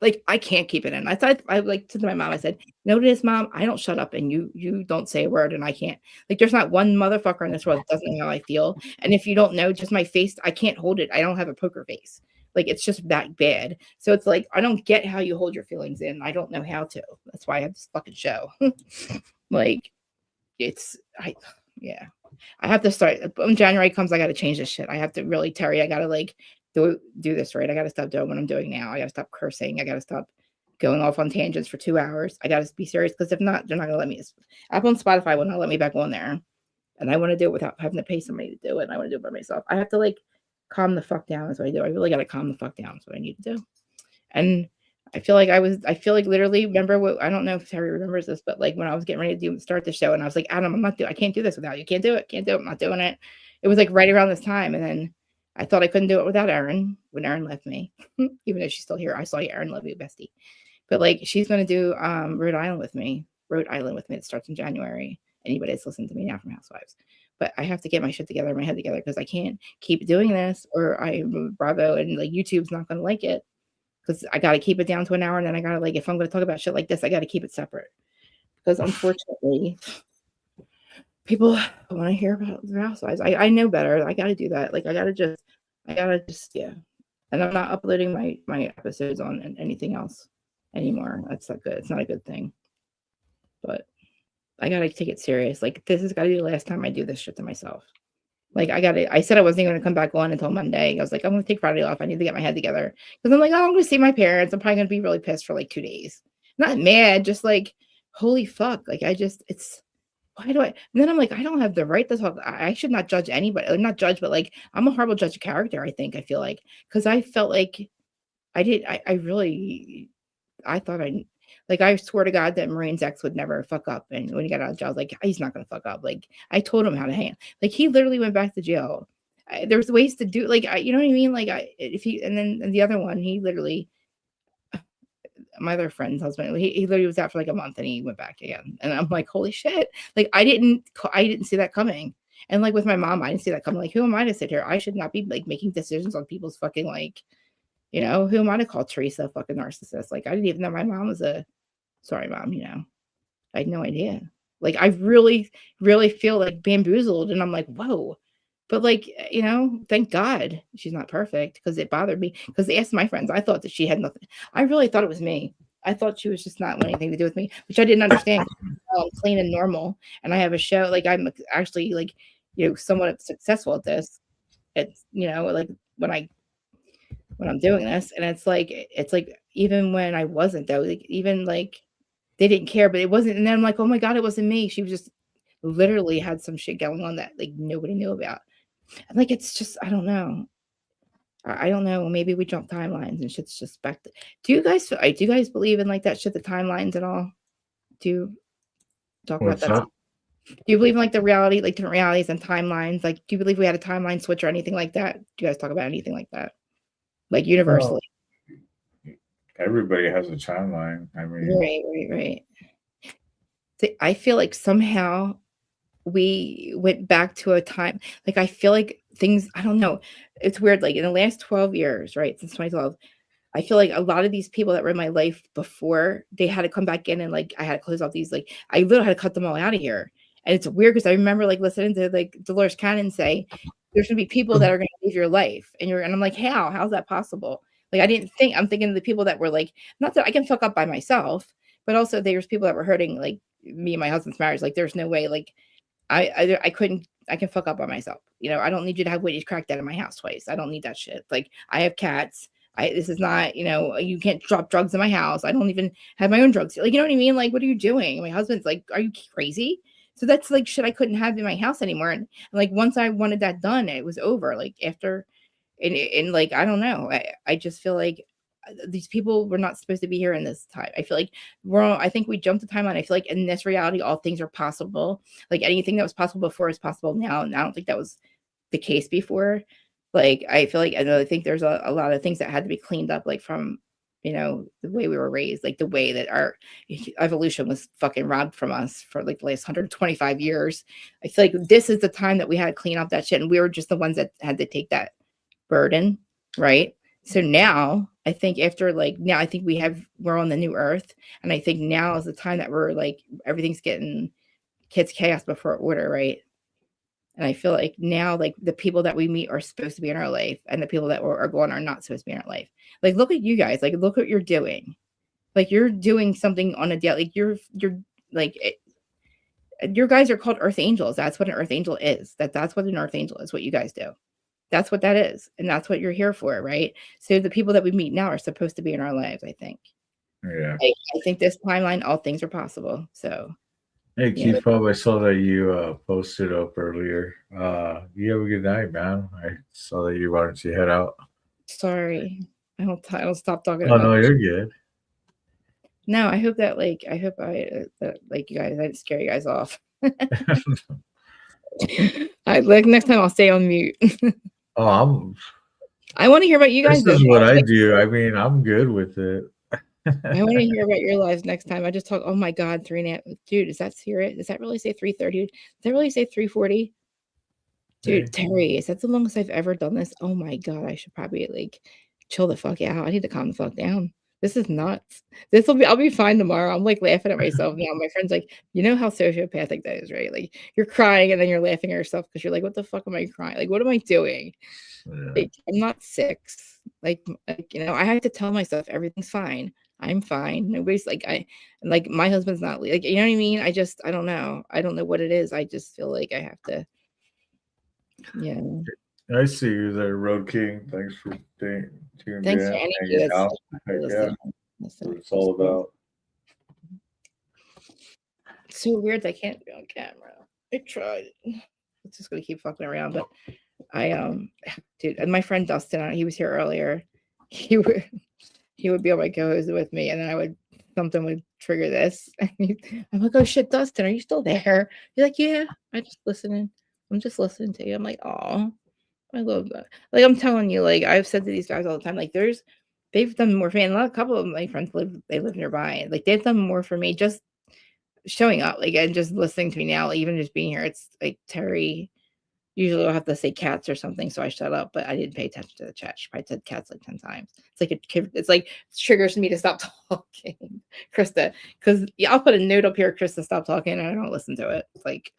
Like, I can't keep it in. I thought, I like to my mom, I said, notice, Mom, I don't shut up and you don't say a word, and I can't. Like, there's not one motherfucker in this world that doesn't know how I feel. And if you don't know, just my face, I can't hold it. I don't have a poker face. Like, it's just that bad. So it's like, I don't get how you hold your feelings in. I don't know how to. That's why I have this fucking show. Like, yeah. I have to start when January comes. I got to change this shit. I have to really, Terry, I got to like do this right. I got to stop doing what I'm doing now. I got to stop cursing. I got to stop going off on tangents for 2 hours. I got to be serious, because if not, they're not going to let me. Apple and Spotify will not let me back on there. And I want to do it without having to pay somebody to do it. And I want to do it by myself. I have to like calm the fuck down. Is what I do. I really got to calm the fuck down. That's what I need to do. And I feel like literally, remember what, I don't know if Terry remembers this, but like when I was getting ready to start the show, and I was like, Adam, I can't do this without you. Can't do it. I'm not doing it. It was like right around this time. And then I thought I couldn't do it without Erin when Erin left me, even though she's still here. I saw you, Erin, love you, bestie. But like, she's going to do Rhode Island with me. It starts in January. Anybody that's listening to me now from Housewives. But I have to get my shit together, my head together, because I can't keep doing this, or Bravo and like YouTube's not going to like it. Because I got to keep it down to an hour, and then I got to, like, if I'm going to talk about shit like this, I got to keep it separate. Because unfortunately, people want to hear about the Housewives. I know better. I got to do that. Like, I got to just, yeah. And I'm not uploading my episodes on anything else anymore. That's not good. It's not a good thing. But I got to take it serious. Like, this has got to be the last time I do this shit to myself. Like, I said I wasn't going to come back on until Monday. I was like, I'm going to take Friday off. I need to get my head together. Because I'm like, oh, I'm going to see my parents. I'm probably going to be really pissed for like 2 days. Not mad, just like, holy fuck. Like, why do I? And then I'm like, I don't have the right to talk. I should not judge anybody. Not judge, but like, I'm a horrible judge of character, I think. I feel like. Because I felt like I thought I swear to God that Marine's ex would never fuck up. And when he got out of jail, I was like, he's not going to fuck up. Like, I told him how to hang. Like, he literally went back to jail. There's ways to do, like, you know what I mean? Like, and then the other one, he literally, my other friend's husband, he literally was out for like a month and he went back again. And I'm like, holy shit. Like, I didn't see that coming. And like with my mom, I didn't see that coming. Like, who am I to sit here? I should not be like making decisions on people's fucking, like, you know, who am I to call Teresa a fucking narcissist? Like, I didn't even know my mom was sorry, Mom, you know, I had no idea. Like, I really, really feel like bamboozled. And I'm like, whoa. But like, you know, thank God she's not perfect, because it bothered me. Because they asked my friends, I thought that she had nothing. I really thought it was me. I thought she was just not wanting anything to do with me, which I didn't understand. I'm clean and normal. And I have a show. Like, I'm actually, like, you know, somewhat successful at this. It's, you know, like when I'm doing this, and it's like even when I wasn't, though, like, even like they didn't care, but it wasn't. And then I'm like, oh my God, it wasn't me. She was just literally had some shit going on that like nobody knew about. And like, it's just, I don't know. I don't know. Maybe we jump timelines and shit's just back. Do you guys believe in like that shit, the timelines at all? Do you talk about What's that? that? Do you believe in like the reality, like different realities and timelines? Like, do you believe we had a timeline switch or anything like that? Do you guys talk about anything like that? Like universally? Everybody has a timeline. I mean, Right. See, I feel like somehow we went back to a time, like, I feel like things, I don't know. It's weird. Like, in the last 12 years, right, since 2012, I feel like a lot of these people that were in my life before, they had to come back in, and like I had to close off these, like, I literally had to cut them all out of here. And it's weird because I remember like listening to like Dolores Cannon say, there's gonna be people that are gonna leave your life. And I'm like, how's that possible? Like, I'm thinking of the people that were like, not that I can fuck up by myself, but also there's people that were hurting like me and my husband's marriage. Like, there's no way, like, I can fuck up by myself. You know, I don't need you to have witness crack that in my house twice. I don't need that shit. Like, I have cats. This is not, you know, you can't drop drugs in my house. I don't even have my own drugs. Like, you know what I mean? Like, what are you doing? My husband's like, are you crazy? So that's like shit I couldn't have in my house anymore. And like, once I wanted that done, it was over. Like, after, and like, I don't know. I just feel like these people were not supposed to be here in this time. I feel like I think we jumped the timeline. I feel like in this reality, all things are possible. Like, anything that was possible before is possible now. And I don't think that was the case before. Like, I feel like, I think there's a lot of things that had to be cleaned up, like from, you know, the way we were raised, like the way that our evolution was fucking robbed from us for like the last 125 years. I feel like this is the time that we had to clean up that shit. And we were just the ones that had to take that burden. Right. So now I think I think we're on the new earth. And I think now is the time that we're like, everything's getting kids chaos before order. Right. And I feel like now, like the people that we meet are supposed to be in our life, and the people that are going are not supposed to be in our life. Like, look at you guys. Like, look what you're doing. Like, you're doing something on a daily. Like, you're like, your guys are called Earth Angels. That's what an Earth Angel is. That's what an Earth Angel is. What you guys do. That's what that is, and that's what you're here for, right? So the people that we meet now are supposed to be in our lives. I think. Yeah. I think this timeline, all things are possible. So. Hey, Yeah. Keith Pub, I saw that you posted up earlier. You have a good night, man. I saw that you wanted to head out. Sorry, I don't stop talking Oh, about. no, you're good. No, I hope that like that you guys, I didn't scare you guys off. I like next time I'll stay on mute. Oh, I want to hear about you guys. this is though. what I do. I mean, I'm good with it. I want to hear about your lives next time. I just talk. Oh my God, 3.5. Dude, does that hear it? Does that really say 3:30? Does that really say 3:40? Dude, Hey. Terry, is that the longest I've ever done this? Oh my God, I should probably like chill the fuck out. I need to calm the fuck down. This is nuts. I'll be fine tomorrow. I'm like laughing at myself now. My friend's like, you know how sociopathic that is, right? Like you're crying and then you're laughing at yourself because you're like, what the fuck am I crying? Like, what am I doing? Yeah. Like, I'm not 6. Like, I have to tell myself everything's fine. I'm fine. Nobody's like, like my husband's not like, you know what I mean? I don't know. I don't know what it is. I just feel like I have to, yeah. I see you there, Road King. Thanks for tuning Thanks for in. any of Hanging you that's out. Heck yeah. That's what it's all about. It's so weird that I can't be on camera. I tried. It's just gonna keep fucking around, but dude, and my friend Dustin, he was here earlier. He would be on my co-host with me, and then something would trigger this. I'm like, oh shit, Dustin, are you still there? He's like, yeah, I'm just listening to you. I'm like, oh, I love that. Like I'm telling you, like I've said to these guys all the time, like they've done more for me. And a couple of my friends live nearby. Like they've done more for me just showing up, like and just listening to me now, like, even just being here. It's like Terry. Usually I'll have to say cats or something, so I shut up, but I didn't pay attention to the chat. She probably said cats like 10 times. It's like it triggers me to stop talking. Krista, because I'll put a note up here, Krista, stop talking, and I don't listen to it. It's like,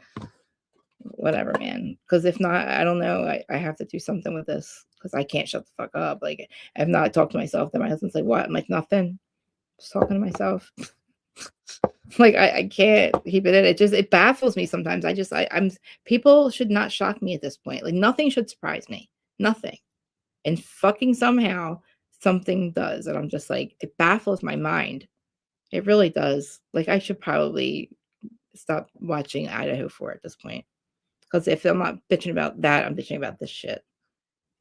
whatever, man. Because if not, I don't know. I have to do something with this because I can't shut the fuck up. Like, I've not talked to myself. Then my husband's like, what? I'm like, nothing. Just talking to myself. Like I can't keep it in. It baffles me sometimes. I'm people should not shock me at this point. Like nothing should surprise me. Nothing. And fucking somehow something does. And I'm just like, it baffles my mind. It really does. Like I should probably stop watching Idaho 4 at this point. Because if I'm not bitching about that, I'm bitching about this shit.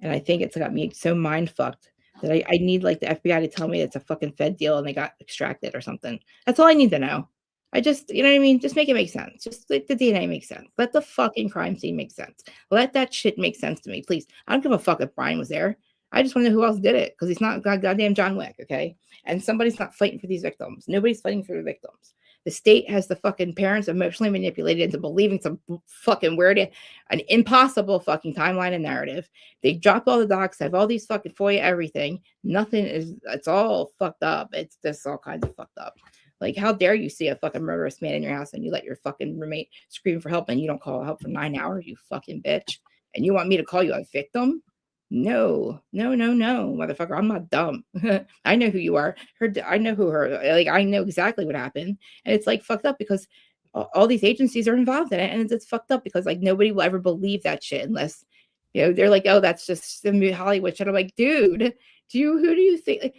And I think it's got me so mind fucked that I need like the FBI to tell me it's a fucking Fed deal and they got extracted or something. That's all I need to know. I just, you know what I mean? Just make it make sense. Just let the DNA make sense. Let the fucking crime scene make sense. Let that shit make sense to me, please. I don't give a fuck if Brian was there. I just want to know who else did it because he's not goddamn John Wick, okay? And somebody's not fighting for these victims. Nobody's fighting for the victims. The state has the fucking parents emotionally manipulated into believing some fucking weird, an impossible fucking timeline and narrative. They dropped all the docs, have all these fucking FOIA, everything. Nothing is, it's all fucked up. It's just all kinds of fucked up. Like, how dare you see a fucking murderous man in your house and you let your fucking roommate scream for help and you don't call help for 9 hours, you fucking bitch. And you want me to call you a victim? No, motherfucker. I'm not dumb. I know who you are. I know who her, like, I know exactly what happened. And it's like fucked up because all these agencies are involved in it. And it's fucked up because like nobody will ever believe that shit unless, they're like, oh, that's just the Hollywood shit. I'm like, dude, who do you think, like,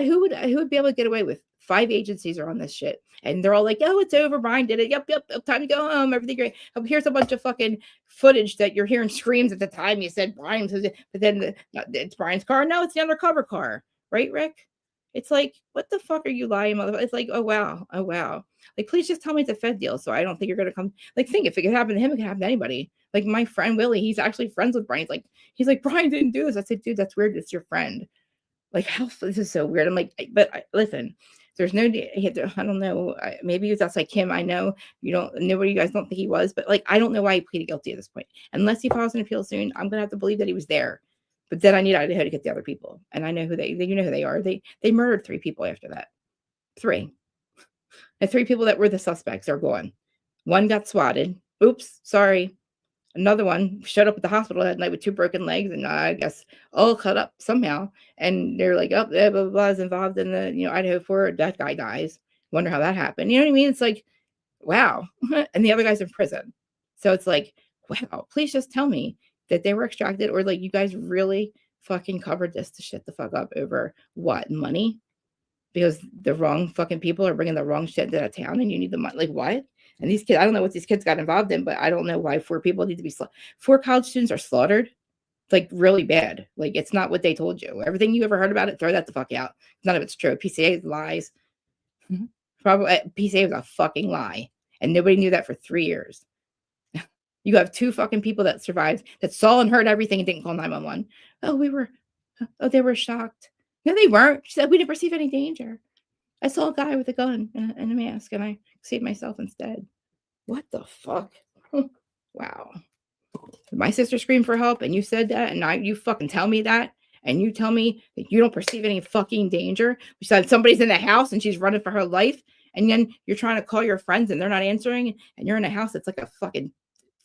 who would be able to get away with? 5 agencies are on this shit. And they're all like, oh, it's over. Brian did it. Yep. Time to go home. Everything great. Oh, here's a bunch of fucking footage that you're hearing screams at the time you said Brian, but then it's Brian's car. No, it's the undercover car. Right, Rick? It's like, what the fuck are you lying, motherfucker? It's like, oh, wow. Like, please just tell me it's a Fed deal. So I don't think you're going to come. Like, think if it could happen to him, it could happen to anybody. Like my friend Willie, he's actually friends with Brian. He's like, Brian didn't do this. I said, dude, that's weird. It's your friend. Like, how, this is so weird. I'm like, listen, there's no, I don't know. Maybe that's like him. I know nobody, you guys don't think he was, but like, I don't know why he pleaded guilty at this point. Unless he files an appeal soon, I'm going to have to believe that he was there. But then I need Idaho to get the other people. And I know who you know who they are. They murdered 3 people after that. 3. And 3 people that were the suspects are gone. 1 got swatted. Oops, sorry. Another one showed up at the hospital that night with 2 broken legs and I guess all cut up somehow. And they're like, oh, blah, blah, blah is involved in the, Idaho 4, that guy dies. Wonder how that happened. You know what I mean? It's like, wow. And the other guy's in prison. So it's like, wow, please just tell me that they were extracted or like you guys really fucking covered this to shit the fuck up over what? Money? Because the wrong fucking people are bringing the wrong shit to that town and you need the money. Like, what? And these kids, I don't know what these kids got involved in, but I don't know why 4 people need to be 4 college students are slaughtered. Like, really bad. Like, it's not what they told you. Everything you ever heard about it, throw that the fuck out. None of it's true. PCA is lies. Probably PCA was a fucking lie. And nobody knew that for 3 years. You have 2 fucking people that survived, that saw and heard everything and didn't call 911. They were shocked. No, they weren't. She said, we didn't perceive any danger. I saw a guy with a gun and a mask and I saved myself instead. What the fuck? Wow. My sister screamed for help and you said that and you fucking tell me that and you tell me that you don't perceive any fucking danger. Besides somebody's in the house and she's running for her life and then you're trying to call your friends and they're not answering and you're in a house that's like a fucking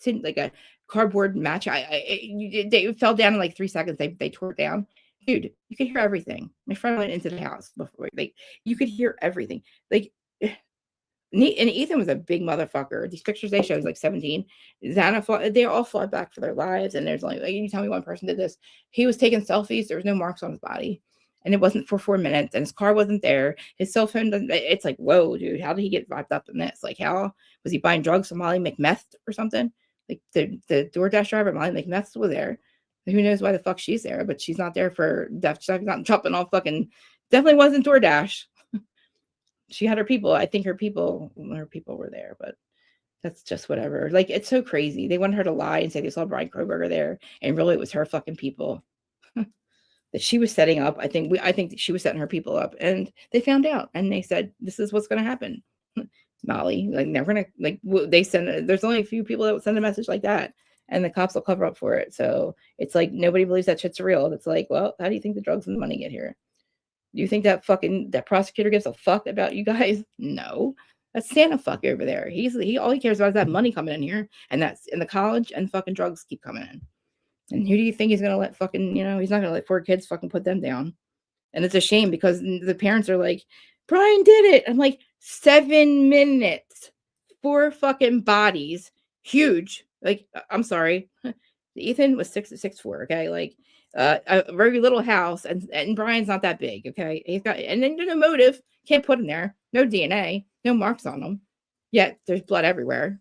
like a cardboard match. They fell down in like 3 seconds. They tore it down. Dude, you could hear everything. My friend went into the house before. Like, you could hear everything. Like, and Ethan was a big motherfucker. These pictures they showed was like 17. Xana, they all fought back for their lives. And there's like, you tell me one person did this. He was taking selfies. There was no marks on his body. And it wasn't for 4 minutes. And his car wasn't there. His cell phone doesn't. It's like, whoa, dude. How did he get wrapped up in this? Like, how was he buying drugs from Molly McMeth or something? Like, the DoorDash driver, Molly McMeth, was there. Who knows why the fuck she's there, but she's not there for death. She's not chopping off fucking. Definitely wasn't DoorDash. She had her people. I think her people were there, but that's just whatever. Like, it's so crazy. They wanted her to lie and say they saw Brian Kroberger there, and really it was her fucking people that she was setting up. I think she was setting her people up, and they found out, and they said this is what's going to happen. Molly, like, never gonna, like, they send. There's only a few people that would send a message like that. And the cops will cover up for it. So it's like nobody believes that shit's real. It's like, well, how do you think the drugs and the money get here? Do you think that prosecutor gives a fuck about you guys? No. That's Santa fuck over there. He all he cares about is that money coming in here. And that's in the college and fucking drugs keep coming in. And who do you think he's gonna let fucking, he's not gonna let 4 kids fucking put them down. And it's a shame because the parents are like, Brian did it. I'm like, 7 minutes, 4 fucking bodies, huge. Like, I'm sorry. Ethan was 6'4", okay? Like, a very little house, and Brian's not that big, okay? He's got, and then there's no motive, can't put in there, no DNA, no marks on him. Yet there's blood everywhere,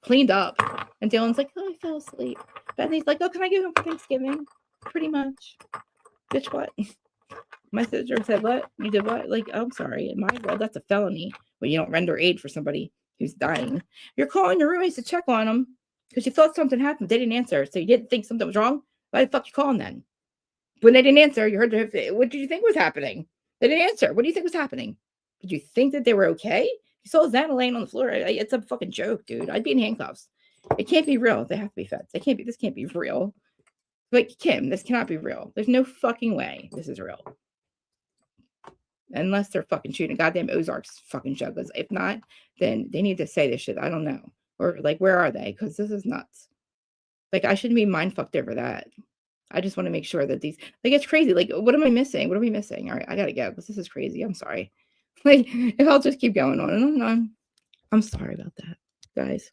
cleaned up. And Dylan's like, oh, I fell asleep. Bethany's like, oh, can I get home for Thanksgiving? Pretty much. Bitch, what? My sister said, what? You did what? Like, oh, I'm sorry. In my world, that's a felony when you don't render aid for somebody who's dying. You're calling your roommates to check on them because you thought something happened. They didn't answer. So you didn't think something was wrong? Why the fuck you calling then? When they didn't answer, you heard what did you think was happening? They didn't answer. What do you think was happening? Did you think that they were okay? You saw Xana laying on the floor. It's a fucking joke, dude. I'd be in handcuffs. It can't be real. They have to be feds. This can't be real. Like, Kim, this cannot be real. There's no fucking way this is real. Unless they're fucking shooting a goddamn Ozarks fucking show. Because if not, then they need to say this shit. I don't know. Or, like, where are they? Because this is nuts. Like, I shouldn't be mind fucked over that. I just want to make sure that these, like, it's crazy. Like, what am I missing? What are we missing? All right, I gotta go because this is crazy. I'm sorry. Like, if I'll just keep going on and on. I'm sorry about that, guys.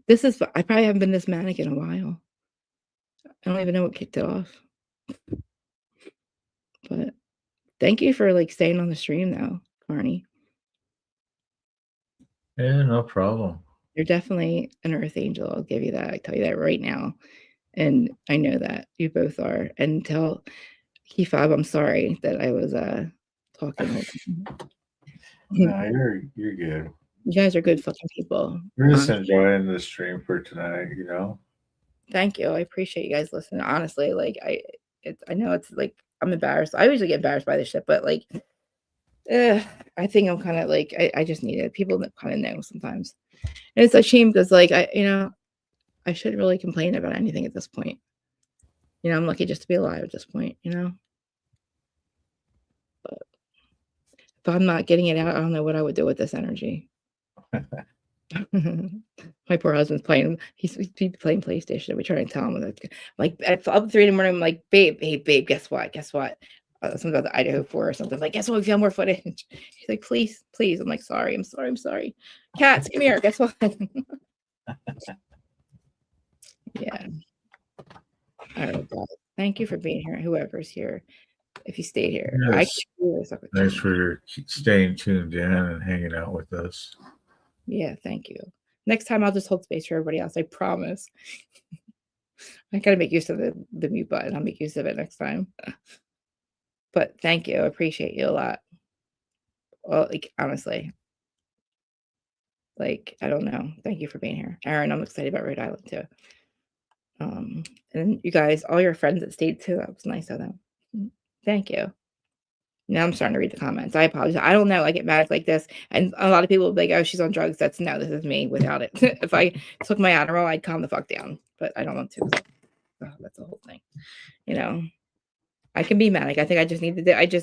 I probably haven't been this manic in a while. I don't even know what kicked it off. But thank you for, like, staying on the stream though, Carney. Yeah, no problem. You're definitely an earth angel. I'll give you that. I tell you that right now. And I know that you both are. And tell Kefab, I'm sorry that I was talking. No, you're good. You guys are good fucking people. We're just enjoying the stream for tonight, Thank you. I appreciate you guys listening. Honestly, like, I know it's like I'm embarrassed. I usually get embarrassed by this shit, but like, I think I'm kind of like I just need it. People that kind of know sometimes, and it's a shame because like I shouldn't really complain about anything at this point. I'm lucky just to be alive at this point. But if I'm not getting it out, I don't know what I would do with this energy. My poor husband's playing. He's playing PlayStation. We try to tell him like at up 3 in the morning. I'm like, babe, guess what? Something about the Idaho 4 or something. Like, guess what? We found more footage. He's like, please. I'm like, sorry. Cats, come here. Guess what? Yeah. All right, guys. Thank you for being here. Whoever's here, if you stayed here, I Yes. can't do this with Thanks you. for staying tuned in and hanging out with us. Yeah, thank you. Next time I'll just hold space for everybody else. I promise. I gotta make use of the mute button. I'll make use of it next time. But thank you. I appreciate you a lot. Well, like honestly. Like, I don't know. Thank you for being here. Aaron, I'm excited about Rhode Island too. And you guys, all your friends that stayed too, that was nice of them. Thank you. Now I'm starting to read the comments. I apologize. I don't know. I get mad like this. And a lot of people will be like, oh, she's on drugs. This is me without it. If I took my Adderall, I'd calm the fuck down. But I don't want to. That's the whole thing. You know, I can be manic. I think I just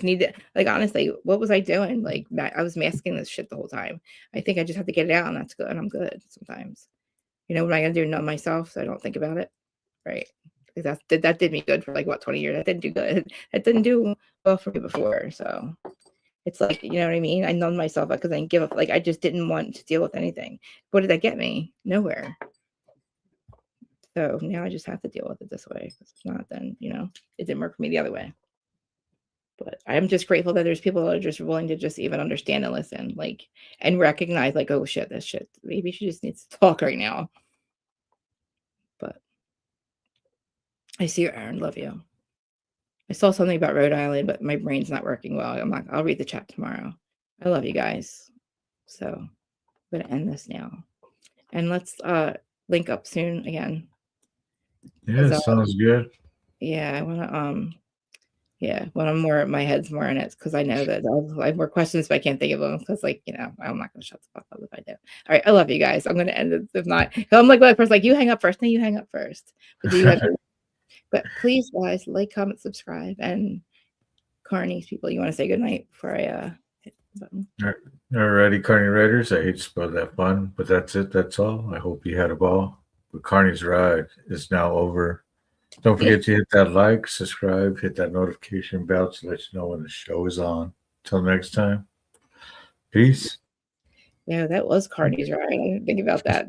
need to, like, honestly, what was I doing? Like, I was masking this shit the whole time. I think I just have to get it out, and that's good. And I'm good sometimes. You know, what am I going to do? Numb myself so I don't think about it? Right. That did me good for like, what, 20 years? That didn't do good. That didn't do well for me before. So it's like, you know what I mean? I numbed myself because I didn't give up. Like, I just didn't want to deal with anything. What did that get me? Nowhere. So now I just have to deal with it this way. If not, then, you know, it didn't work for me the other way. But I'm just grateful that there's people that are just willing to just even understand and listen, like, and recognize, like, oh shit, this shit. Maybe she just needs to talk right now. But I see you, Aaron. Love you. I saw something about Rhode Island, but my brain's not working well. I'll read the chat tomorrow. I love you guys. So I'm gonna end this now. And let's link up soon again. Yeah, sounds good. Yeah, I wanna when I'm more, my head's more in it, because I know that I have more questions, but I can't think of them because, like, you know, I'm not gonna shut the fuck up if I do. All right, I love you guys. I'm gonna end it. If not, I'm like that person, like, you hang up first. No, you hang up first. But please, guys, like, comment, subscribe, and CARNY'S people, you want to say goodnight before I hit the button? Alrighty, Carney Raiders. I hate to spoil that fun, but that's it. That's all. I hope you had a ball. But Carney's ride is now over. Don't forget to hit that like, subscribe, hit that notification bell to let you know when the show is on. Till next time. Peace. Yeah, that was CARNY'S ride. I didn't think about that.